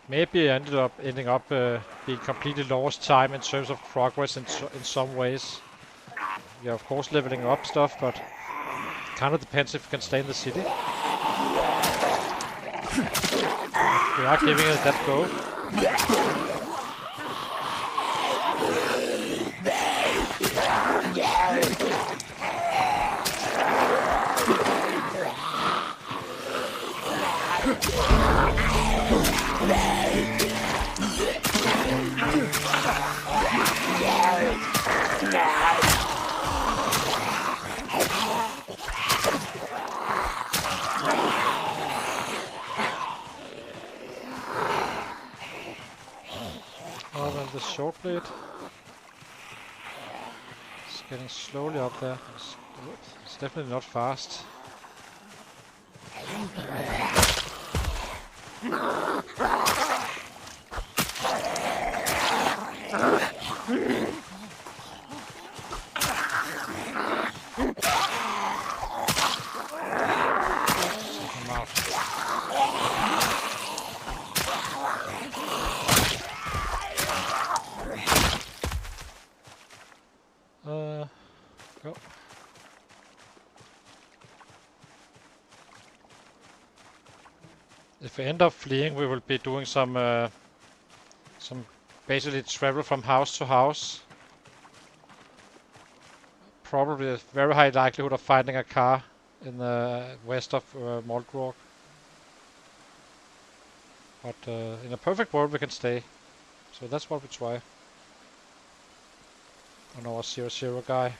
Maybe I ending up being completely lost time in terms of progress in some ways. Yeah, of course leveling up stuff, but it kind of depends if we can stay in the city. We are giving it that go. Oh, then the short blade. It's getting slowly up there. It's definitely not fast. Go. if we end up fleeing, we will be doing some basically travel from house to house. Probably a very high likelihood of finding a car in the west of Moldgrog. But in a perfect world we can stay. So that's what we try. On our 0-0 guy.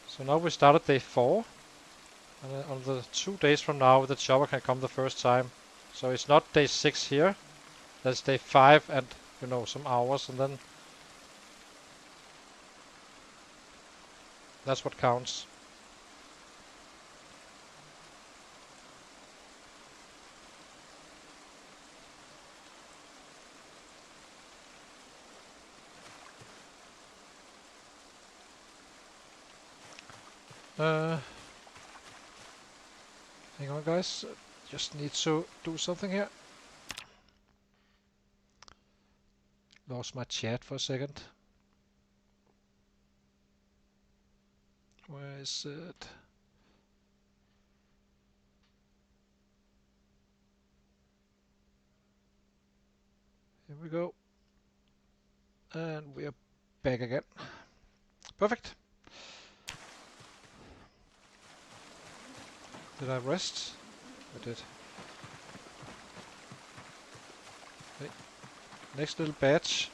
So now we started day 4. And on the 2 days from now the chopper can come the first time. So it's not day 6 here. That's day 5 and some hours, and then that's what counts. Hang on guys, just need to do something here. Lost my chat for a second. Where is it? Here we go. And we are back again. Perfect. Did I rest? I did. Okay. Next little badge.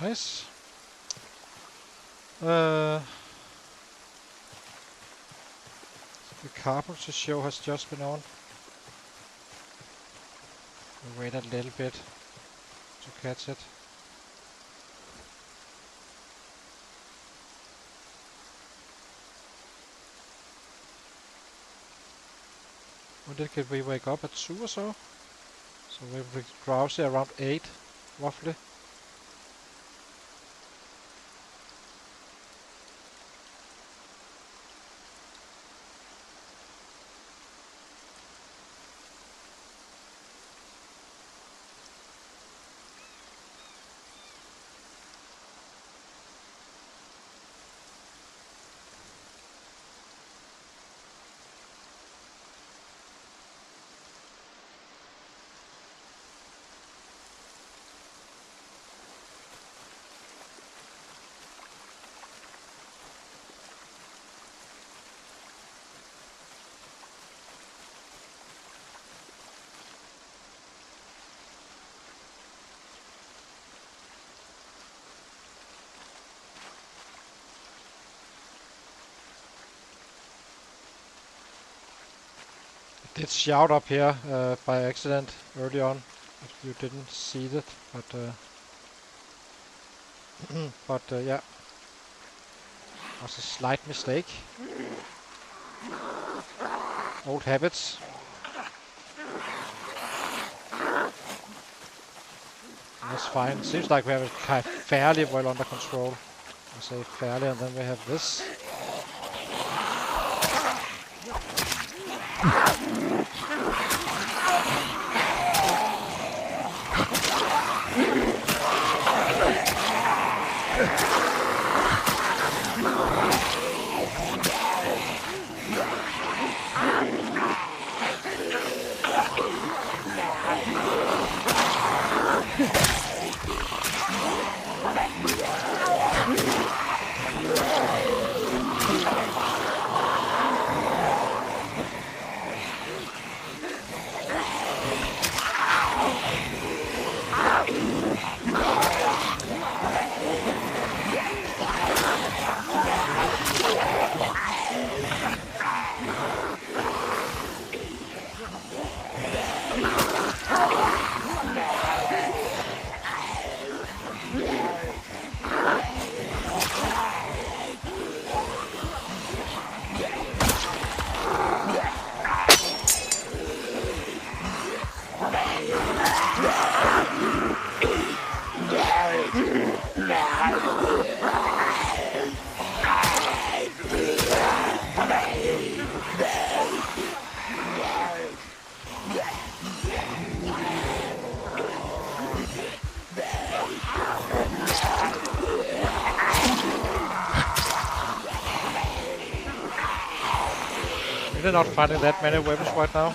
Nice. The carpenter show has just been on. We'll wait a little bit to catch it. When did we wake up? At 2 or so? So we'll be drowsy around 8, roughly. Did shout up here by accident early on. If you didn't see that, but yeah, was a slight mistake. Old habits. That's fine. Seems like we have it fairly well under control. I say fairly, and then we have this. Really not finding that many weapons right now.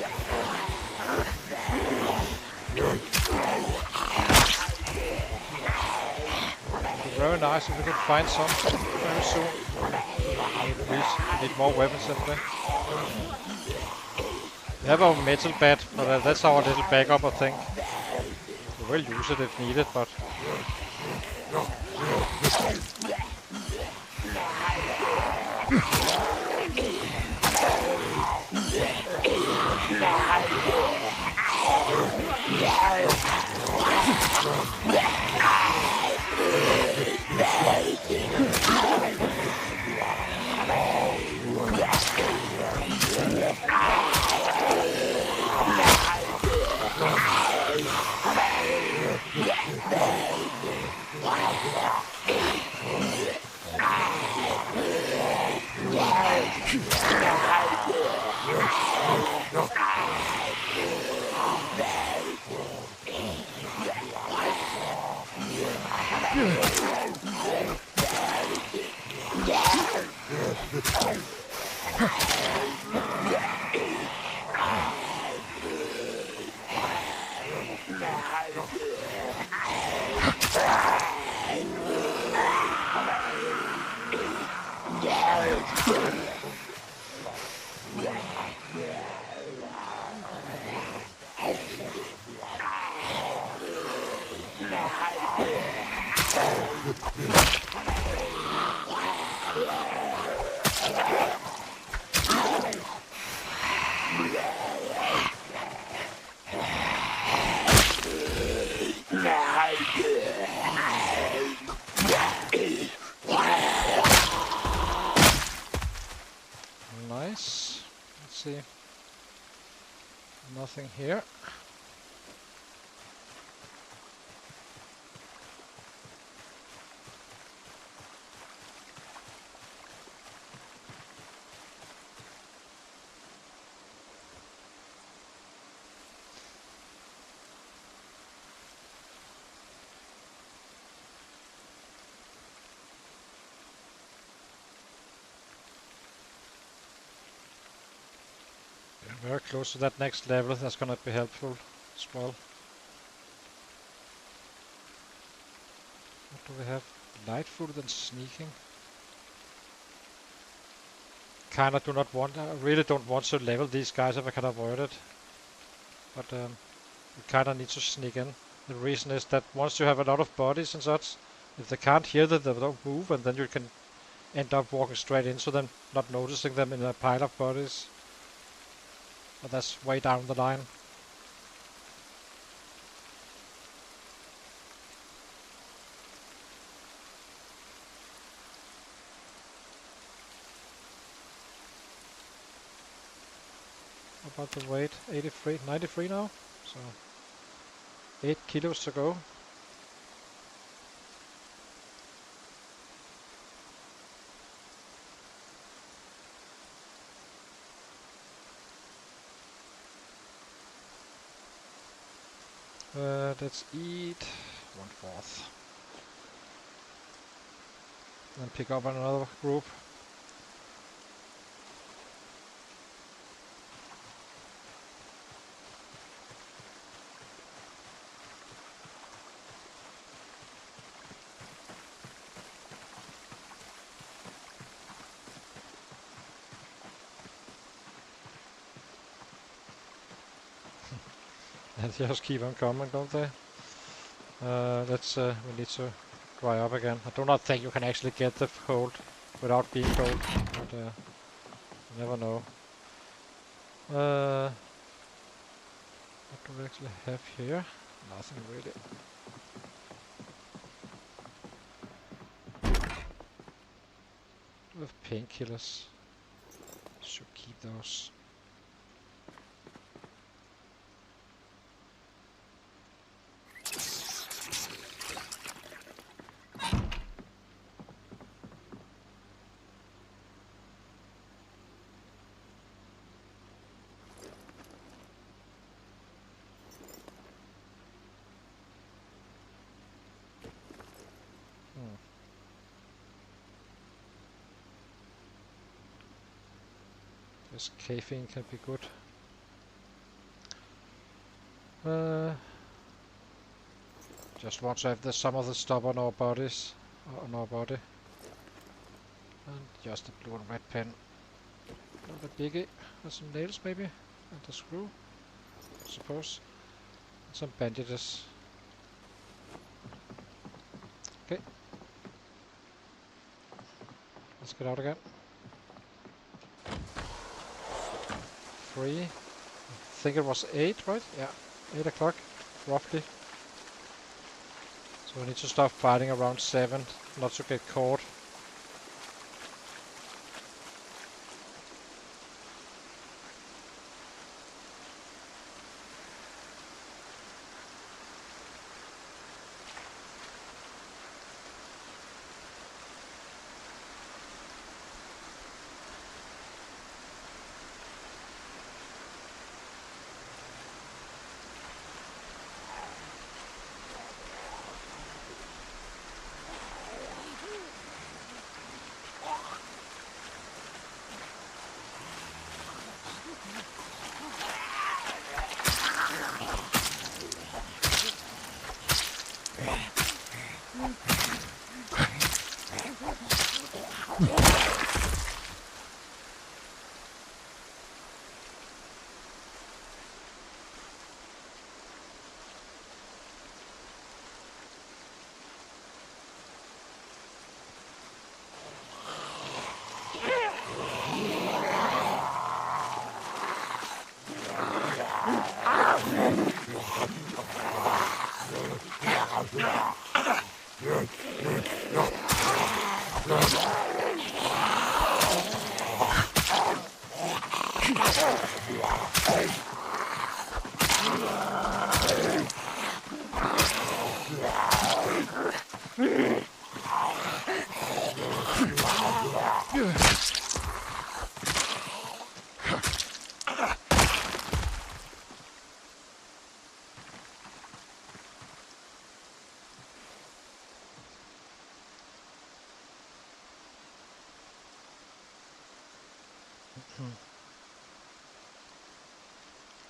It'd be very nice if we could find some very soon. Need more weapons anyway. We have our metal bat, but that's our little backup, I think. We will use it if needed, but nice. Let's see. Nothing here. Very close to that next level. That's gonna be helpful as well. What do we have? Light foot and sneaking. Kinda do not want. I really don't want to level these guys if I can avoid it. But we kinda need to sneak in. The reason is that once you have a lot of bodies and such, if they can't hear them, they don't move, and then you can end up walking straight into them, not noticing them in a pile of bodies. But that's way down the line. About the weight, 83, 93 now, so 8 kilos to go. Let's eat 1/4. Then pick up another group. And just keep on coming, don't they? We need to dry up again. I do not think you can actually get the cold without being cold, but you never know. What do we actually have here? Nothing really. We have painkillers. Should keep those. This caffeine can be good. Just want to have some of the stuff on our bodies, on our body. And just a blue and red pen. Not a biggie. And some nails maybe. And a screw, I suppose. And some bandages. Okay. Let's get out again. 3. I think it was 8, right? Yeah. 8 o'clock, roughly. So we need to start fighting around 7, not to get caught.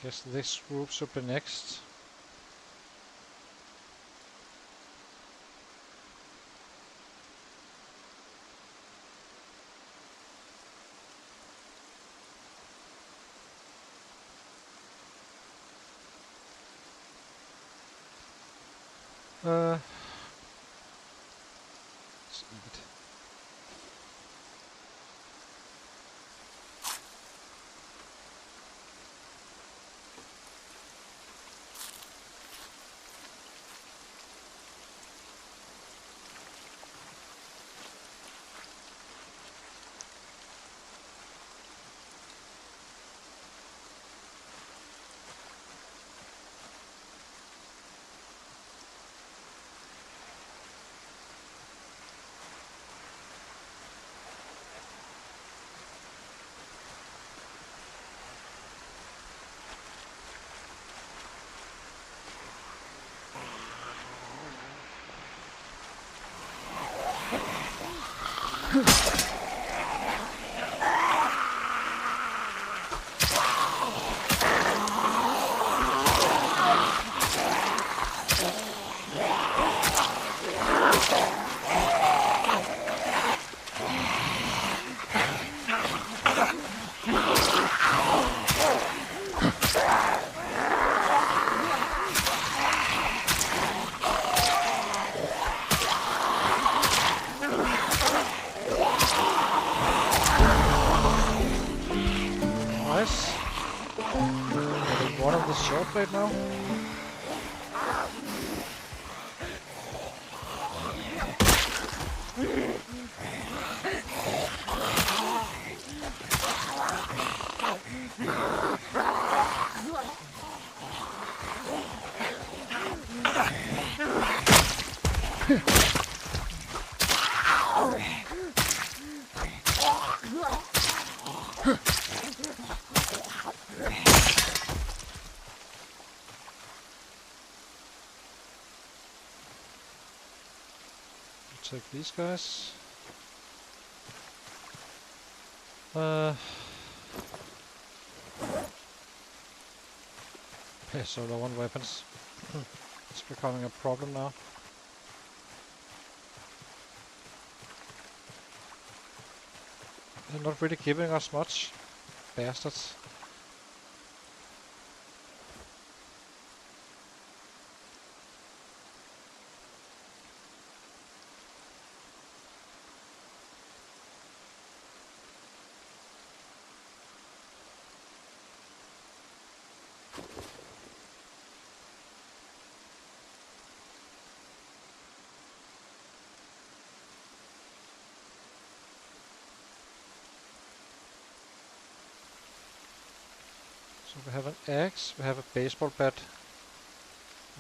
Guess this group should be next. Let's eat. Nice. Getting one of the short blade now. Take these guys. Okay, so low on weapons. It's becoming a problem now. They're not really giving us much. Bastards. So we have an axe, we have a baseball bat,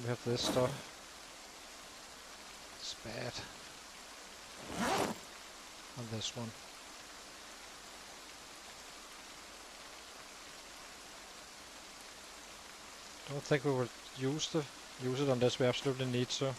we have this stuff. It's bad. On this one. Don't think we will use it unless we absolutely need to.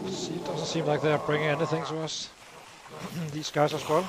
See, it doesn't seem like they're bringing anything to us. These guys as well.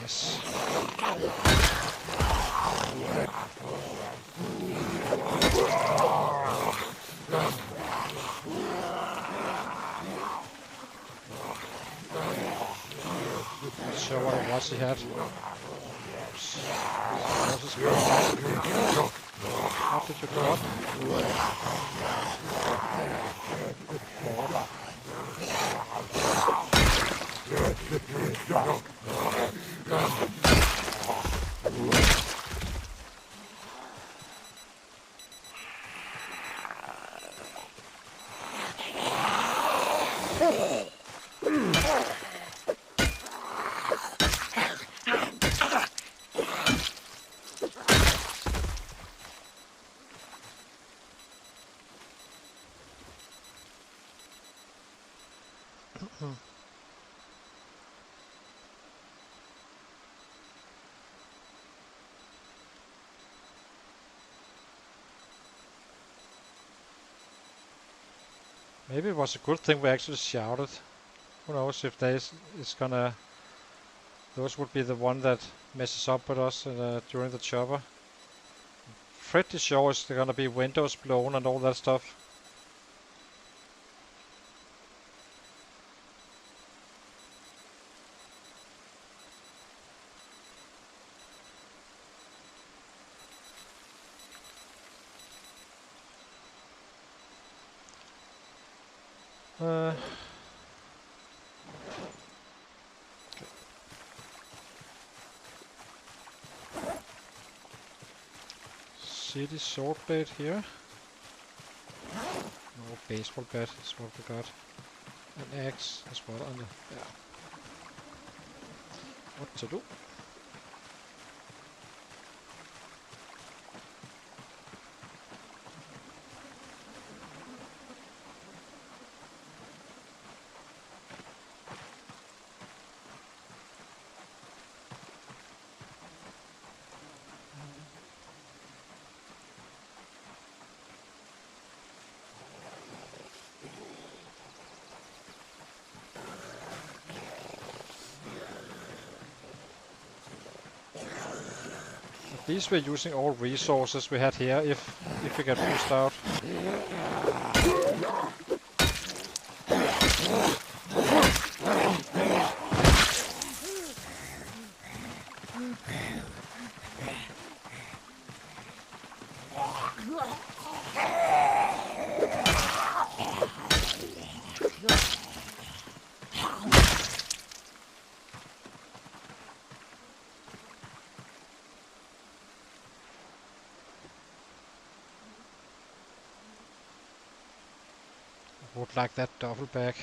Yes. Not sure what it was he had. How did you go up? Maybe it was a good thing we actually shouted. Who knows if it's gonna... Those would be the one that messes up with us during the chopper. Pretty sure it's gonna be windows blown and all that stuff. City sword blade here. No, baseball bat is what we got. An axe as well on the... Yeah. What to do? At least we're using all resources we had here if we get pushed out. Would like that double back.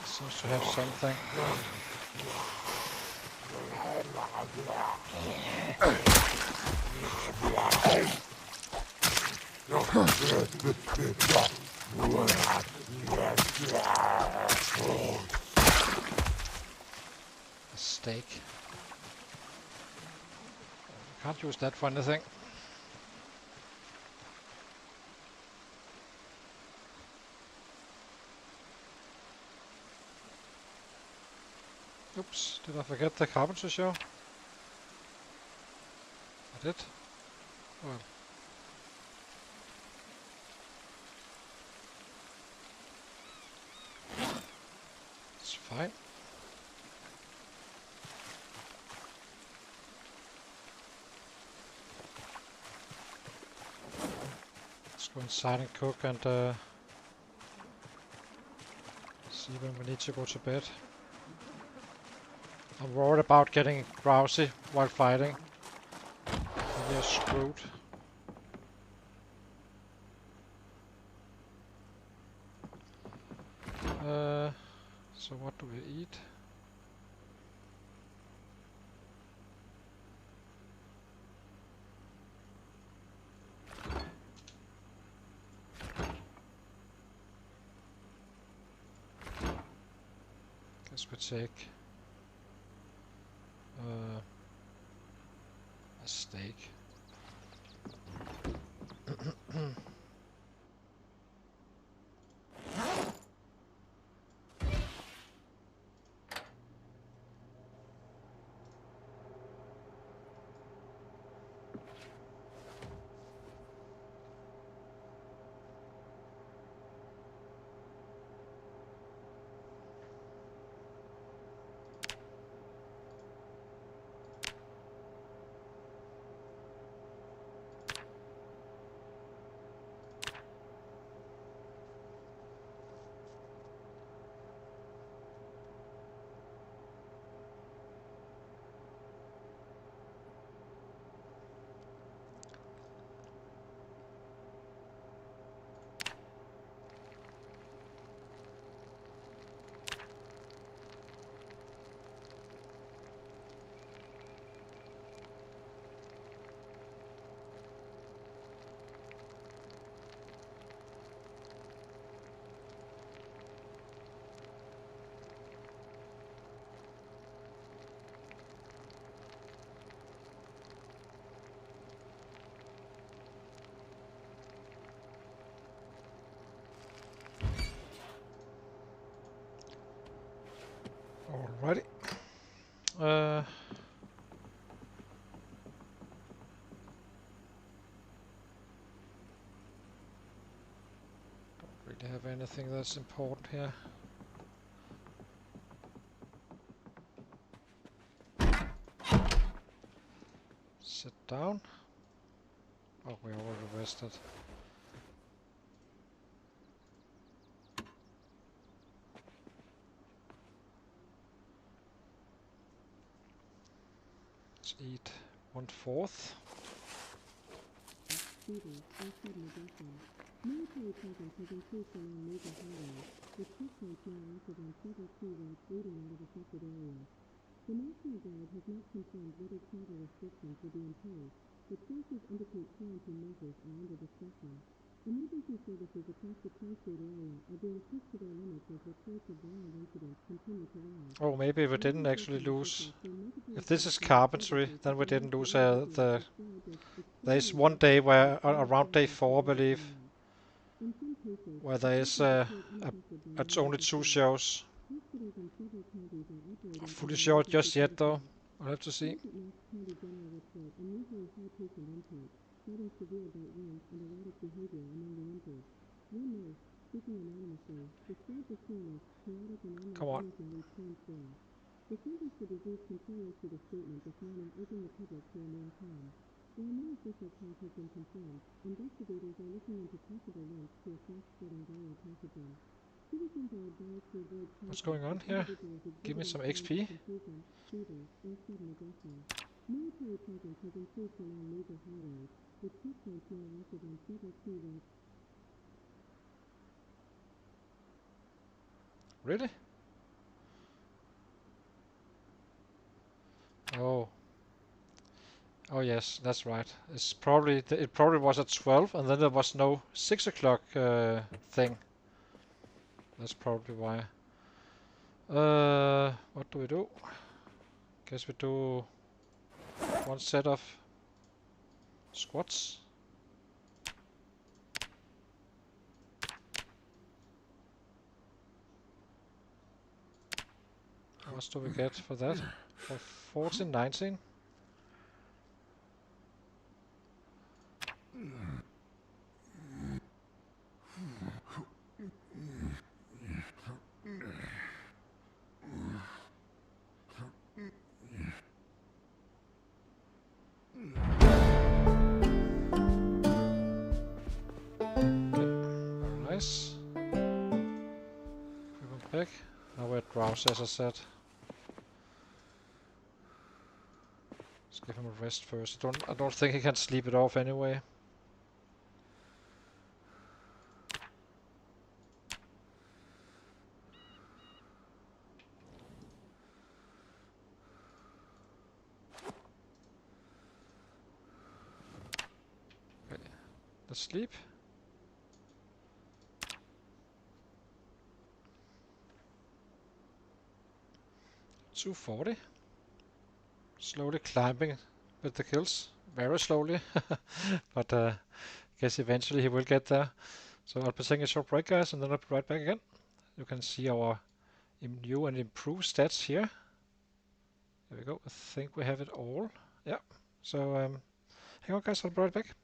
Seems to have something. A stake. Can't use that for anything. Oops, did I forget the carpenter show? I did? Well. It's fine. Let's go inside and cook and when we need to go to bed. I'm worried about getting drowsy while fighting. We are screwed. So what do we eat? Guess we take a steak. Alrighty. Don't really have anything that's important here. Sit down. Oh, we already rested. Let's eat 1/4. Military presence has increased along major highways, with checkpoints now active on several key routes leading out of affected areas. The National Guard has not confirmed whether travel restrictions will be imposed, but sources indicate quarantine measures are under discussion. Emergency services across the tri-state area are being pushed to their limits as reports of violent incidents continue to rise. Oh, maybe we didn't actually lose. If this is carpentry, then we didn't lose there's one day where, around day 4 I believe, where there is it's only 2 shows. Not fully sure just yet though. I'll have to see. Come on. The Centers for Disease Control issued a statement this morning urging the public to remain calm. While no official cause has been confirmed, investigators are looking into possible links to a fast-spreading viral pathogen. Citizens are advised to avoid contact. What's going on here? Give me some XP. Confusion, fever, or sudden aggression. Military presence has increased along major highways, with checkpoints now active on several key routes. Really? Oh. Oh yes, that's right. It's probably it probably was at 12, and then there was no 6 o'clock thing. That's probably why. What do we do? Guess we do one set of squats. How much do we get for that? For 14, 19? back. Now we're drowsy, as I said. Let's give him a rest first. I don't think he can sleep it off anyway. Okay, let's sleep. $240. Slowly climbing with the kills. Very slowly. But guess eventually he will get there. So I'll be taking a short break, guys, and then I'll be right back again. You can see our new and improved stats here. There we go. I think we have it all. Yeah. So hang on, guys. I'll be right back.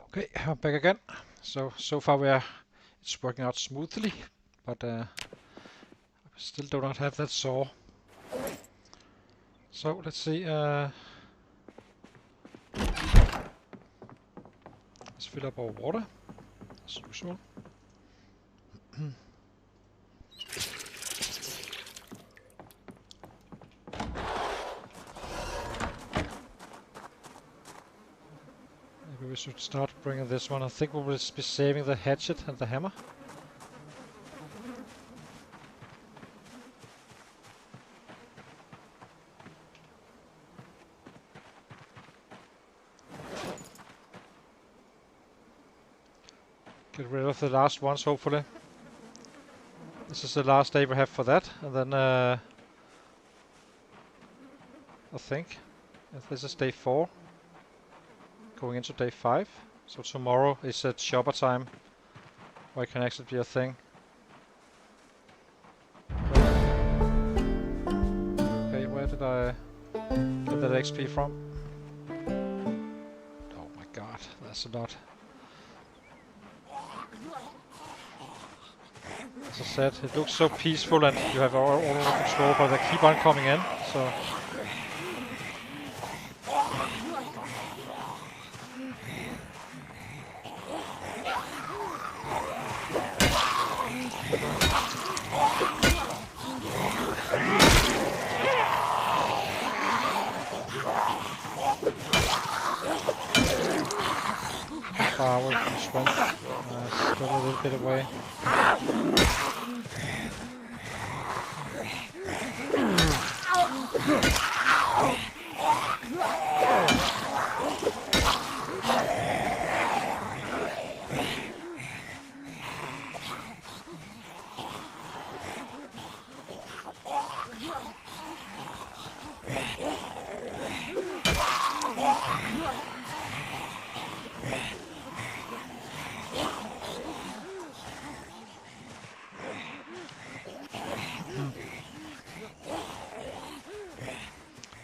Okay, I'm back again. So far it's working out smoothly, but I still do not have that saw. So let's see. Let's fill up our water as usual. Maybe we should start bringing this one. I think we will be saving the hatchet and the hammer. Get rid of the last ones, hopefully. This is the last day we have for that, and then I think if this is day 4, going into day 5. So tomorrow is at shopper time, where it can actually be a thing. Okay, where did I get that XP from? Oh my god, that's a lot. As I said, it looks so peaceful and you have all under control, but they keep on coming in, so... Far away from the swamp. Still a little bit away.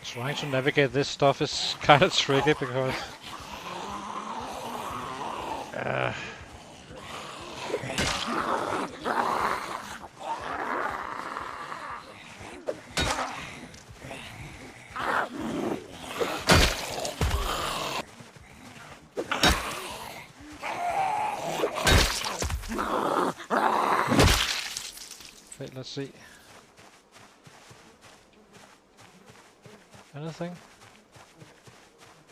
Trying to navigate this stuff is kind of tricky because wait, let's see. Anything?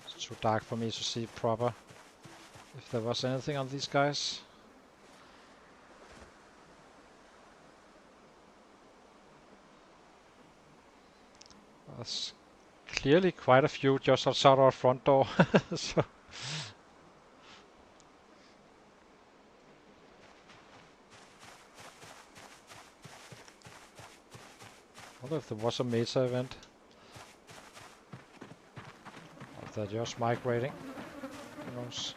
It's too dark for me to see proper if there was anything on these guys. There's clearly quite a few just outside our front door. So I wonder if there was a meta event. They're just migrating. Who knows?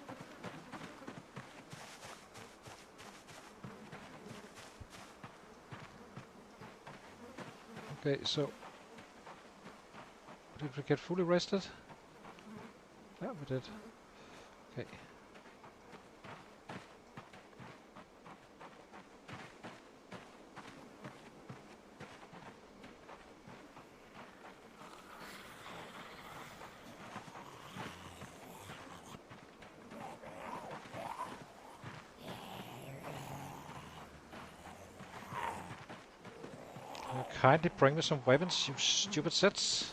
Okay, so did we get fully rested? Yeah, we did. Okay. Kindly bring me some weapons, you stupid sets.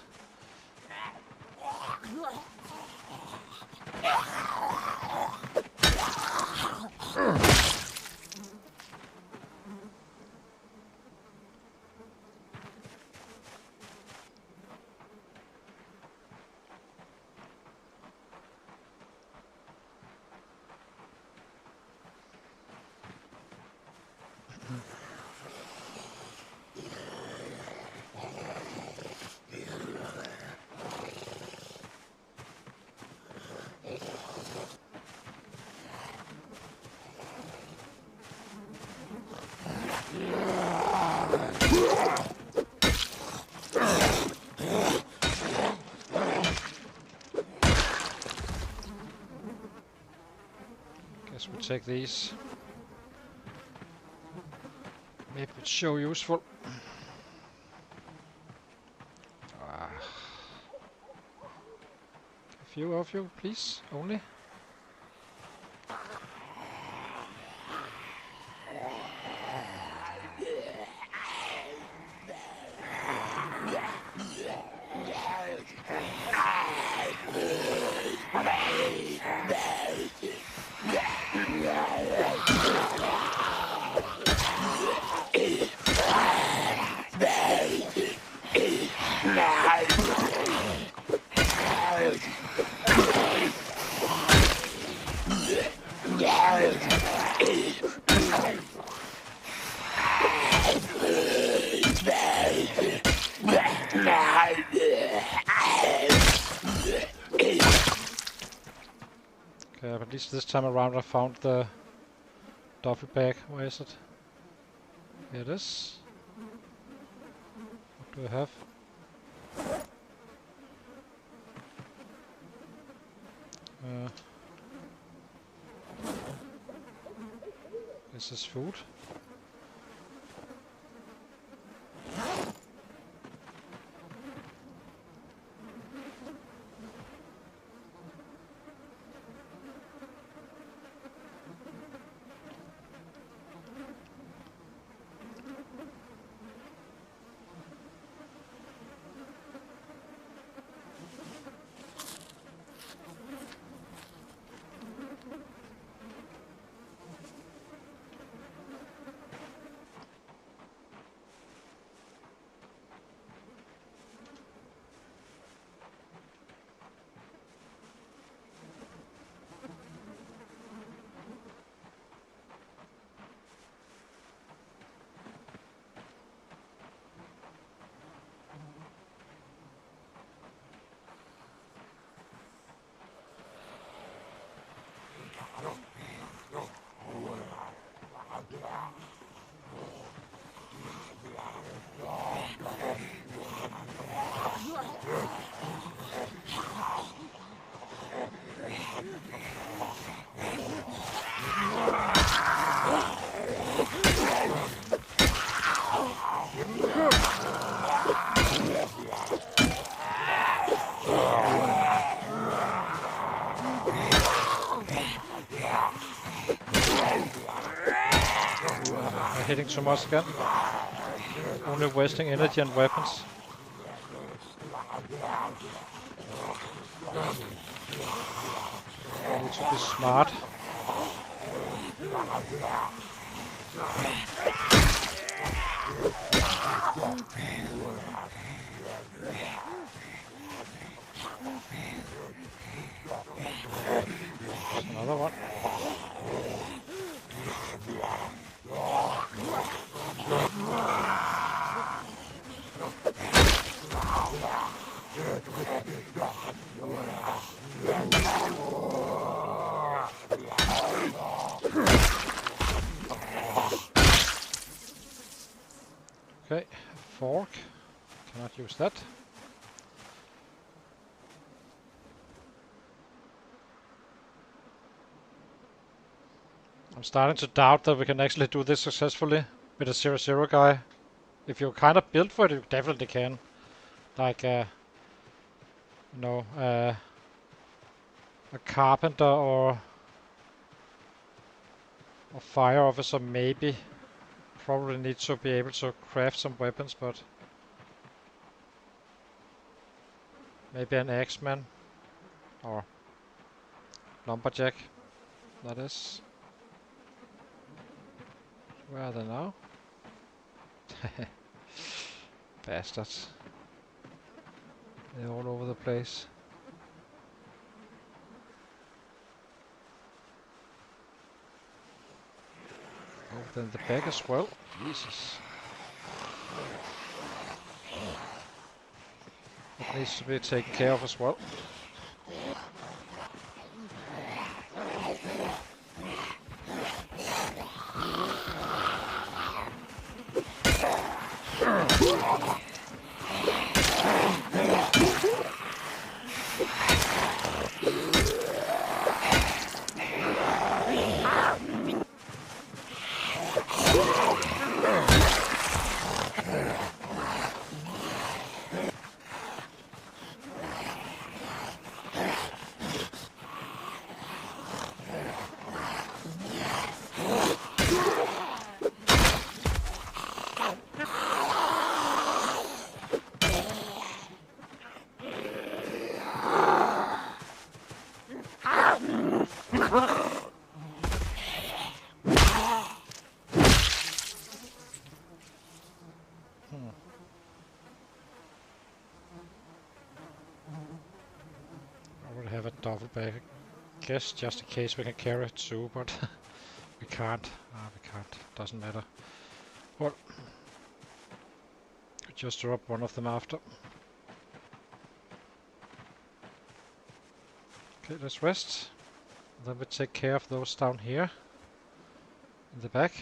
We'll take these. Maybe it's so useful. A few of you, please, only. At least this time around I found the duffel bag. Where is it? Here it is. What do I have? This is food. Hitting too much again. Only wasting energy and weapons. I need to be smart. There's another one. Okay, fork. Cannot use that. I'm starting to doubt that we can actually do this successfully with a 0-0 guy. If you're kind of built for it, you definitely can. Like, a carpenter or a fire officer maybe. Probably need to be able to craft some weapons, but maybe an axeman or lumberjack. That is. Where are they now? Bastards. They're all over the place. Oh, then the back as well. Jesus. That needs to be taken care of as well. Have a duffel bag, I guess, just in case we can carry it too, but we can't. We can't. Doesn't matter. Well, just drop one of them after. Okay, let's rest. Then we take care of those down here in the back.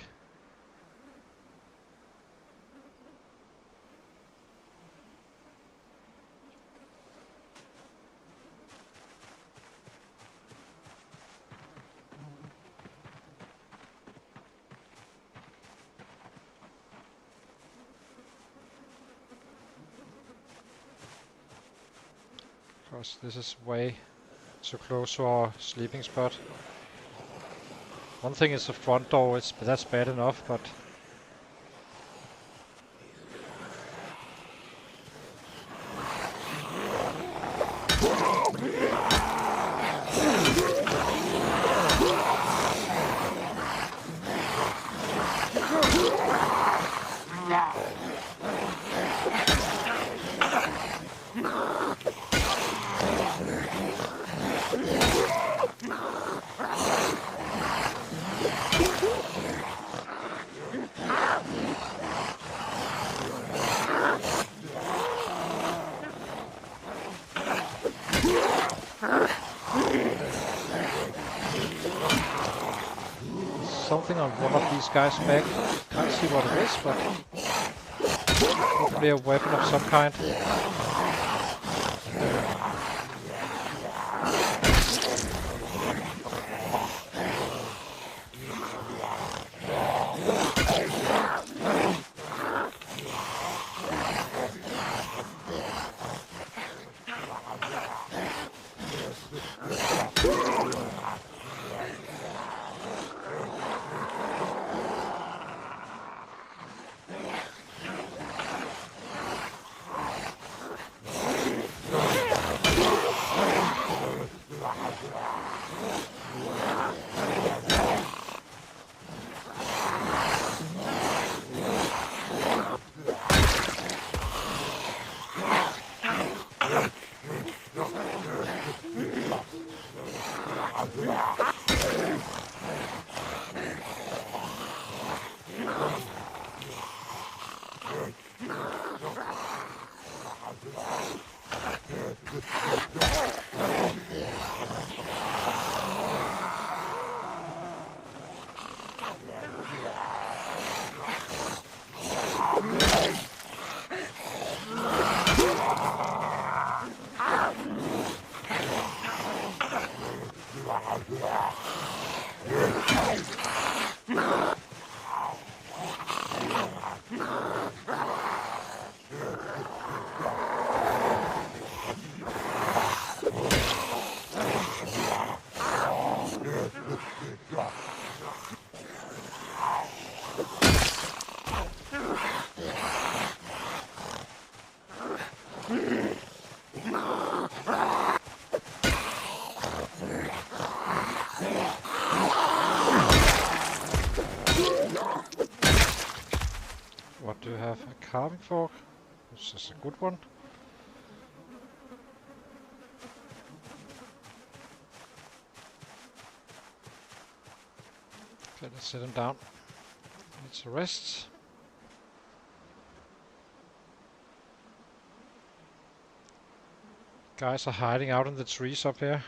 Because this is way too close to our sleeping spot. One thing is the front door, that's bad enough, but something on one of these guys' back. Can't see what it is, but hopefully a weapon of some kind. What do you have? A carving fork? This is a good one. Okay, let's sit him down. Needs a rest. Guys are hiding out in the trees up here.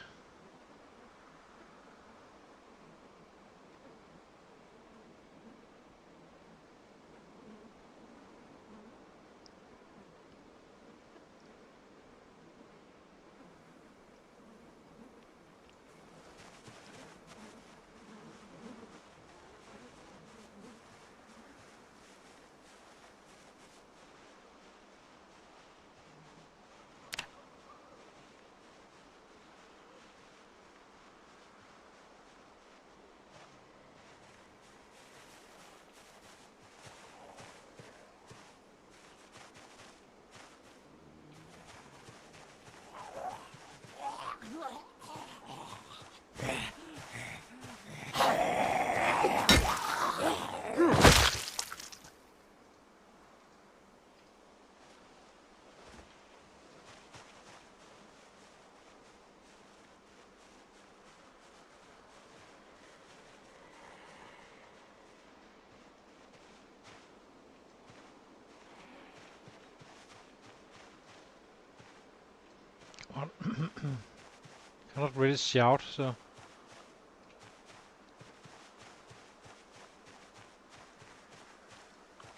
Cannot really shout, so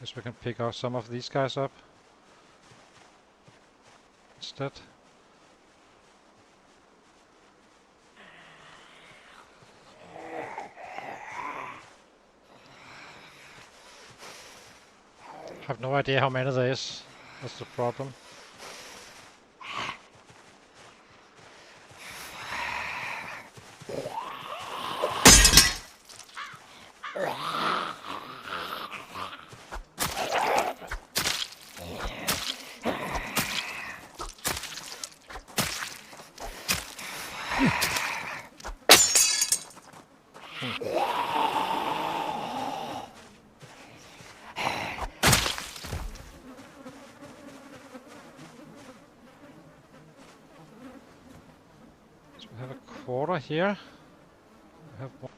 Guess we can pick out some of these guys up instead. I have no idea how many there is. That's the problem. We have a quarter here. We have one.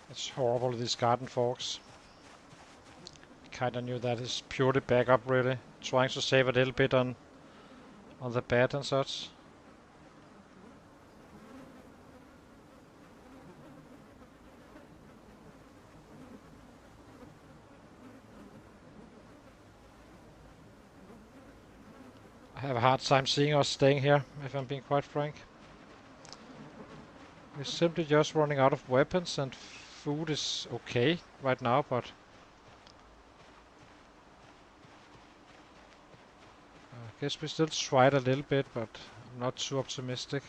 It's horrible, these garden forks. Kinda knew that is purely backup, really. Trying to save a little bit on the bed and such. I have a hard time seeing us staying here, if I'm being quite frank. We're simply just running out of weapons, and food is okay right now, but I guess we still tried a little bit, but I'm not too optimistic.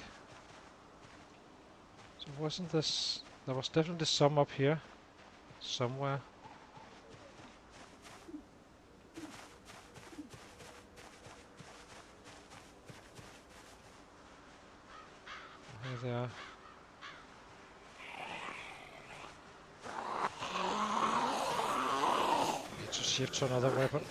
So wasn't this... There was definitely some up here somewhere. Here they are. Need to shift to another weapon.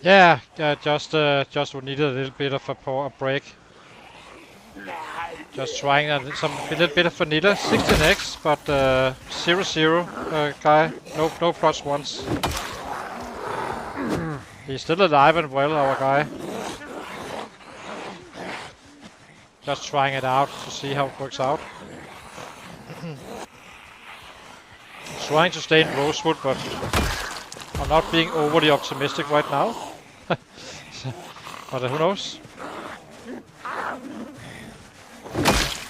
Yeah, just would need a little bit of a break. Just trying a little bit of vanilla, 16x, but 0-0 guy, no plus ones. He's still alive and well, our guy. Just trying it out to see how it works out. Trying to stay in Rosewood, but I'm not being overly optimistic right now. But who knows?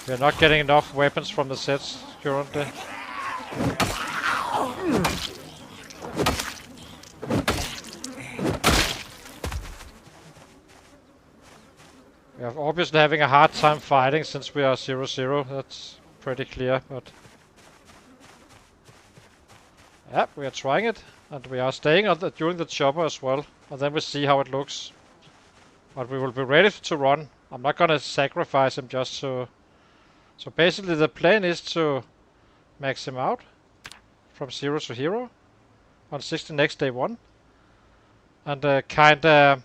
We are not getting enough weapons from the sets currently. We are obviously having a hard time fighting since we are 0-0. That's pretty clear, but yeah, we are trying it, and we are staying on during the chopper as well, and then we see how it looks. But we will be ready to run. I'm not gonna sacrifice him just so. So basically, the plan is to max him out from 0 to hero on 60 next day 1, and kinda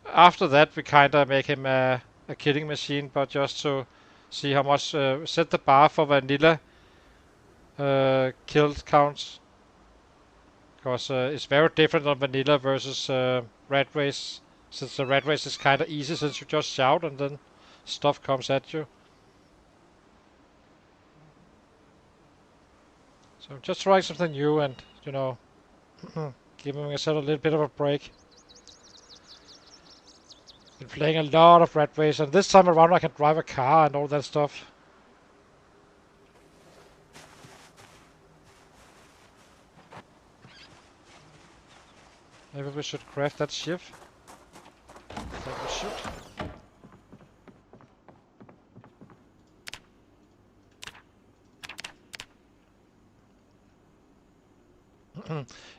after that we kinda make him a killing machine, but just to see how much set the bar for vanilla killed counts, because it's very different on vanilla versus red race, since the red race is kinda easy since you just shout and then stuff comes at you. So I'm just trying something new and, you know, giving myself a little bit of a break. Been playing a lot of red race, and this time around I can drive a car and all that stuff. Maybe we should craft that ship. I think we should.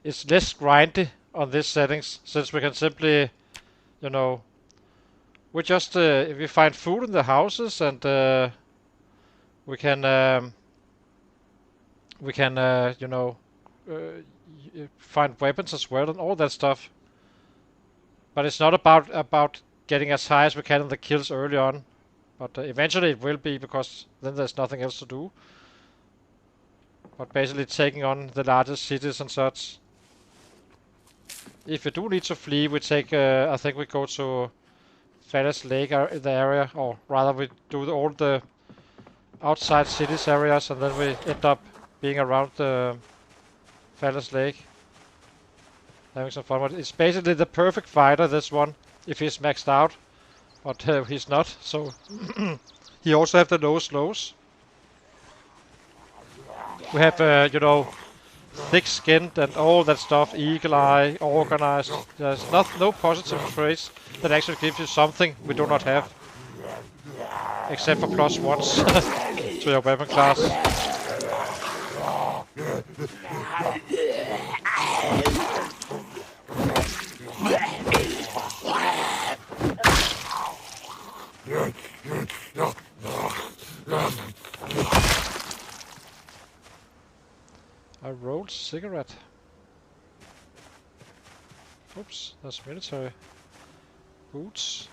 It's less grindy on these settings, since we can simply, you know, we just if we find food in the houses, and we can you know, find weapons as well and all that stuff. But it's not about getting as high as we can in the kills early on. But eventually it will be, because then there's nothing else to do. But basically taking on the largest cities and such. If we do need to flee, we take, I think we go to Fallas Lake in the area, or rather we do all the outside cities areas, and then we end up being around the Fallas Lake. Having some fun. But it's basically the perfect fighter, this one, if he's maxed out. But he's not, so he also have the low slows. We have, you know, thick-skinned and all that stuff, eagle eye, organized. There's no positive traits that actually gives you something we do not have. Except for +1s to your weapon class. I rolled cigarette. Oops, that's military. Boots.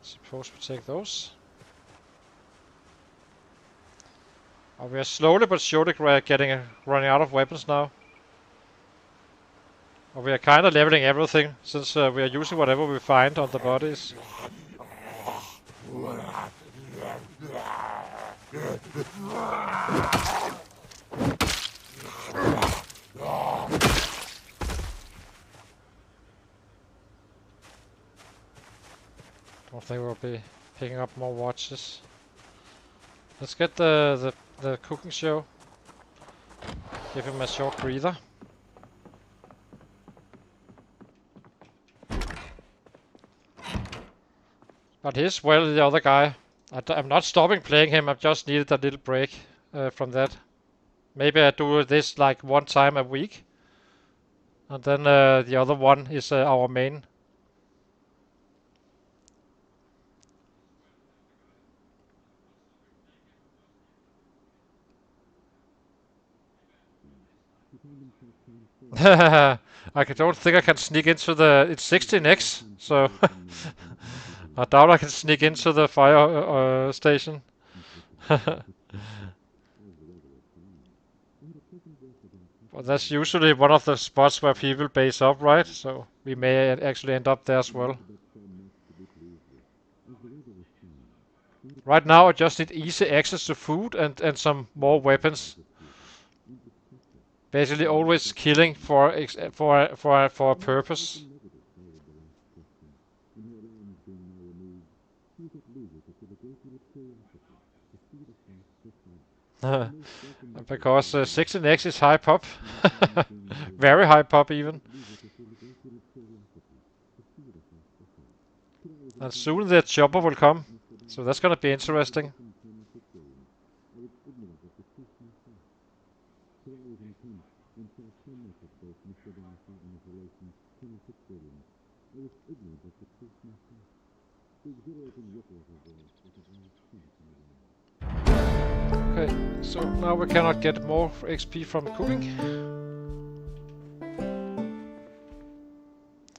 Suppose we take those. Oh, we are slowly but surely running out of weapons now. We are kind of leveling everything, since we are using whatever we find on the bodies. Don't think we'll be picking up more watches. Let's get the cooking show. Give him a short breather. But he's well the other guy. I'm not stopping playing him, I've just needed a little break from that. Maybe I do this like 1 time a week. And then the other one is our main. I don't think I can sneak into the... It's 16x, so... I doubt I can sneak into the fire station. Well, that's usually one of the spots where people base up, right? So we may actually end up there as well. Right now I just need easy access to food and some more weapons. Basically always killing for a purpose. being now removed, he was at leisure to feel a great deal of curiosity to see the fast just out. Because 16x is high pop. Very high pop even. And soon the chopper will come. So that's gonna be interesting. Okay, so now we cannot get more XP from cooking.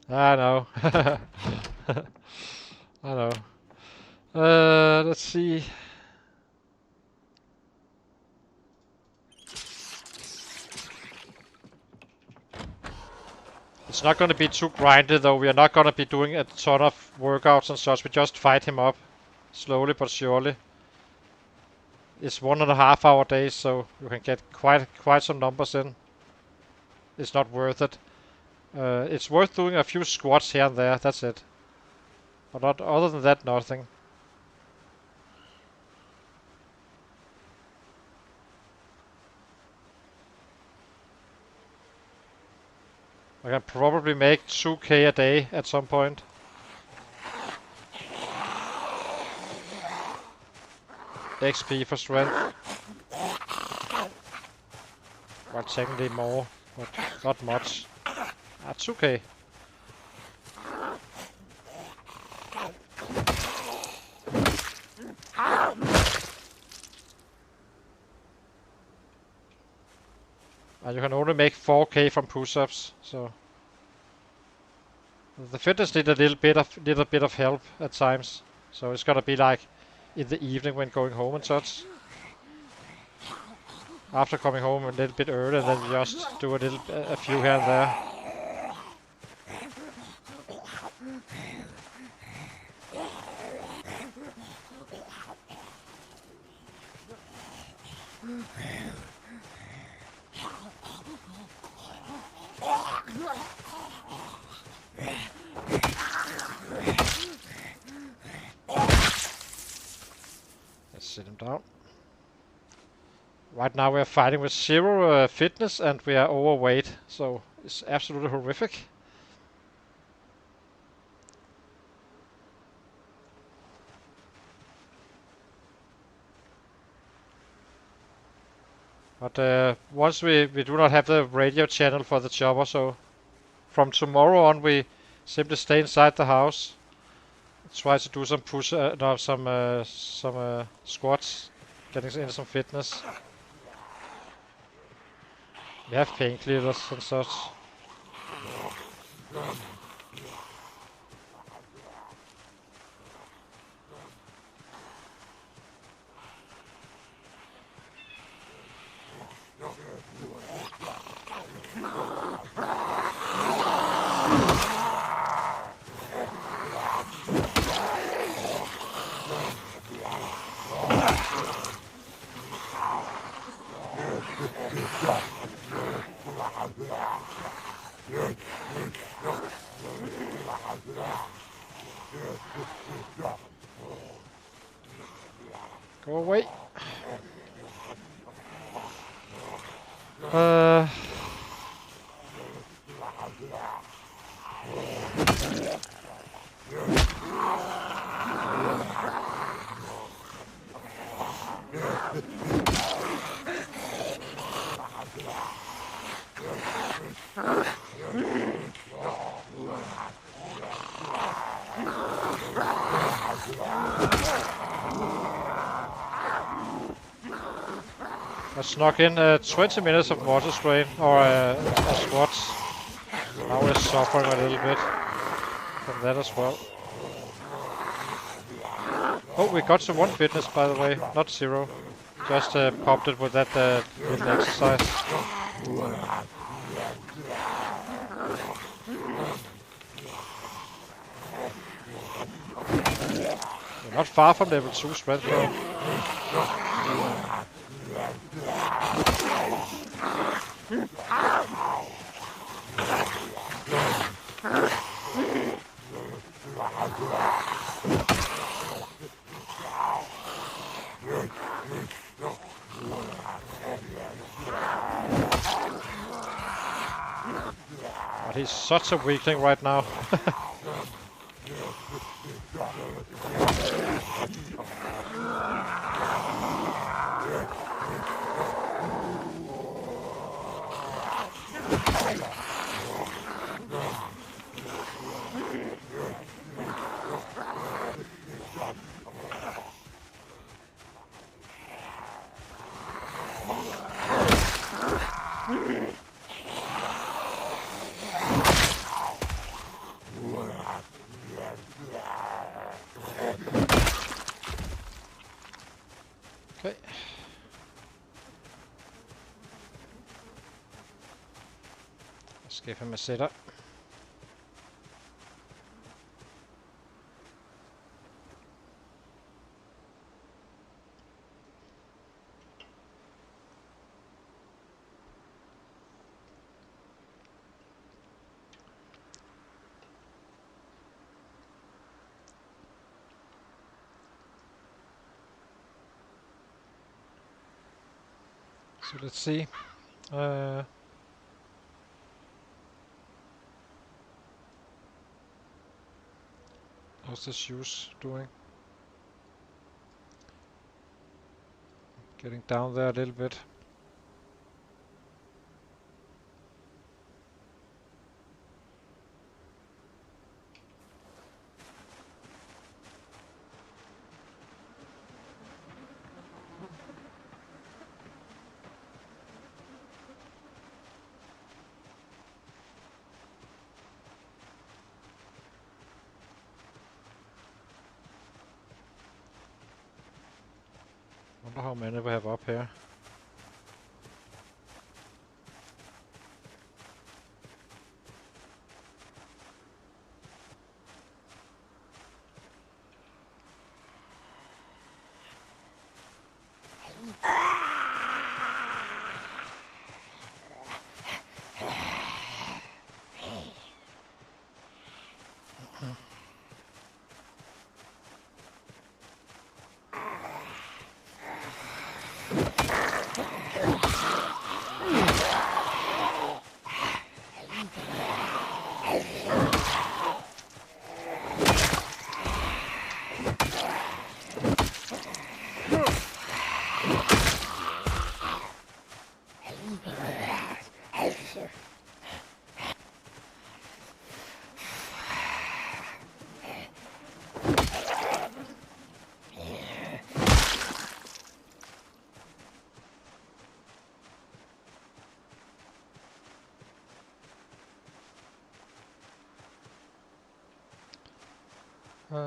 I know. I know. Let's see. It's not gonna be too grinded though. We are not gonna be doing a ton of workouts and such. We just fight him up slowly but surely. It's 1.5 hour days, so you can get quite some numbers in. It's not worth it. It's worth doing a few squats here and there. That's it. But not other than that, nothing. I can probably make 2k a day at some point. XP for strength. Well, technically more, but not much. 2k. And you can only make 4k from push-ups, so the fitness need a little bit of help at times. So it's gonna be like in the evening when going home and such. After coming home a little bit early, and then just do a few here and there. Let's sit him down. Right now we are fighting with 0 fitness and we are overweight, so it's absolutely horrific. But once we do not have the radio channel for the chopper, so from tomorrow on we simply stay inside the house, try to do some some squats, getting into some fitness. We have painkillers and such. Go away. I snuck in 20 minutes of water strain or squats. Now we're suffering a little bit from that as well. Oh, we got some 1 fitness by the way, not 0. Just popped it with that little exercise. We're not far from level 2 strength though. But he's such a weakling right now. Okay. Let's give him a setup. So let's see. How's the shoes doing? Getting down there a little bit. Wonder how many we have up here.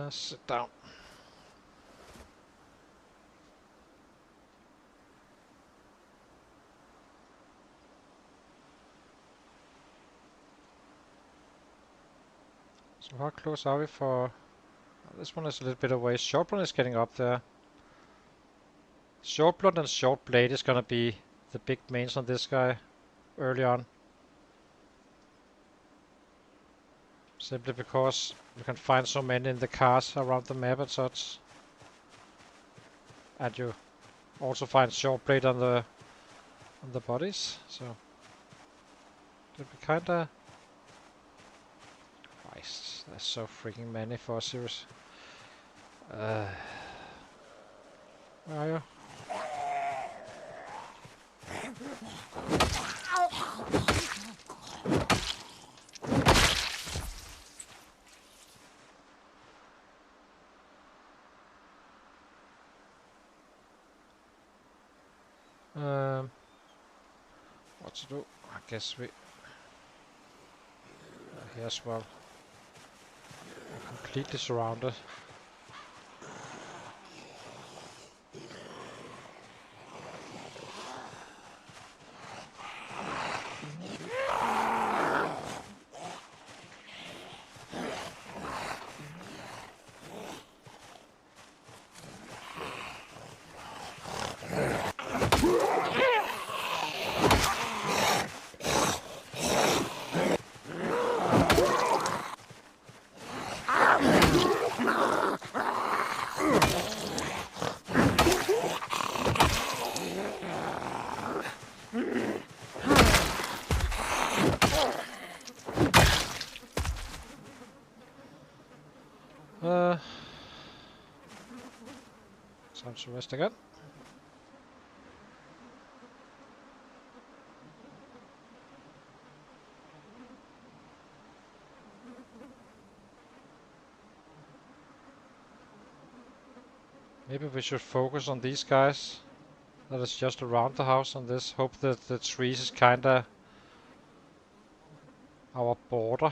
Sit down. So how close are we for... This one is a little bit away. Shortblood is getting up there. Shortblood and Shortblade is gonna be the big mains on this guy early on. Simply because you can find so many in the cars around the map and such. And you also find Shortblade on the bodies, so it'll be kinda... Christ, there's so freaking many for a series. Where are you? What to do? I guess we... here as well. We're completely surrounded. Time to rest again. Maybe we should focus on these guys that is just around the house and this. Hope that the trees is kinda our border.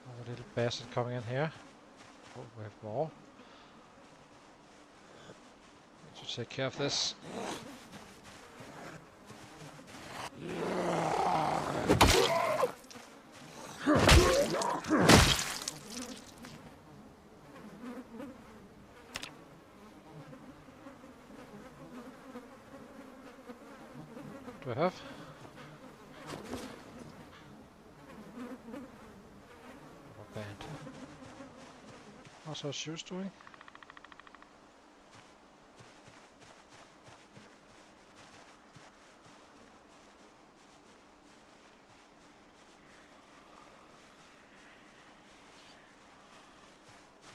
Our little bastard coming in here. Oh, we have more. Need to take care of this. What do I have? Rubber band. How's our shoes doing?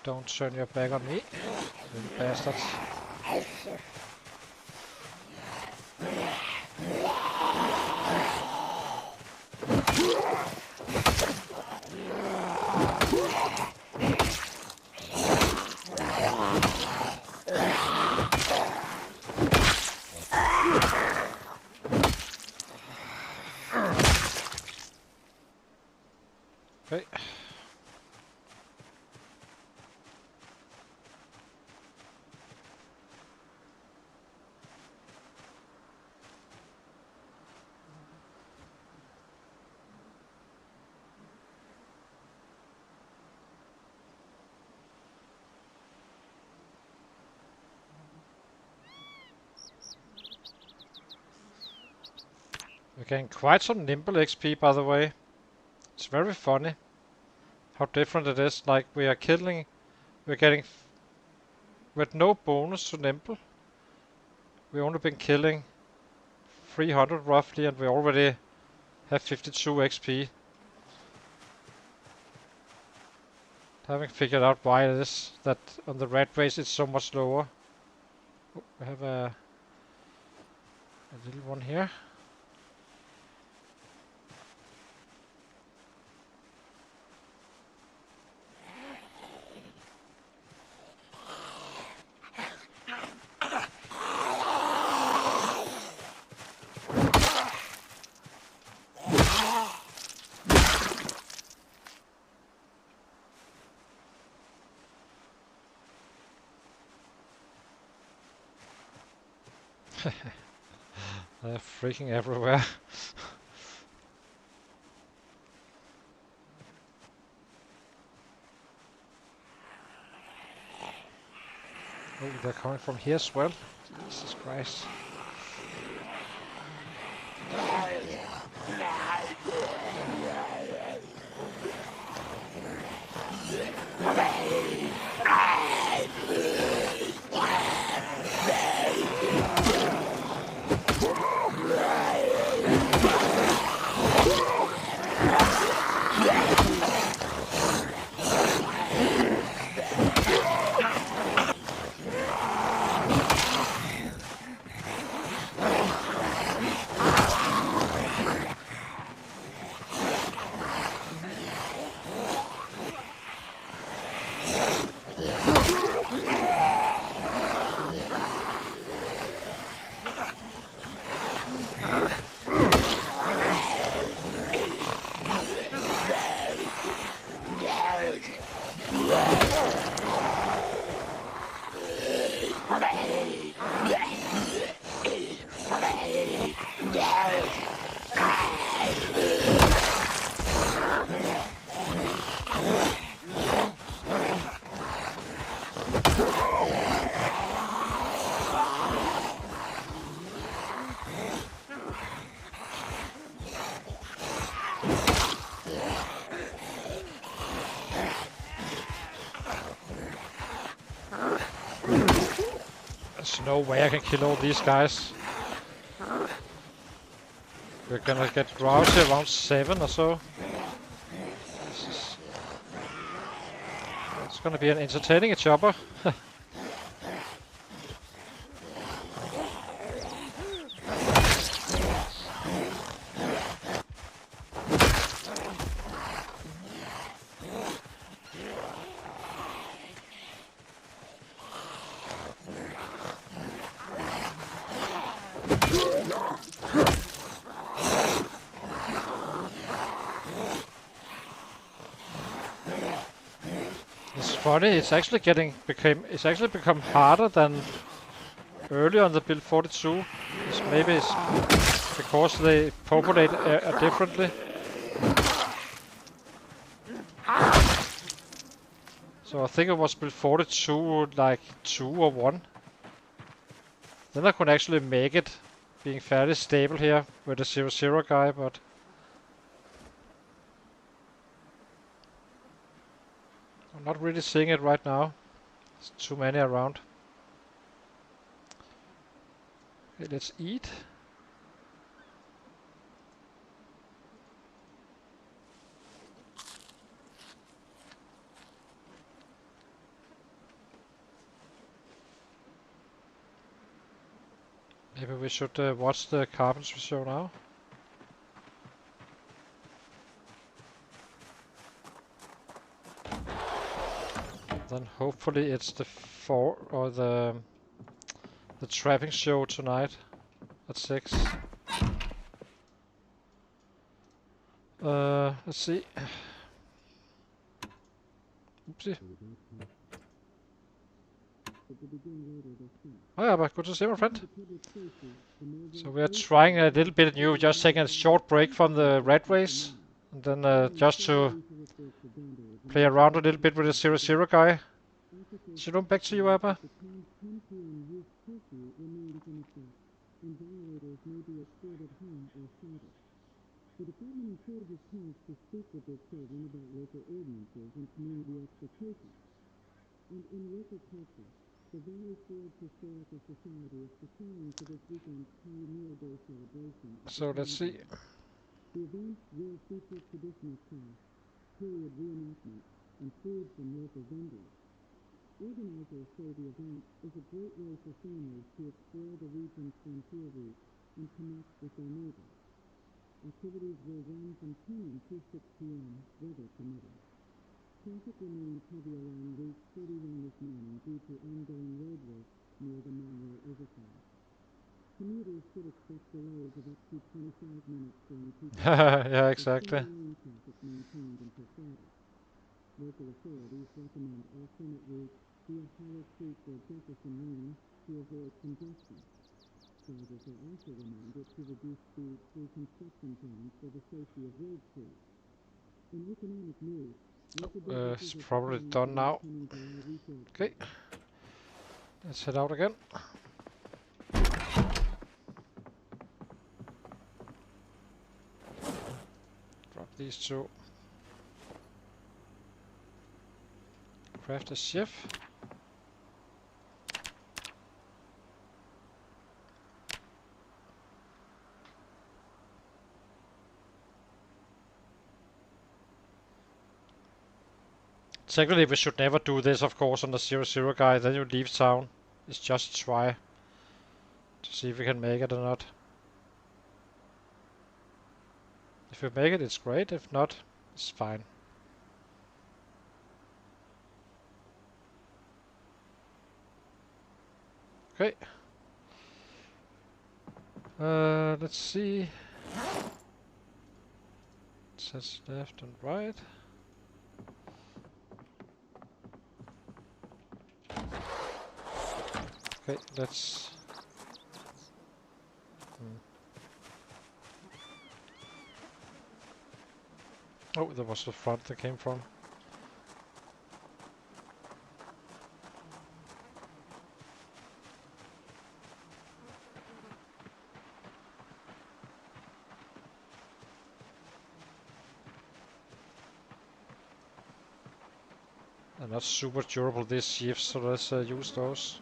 Don't turn your back on me, little bastards. Okay. We're getting quite some nimble XP, by the way. It's very funny how different it is. Like we're getting with no bonus to nimble. We've only been killing 300 roughly, and we already have 52 XP. Haven't figured out why it is that on the red race it's so much lower. Oh, we have a little one here. They're freaking everywhere. Oh, they're coming from here as well. Jesus Christ. There's no way I can kill all these guys. We're gonna get drowsy around 7 or so. It's gonna be an entertaining chopper. It's funny. It's actually become harder than earlier on the build 42. Maybe it's because they populate differently. So I think it was build 42 like 2 or 1. Then I could actually make it being fairly stable here with the 0-0 guy, but I'm not really seeing it right now. There's too many around. Okay, let's eat. Maybe we should watch the carpentry show now. Then hopefully it's the the trapping show tonight at 6. Let's see. Oopsie. Oh yeah, but good to see you, my friend. So we are trying a little bit new, just taking a short break from the red race, and then just to play around a little bit with the 0-0 guy. Shalom, back to you, Abba. The department included his parents to speak with their children about local ordinances and community expectations. And in local culture, the Valley Forge Historical Society is preparing for this weekend's Pioneer Day celebration. So let's see. The event will feature traditional crafts, period reenactment, and food from local vendors. Organizers say the event is a great way for families to explore the region's frontier route and connect with their neighbors. Activities will run from 10 to 6 p.m., weather permitting. Traffic remains heavy along Route 41 this morning due to ongoing road work near the Monroe overpass. Commuters should expect delays of up to 25 minutes during peak hours. Yeah, exactly. Traffic maintained until Friday. Local authorities recommend alternate routes via Hollow Creek or Jefferson Lane to avoid congestion. Drivers are also reminded to reduce speed through construction zones for the safety of road crews. In economic news, It's probably done now. Okay, let's head out again. Drop these two. Craft a chef. Technically, we should never do this, of course, on the 0-0 guy. Then you leave town. It's just try to see if we can make it or not. If we make it, it's great. If not, it's fine. Okay. Let's see. It says left and right. Okay, let's... Oh, there was the front that came from. They're not super durable, these sheaves, so let's use those.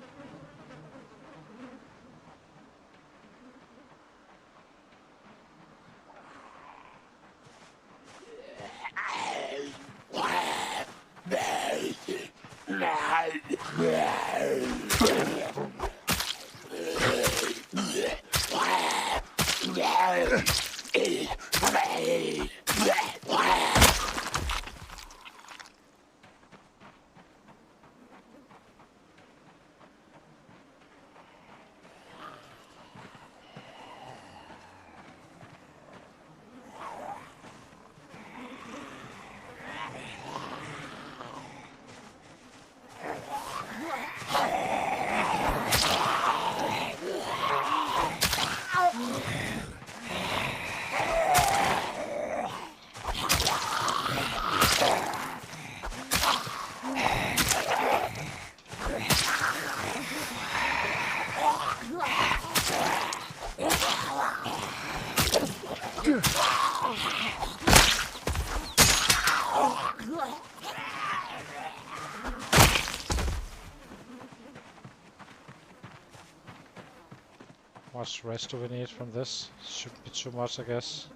Much rest do we need from this? Shouldn't be too much, I guess.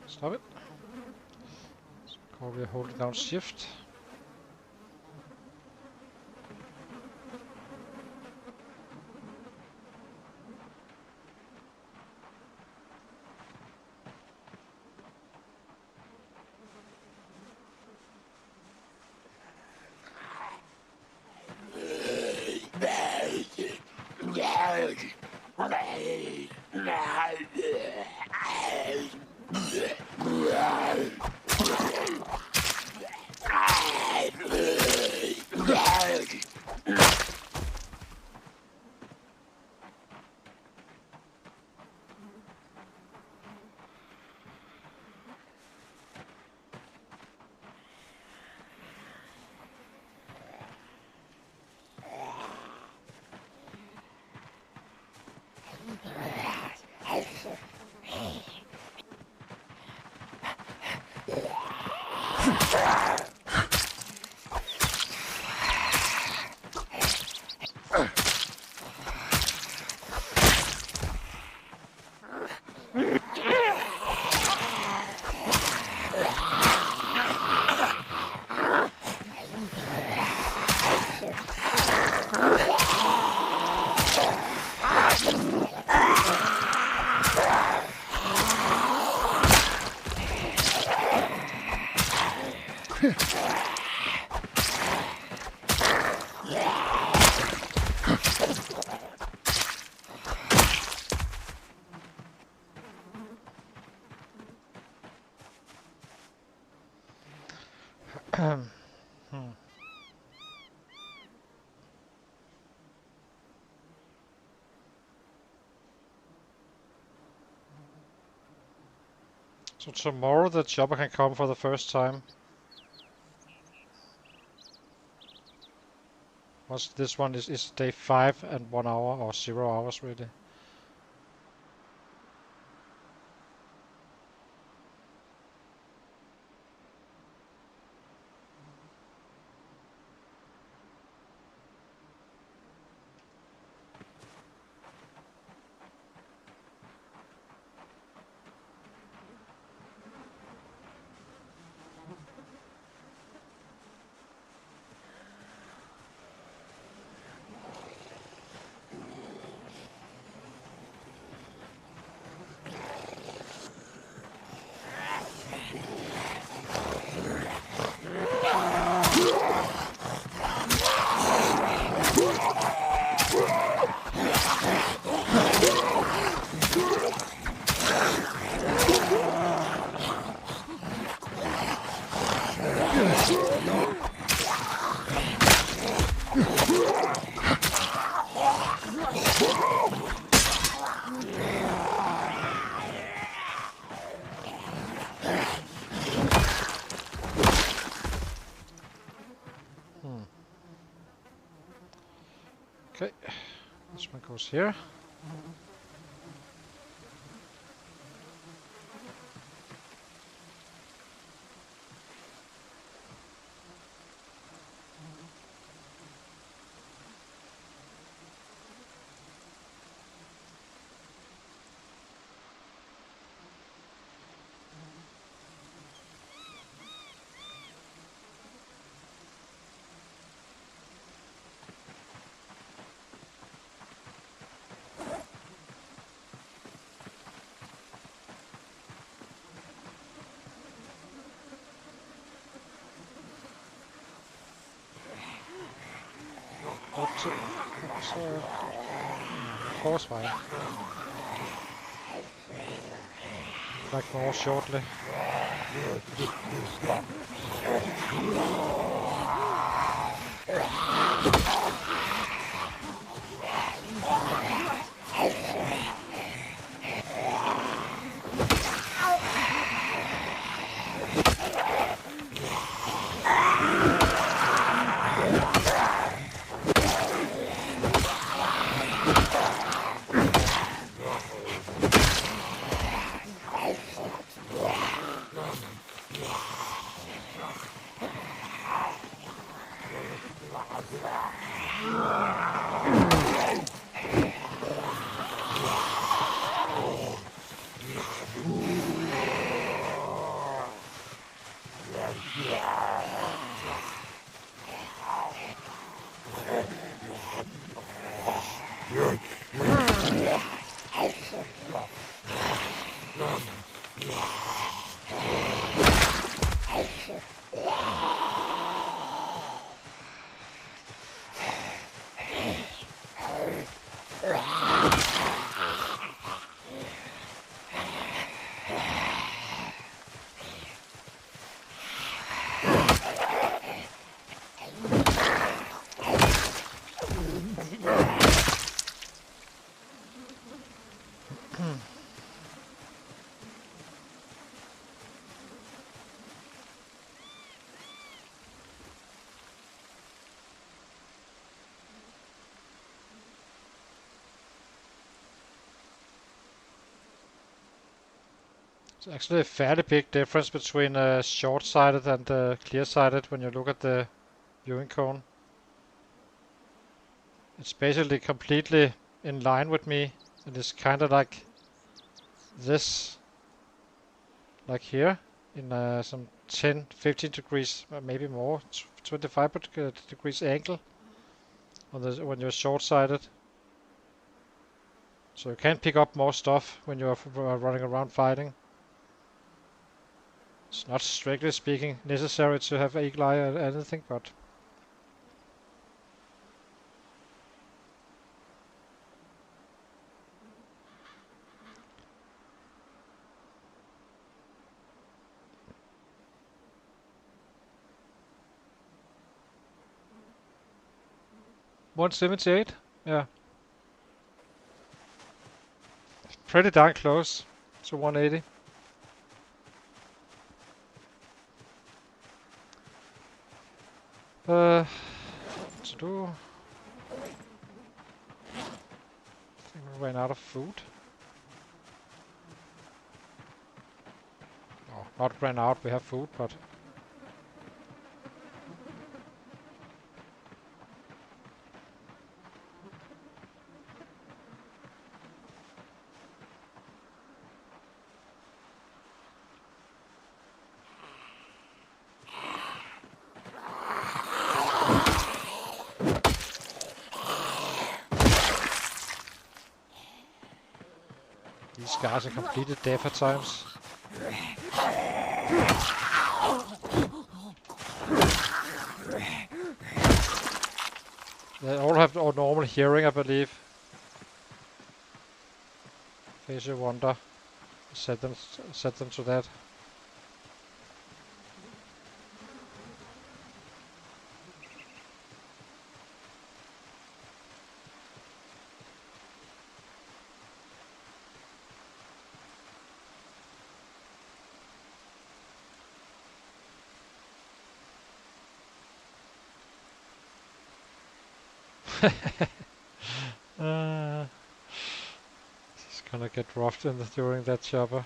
Stop it. So we're holding down shift. So tomorrow the chopper can come for the first time. Once this one is day 5 and 1 hour or 0 hours really. Okay, this one goes here. Horse fine. Back more shortly. It's actually a fairly big difference between short-sighted and clear-sighted when you look at the viewing cone. It's basically completely in line with me. It is kind of like this, like here, in some 10, 15 degrees, maybe more, 25 degrees angle on when you're short-sighted. So you can pick up more stuff when you're running around fighting. It's not strictly speaking necessary to have eagle eye or anything, but 178? Yeah. Pretty darn close to 180. What to do? I think we ran out of food. No, not ran out, we have food, but these guys are completely deaf at times. They all have normal hearing, I believe. Face your wonder. Set them to that. It's gonna get roughed during that chopper.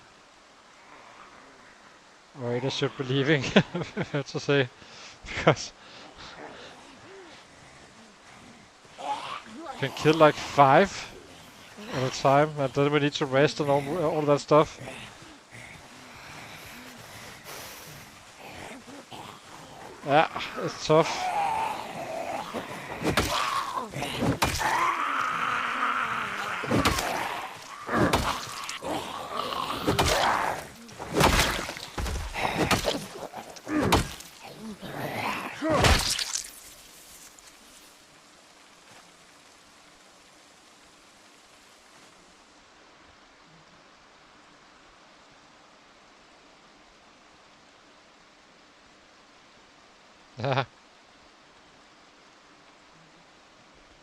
Raider should be leaving, I have to say, because you can kill like 5 at a time, and then we need to rest and all that stuff. Yeah, it's tough.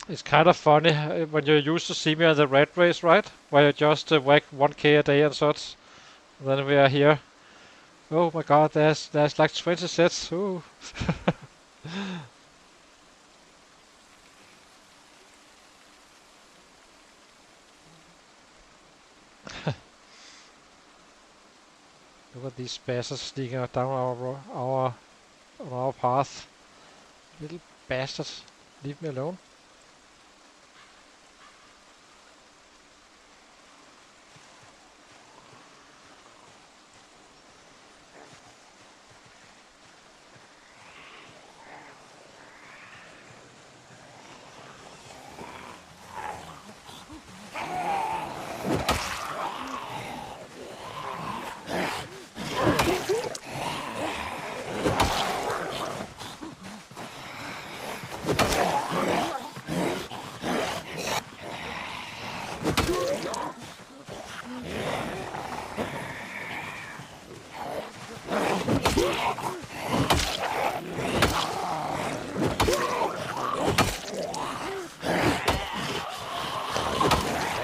It's kind of funny when you used to see me on the red race, right? Where you just whack 1k a day and such. Then we are here. Oh my god, there's like 20 sets. Ooh. Look at these bastards sneaking down on our path. Little bastards. Leave me alone.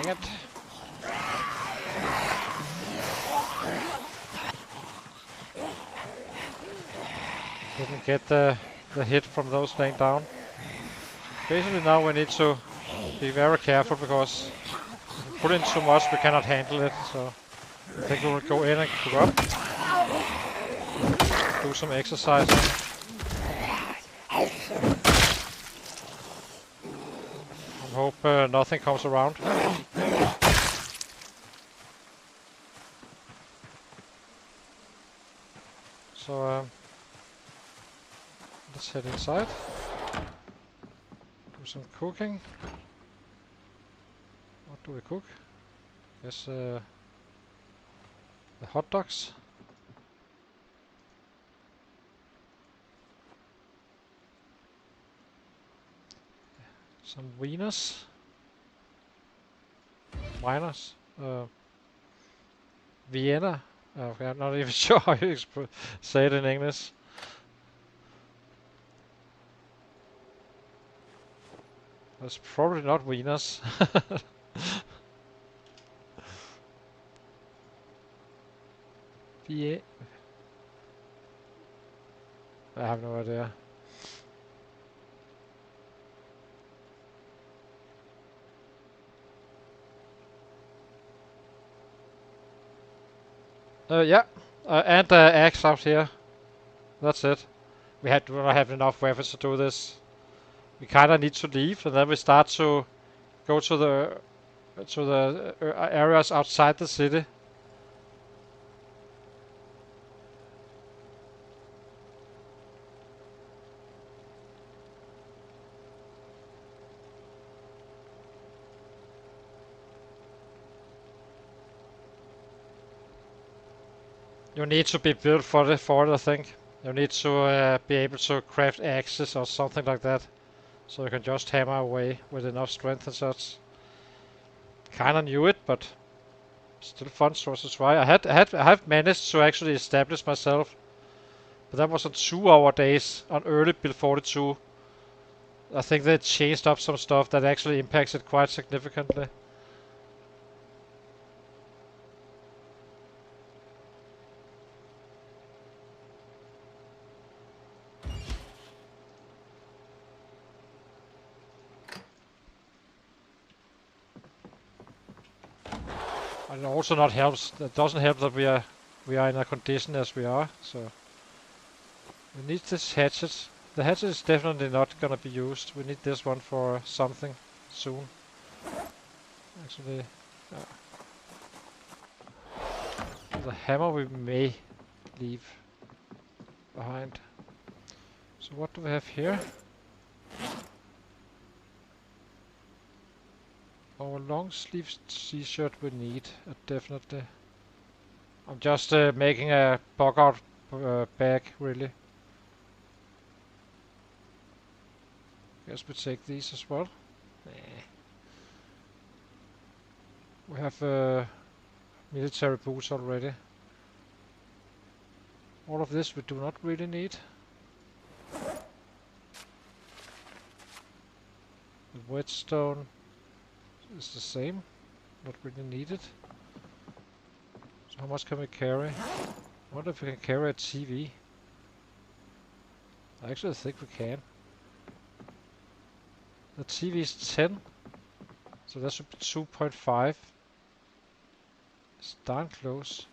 Dang it. Didn't get the hit from those laying down. Basically now we need to be very careful because if we put in too much we cannot handle it, so I think we will go in and cook up. Do some exercising. And hope nothing comes around. So let's head inside. Do some cooking. What do we cook? Guess the hot dogs. Some wieners. Wieners. Vienna. Okay, I'm not even sure how you say it in English. That's probably not wieners. I have no idea. Yeah, and the axe out here. That's it. We do not have enough weapons to do this. We kinda need to leave, and then we start to go to the areas outside the city. You need to be built for it, I think. You need to be able to craft axes or something like that. So you can just hammer away with enough strength and such. Kinda knew it, but still fun to try. I have managed to actually establish myself. But that was on 2-hour days on early build 42. I think they changed up some stuff that actually impacts it quite significantly. And it also not helps. That doesn't help that we are in a condition as we are. So we need this hatchet. The hatchet is definitely not gonna be used. We need this one for something soon. Actually, the hammer we may leave behind. So what do we have here? Our long sleeve t-shirt we need, definitely. I'm just making a bug out bag, really. Guess we take these as well. We have military boots already. All of this we do not really need. The whetstone is the same, not really needed. So how much can we carry? I wonder if we can carry a TV. I actually think we can. The TV is 10, so that should be 2.5. It's darn close.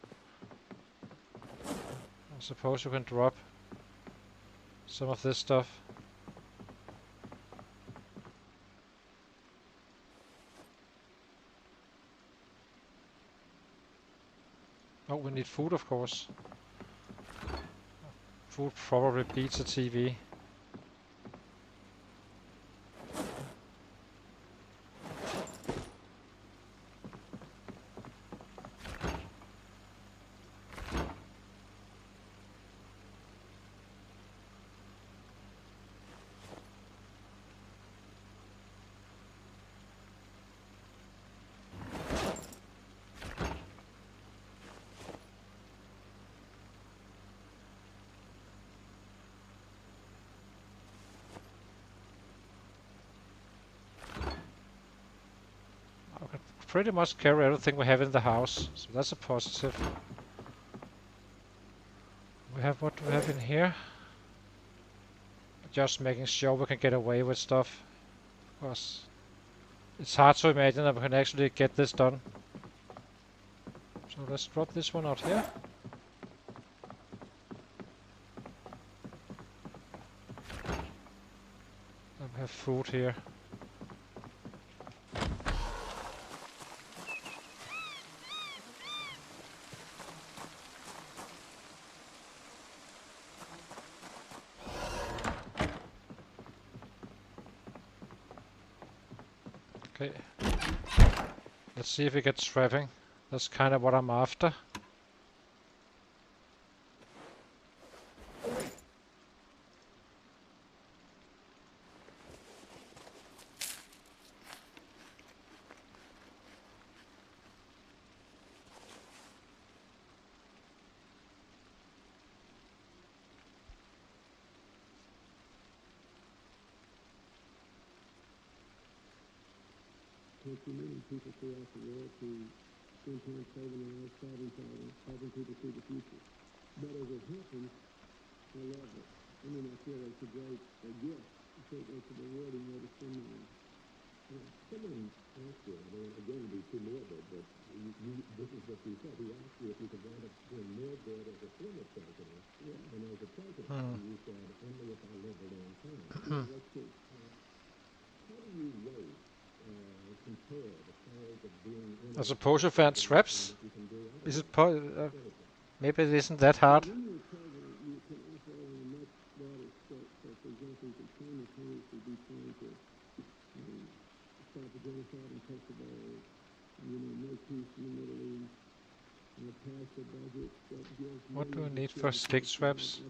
I suppose you can drop some of this stuff. Oh, we need food, of course. Food probably beats a TV. I can pretty much carry everything we have in the house, so that's a positive. We have what we have in here. Just making sure we can get away with stuff, because it's hard to imagine that we can actually get this done. So let's drop this one out here. Then we have food here. Okay. Let's see if we get trapping. That's kind of what I'm after. Too many people throughout the world who spend time saving lives, solving problems, helping people see the future. But as it happens, I love it. I mean, I feel it's a great gift. I feel it's a rewarding way to spend my life. Someone asked you, I don't want to again be too morbid, but this is what you said. He asked you if you could wind up doing more good as a former president than as a president. And you said, only if I live a long time. Let's see. How do you rate, compare the powers of being in I suppose you found traps. Is it maybe it isn't that hard. when you're president, you can operate on a much broader scope. So, for example, you can simultaneously be trying to stop the genocide in Kosovo, make peace in the Middle East, pass a budget that gives What do we need for stick traps?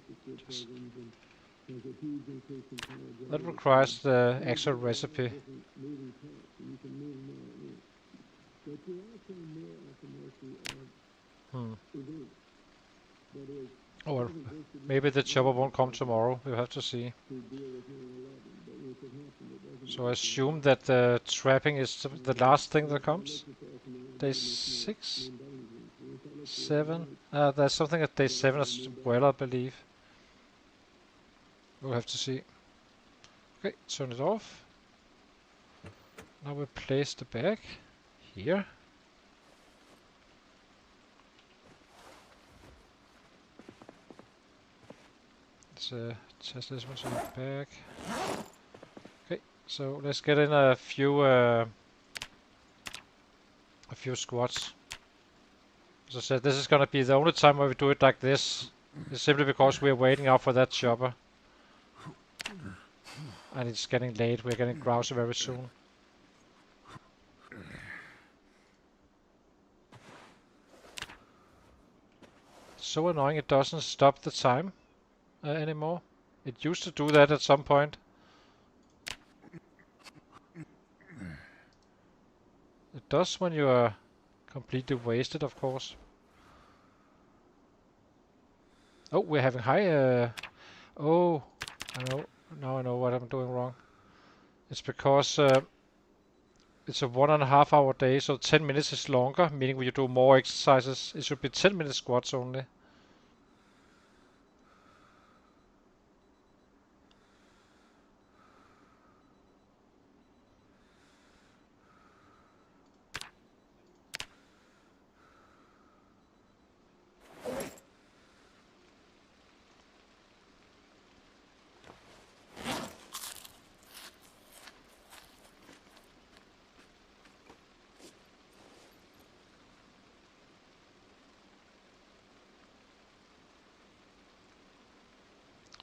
Just there's a huge increase in power that requires the actual recipe. different moving parts, and you can move them all at once. But you're also more at the mercy of events. That is, Oh, well, maybe the chopper won't come tomorrow. We'll have to see. to deal with 9/11. But once it happened, it wasn't. So I assume that the trapping is the last thing that comes. Day 6? 7? There's something at day 7 as well, I believe. We'll have to see. Okay, turn it off. Now we place the bag here. Let's test this one to the bag. Okay, so let's get in a few squats. As I said, this is gonna be the only time where we do it like this. It's simply because we're waiting out for that chopper. And it's getting late, we're getting grousy very soon. It's so annoying it doesn't stop the time anymore. It used to do that at some point. It does when you are completely wasted, of course. Oh, we're having high... oh, I know. Now I know what I'm doing wrong. It's because it's a 1.5 hour day, so 10 minutes is longer, meaning when you do more exercises, it should be 10 minute squats only.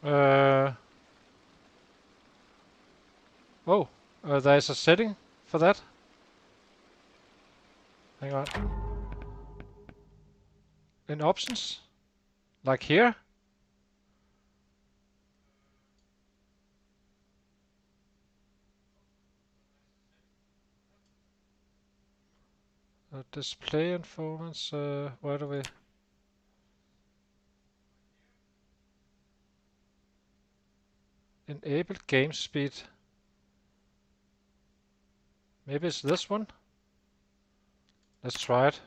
Uh, oh, there's a setting for that. Hang on. In options, like here. Display performance. Where do we? Enable game speed. Maybe it's this one. Let's try it.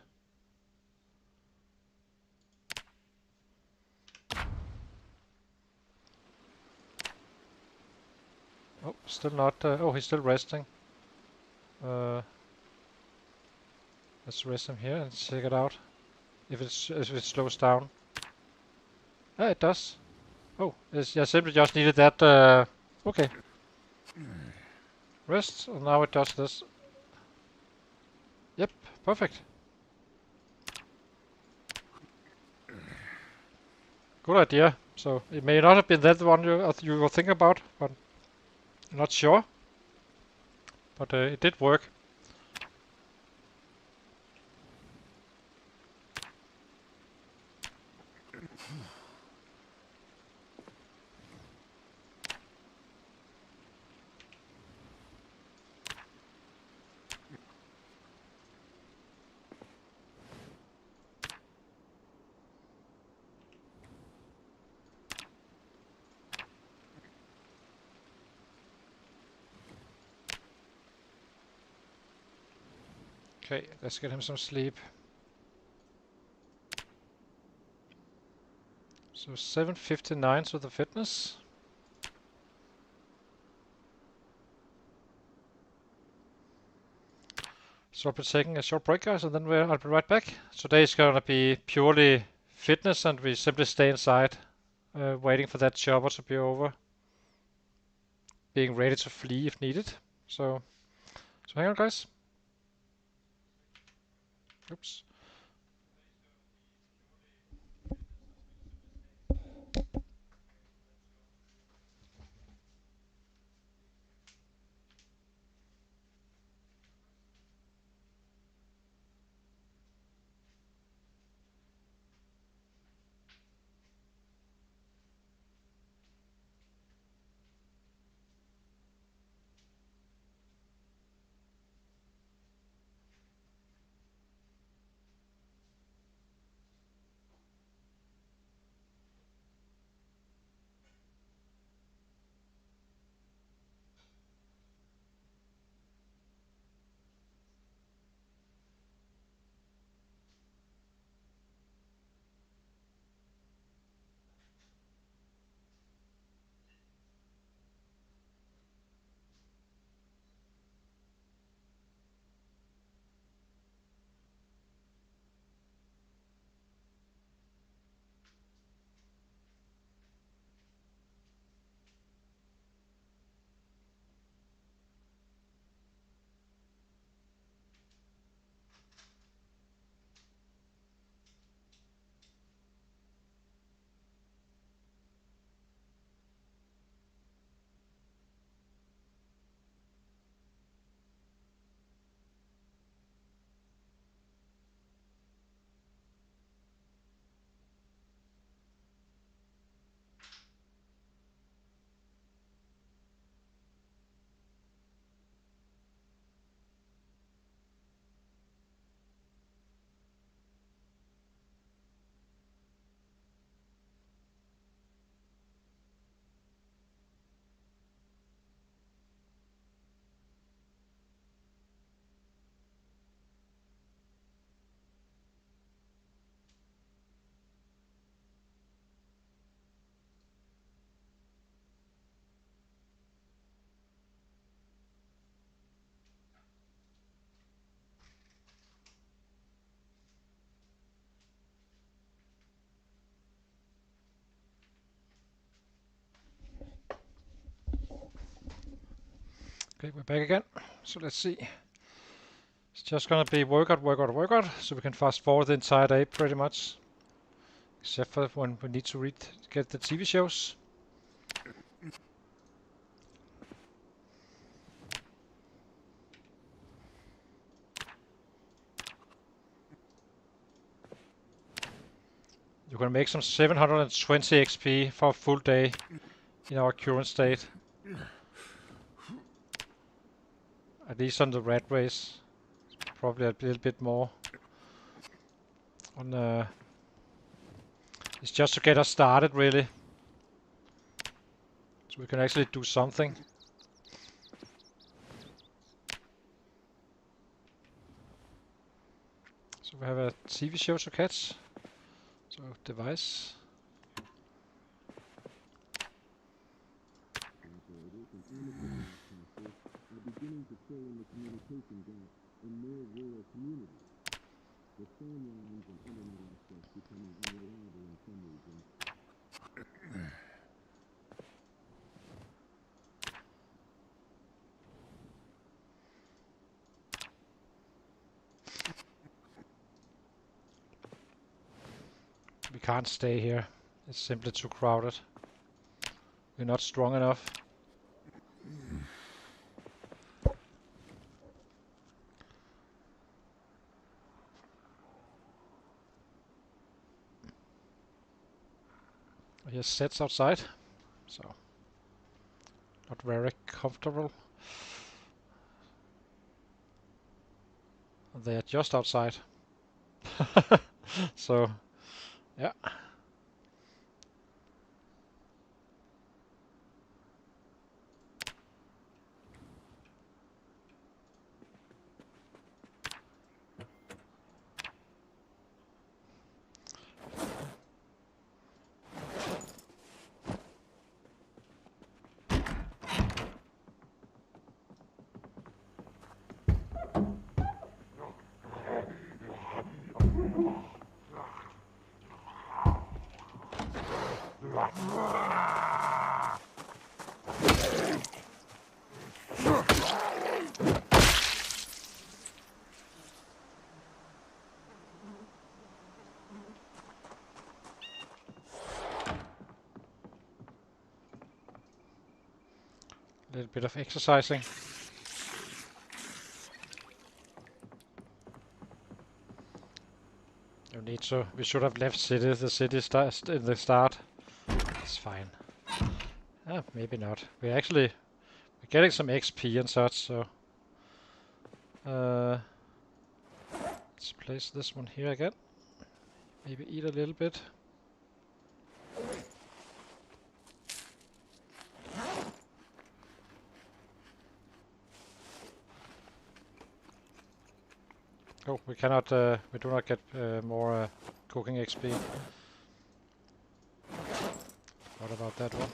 Oh, still not. Oh, he's still resting. Let's rest him here and check it out. If it slows down. Ah, it does. Oh, I simply just needed that. Okay. Rest, and now it does this. Yep, perfect. Good idea. So it may not have been that one you were thinking about, but I'm not sure. But it did work. Okay, let's get him some sleep. So 7:59 to the fitness. So I'll be taking a short break, guys, and then I'll be right back. Today is gonna be purely fitness, and we simply stay inside, waiting for that chopper to be over, being ready to flee if needed. So hang on, guys. Oops. Okay, we're back again. So let's see. It's just gonna be workout, workout, workout, so we can fast forward the entire day pretty much. Except for when we need to get the TV shows. You're gonna make some 720 XP for a full day in our current state. At least on the rat race. Probably a little bit more. On it's just to get us started, really. So we can actually do something. So we have a TV show to catch. So device. Operators and amateur broadcasters are beginning to fill in the communication gap in more rural communities, with phone lines and internet access becoming unreliable in some regions. We can't stay here. It's simply too crowded. We're not strong enough. Here's sets outside, so not very comfortable. They are just outside. So, yeah. A little bit of exercising. You need to. We should have left the city in the start. It's fine. Maybe not. We're getting some XP and such, so let's place this one here again. Maybe eat a little bit. Oh, we cannot. We do not get more cooking XP. What about that one?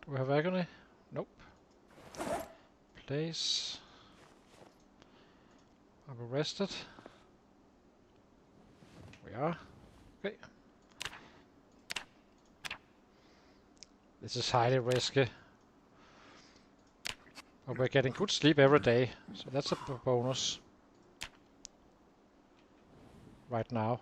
Do we have agony? Nope. Place. Are we rested? We are. Okay. This is highly risky. But we're getting good sleep every day, so that's a bonus. Right now.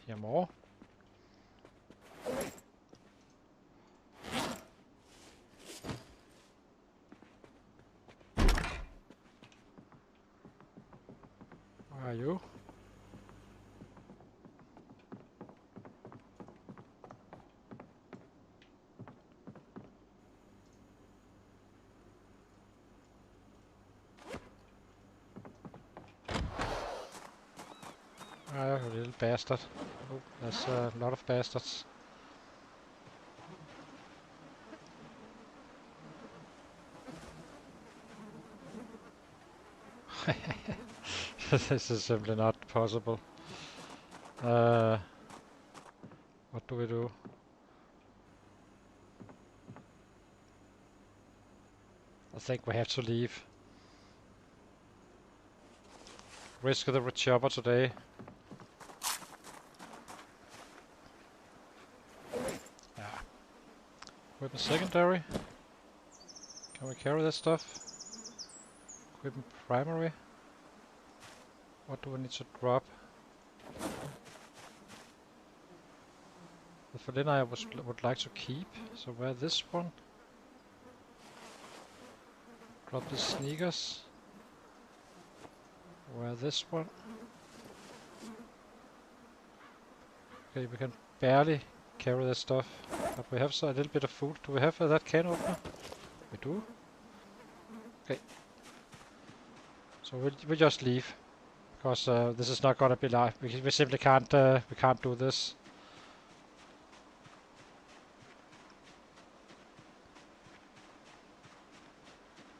Here more. Where are you? Ah, you little bastard. Oh, there's a lot of bastards. This is simply not possible. What do we do? I think we have to leave. Risk of the chopper today. Yeah. Equipment secondary. Can we carry this stuff? Equipment primary. What do we need to drop? The Vanilla I would like to keep. So where this one? Drop the sneakers. Where this one? Okay, we can barely carry this stuff. But we have a little bit of food. Do we have that can opener? We do. Okay. So we'll just leave. Because this is not gonna be live. We simply can't do this.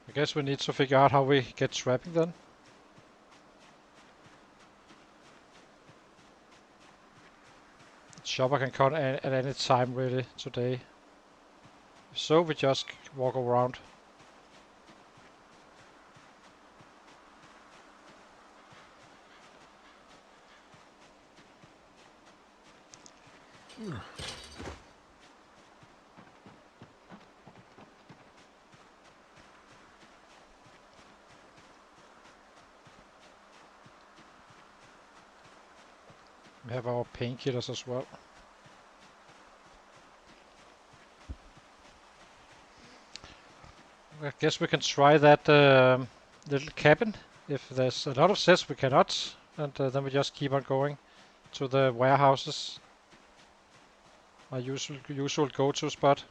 I guess we need to figure out how we get trapping then. Shopper can come at any time really today. If so, we just walk around. We have our painkillers as well. I guess we can try that little cabin. If there's a lot of sets we cannot, and then we just keep on going to the warehouses. My usual go-to spot.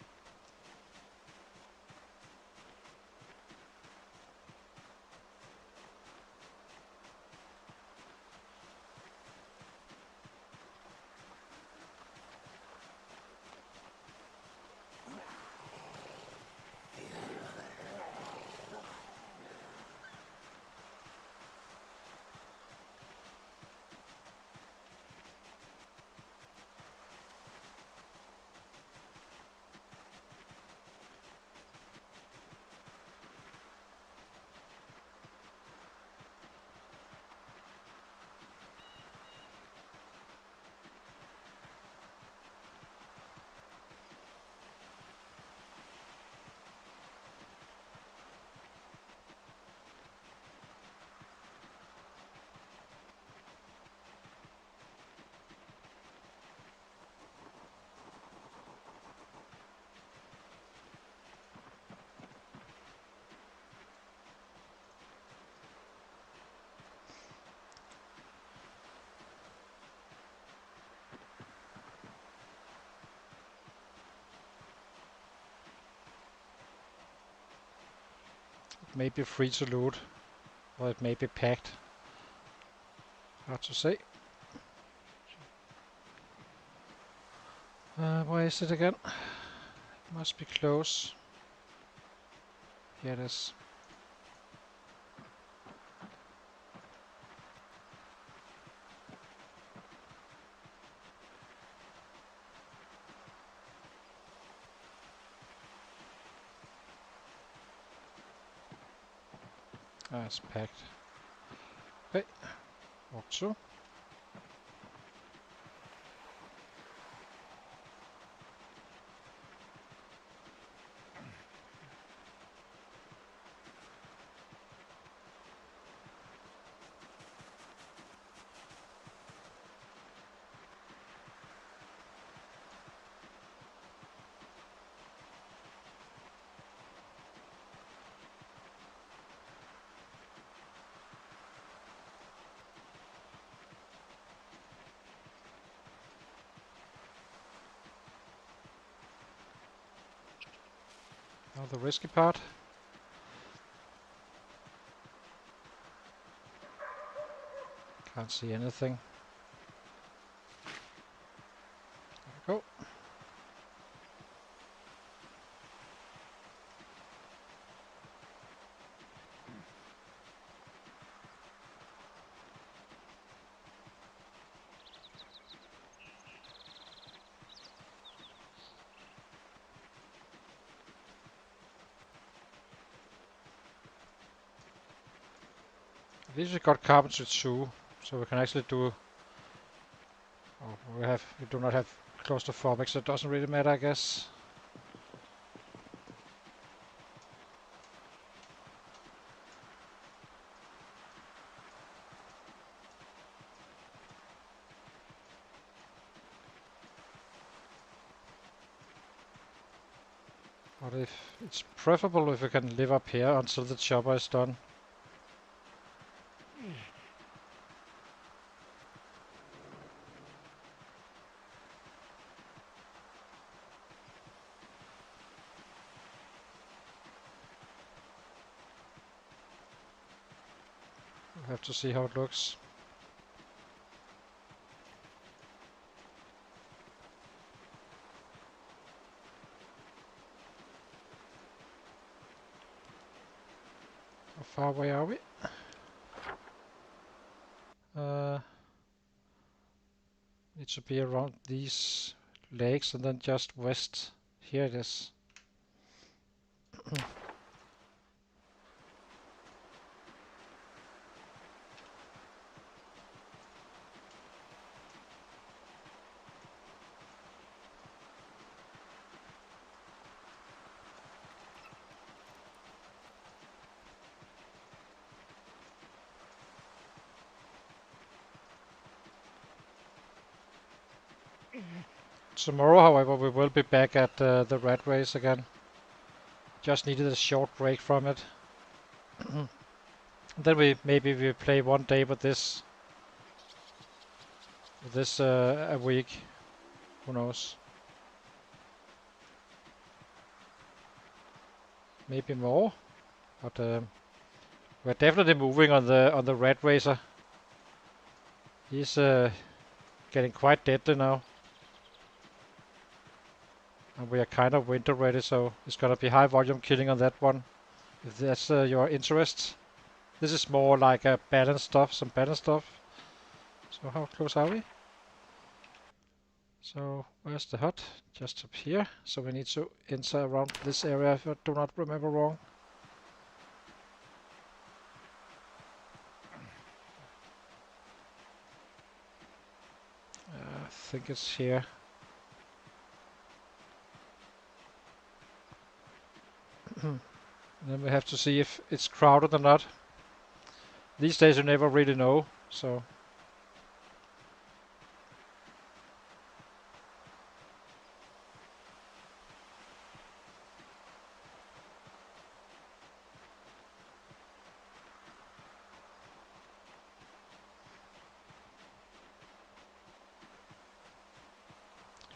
It may be free to loot, or it may be packed. Hard to say. Where is it again? It must be close. Here it is. Ah, it's packed. Okay, walk through. Now the risky part. Can't see anything. At least we got carpentry 2, so we can actually do. Oh, we do not have claustrophobic, so it doesn't really matter, I guess. But if it's preferable if we can live up here until the chopper is done. We'll have to see how it looks. How far away are we? Need to be around these lakes and then just west. Here it is. Tomorrow, however, we will be back at the rat race again. Just needed a short break from it. Then maybe we play one day with this a week. Who knows? Maybe more. But we're definitely moving on the red racer. He's getting quite deadly now. And we are kind of winter ready, so it's gonna be high volume killing on that one. If that's your interest. This is more like a balanced stuff, some balanced stuff. So how close are we? So where's the hut? Just up here. So we need to enter around this area if I do not remember wrong. I think it's here. Then we have to see if it's crowded or not. These days you never really know, so.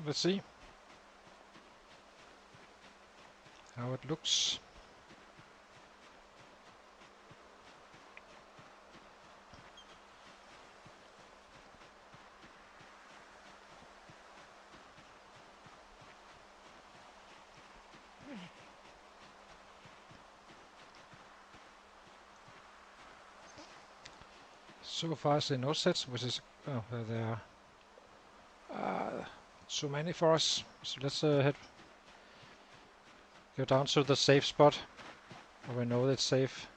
Let's see how it looks. So far I see no sets, which is there are too many for us. So let's go down to the safe spot, where we know it's safe.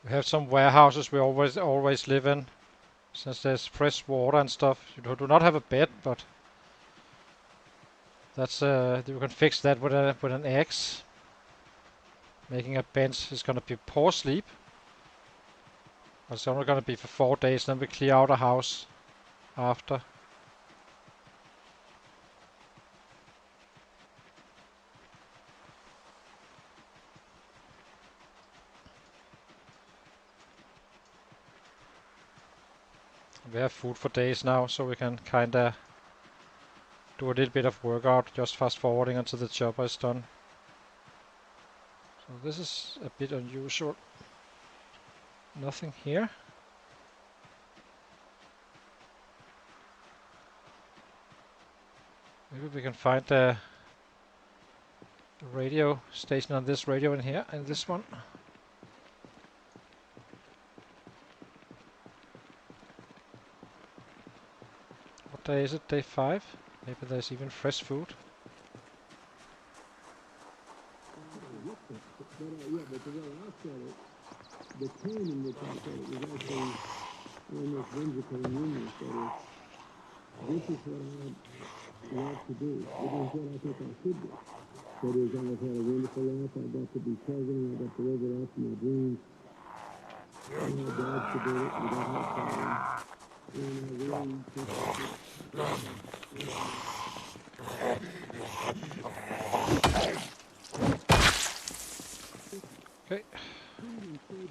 We have some warehouses we always live in, since there's fresh water and stuff. You do not have a bed, but that's you can fix that with an axe. Making a bench is gonna be poor sleep. But it's only gonna be for 4 days, then we clear out a house after. We have food for days now, so we can kinda do a little bit of workout, just fast forwarding until the chopper is done. So this is a bit unusual. Nothing here. Maybe we can find the radio station on this radio in here, and this one. What day is it? Day 5? Maybe there's even fresh food. But the way I said it, the tone in which I said it was actually almost whimsical and humorous. That is, this is what I want to do. It is what I think I should do. That is, I've had a wonderful life. I got to be president. I got to live it out my dreams. I had God to do it, and God has problems. And I really think Okay,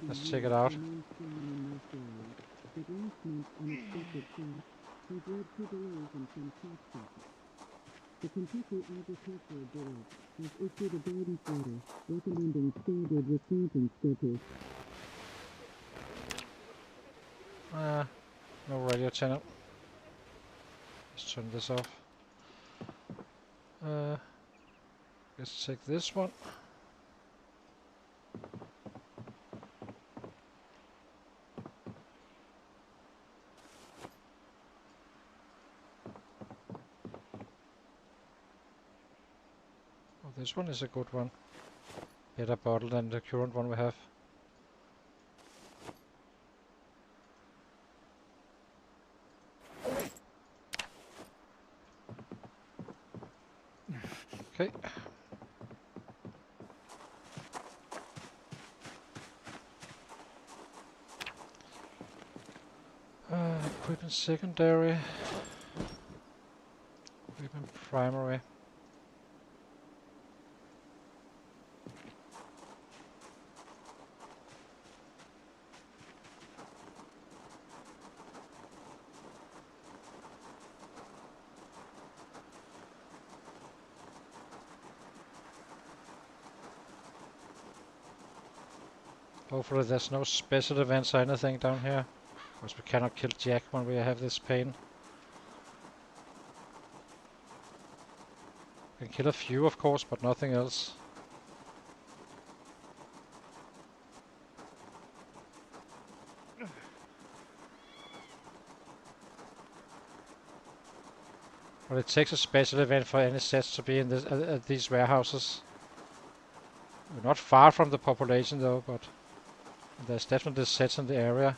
let's check it out. The Kentucky Agricultural Board has issued a guidance letter recommending standard replanting schedules. No radio channel. Let's turn this off. Let's check this one. Oh, this one is a good one. Better bottle than the current one we have. Okay. Equipment secondary. Equipment primary. Hopefully there's no special events or anything down here, because we cannot kill Jack when we have this pain. We can kill a few of course, but nothing else. But it takes a special event for any sets to be in this, these warehouses. We're not far from the population though, but there's definitely sets in the area.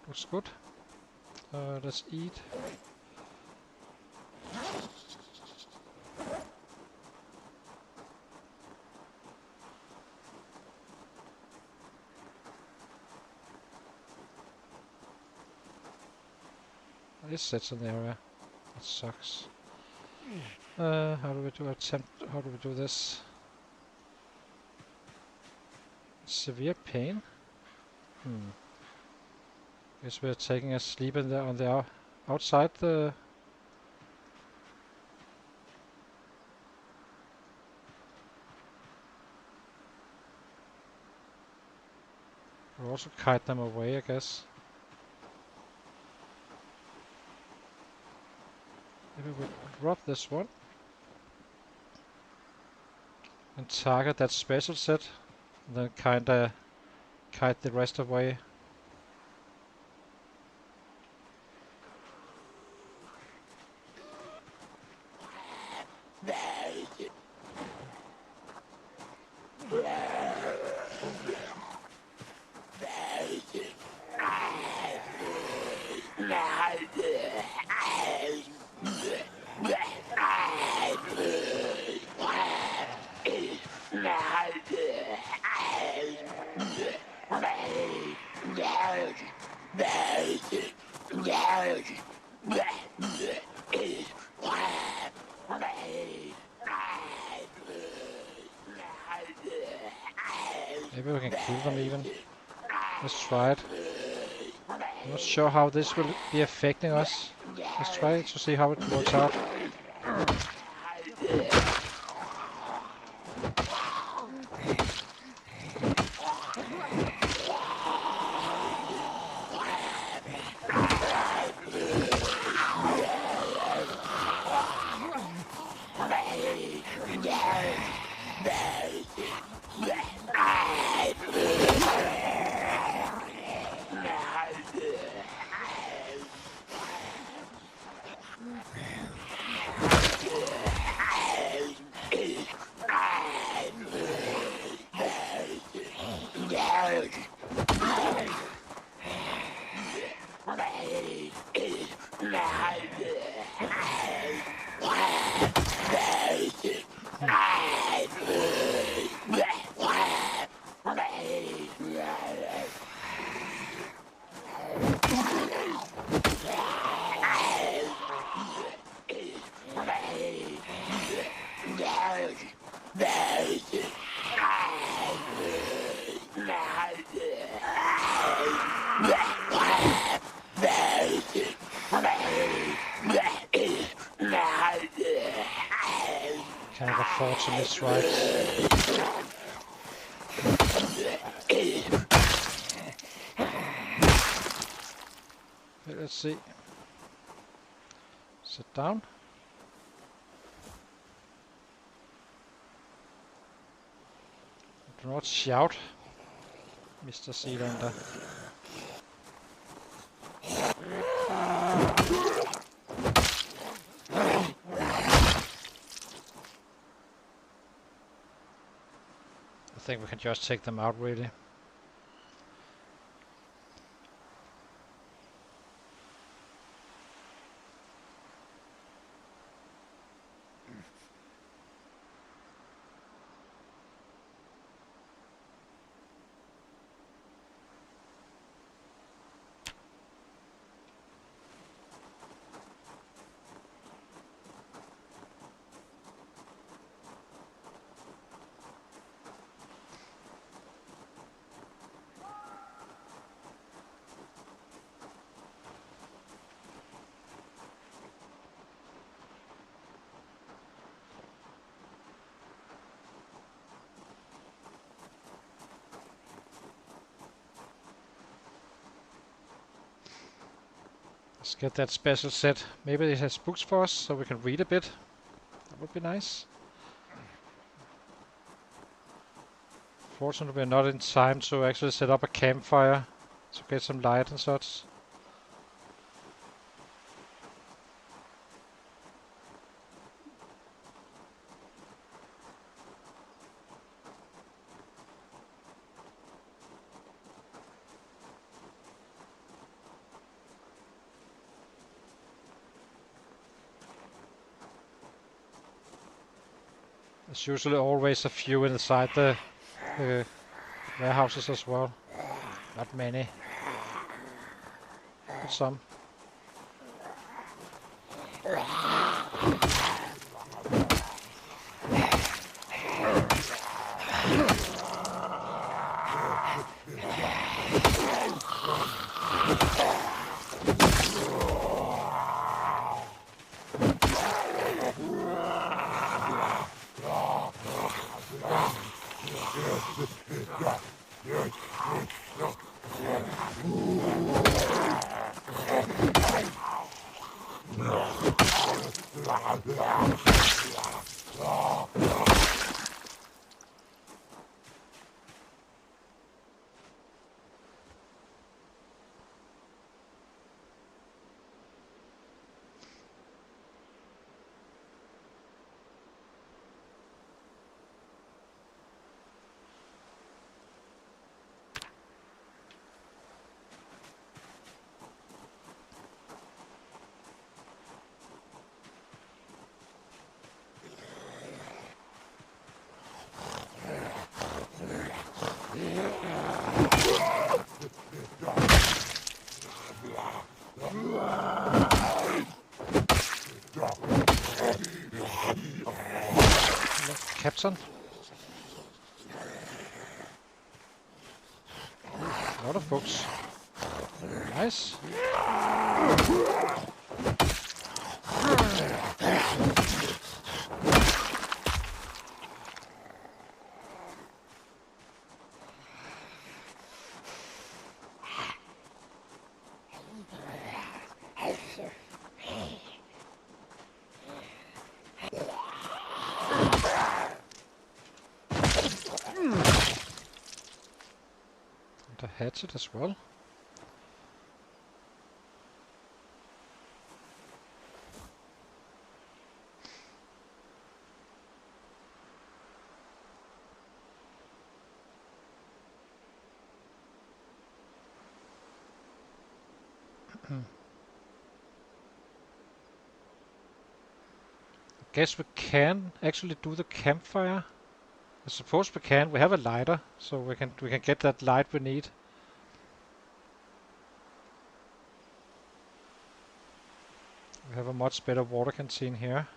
Looks good. Let's eat. This sets in the area. That sucks. How do we do how do we do this? Severe pain? Guess we're taking a sleep in there on the outside the... We'll also kite them away, I guess. Maybe we'll drop this one. And target that special set. And then kinda kite the rest away. Maybe we can kill them even. Let's try it. I'm not sure how this will be affecting us. Let's try it to see how it works out. Can't afford to miss, right? Okay, let's see. Sit down. Do not shout, Mr. Seelander. I think we can just take them out, really. Let's get that special set. Maybe it has books for us, so we can read a bit. That would be nice. Fortunately, we're not in time to actually set up a campfire to get some light and such. There's usually always a few inside the warehouses as well. Not many, but some. Captain. A lot of books. Nice. And a hatchet as well. Guess we can actually do the campfire. I suppose we can. We have a lighter, so we can get that light we need. We have a much better water canteen here.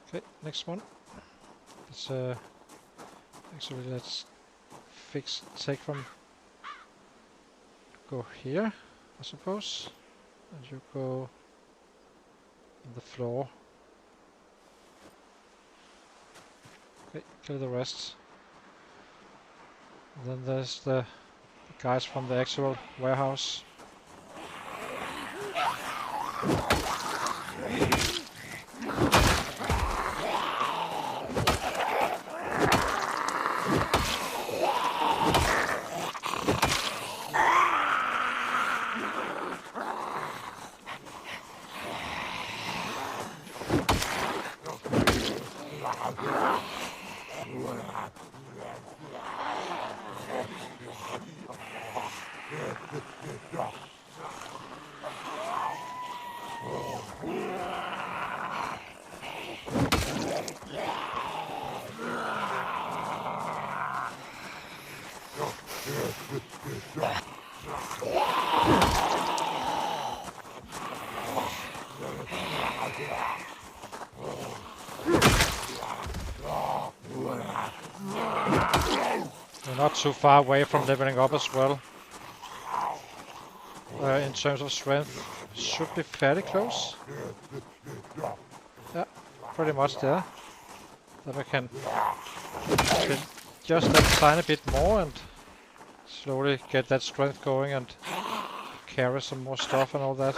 Okay, next one. Let's actually let's take from go here, I suppose. And you go on the floor. Okay, kill the rest. And then there's the guys from the actual warehouse. We're not too far away from leveling up as well. In terms of strength, should be fairly close. Yeah, pretty much there. Then we can spend just that tiny bit more and slowly get that strength going and carry some more stuff and all that.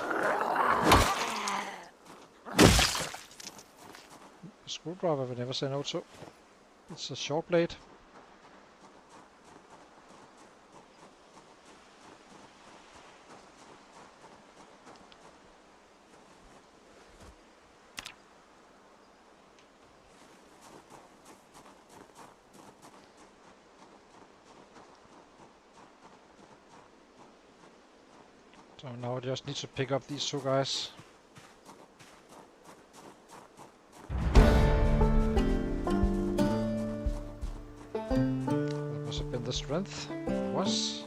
A screwdriver we never say no to. It's a short blade. So now I just need to pick up these two guys. That must have been the strength. It was.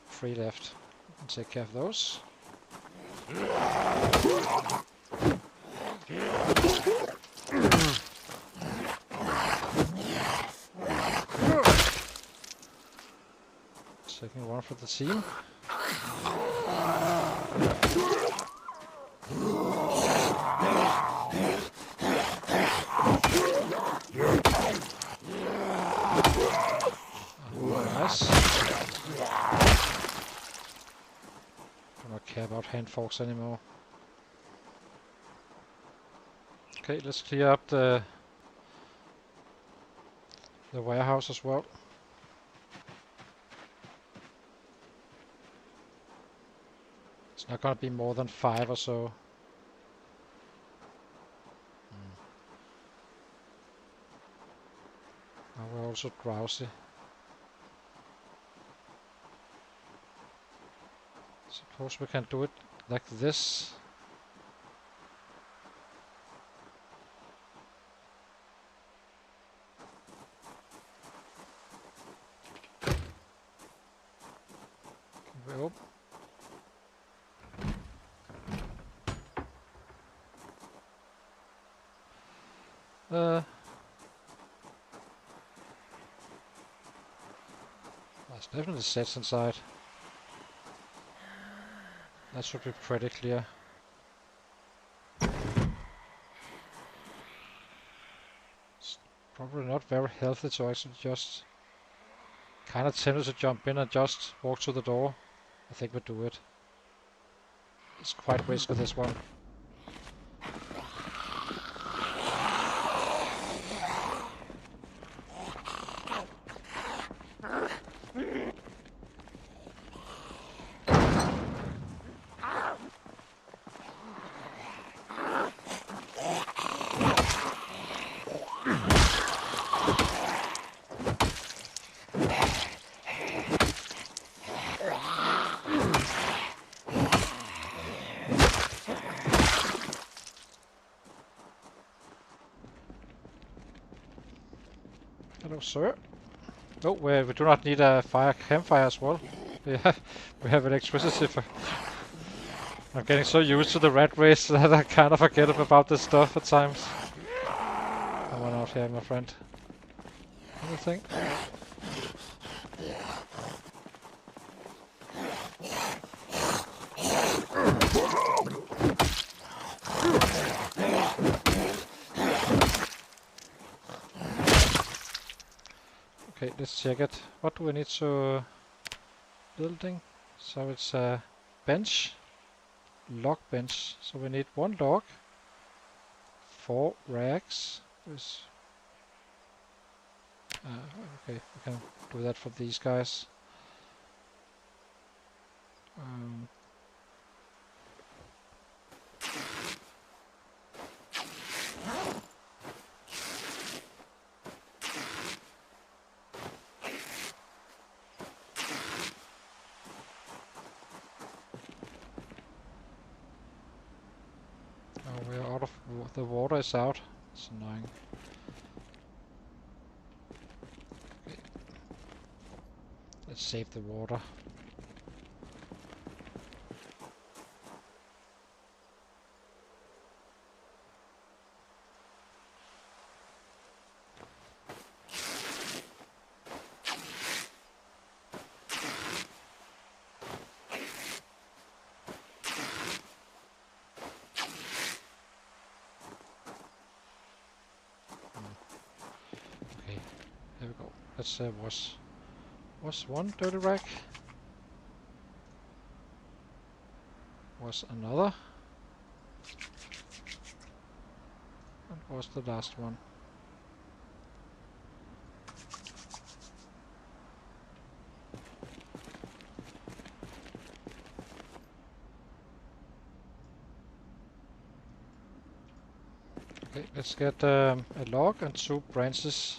3 left. I'll take care of those. Second one for the team. Nice. I don't care about hand forks anymore. Okay, let's clear up the warehouse as well. It's not gonna be more than 5 or so. Now we're also drowsy. Suppose we can do it like this. Can we open? There's definitely sets inside. That should be pretty clear. It's probably not very healthy to actually just kind of tempted to jump in and just walk to the door. I think we do it. It's quite risky this one. Hello, sir. Oh, we do not need a campfire as well. We have electricity for. I'm getting so used to the rat race that I kind of forget about this stuff at times. Come on out here, my friend. Anything? let's check it. What do we need to building? So it's a bench, log bench. So we need 1 log, 4 rags. Okay, we can do that for these guys. We're out of the water is out. It's annoying. Okay. Let's save the water. Okay, there we go. That's was 1 dirty rag. Was another. And was the last one. Okay, let's get a log and 2 branches.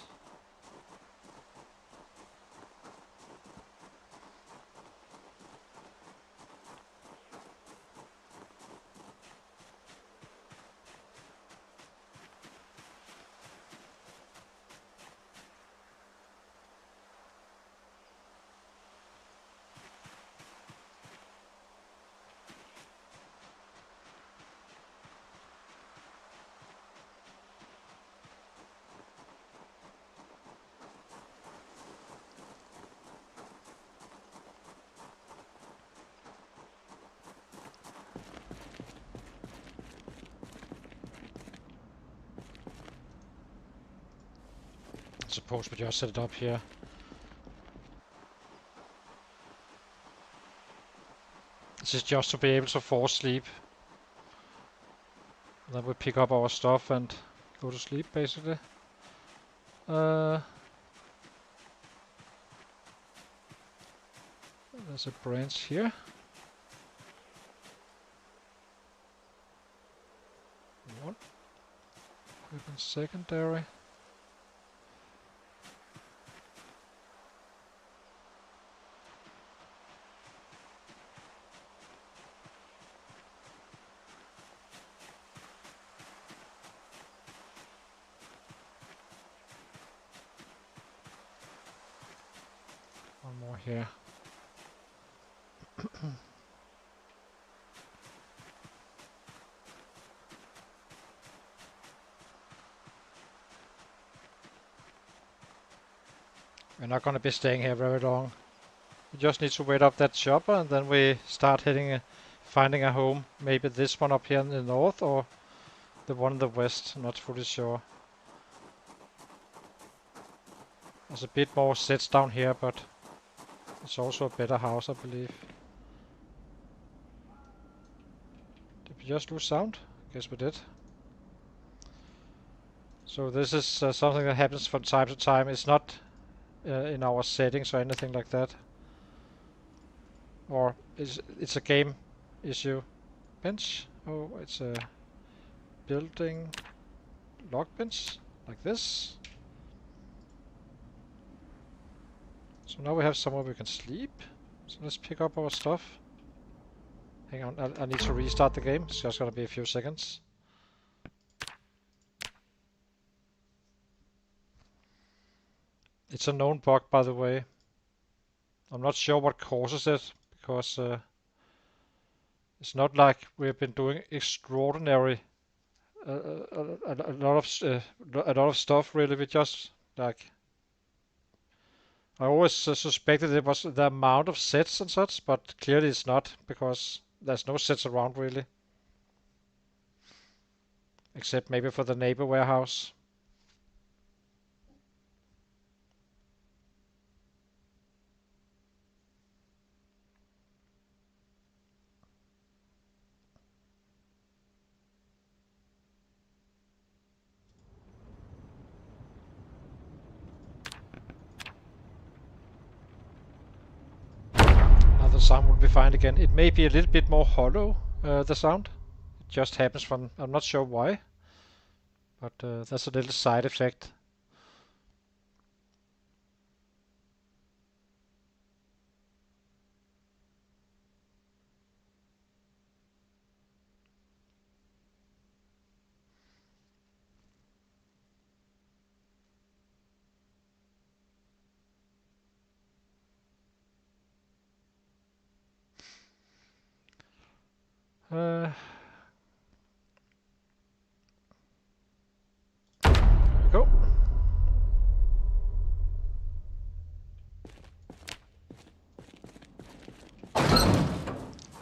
Suppose we just set it up here. This is just to be able to fall asleep. Then we pick up our stuff and go to sleep, basically. There's a branch here. One. Equipment secondary. One more here. We're not going to be staying here very long. We just need to wait up that chopper and then we start heading, finding a home. Maybe this one up here in the north or the one in the west. I'm not fully sure. There's a bit more sets down here, but it's also a better house, I believe. Did we just lose sound? Guess we did. So this is something that happens from time to time. It's not in our settings or anything like that. Or it's a game issue. Bench. Oh, it's a building log bench like this. So now we have somewhere we can sleep. So let's pick up our stuff. Hang on, I need to restart the game. It's just gonna be a few seconds. It's a known bug, by the way. I'm not sure what causes it, because it's not like we've been doing extraordinary a lot of stuff. Really, we just like I always suspected it was the amount of sets and such, but clearly it's not, because there's no sets around really, except maybe for the neighbor warehouse. sound will be fine again. It may be a little bit more hollow, the sound. It just happens from, I'm not sure why, but that's a little side effect. There we go.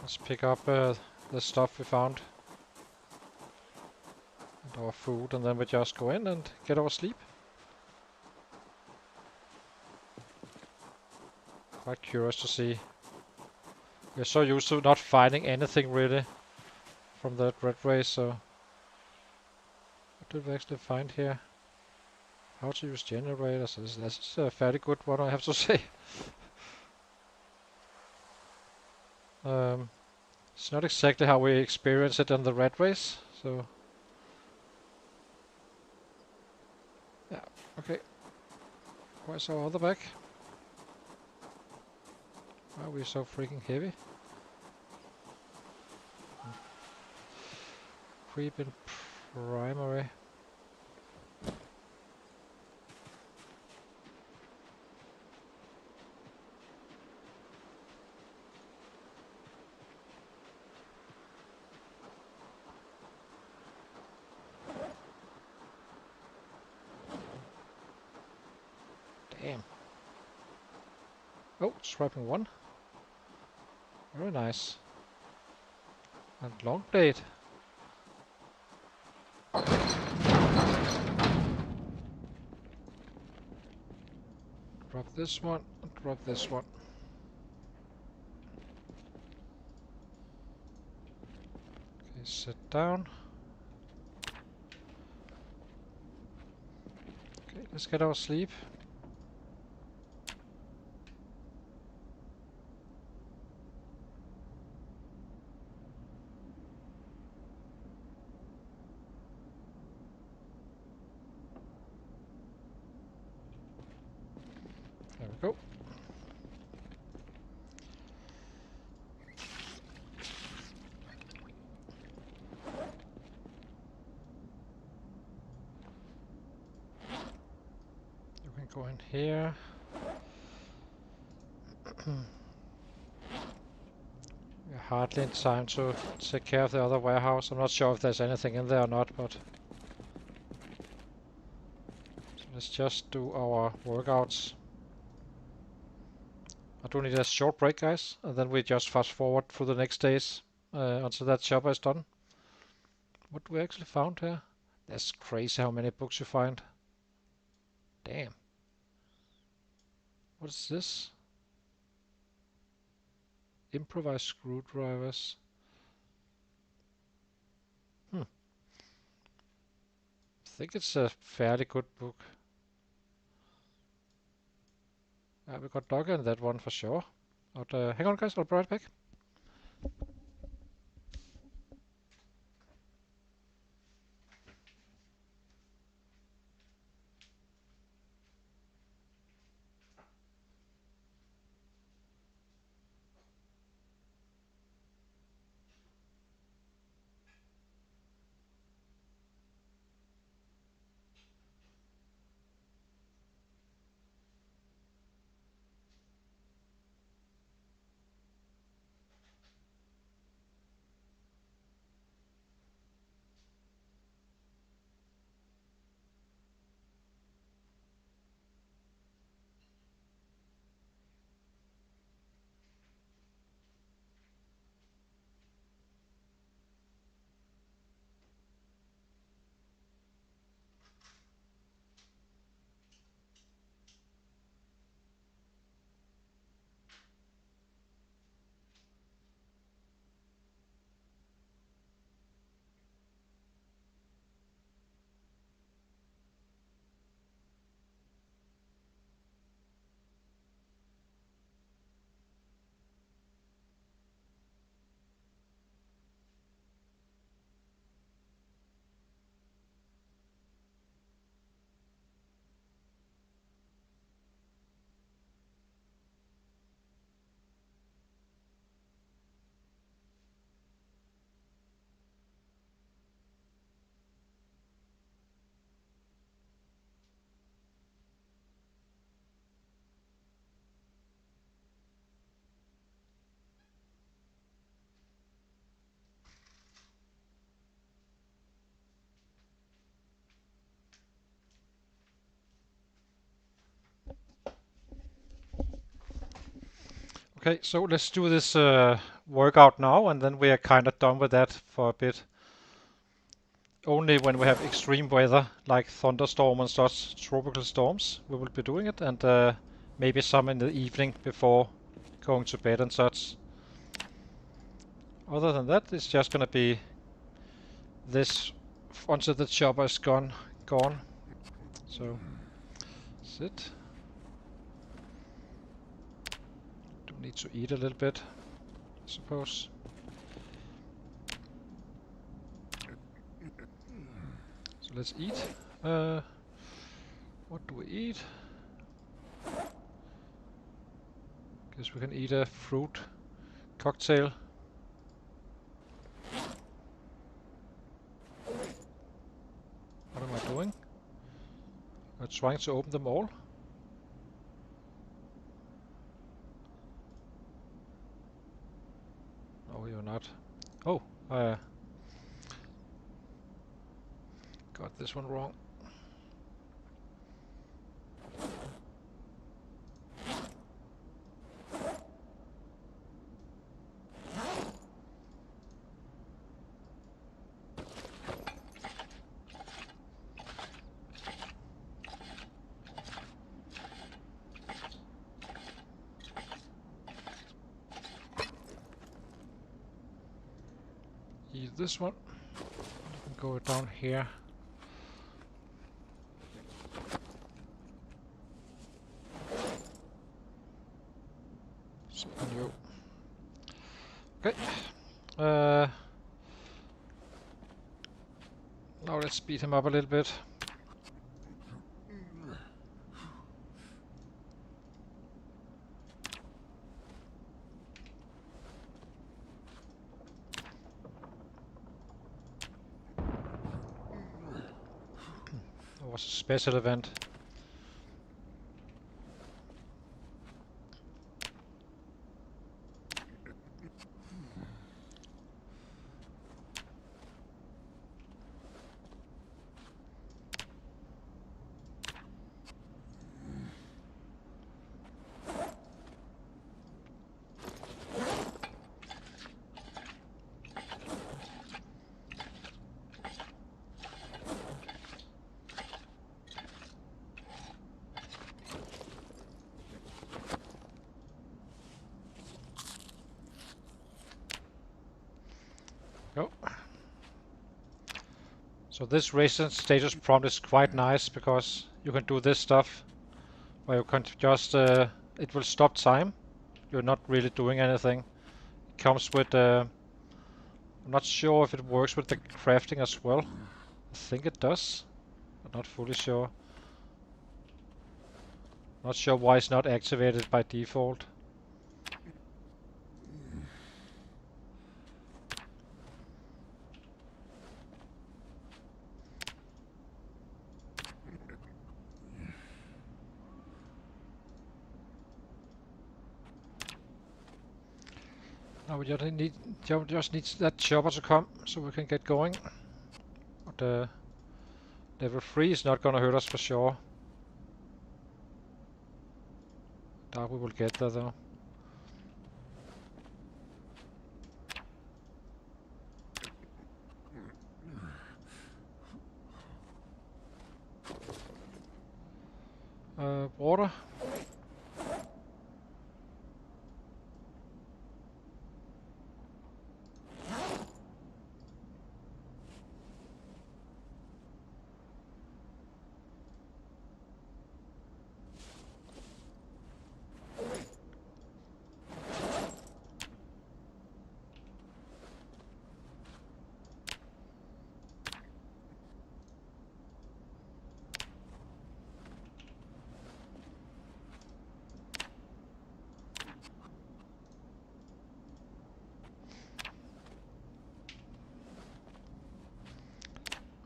Let's pick up the stuff we found and our food, and then we just go in and get our sleep. Quite curious to see. We're so used to not finding anything really from that red race, so what did we actually find here? How to use generators. This is a fairly good one, I have to say. It's not exactly how we experience it in the red race, so yeah, okay. Where's our other bag? Why are we so freaking heavy? Creep in primary. Damn. Oh, swiping one. Very nice. And long blade. Drop this one, and drop this one. Okay, sit down. Okay, let's get our sleep. There we go. You can go in here. We're hardly in time to take care of the other warehouse. I'm not sure if there's anything in there or not, but so let's just do our workouts. I do need a short break, guys, and then we just fast forward through the next days until that chopper is done. What we actually found here? That's crazy how many books you find. Damn. What is this? Improvised screwdrivers. I think it's a fairly good book. We got Dogger in that one for sure. But hang on, guys, I'll be right back. Okay, so let's do this workout now, and then we are kind of done with that for a bit. Only when we have extreme weather, like thunderstorm and such tropical storms, we will be doing it, and maybe some in the evening before going to bed and such. Other than that, it's just gonna be this until the chopper is gone. So, sit. Do need to eat a little bit, I suppose. So let's eat. What do we eat? Guess we can eat a fruit cocktail. What am I doing? I'm trying to open them all. No, you're not. Oh, got this one wrong. Eat this one. You can go down here. Something new. Okay. Now let's speed him up a little bit. It was a special event. Go. So this recent status prompt is quite nice because you can do this stuff where you can just it will stop time. You're not really doing anything. It comes with I'm not sure if it works with the crafting as well. I think it does, but not fully sure. Not sure why it's not activated by default. Now we just need that chopper to come so we can get going. But level 3 is not gonna hurt us for sure. Doubt we will get there though. Water.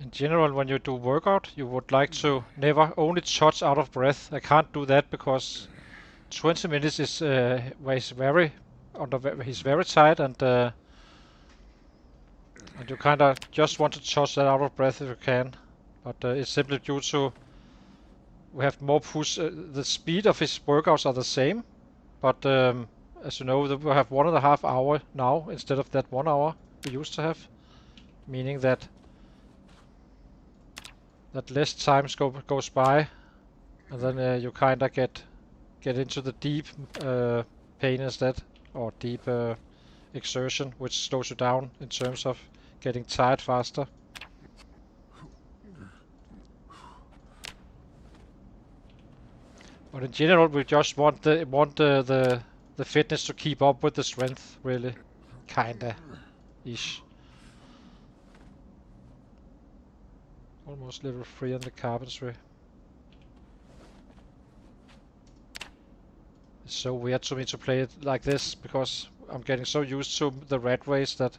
In general, when you do workout, you would like to never only touch out of breath. I can't do that because 20 minutes is where he's very he's very tight, and you kind of just want to touch that out of breath if you can. But it's simply due to we have more push. The speed of his workouts are the same, but as you know, we have 1.5 hour now instead of that 1 hour we used to have, meaning that less time goes by, and then you kind of get into the deep pain instead, or deep exertion, which slows you down in terms of getting tired faster. But in general, we just want the fitness to keep up with the strength, really, kinda, ish. Almost level 3 on the carpentry. It's so weird to me to play it like this, because I'm getting so used to the red race that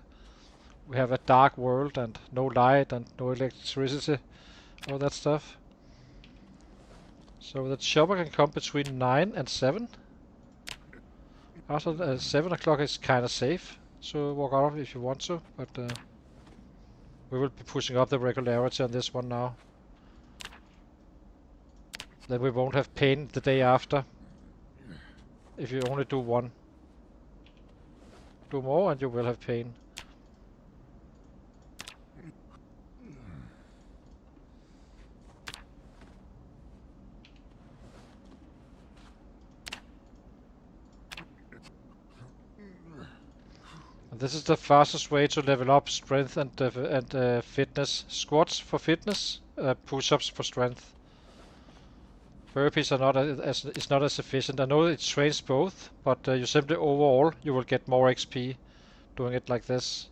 we have a dark world and no light and no electricity, all that stuff. So the chopper can come between 9 and 7. After 7 o'clock is kinda safe to walk out if you want to, but we will be pushing up the regularity on this one now. Then we won't have pain the day after if you only do one. Do more and you will have pain. And this is the fastest way to level up strength and fitness. Squats for fitness, push-ups for strength. Burpees are not it's not as efficient. I know it trains both, but you simply overall you will get more XP doing it like this.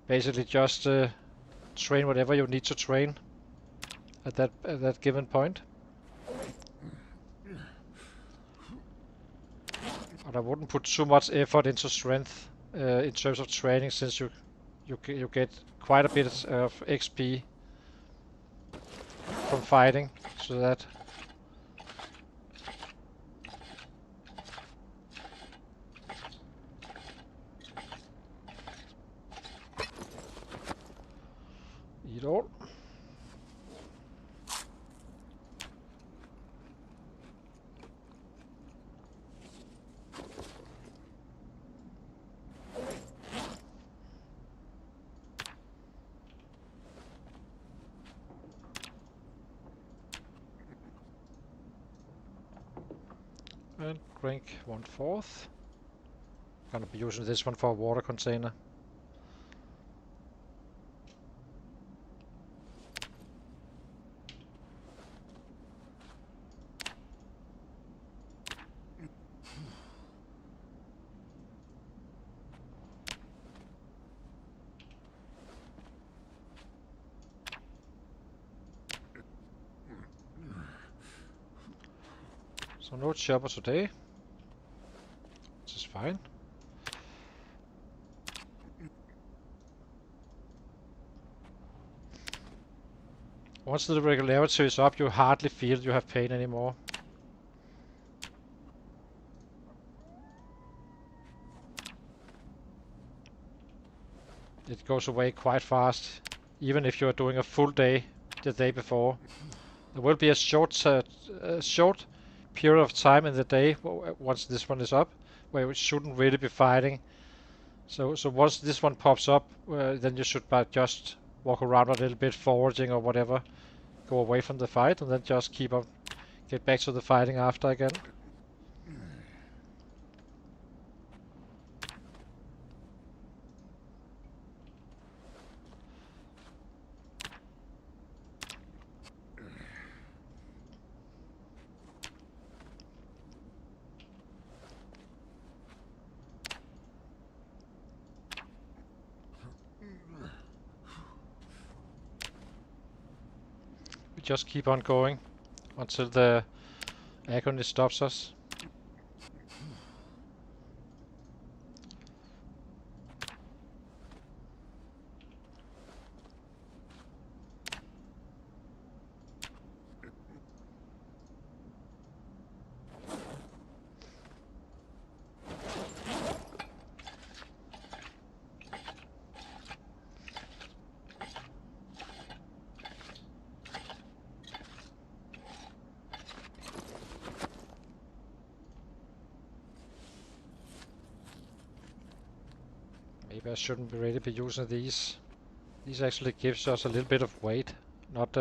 Basically just train whatever you need to train at that given point. But I wouldn't put too much effort into strength in terms of training, since you get quite a bit of XP from fighting, so that eat all. And drink 1/4. Gonna be using this one for a water container. So no chopper today, which is fine. Once the regularity is up, you hardly feel you have pain anymore. It goes away quite fast, even if you are doing a full day the day before. There will be a short period of time in the day once this one is up where you shouldn't really be fighting. So once this one pops up, then you should just walk around a little bit, foraging or whatever, go away from the fight, and then just get back to the fighting after again. We just keep on going until the agony stops us. Maybe I shouldn't really be using these. These actually gives us a little bit of weight. Not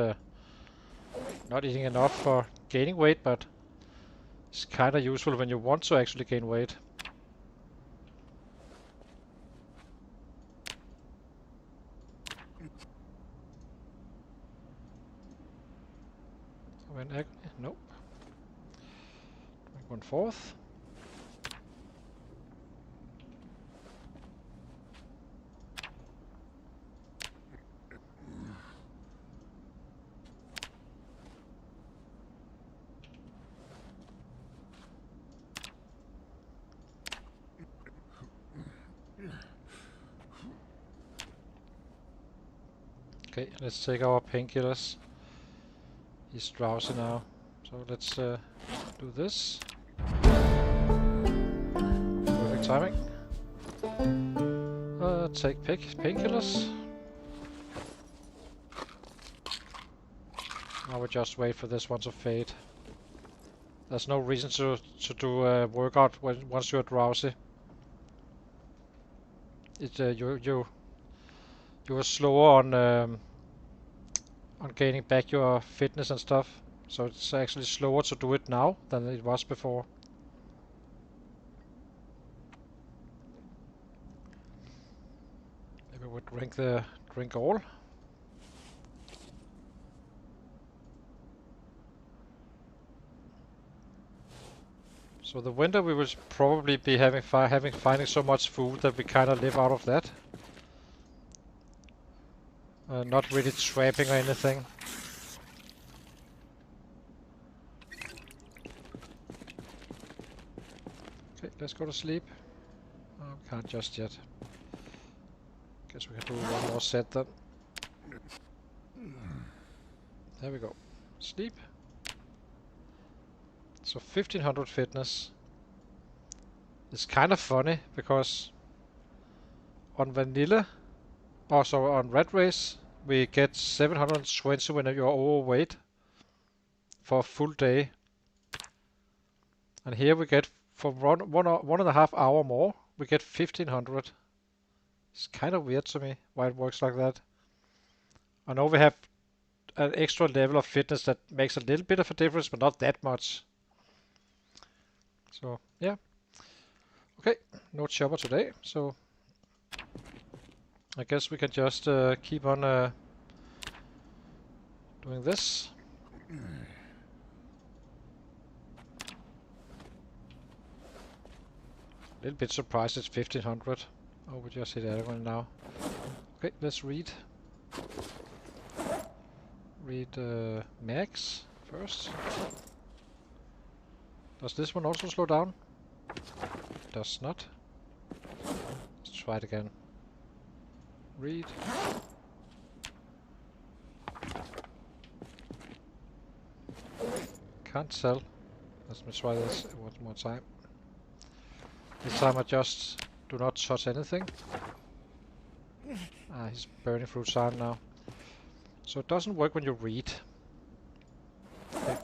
eating enough for gaining weight, but it's kind of useful when you want to actually gain weight. When nope. 1/4. Okay, let's take our painkillers. He's drowsy now, so let's do this. Perfect timing. Take painkillers. Now we just wait for this one to fade. There's no reason to do a workout once you're drowsy. You are slower on gaining back your fitness and stuff, so it's actually slower to do it now than it was before. Maybe we'll drink all. So the winter we will probably be finding so much food that we kind of live out of that. Not really trapping or anything. Okay, let's go to sleep. Oh, we can't just yet. Guess we can do one more set then. There we go. Sleep. So 1500 fitness. It's kind of funny because on vanilla, also on red race, we get 720 when you're overweight for a full day. And here we get for one and a half hour more, we get 1500. It's kind of weird to me why it works like that. I know we have an extra level of fitness that makes a little bit of a difference, but not that much. So, yeah. Okay, no chopper today, so I guess we can just keep on doing this. A little bit surprised it's 1500. Oh, we just hit everyone now. Okay, let's read. Read max first. Does this one also slow down? Does not. Let's try it again. Read. Can't tell. Let me try this one more time. This time I just do not touch anything. Ah, he's burning through time now. So it doesn't work when you read. Okay.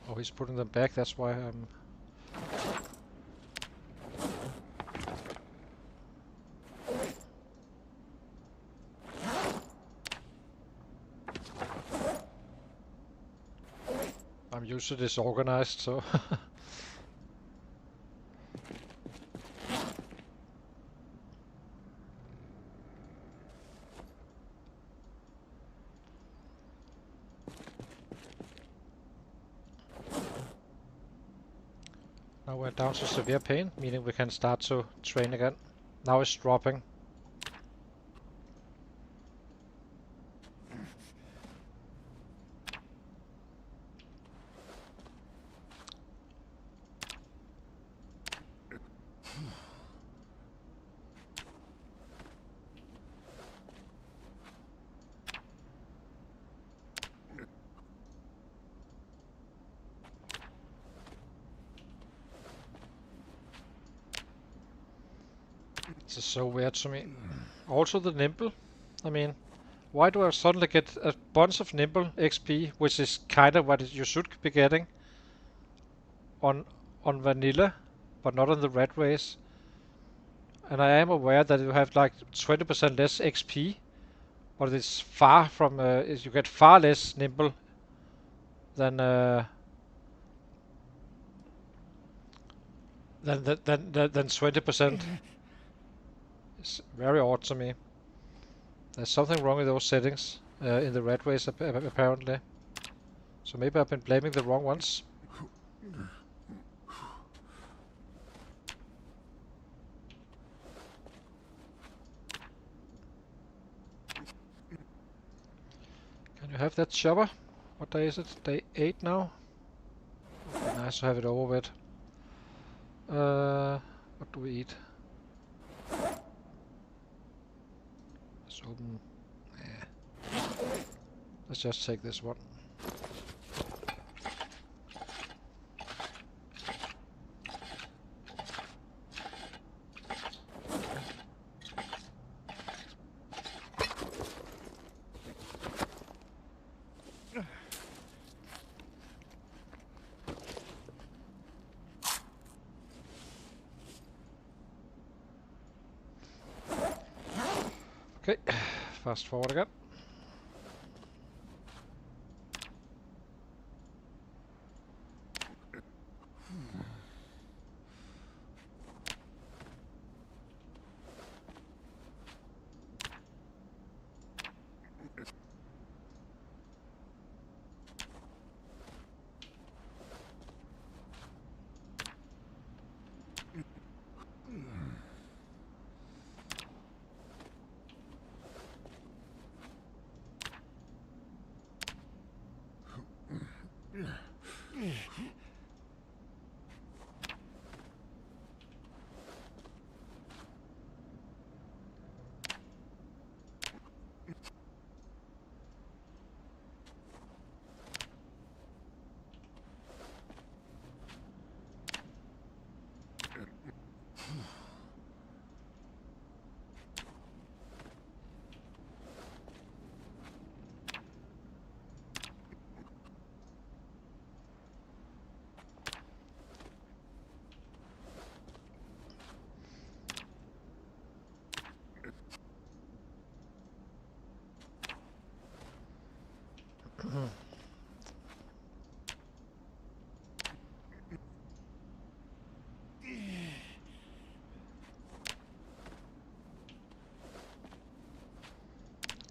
Oh, he's putting them back, that's why I'm usually disorganized, so now we're down to severe pain, meaning we can start to train again. Now it's dropping. This is so weird to me. Also the nimble. I mean, why do I suddenly get a bunch of nimble XP, which is kind of what you should be getting on on Vanilla, but not on the red race. And I am aware that you have like 20% less XP, but it's far from, you get far less nimble than 20%. It's very odd to me. There's something wrong with those settings in the red race apparently. So maybe I've been blaming the wrong ones. Can you have that chopper? What day is it? Day 8 now? Nice to have it over with. What do we eat? Let's open. Let's just take this one. Okay, fast forward again.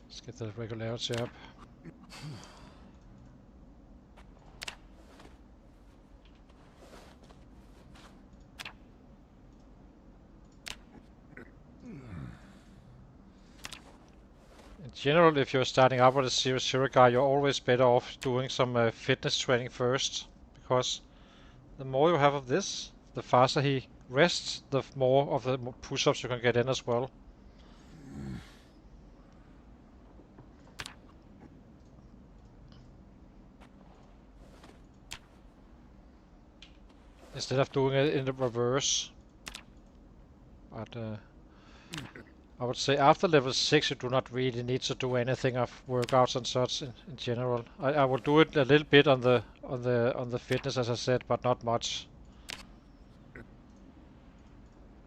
Let's get the regularity up. In general, if you're starting out with a 0-0 guy, you're always better off doing some fitness training first, because the more you have of this, the faster he rests, the more of the push-ups you can get in as well. Instead of doing it in the reverse. But I would say after level 6 you do not really need to do anything of workouts and such in general. I will do it a little bit on the fitness, as I said, but not much.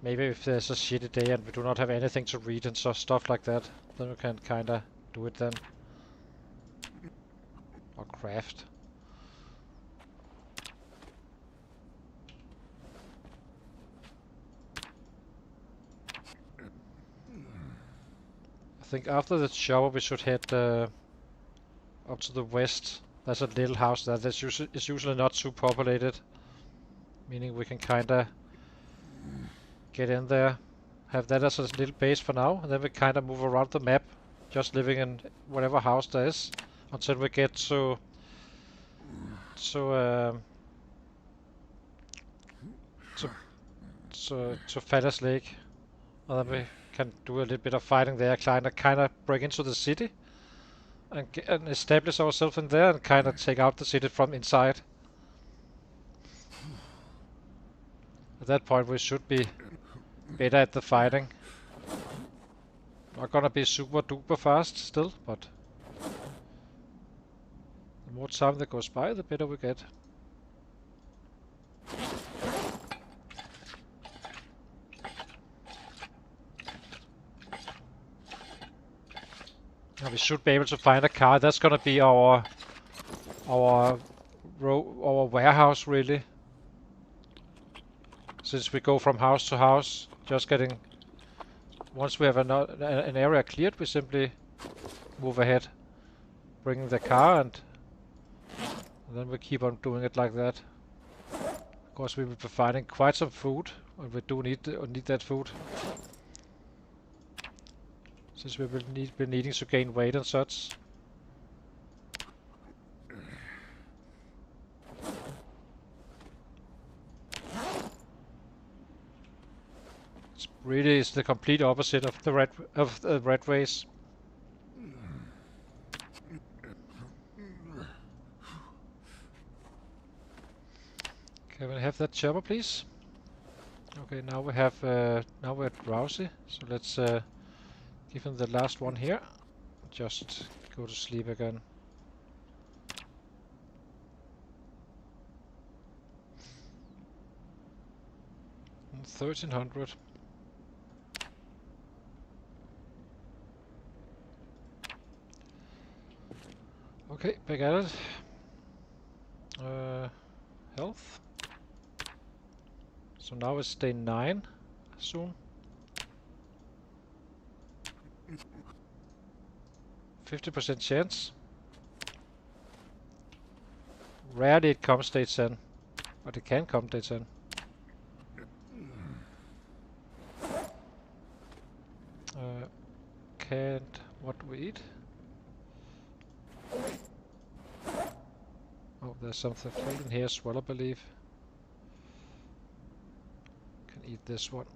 Maybe if there's a shitty day and we do not have anything to read and stuff like that, then we can kinda do it then. Or craft. I think after the shower we should head up to the west. There's a little house there that's usually not too populated, meaning we can kinda get in there, have that as a little base for now, and then we kinda move around the map, just living in whatever house there is, until we get to Fallas Lake, and then we can do a little bit of fighting there, kinda break into the city, and establish ourselves in there, and kinda take out the city from inside. At that point we should be better at the fighting. Not gonna be super duper fast still, but the more time that goes by, the better we get. We should be able to find a car. That's gonna be our warehouse, really. Since we go from house to house, just getting... Once we have an area cleared, we simply move ahead, bringing the car, and then we keep on doing it like that. Of course, we will be finding quite some food, and we do need that food. Since we will be needing to gain weight and such. Really is the complete opposite of the red race. Can we have that chopper, please? Okay, now we have now we're drowsy, so let's give him the last one here. Just go to sleep again. And 1300. Okay, back at it. Health. So now it's day 9 soon. 50% chance. Rarely it comes day 10, but it can come day 10. Can't... what do we eat? Oh, there's something floating here as well, I believe. Can eat this one.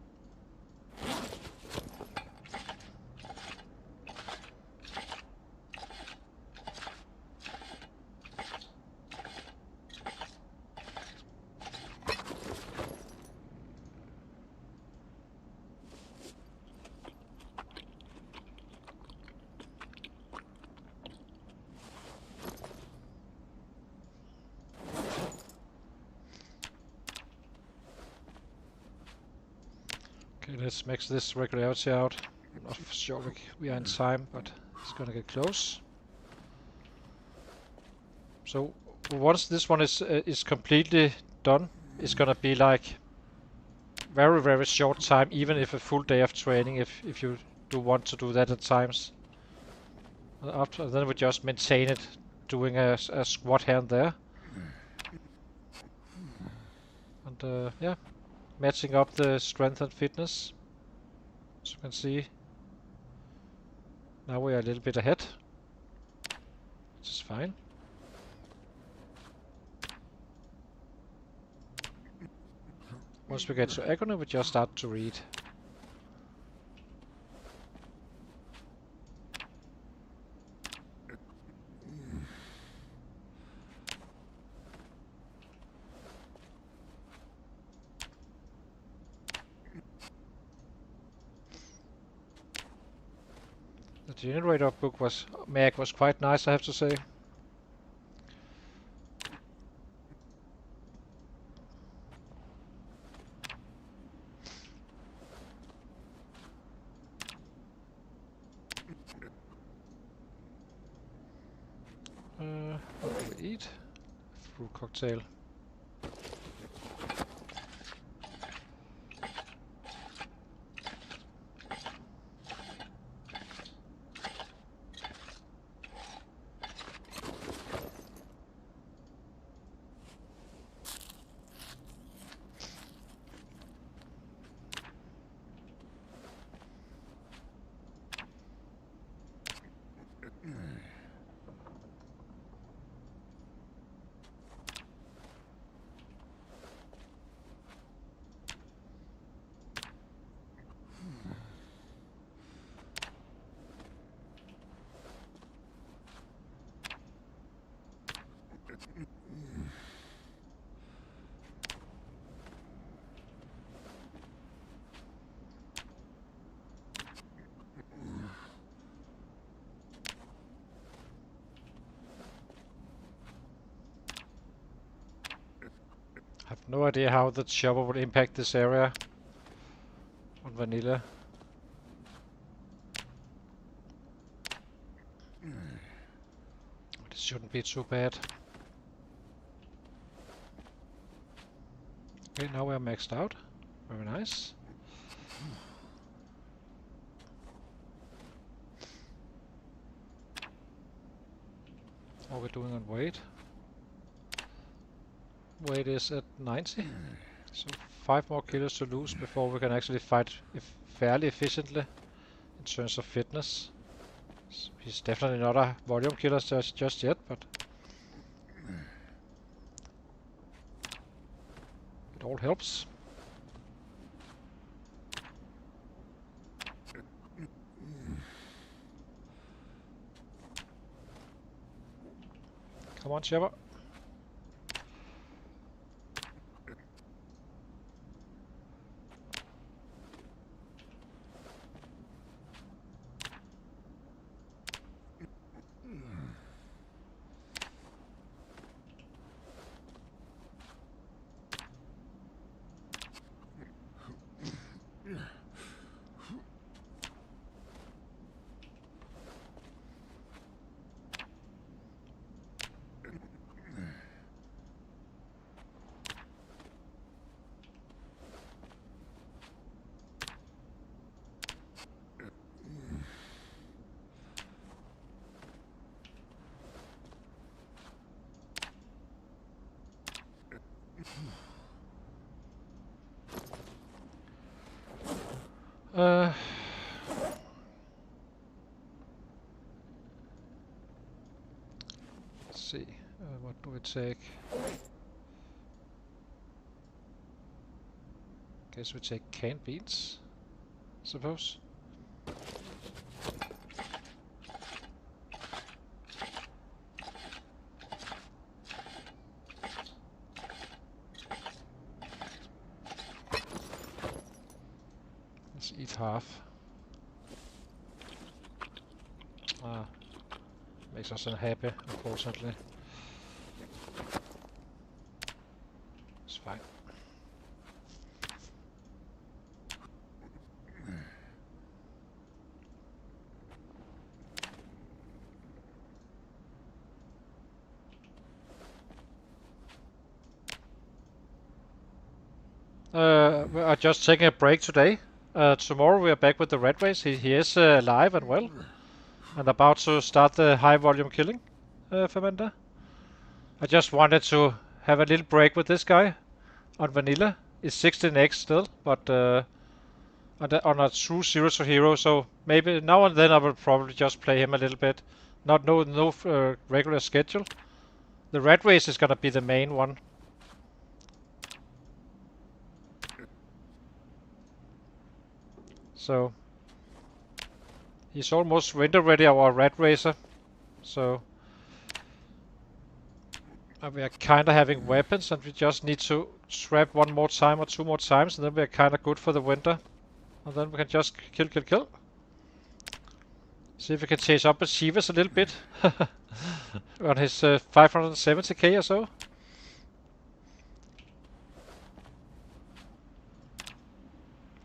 Let's max this regularity out. I'm not sure we are in time, but it's gonna get close. So once this one is completely done, it's gonna be like very short time, even if a full day of training, if you do want to do that at times. After then we just maintain it, doing a squat here and there, and yeah, matching up the strength and fitness. As you can see, now we are a little bit ahead, which is fine. Once we get to agony, we just start to read. The generator book mag was quite nice, I have to say. What do we eat? Fruit cocktail. I have no idea how the chopper would impact this area on Vanilla. shouldn't be too bad. Okay, now we're maxed out. Very nice. How are we doing on weight? Weight is at 90. So 5 more kilos to lose before we can actually fight fairly efficiently in terms of fitness. So he's definitely not a volume killer just yet, but it all helps. Come on, Shepard. Let's see, what do we take? Guess we take canned beans, suppose. Let's eat half. Makes us unhappy, unfortunately. It's fine. We are just taking a break today. Tomorrow we are back with the red race. He is live and well, and about to start the high volume killing, Fermenter. I just wanted to have a little break with this guy on Vanilla. It's 16x still, but on a true zero to hero, so maybe now and then I will probably just play him a little bit. No regular schedule. The red race is gonna be the main one. So he's almost render ready, our red racer. So we are kinda having weapons, and we just need to trap one more time or 2 more times, and then we are kinda good for the winter. And then we can just kill. See if we can chase up Achievers a little bit. On his 570k or so.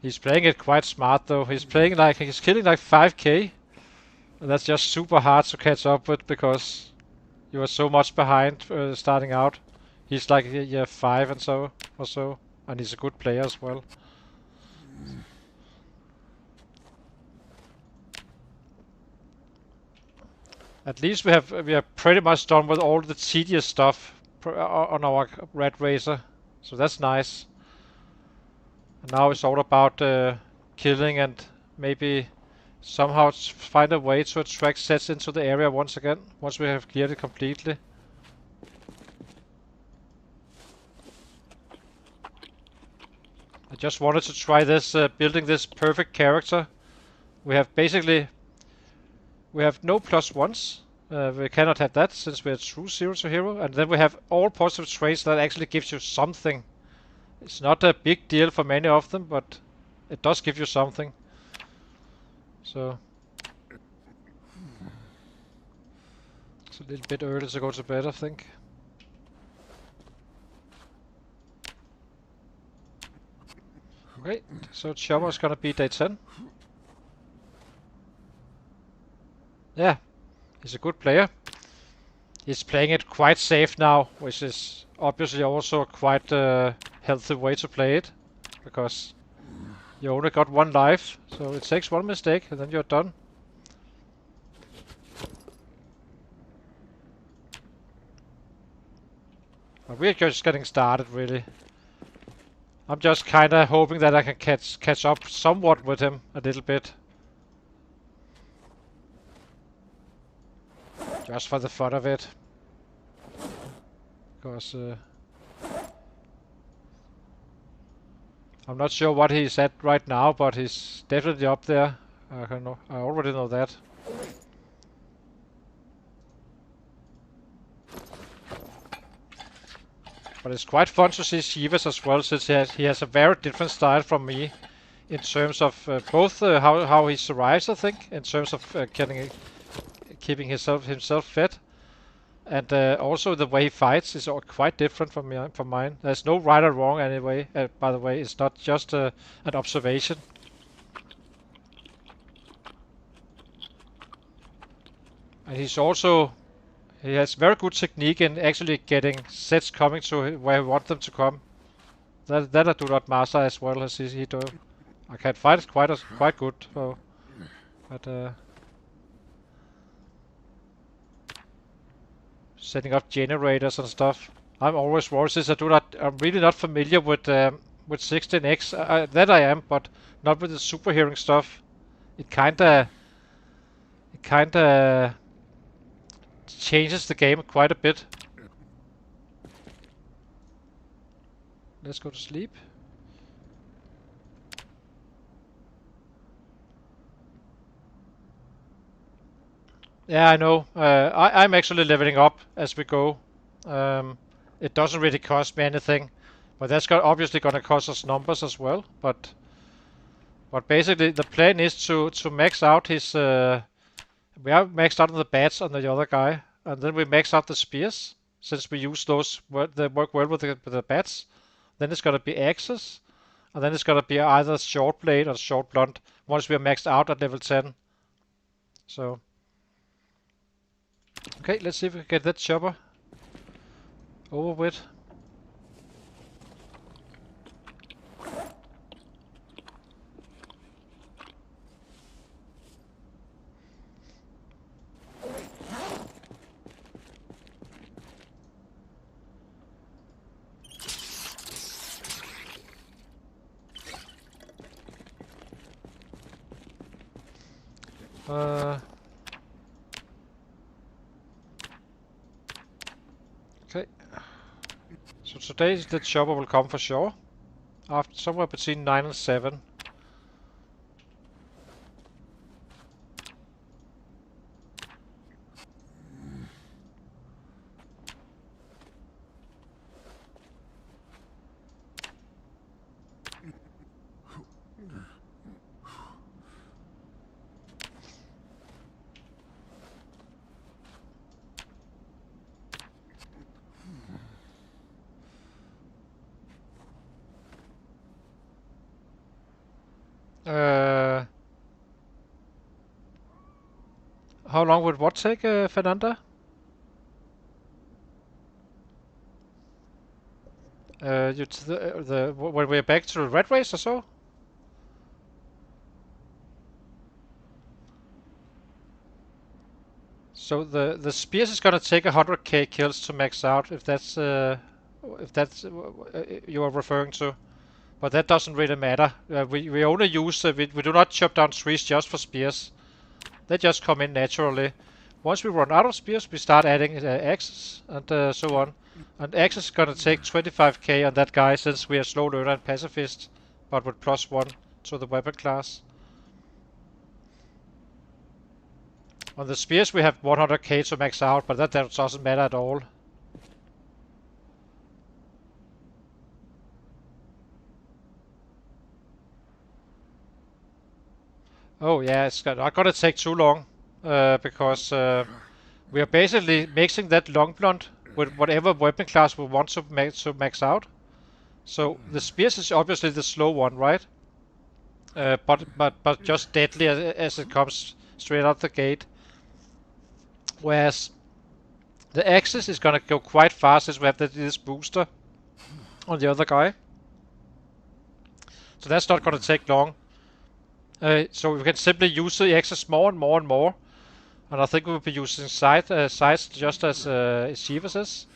He's playing it quite smart though. He's killing like 5k. And that's just super hard to catch up with because you are so much behind starting out. He's like year 5 and so or so, and he's a good player as well. At least we are pretty much done with all the tedious stuff on our red racer, so that's nice. And now it's all about killing and maybe somehow find a way to attract sets into the area once again, once we have cleared it completely. I just wanted to try this, building this perfect character. We have no +1s. We cannot have that since we are true zero to hero, and then we have all positive traits that actually gives you something. It's not a big deal for many of them, but it does give you something. So it's a little bit early to go to bed, I think. Okay, so Chopper's gonna be day 10. Yeah, he's a good player. He's playing it quite safe now, which is obviously also a quite healthy way to play it, because you only got one life, so it takes one mistake and then you're done. But we're just getting started, really. I'm just kinda hoping that I can catch up somewhat with him a little bit. Just for the fun of it. Because I'm not sure what he's at right now, but he's definitely up there. I already know that. But it's quite fun to see Shivas as well, since he has a very different style from me in terms of both how he survives, I think, in terms of keeping himself fed, and also the way he fights is quite different from mine. There's no right or wrong anyway. By the way, it's not just an observation. And he has very good technique in actually getting sets coming to where he wants them to come. That I do not master as well as he do. I can fight it quite good, so, but setting up generators and stuff. I'm always worried since I'm really not familiar with 16x. That I am, but not with the superhearing stuff. It kinda changes the game quite a bit. Let's go to sleep. Yeah, I know. I'm actually leveling up as we go. It doesn't really cost me anything, but that's obviously gonna cost us numbers as well. But basically the plan is to max out his. We are maxed out on the bats on the other guy, and then we max out the spears since we use those. They work well with the bats. Then it's gonna be axes, and then it's gonna be either short blade or short blunt once we are maxed out at level 10. So. Okay, let's see if we can get that chopper over with. Okay. So today the chopper will come for sure. After somewhere between 9 and 7. How long would what take, Fernanda? When we're back to the red race or so? So the spears is gonna take 100k kills to max out, if that's you are referring to. But that doesn't really matter. We only use we do not chop down trees just for spears. They just come in naturally. Once we run out of spears, we start adding axes and so on. And axes is gonna take 25k on that guy since we are slow learner and pacifist, but with +1 to the weapon class. On the spears we have 100k to max out, but that doesn't matter at all. Oh yeah, it's not gonna take too long, because we are basically mixing that long blunt with whatever weapon class we want to max out. So the spears is obviously the slow one, right? But just deadly as it comes straight out the gate. Whereas The axis is gonna go quite fast since we have this booster on the other guy. So that's not gonna take long. So we can simply use the axis more and more and more. And I think we'll be using sides just as Shivas is.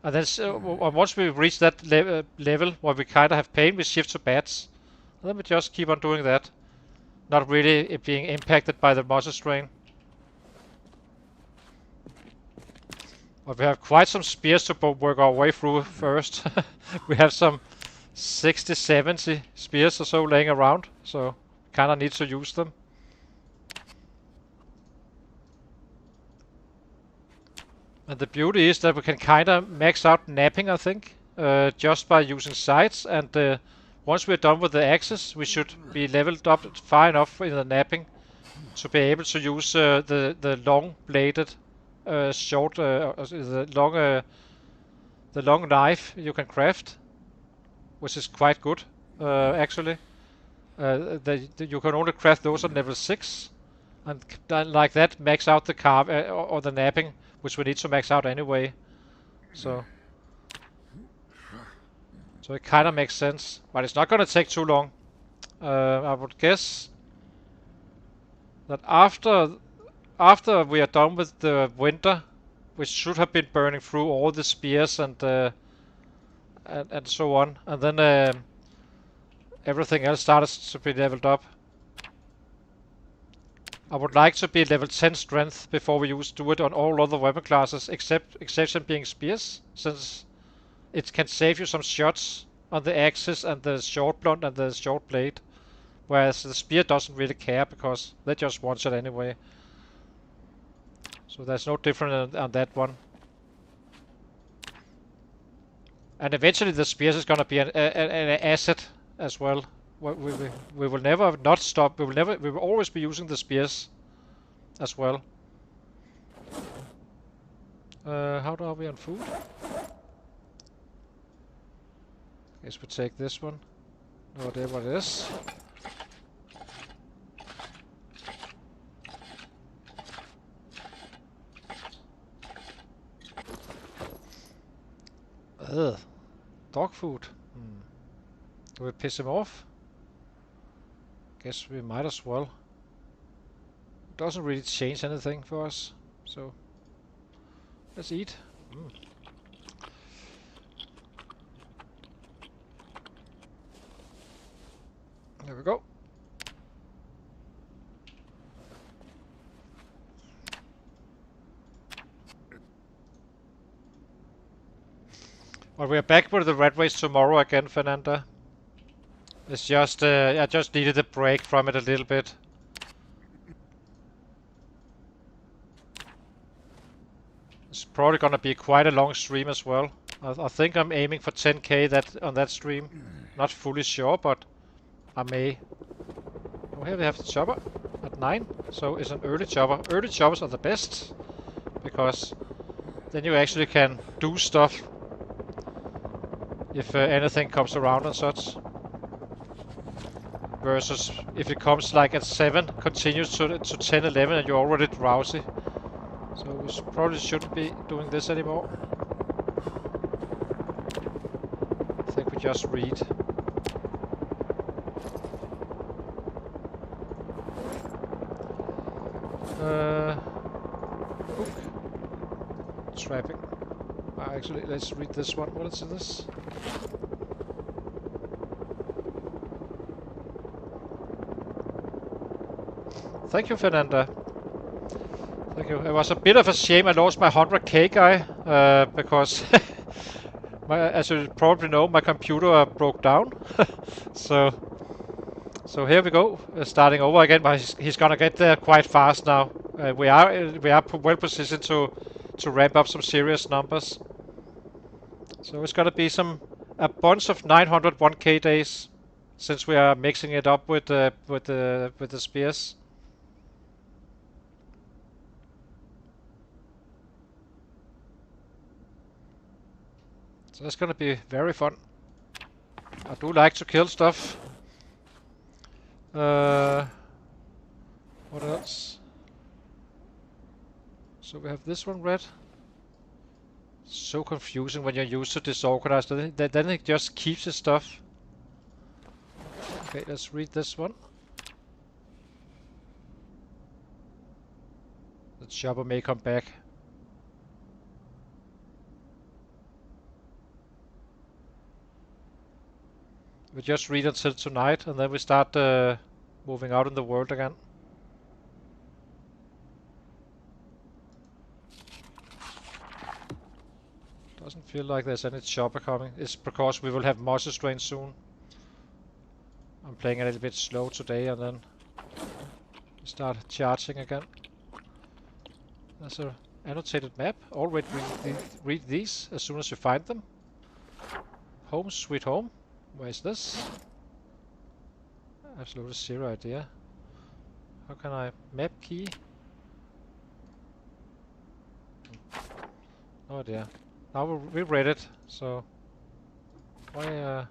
And then once we reach that level where we kind of have pain, we shift to bats. And then we just keep on doing that. Not really being impacted by the muscle strain. But we have quite some spears to work our way through first. We have some 60, 70 spears or so laying around. So kind of need to use them. And the beauty is that we can kind of max out napping, I think, just by using sides. And once we're done with the axis, we should be leveled up far enough in the napping to be able to use the long-bladed, the long knife you can craft, which is quite good, actually. You can only craft those on level 6, and like that max out the carve or the napping, which we need to max out anyway. So it kind of makes sense, but it's not going to take too long. I would guess that after we are done with the winter, we should have been burning through all the spears and so on, and then everything else starts to be leveled up. I would like to be level 10 strength before we do it on all other weapon classes, exception being spears, since it can save you some shots on the axis and the short blunt and the short blade, whereas the spear doesn't really care because they just one shot anyway. So there's no difference on that one. And eventually the spears is gonna be an asset as well. We will never not stop. We will always be using the spears as well. How are we on food? Guess we take this one. Whatever it is. Ugh. Dog food. Do we piss him off? Guess we might as well. Doesn't really change anything for us, so let's eat. There we go. Well, we are back with the red race tomorrow again, Fernanda. It's just, I just needed a break from it a little bit. It's probably gonna be quite a long stream as well. I think I'm aiming for 10k on that stream. Not fully sure, but I may. Oh, here we have the chopper at 9, so it's an early chopper. Early choppers are the best, because then you actually can do stuff if anything comes around and such. Versus if it comes like at 7, continues to 10, 11 and you're already drowsy. So we probably shouldn't be doing this anymore. I think we just read. Book. Trapping. Actually, let's read this one. What is this? Thank you, Fernanda. Thank you. It was a bit of a shame I lost my 100k guy, because as you probably know, my computer broke down. so here we go, starting over again. But he's gonna get there quite fast now. We are well positioned to ramp up some serious numbers. So it's gonna be a bunch of 901k days since we are mixing it up with the spears. So that's gonna be very fun. I do like to kill stuff. What else? So we have this one red. So confusing when you're used to disorganized. Then it just keeps his stuff. Okay, let's read this one. The chopper may come back. We just read until tonight, and then we start moving out in the world again. Doesn't feel like there's any chopper coming. It's because we will have Moss's Strain soon. I'm playing a little bit slow today, and then start charging again. There's an annotated map. Already read these as soon as you find them. Home sweet home. Where is this? Absolutely zero idea. How can I map key? No idea. Now we read it, so why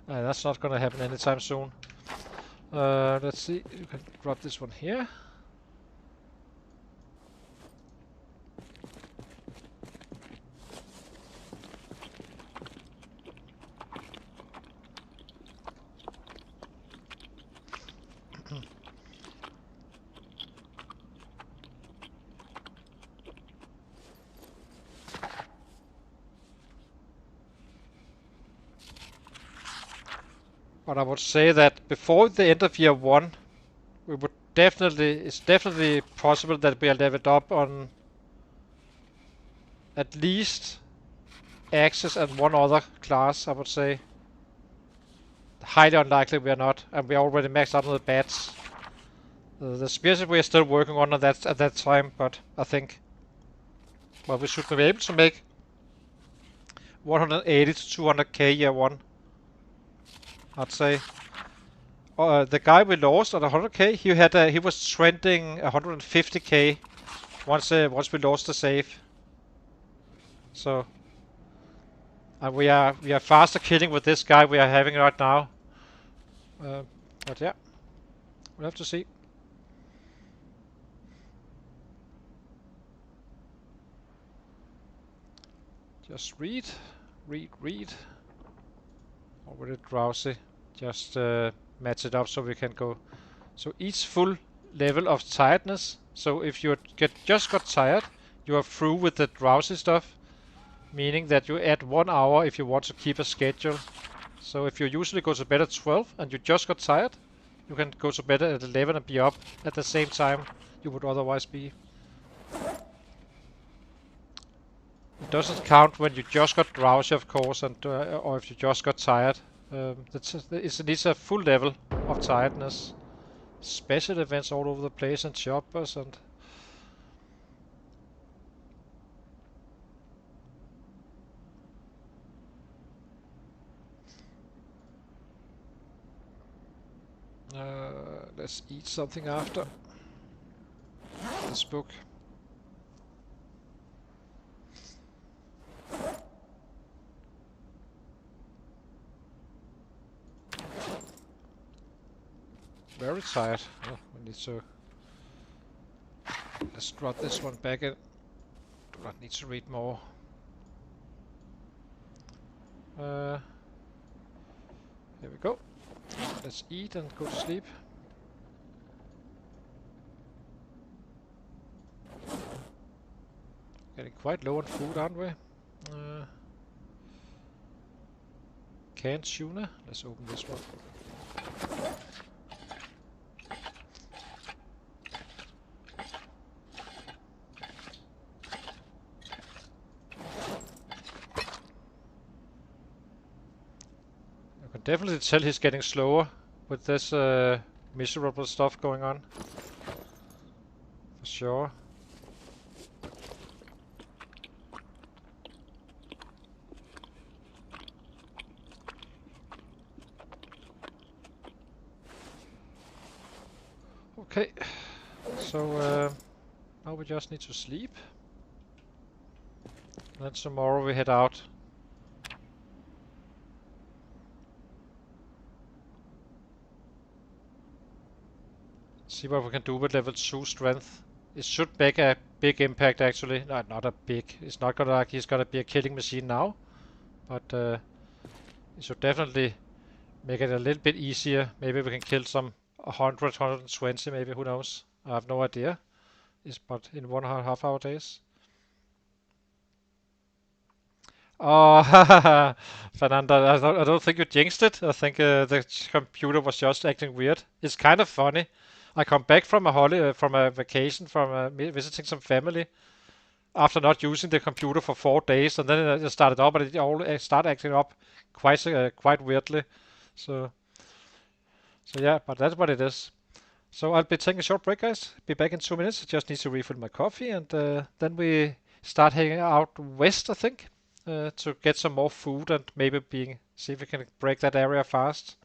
that's not gonna happen anytime soon. Let's see, you can drop this one here. But I would say that before the end of year 1, we would it's definitely possible that we are leveled up on at least Axis and one other class, I would say. Highly unlikely we are not, and we are already maxed out on the bats. The spears we are still working on that at that time, but I think we should be able to make 180 to 200k year 1. I'd say. The guy we lost at 100k, he was trending 150k once we lost the save. So, and we are faster killing with this guy we are having right now. But yeah, we'll have to see. Just read. Already drowsy. Just match it up so we can go. So each full level of tiredness. So if you just got tired, you are through with the drowsy stuff, meaning that you add 1 hour if you want to keep a schedule. So if you usually go to bed at 12 and you just got tired, you can go to bed at 11 and be up at the same time you would otherwise be. It doesn't count when you just got drowsy, of course, and or if you just got tired. It needs a full level of tiredness. Special events all over the place and choppers and... let's eat something after this book. Very tired. Oh, we need to... Let's drop this one back in. Do not need to read more. Here we go. Let's eat and go to sleep. Getting quite low on food, aren't we? Canned tuna. Let's open this one. You can definitely tell he's getting slower with this miserable stuff going on. For sure. Okay, so now we just need to sleep. Then tomorrow we head out. See what we can do with level 2 strength. It should make a big impact actually. No, not a big. It's not gonna like he's gonna be a killing machine now, but it should definitely make it a little bit easier. Maybe we can kill some 100, 120 maybe, who knows. I have no idea. It's but in 1.5 hour days. Oh, Fernanda, I don't think you jinxed it. I think the computer was just acting weird. It's kind of funny. I come back from a holiday, from a vacation, from visiting some family after not using the computer for 4 days, and then it started up, and it all started acting up quite weirdly. So, so yeah, but that's what it is. So I'll be taking a short break, guys. Be back in 2 minutes. I just need to refill my coffee, and then we start hanging out west, I think, to get some more food and maybe see if we can break that area fast.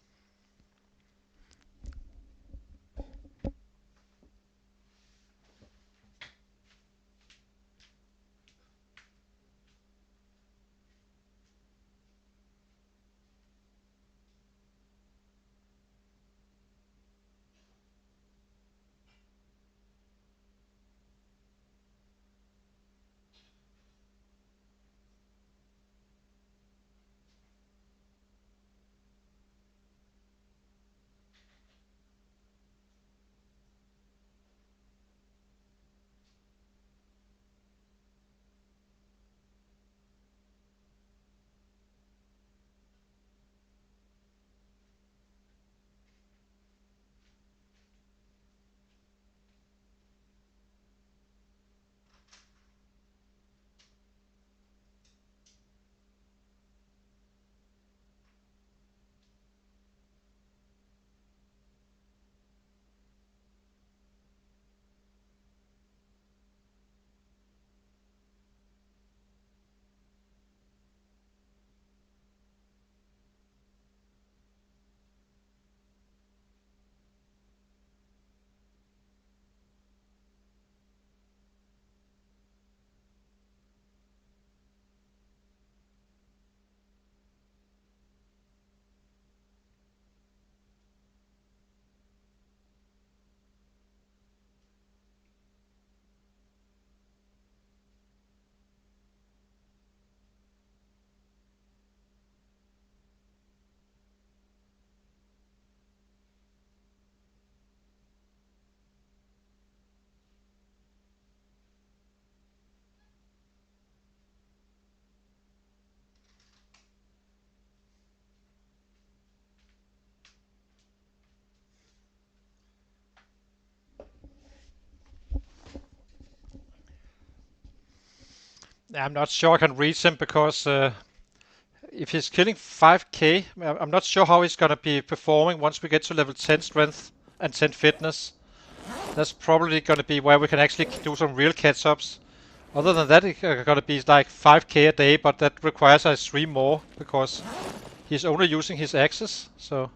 I'm not sure I can reach him because if he's killing 5k, I'm not sure how he's gonna be performing once we get to level 10 strength and 10 fitness. That's probably gonna be where we can actually do some real catch-ups. Other than that, it's gonna be like 5k a day, but that requires us 3 more because he's only using his axes. So,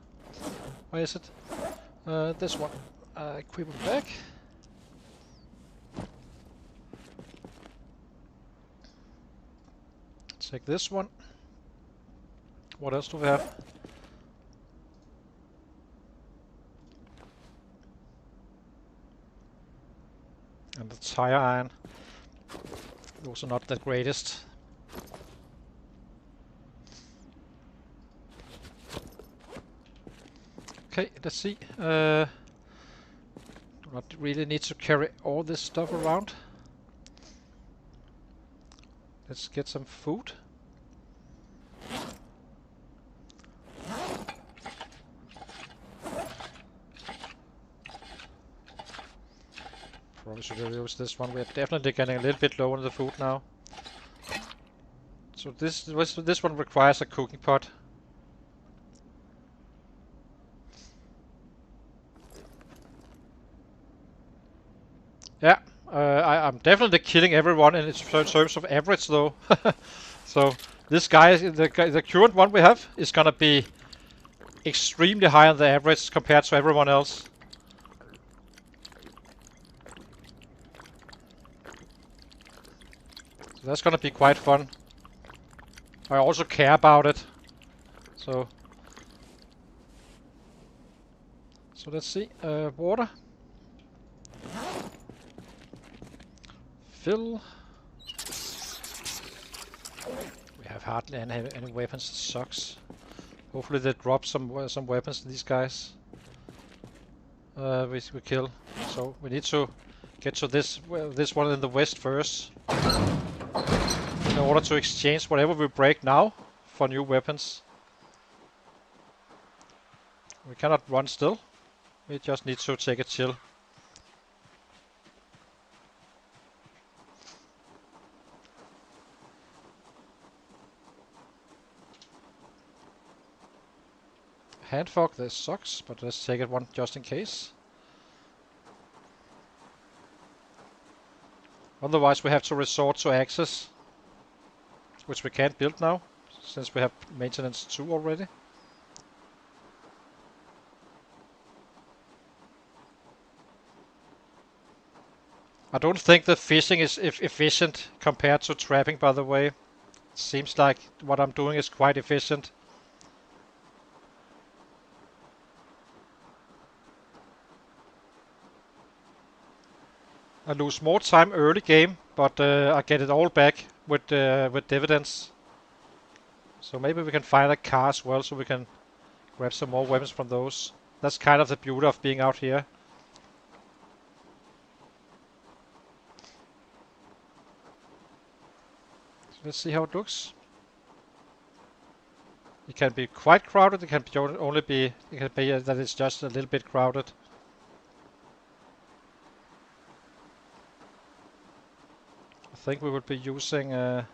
where is it? This one. Equip him back. Take this one. What else do we have? And the tire iron. Also not the greatest. Okay, let's see. Do not really need to carry all this stuff around. Let's get some food. Probably should use this one. We're definitely getting a little bit low on the food now. So this one requires a cooking pot. Yeah, I'm definitely killing everyone in terms of average though. So this guy, the current one we have, is gonna be extremely high on the average compared to everyone else. So that's gonna be quite fun. I also care about it. So let's see. Water. refill. We have hardly any weapons. It sucks. Hopefully they drop some weapons to these guys. We kill. So we need to get to this one in the west first, in order to exchange whatever we break now for new weapons. We cannot run still. We just need to take a chill. Hand fog, this sucks, but let's take it one just in case. Otherwise we have to resort to axes, which we can't build now, since we have maintenance 2 already. I don't think the fishing is efficient compared to trapping, by the way. It seems like what I'm doing is quite efficient. I lose more time early game, but I get it all back with dividends. So maybe we can find a car as well, so we can grab some more weapons from those. That's kind of the beauty of being out here. So let's see how it looks. It can be quite crowded. It can be only be. It can be that it's just a little bit crowded. I think we will be using. I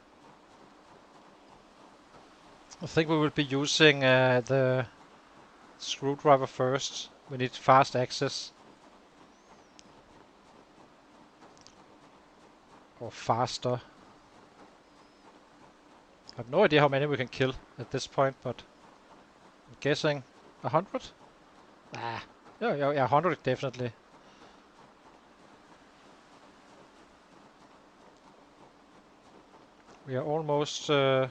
think we will be using the screwdriver first. We need fast access. Or faster. I have no idea how many we can kill at this point, but I'm guessing 100? Ah, yeah, 100 definitely. We are almost. The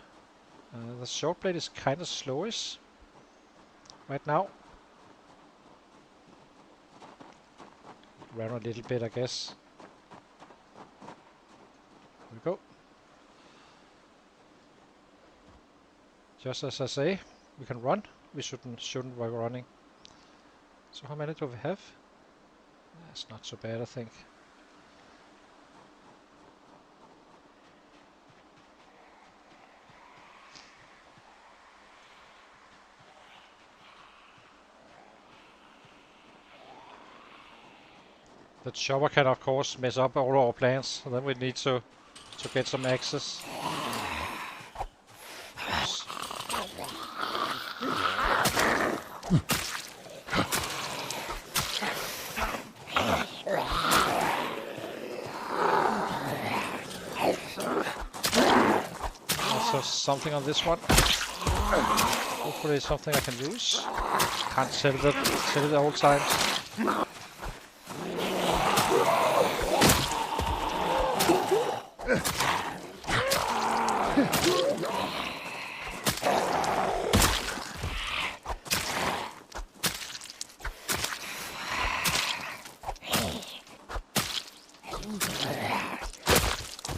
short blade is kind of slowish right now. Run a little bit, I guess. Here we go. Just as I say, we can run. We shouldn't be running. So how many do we have? That's not so bad, I think. The chopper can of course mess up all our plans, and then we need to get some access. Oops. Also something on this one. Hopefully something I can use. Can't sell it all times.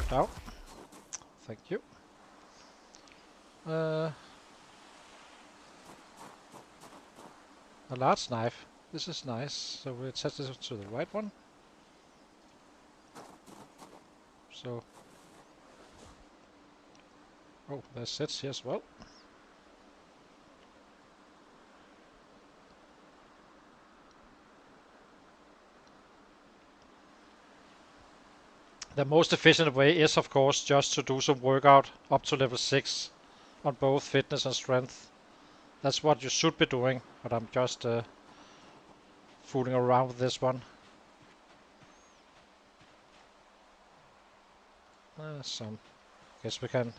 Down. Thank you. A large knife. This is nice. So we attach this to the right one. So. Oh, there's sets here as well. The most efficient way is, of course, just to do some workout up to level 6 on both fitness and strength. That's what you should be doing, but I'm just fooling around with this one. Some. Guess we can.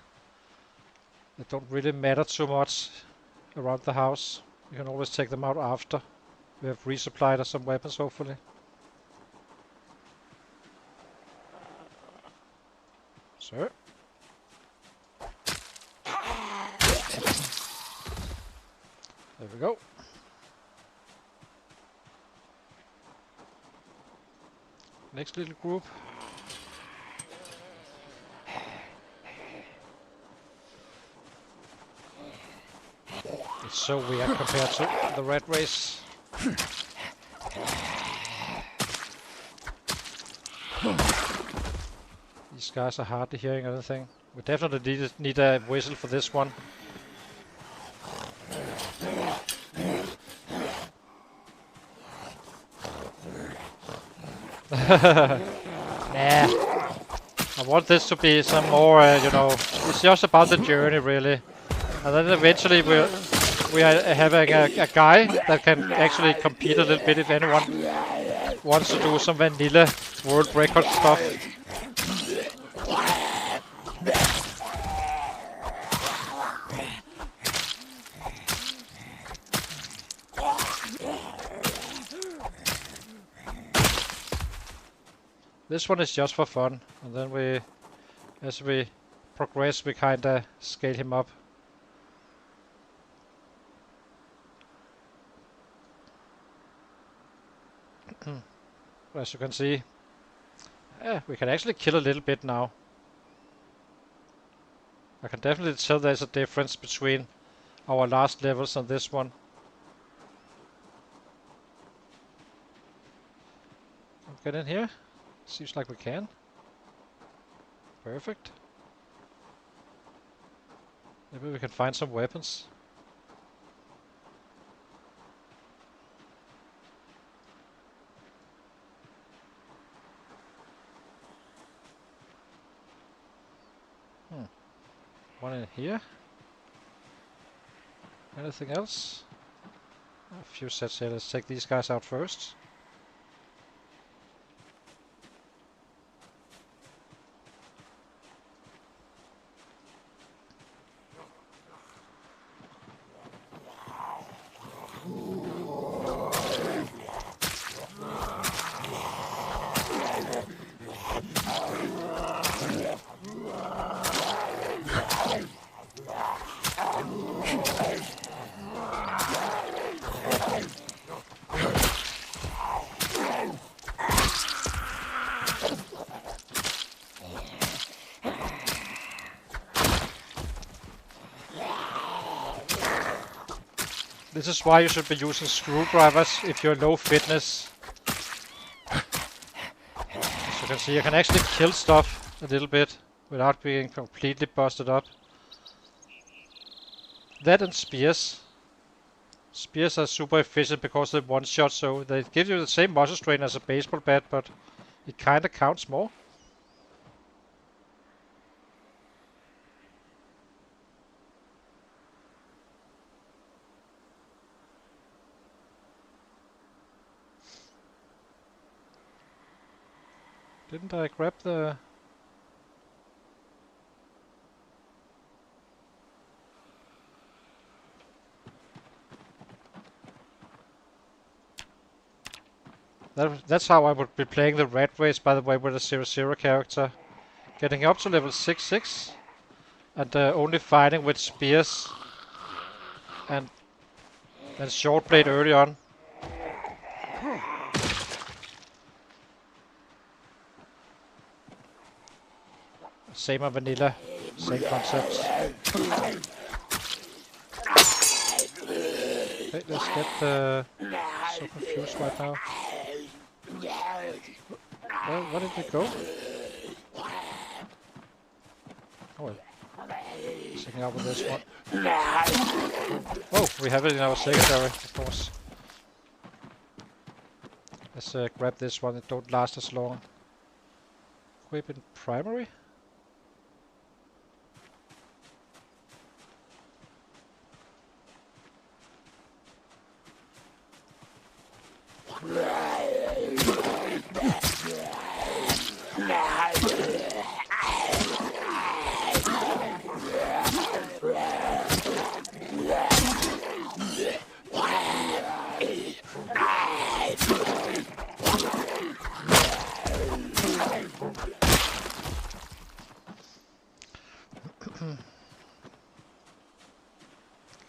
It don't really matter too much around the house. We can always take them out after we have resupplied some weapons, hopefully. So. There we go. Next little group. so weird compared to the red race. These guys are hardly hearing anything. We definitely need a whistle for this one. Nah. I want this to be some more, you know, it's just about the journey really. And then eventually we are having a guy that can actually compete a little bit if anyone wants to do some vanilla world record stuff. This one is just for fun, and then as we progress, we kinda scale him up. As you can see, we can actually kill a little bit now. I can definitely tell there's a difference between our last levels and this one. Get in here. Seems like we can. Perfect. Maybe we can find some weapons. One in here. Anything else? A few sets here. Let's take these guys out first. This is why you should be using screwdrivers if you're low fitness. As you can see, you can actually kill stuff a little bit without being completely busted up. That and spears. Spears are super efficient because they're one shot, so they give you the same muscle strain as a baseball bat, but it kinda counts more. Didn't I grab the... That's how I would be playing the red race, by the way, with a 0-0 character. Getting up to level 6-6 and only fighting with spears and short blade early on. Same on vanilla, same concept. Okay, let's get so confused right now. Well, where did we go? Oh well. Checking out with this one. Oh, we have it in our secondary, of course. Let's grab this one, it don't last as long. Equip in primary?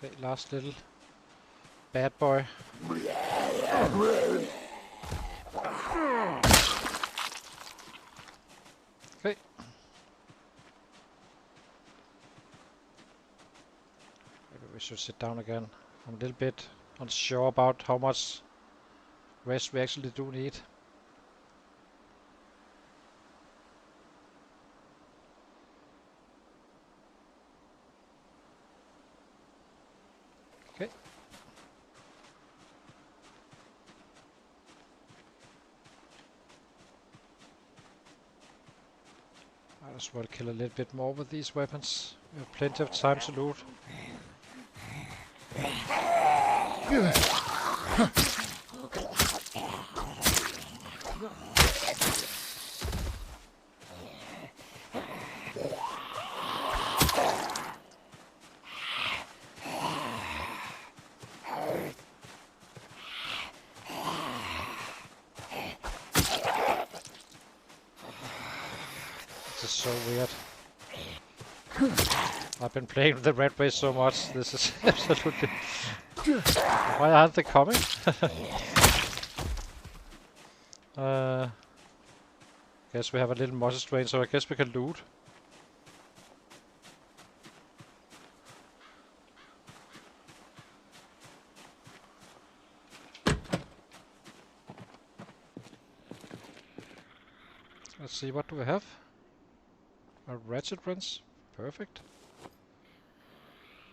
Okay, last little bad boy. Okay. Maybe we should sit down again. I'm a little bit unsure about how much rest we actually do need. Okay. Might as well kill a little bit more with these weapons. We have plenty of time to loot. This is so weird. I've been playing the red way so much. This is absolutely... Why aren't they coming? Guess we have a little muscle strain, so I guess we can loot. Let's see, what do we have? A ratchet wrench, perfect.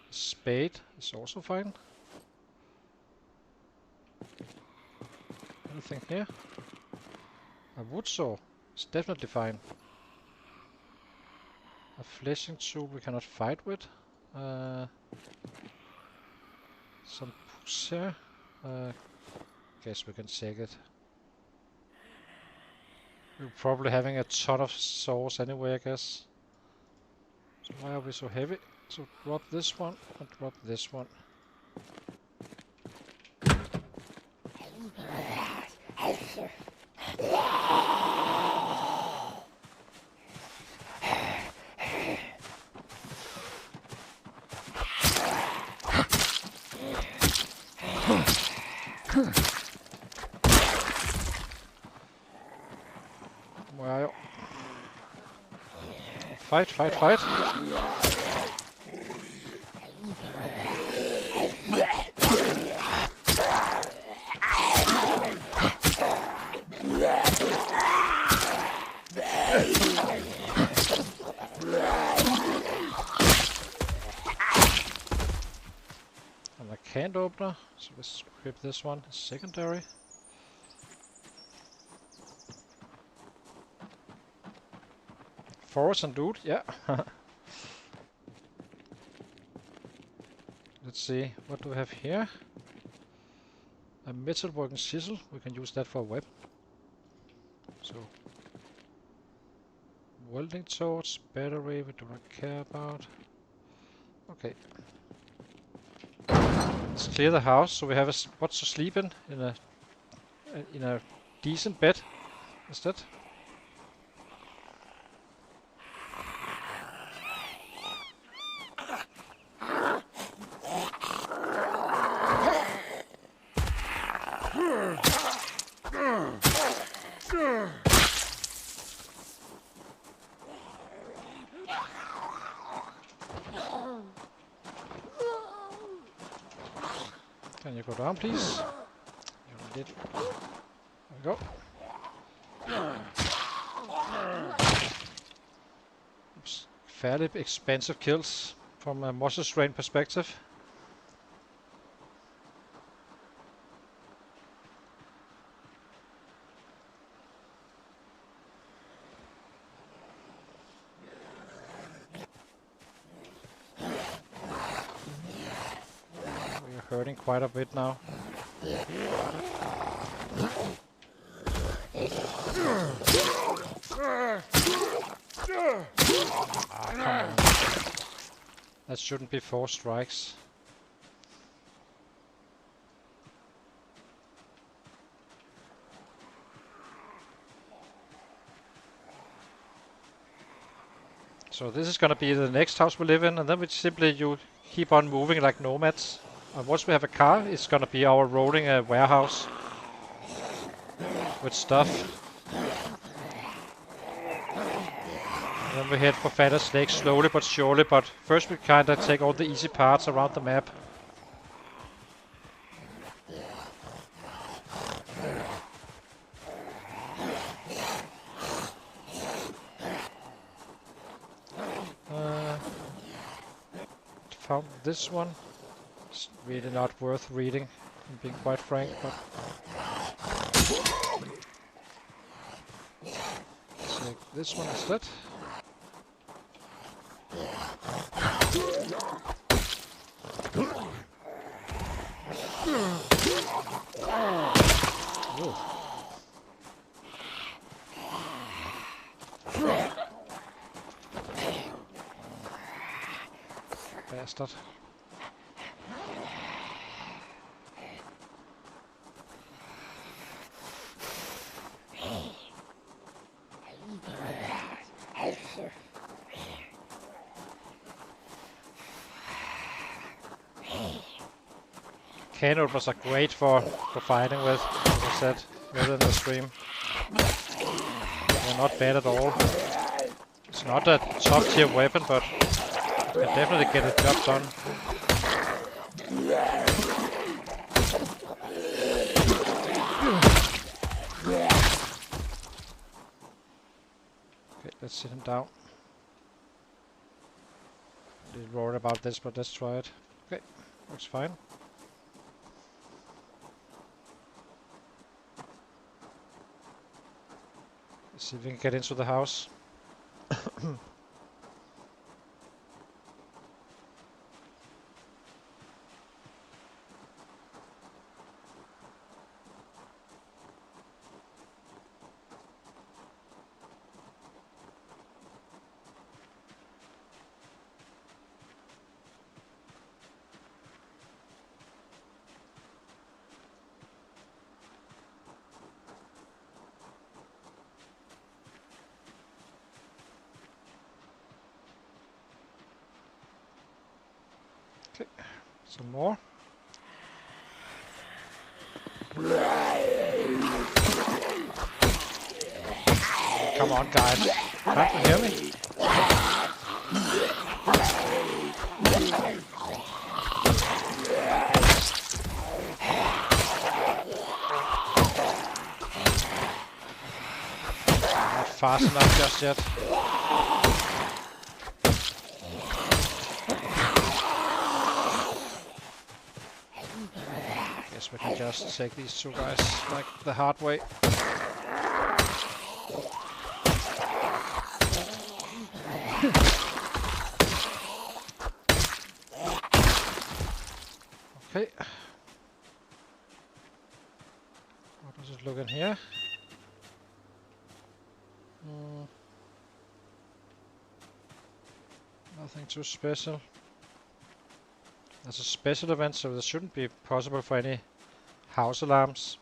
A spade is also fine. Anything here? A wood saw is definitely fine. A fleshing tool we cannot fight with. Some books here. Guess we can take it. We're probably having a ton of saws anyway, I guess. So why are we so heavy? So drop this one and drop this one. Where are you? Fight, fight, fight! And a can opener, so let's equip this one, secondary. Forest and loot, yeah. Let's see, what do we have here? A metalworking chisel, we can use that for a weapon. So, welding torch, battery, we do not care about. Okay. Let's clear the house so we have a spot to sleep in a decent bed instead. Can you go down, please? You did. There we go. Oops. Fairly expensive kills from a muscle strain perspective. Hurting quite a bit now. Come on. That shouldn't be 4 strikes. So this is gonna be the next house we live in, and then we simply you keep on moving like nomads. And once we have a car, it's gonna be our rolling warehouse with stuff. And then we head for Father's Lake slowly but surely, but first we kinda take all the easy parts around the map. found this one. It's really not worth reading, I'm being quite frank, but take this one instead. Ooh. Bastard. Cane openers are great for fighting with, as I said earlier in the stream. They're not bad at all. It's not a top tier weapon, but you can definitely get the job done. Okay, let's sit him down. A little worried about this, but let's try it. Okay, looks fine. Let's see if we can get into the house. Okay, some more. Come on, guys. Can't you hear me? Not fast enough just yet. We can just take these two guys like the hard way. Okay. What does it look in here? Nothing too special. There's a special event, so this shouldn't be possible for any house alarms.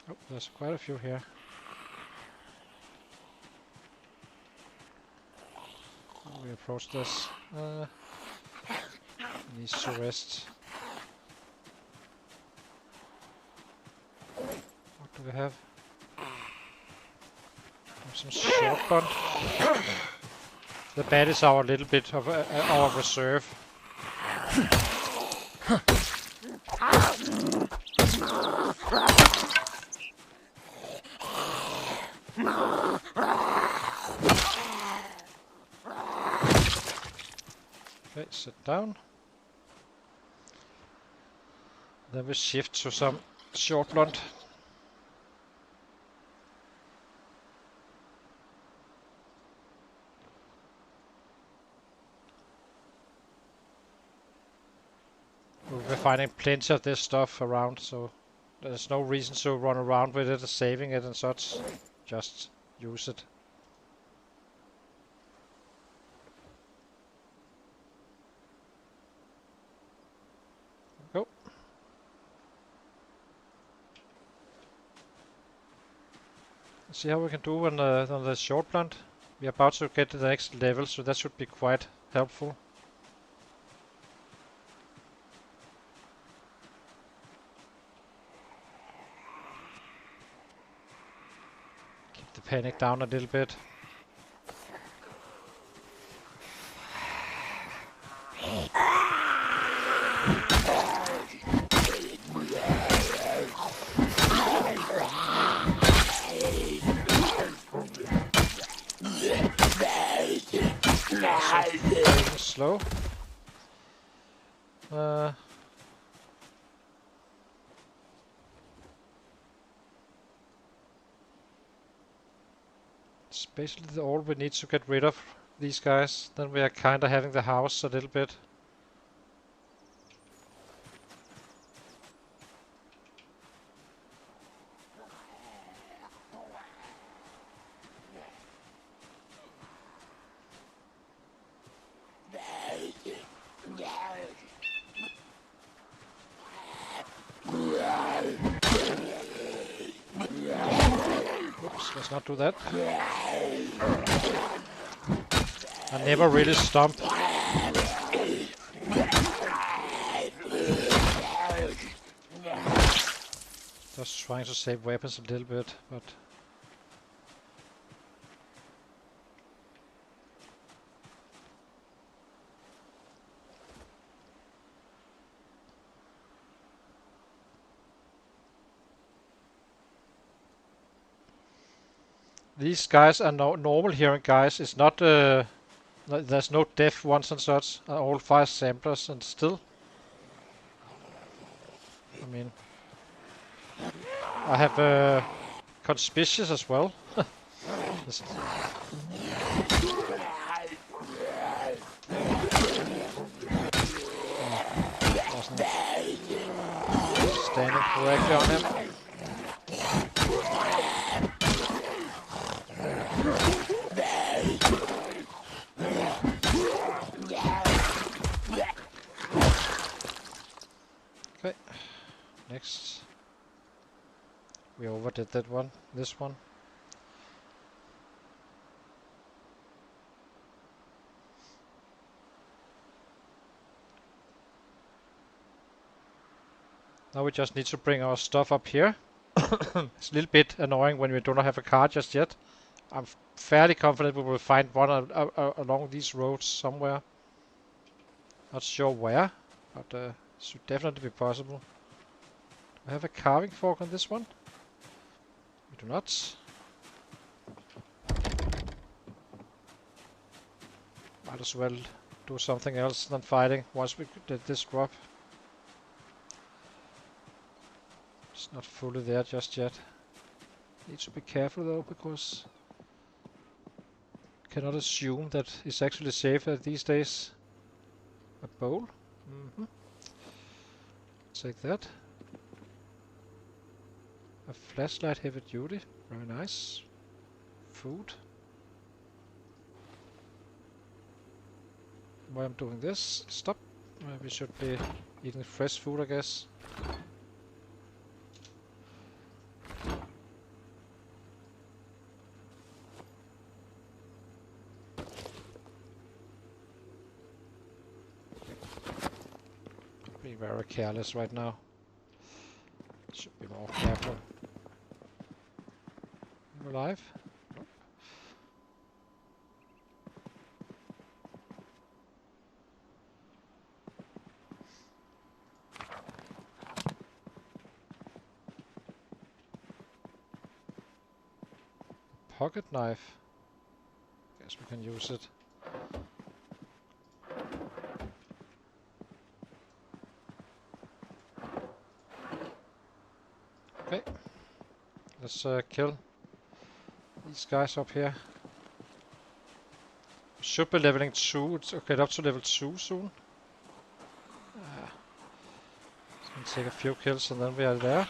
Oh, there's quite a few here. We approach this. Needs to rest. What do we have? Some shotgun. The bat is our little bit of our reserve. Okay, sit down. Then we shift to some short blunt. We're finding plenty of this stuff around, so there's no reason to run around with it, saving it and such. Just use it. Go. Let's see how we can do on the short blunt. We're about to get to the next level, so that should be quite helpful. Keep the panic down a little bit. slow. It's basically all we need to get rid of these guys. Then we are kinda having the house a little bit. Oops, let's not do that. I never really stomp. Just trying to save weapons a little bit, but these guys are normal hearing guys. It's not there's no deaf ones and such. All 5 samplers, and still, I mean, I have conspicuous as well. Wasn't standing correctly on him. Okay, next. We overdid that one. This one. Now we just need to bring our stuff up here. It's a little bit annoying when we do not have a car just yet. I'm fairly confident we will find one along these roads somewhere. Not sure where, but it should definitely be possible. Do I have a carving fork on this one? We do not. Might as well do something else than fighting once we get this drop. It's not fully there just yet. Need to be careful though, because cannot assume that it's actually safe these days. A bowl. Take that. A flashlight, heavy duty. Very nice. Food. Why I'm doing this? Stop. We should be eating fresh food, I guess. Being very careless right now. Should be more careful. You alive? Nope. Pocket knife. Guess we can use it. Okay. Let's kill these guys up here. Should be leveling 2. It's okay, up to level 2 soon. It's gonna take a few kills and then we are there.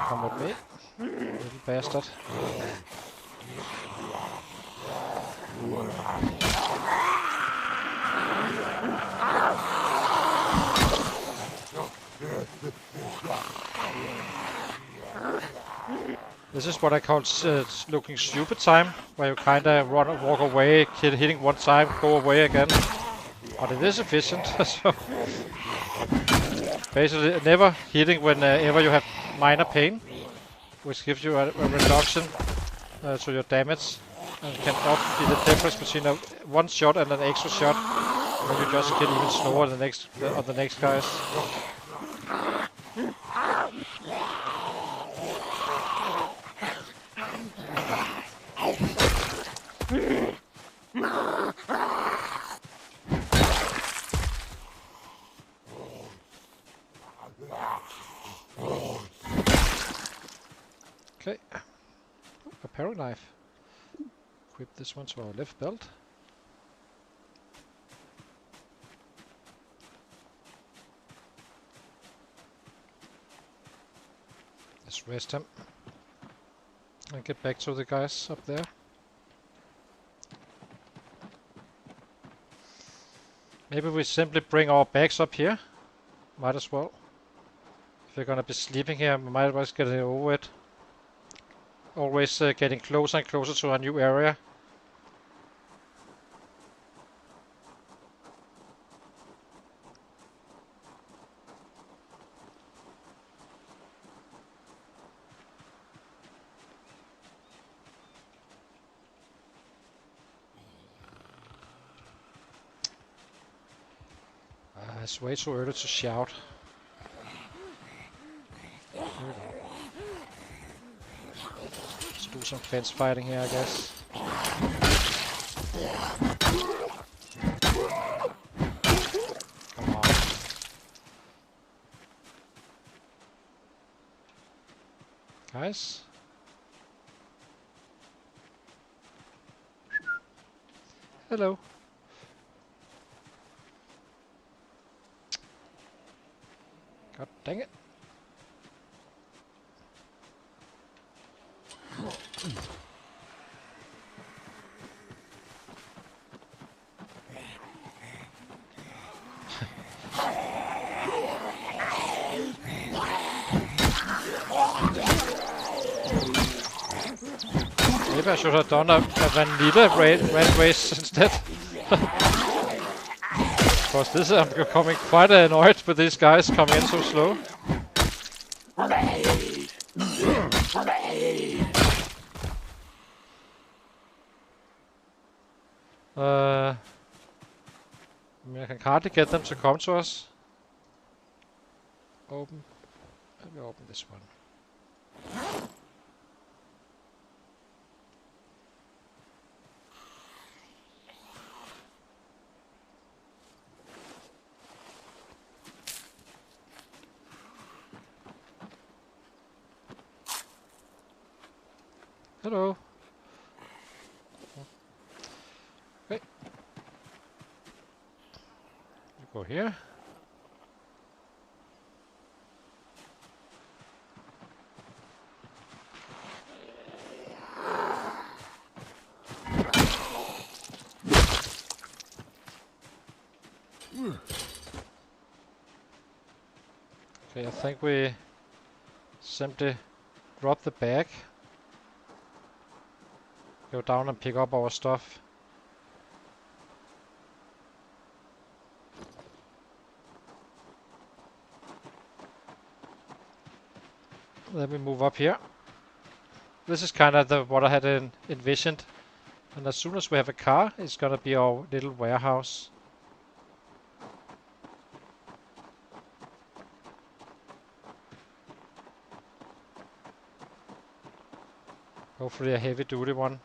Come with me, little bastard. This is what I call looking stupid time, where you kinda walk away, hitting one time, go away again. But it is efficient, so basically never hitting whenever you have minor pain, which gives you a reduction to your damage, and can often be the difference between one shot and an extra shot, when you just get even slower on the next guys. Okay, a parry knife. Equip this one to our left belt. Let's rest him and get back to the guys up there. Maybe we simply bring our bags up here. Might as well. If we're gonna be sleeping here, we might as well get it over it. Always getting closer and closer to a new area. It's way too early to shout. Let's do some fence fighting here, I guess. Come on. Guys? Hello. God dang it. Maybe I should have done a vanilla race instead. Because this I'm becoming quite annoyed with these guys coming in so slow. I mean, I can hardly get them to come to us. Open. Let me open this one. Hello. Okay. You go here. Okay, I think we simply drop the bag. Go down and pick up our stuff. Then we move up here. This is kind of what I had envisioned. And as soon as we have a car, it's gonna be our little warehouse. Hopefully a heavy duty one.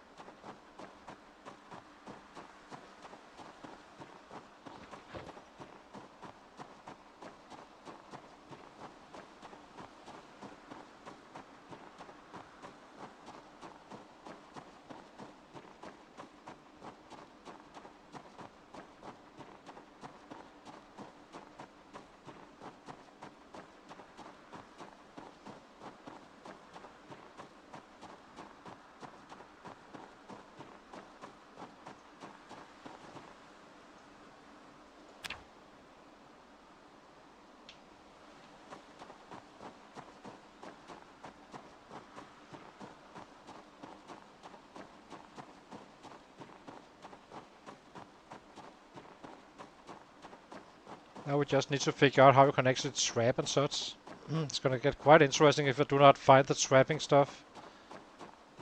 Now we just need to figure out how we can actually trap and such. It's gonna get quite interesting if I do not find the trapping stuff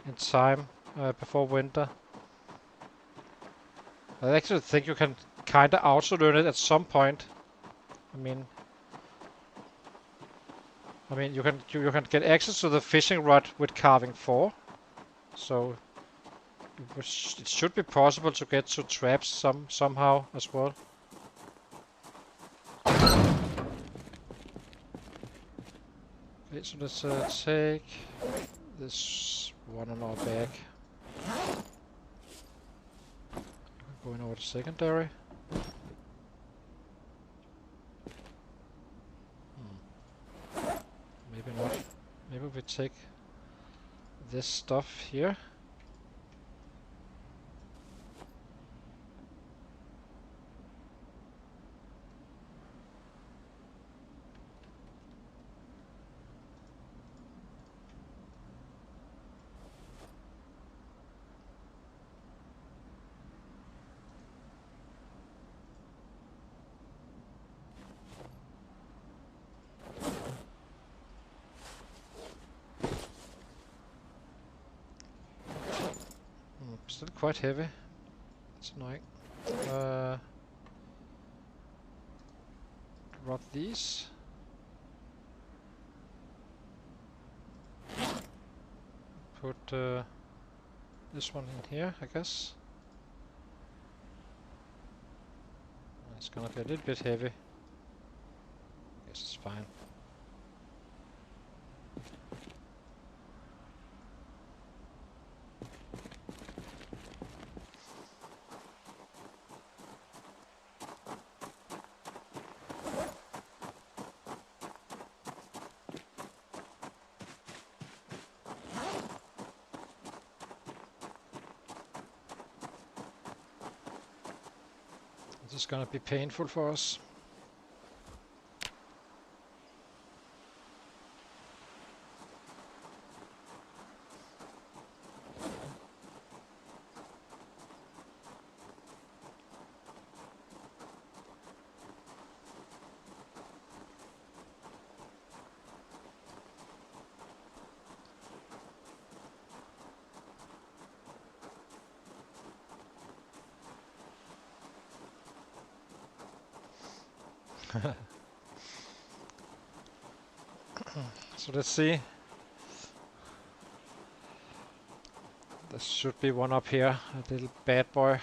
in time before winter. I actually think you can kinda auto-learn it at some point. I mean, you can get access to the fishing rod with carving 4, so it should be possible to get to traps somehow as well. Okay, so let's take this one on our back. Going over to secondary. Maybe not. Maybe we take this stuff here. Still quite heavy. It's annoying. Drop these. Put this one in here, I guess. It's gonna be a little bit heavy. Guess it's fine. This is gonna be painful for us. So let's see. There should be one up here, a little bad boy.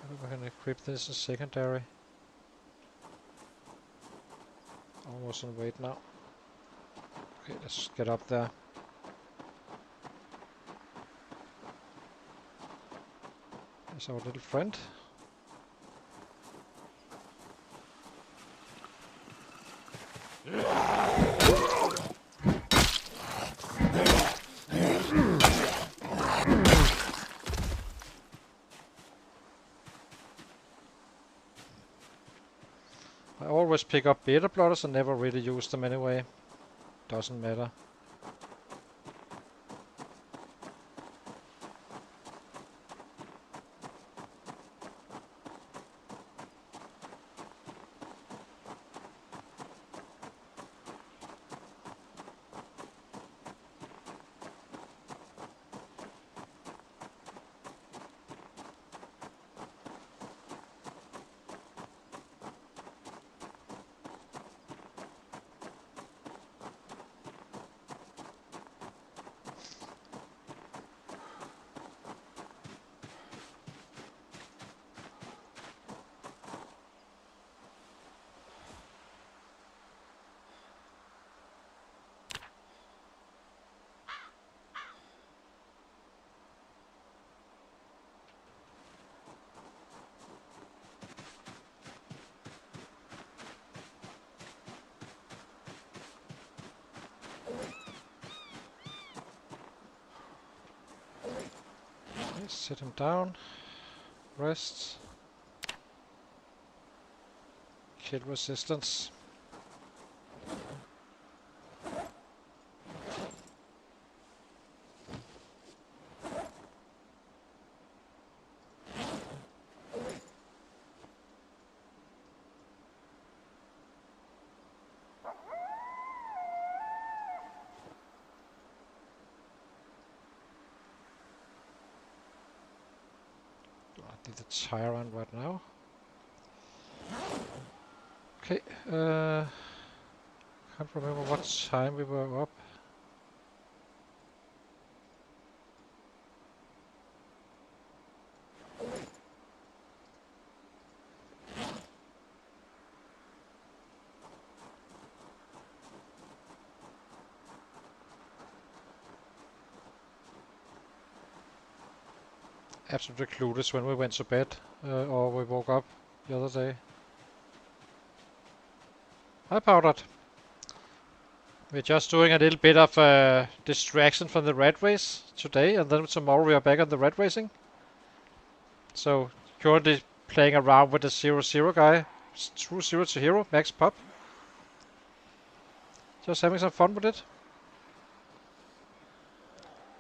Maybe we can equip this as secondary. Almost on weight now. Okay, let's get up there. There's our little friend. I always pick up beta blotters and never really use them anyway. Doesn't matter. Sit him down. Rest. Kill resistance. Need to tie around right now. Okay, can't remember what time we were up. Absolutely clueless when we went to bed, or we woke up the other day. Hi, Powdered. We're just doing a little bit of distraction from the red race today, and then tomorrow we are back on the red racing. So currently playing around with the 0-0 guy, true 0 to hero, max pop. Just having some fun with it.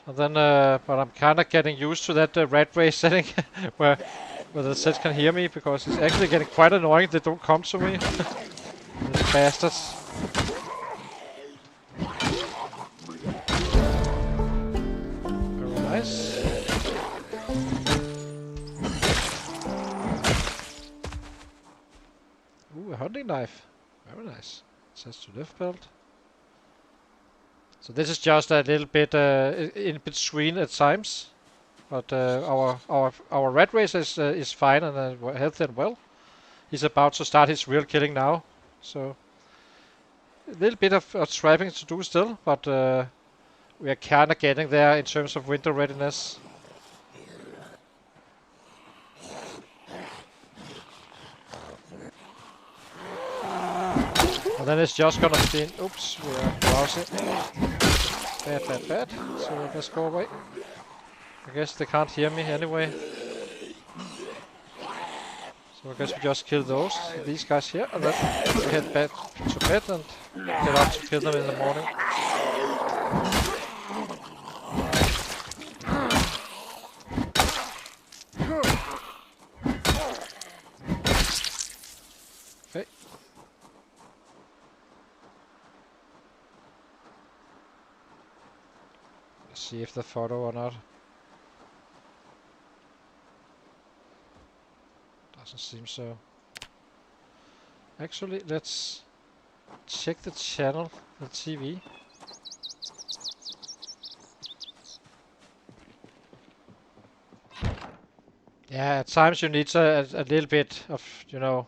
And then, but I'm kind of getting used to that red race setting where the sets can hear me, because it's actually getting quite annoying. They don't come to me. These bastards. Very nice. Ooh, a hunting knife. Very nice. It says to lift belt. So this is just a little bit in between at times, but our red race is fine and healthy and well. He's about to start his real killing now, so a little bit of trapping to do still, but we are kind of getting there in terms of winter readiness. And then it's just gonna be, oops, we are lousy. Bad. So let's go away. I guess they can't hear me anyway. So I guess we just kill these guys here, and then we head back to bed and get up to kill them in the morning. Okay. Let's see if they follow or not. Doesn't seem so. Actually, let's check the channel, the TV. Yeah, at times you need a little bit of, you know,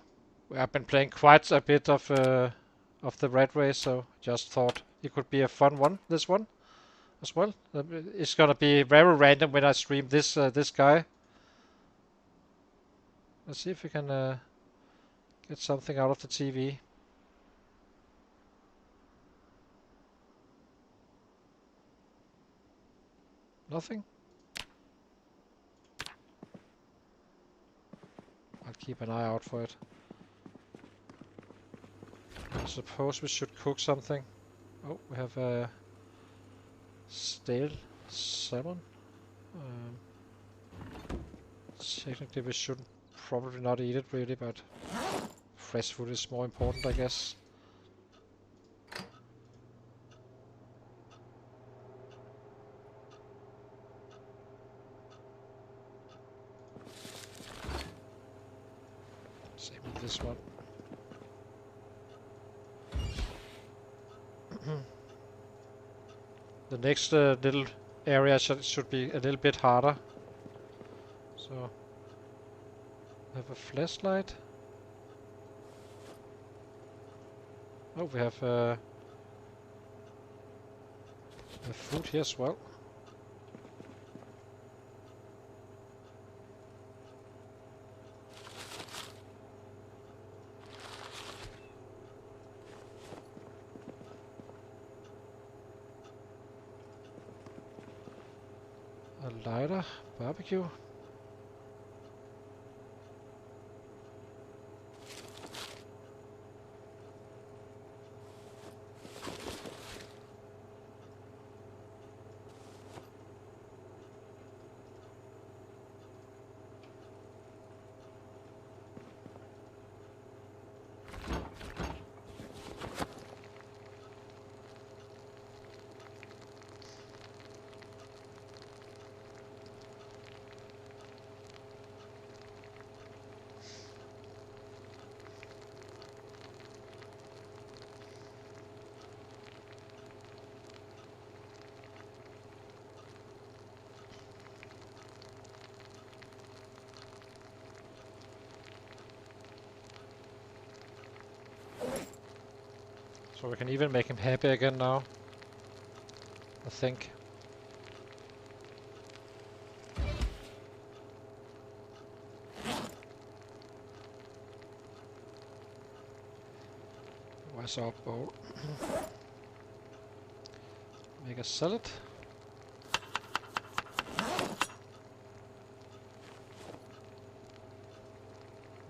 I've been playing quite a bit of the red race, so just thought it could be a fun one, this one as well. It's gonna be very random when I stream this this guy. Let's see if we can get something out of the TV. Nothing? I'll keep an eye out for it. I suppose we should cook something. Oh, we have a stale salmon. Technically we should probably not eat it really, but fresh food is more important, I guess. Same with this one. The next little area should be a little bit harder. So, we have a flashlight. Oh, we have food here as well. A lighter, barbecue. So we can even make him happy again now, I think. Where's our bowl? Make a salad.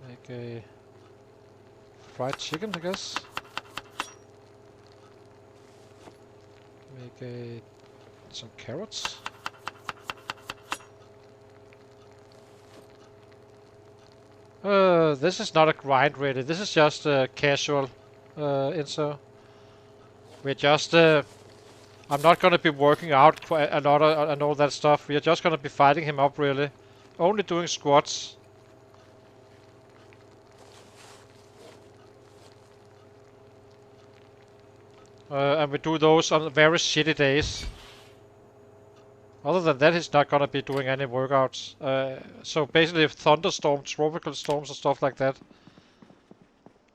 Make a fried chicken, I guess. Make some carrots. This is not a grind really. This is just casual. Inso. We're just. I'm not gonna be working out quite a lot and all that stuff. We are just gonna be fighting him up really. Only doing squats. And we do those on very shitty days. Other than that, he's not gonna be doing any workouts. So basically, thunderstorms, tropical storms, and stuff like that.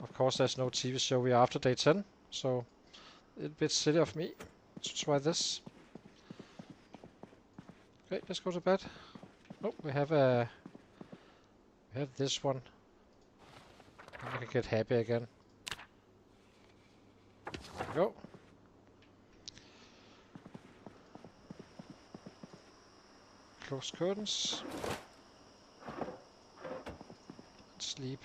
Of course, there's no TV show. We are after day 10, so a bit silly of me to try this. Okay, let's go to bed. Oh, we have this one. I can get happy again. There we go. Close curtains. And sleep.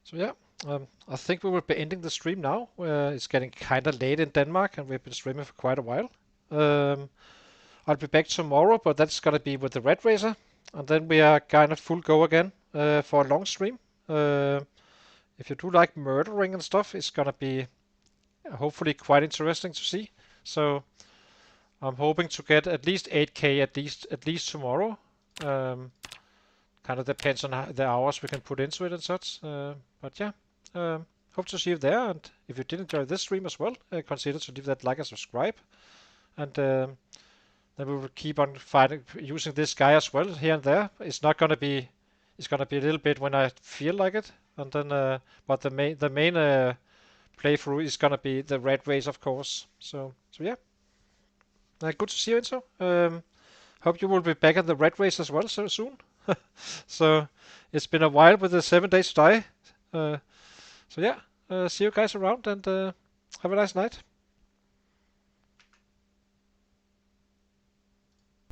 So yeah, I think we will be ending the stream now. It's getting kind of late in Denmark, and we've been streaming for quite a while. I'll be back tomorrow, but that's gonna be with the Red Racer, and then we are kind of full go again for a long stream. If you do like murdering and stuff, it's gonna be hopefully quite interesting to see. So I'm hoping to get at least 8k at least tomorrow. Kind of depends on the hours we can put into it and such. But yeah, hope to see you there. And if you did enjoy this stream as well, consider to leave that like and subscribe. And then we will keep on using this guy as well here and there. It's not gonna be. It's gonna be a little bit when I feel like it, and then. But the main playthrough is gonna be the Red Race, of course. So yeah. Good to see you, Enzo. Hope you will be back at the Red Race as well so soon. So it's been a while with the 7 days to die. So yeah, see you guys around and have a nice night.